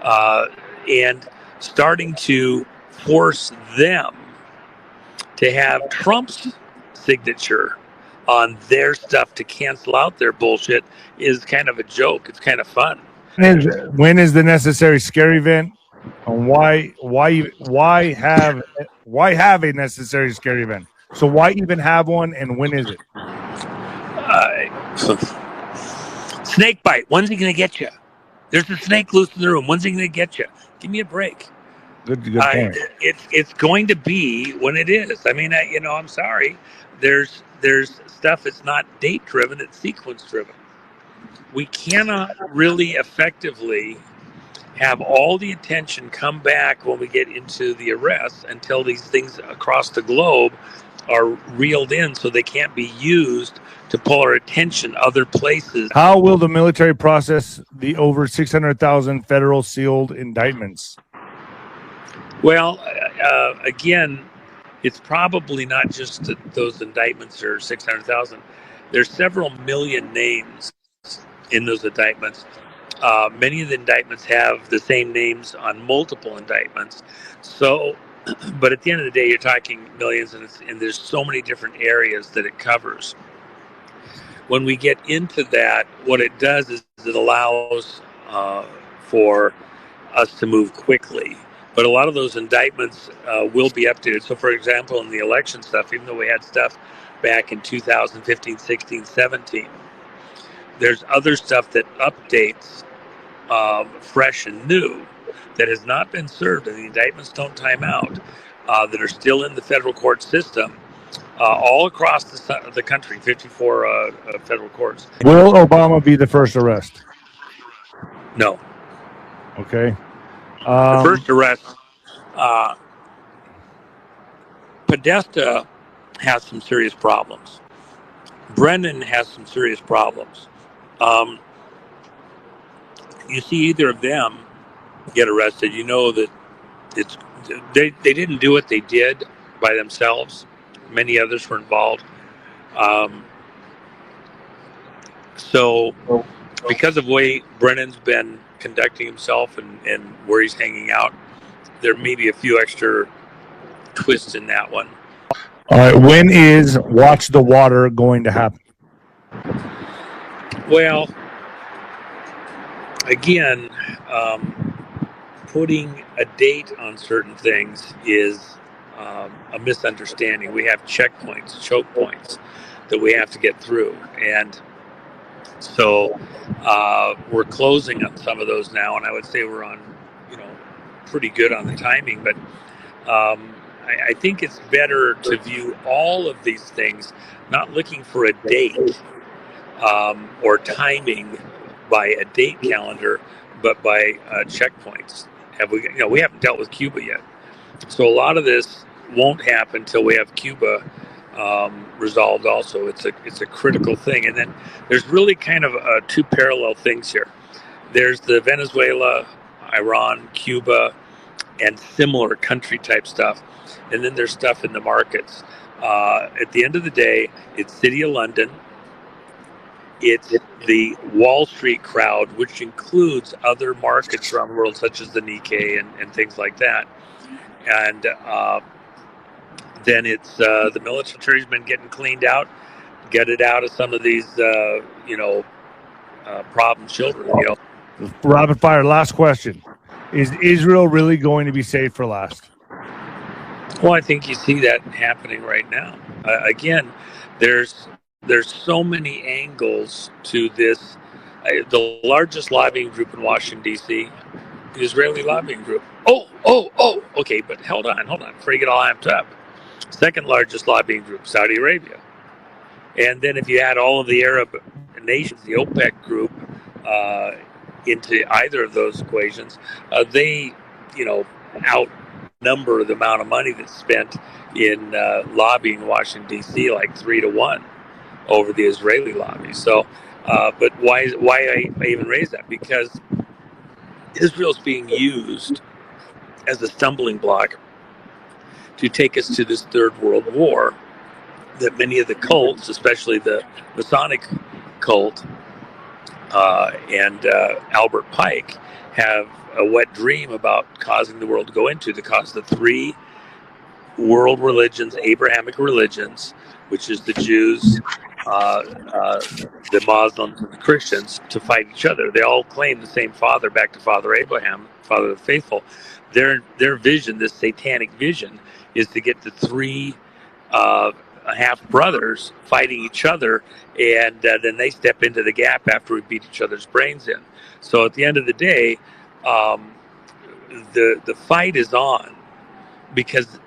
And starting to force them to have Trump's signature on their stuff to cancel out their bullshit is kind of a joke. It's kind of fun. When is the necessary scare event? And why have a necessary scare event? So why even have one, and when is it? Snake bite. When's he going to get you? There's a snake loose in the room. When's he going to get you? Give me a break. Good point. It's going to be when it is. I mean, I'm sorry. There's stuff that's not date driven. It's sequence driven. We cannot really effectively have all the attention come back when we get into the arrests until these things across the globe are reeled in so they can't be used to pull our attention other places. How will the military process the over 600,000 federal sealed indictments? Well, again, it's probably not just that those indictments are 600,000. There's several million names in those indictments. Many of the indictments have the same names on multiple indictments. So, but at the end of the day, you're talking millions, and there's so many different areas that it covers. When we get into that, what it does is it allows for us to move quickly. But a lot of those indictments will be updated. So, for example, in the election stuff, even though we had stuff back in 2015, 16, 17, there's other stuff that updates fresh and new that has not been served, and the indictments don't time out, that are still in the federal court system all across the country, 54 federal courts. Will Obama be the first arrest? No. Okay. The first arrest, Podesta has some serious problems. Brennan has some serious problems. You see either of them get arrested, you know that they didn't do what they did by themselves. Many others were involved. So because of the way Brennan's been conducting himself and where he's hanging out, there may be a few extra twists in that one. All right. When is Watch the Water going to happen? Well, again, putting a date on certain things is a misunderstanding. We have checkpoints, choke points that we have to get through. And so we're closing on some of those now, and I would say we're on, pretty good on the timing. But I think it's better to view all of these things, not looking for a date, or timing by a date calendar, but by checkpoints. We haven't dealt with Cuba yet, so a lot of this won't happen until we have Cuba resolved. Also, it's a critical thing, and then there's really kind of two parallel things here. There's the Venezuela, Iran, Cuba, and similar country type stuff, and then there's stuff in the markets. At the end of the day, it's City of London. It's the Wall Street crowd, which includes other markets around the world, such as the Nikkei and things like that. And then it's the military's been getting cleaned out, get it out of some of these, problem children. Rapid fire. Last question: is Israel really going to be saved for last? Well, I think you see that happening right now. Again, there's so many angles to this. The largest lobbying group in Washington, D.C., the Israeli lobbying group. Okay, but hold on, before you get all amped up. Second largest lobbying group, Saudi Arabia. And then if you add all of the Arab nations, the OPEC group, into either of those equations, they, outnumber the amount of money that's spent in lobbying Washington, D.C. like 3-1 over the Israeli lobby. So, but why I even raise that? Because Israel's being used as a stumbling block to take us to this third world war that many of the cults, especially the Masonic cult and Albert Pike, have a wet dream about causing the world to go into, to cause the three world religions, Abrahamic religions, which is the Jews, the Muslims, and the Christians, to fight each other. They all claim the same father, back to Father Abraham, Father of the Faithful. Their vision, this satanic vision, is to get the three half brothers fighting each other, and then they step into the gap after we beat each other's brains in. So at the end of the day, the fight is on, because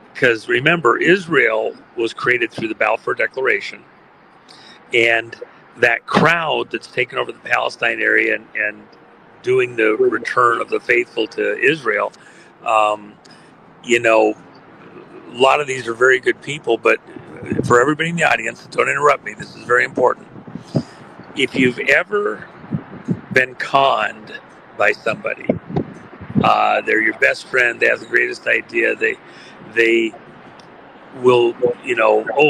remember, Israel was created through the Balfour Declaration, and that crowd that's taken over the Palestine area and doing the return of the faithful to Israel, a lot of these are very good people, but for everybody in the audience, don't interrupt me, this is very important. If you've ever been conned by somebody, they're your best friend, they have the greatest idea, they will,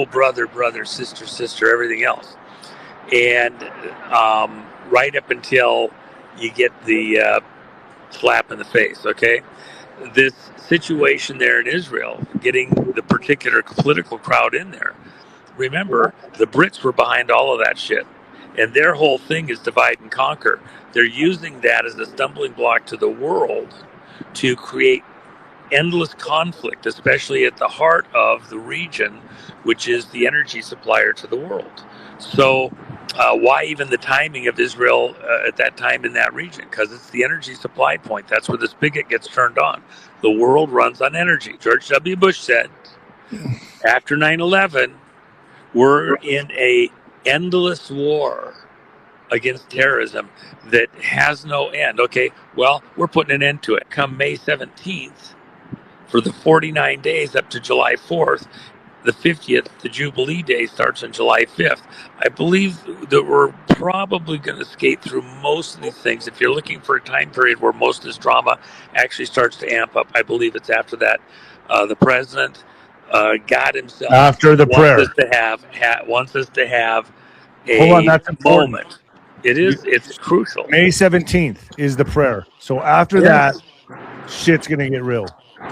brother, sister, everything else. And right up until you get the slap in the face, okay? This situation there in Israel, getting the particular political crowd in there. Remember, the Brits were behind all of that shit. And their whole thing is divide and conquer. They're using that as a stumbling block to the world to create endless conflict, especially at the heart of the region, which is the energy supplier to the world. So why even the timing of Israel at that time in that region? Because it's the energy supply point. That's where the spigot gets turned on. The world runs on energy. George W. Bush said, after 9/11, we're in a endless war against terrorism that has no end. Okay, well, we're putting an end to it. Come May 17th, for the 49 days up to July 4th, the 50th, the Jubilee Day starts on July 5th. I believe that we're probably going to skate through most of these things. If you're looking for a time period where most of this drama actually starts to amp up, I believe it's after that. The president, God himself, After the prayer, wants us to have a hold on, that's important. moment. It's crucial. May 17th is the prayer. So after that, shit's going to get real.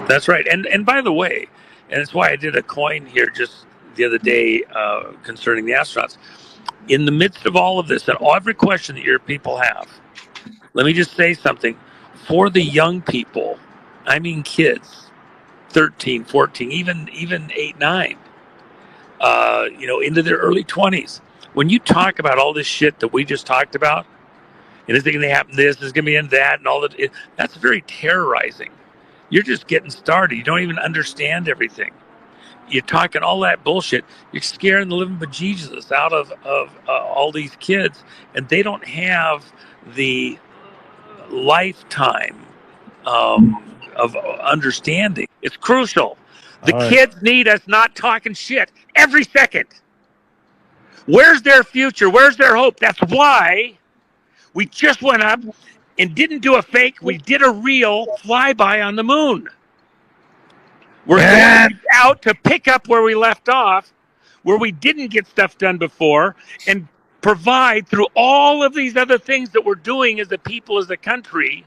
That's right. And by the way, and it's why I did a coin here just the other day concerning the astronauts. In the midst of all of this, and every question that your people have, let me just say something. For the young people, I mean kids, 13, 14, even 8, 9, into their early 20s. When you talk about all this shit that we just talked about, and it's going to happen this, it's going to be in that, and all that, that's very terrorizing. You're just getting started. You don't even understand everything. you're talking all that bullshit. You're scaring the living bejesus out of all these kids, and they don't have the lifetime of understanding. It's crucial. The kids need us not talking shit every second. Where's their future? Where's their hope? That's why we just went up and didn't do a fake. We did a real flyby on the moon. We're going out to pick up where we left off, where we didn't get stuff done before, and provide through all of these other things that we're doing as a people, as a country,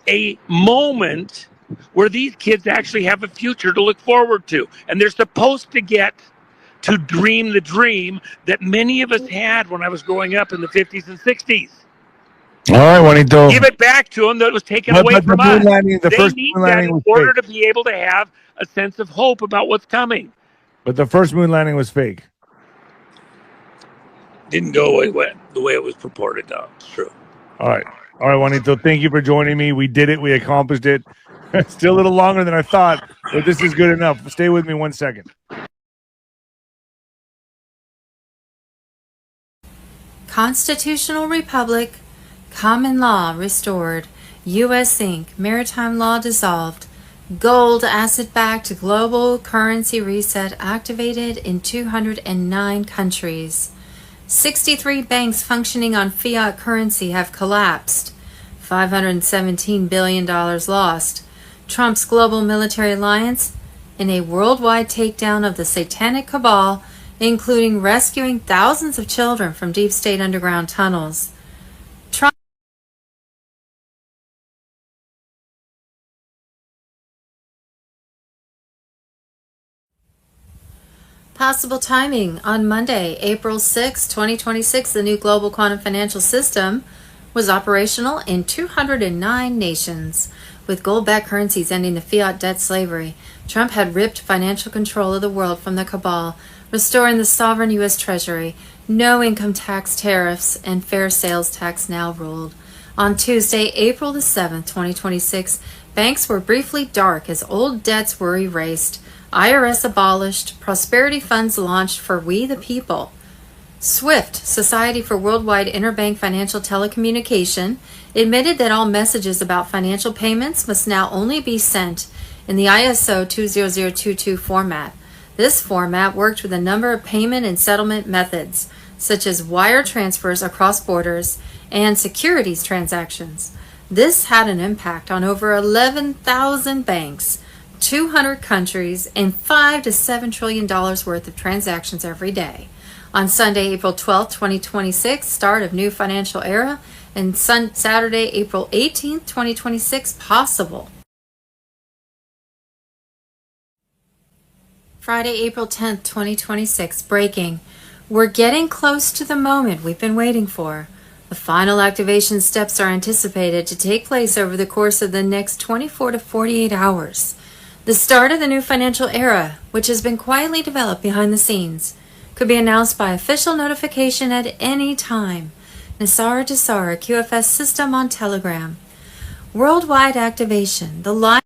a moment where these kids actually have a future to look forward to. And they're supposed to get to dream the dream that many of us had when I was growing up in the 50s and 60s. All right, Juanito. Give it back to them that was taken away from us. They need that in order to be able to have a sense of hope about what's coming. But the first moon landing was fake. Didn't go away the way it was purported, though. It's true. All right, Juanito. Thank you for joining me. We did it. We accomplished it. Still a little longer than I thought, but this is good enough. Stay with me 1 second. Constitutional Republic, common law restored, U.S. Inc., maritime law dissolved, gold asset-backed global currency reset activated in 209 countries. 63 banks functioning on fiat currency have collapsed. $517 billion lost. Trump's global military alliance in a worldwide takedown of the satanic cabal, including rescuing thousands of children from deep state underground tunnels. Trump Possible timing. On Monday, April 6, 2026, the new global quantum financial system was operational in 209 nations. With gold-backed currencies ending the fiat debt slavery, Trump had ripped financial control of the world from the cabal, restoring the sovereign U.S. Treasury. No income tax tariffs and fair sales tax now ruled. On Tuesday, April the 7th, 2026, banks were briefly dark as old debts were erased. IRS abolished, prosperity funds launched for we the people. SWIFT, Society for Worldwide Interbank Financial Telecommunication, admitted that all messages about financial payments must now only be sent in the ISO 20022 format. This format worked with a number of payment and settlement methods, such as wire transfers across borders and securities transactions. This had an impact on over 11,000 banks, 200 countries, and $5 to $7 trillion worth of transactions every day. On Sunday, April 12, 2026, start of new financial era, and Saturday, April 18, 2026, possible. Friday, April 10, 2026, breaking. We're getting close to the moment we've been waiting for. The final activation steps are anticipated to take place over the course of the next 24 to 48 hours. The start of the new financial era, which has been quietly developed behind the scenes, could be announced by official notification at any time. Nasara Dasara QFS system on Telegram. Worldwide activation. The live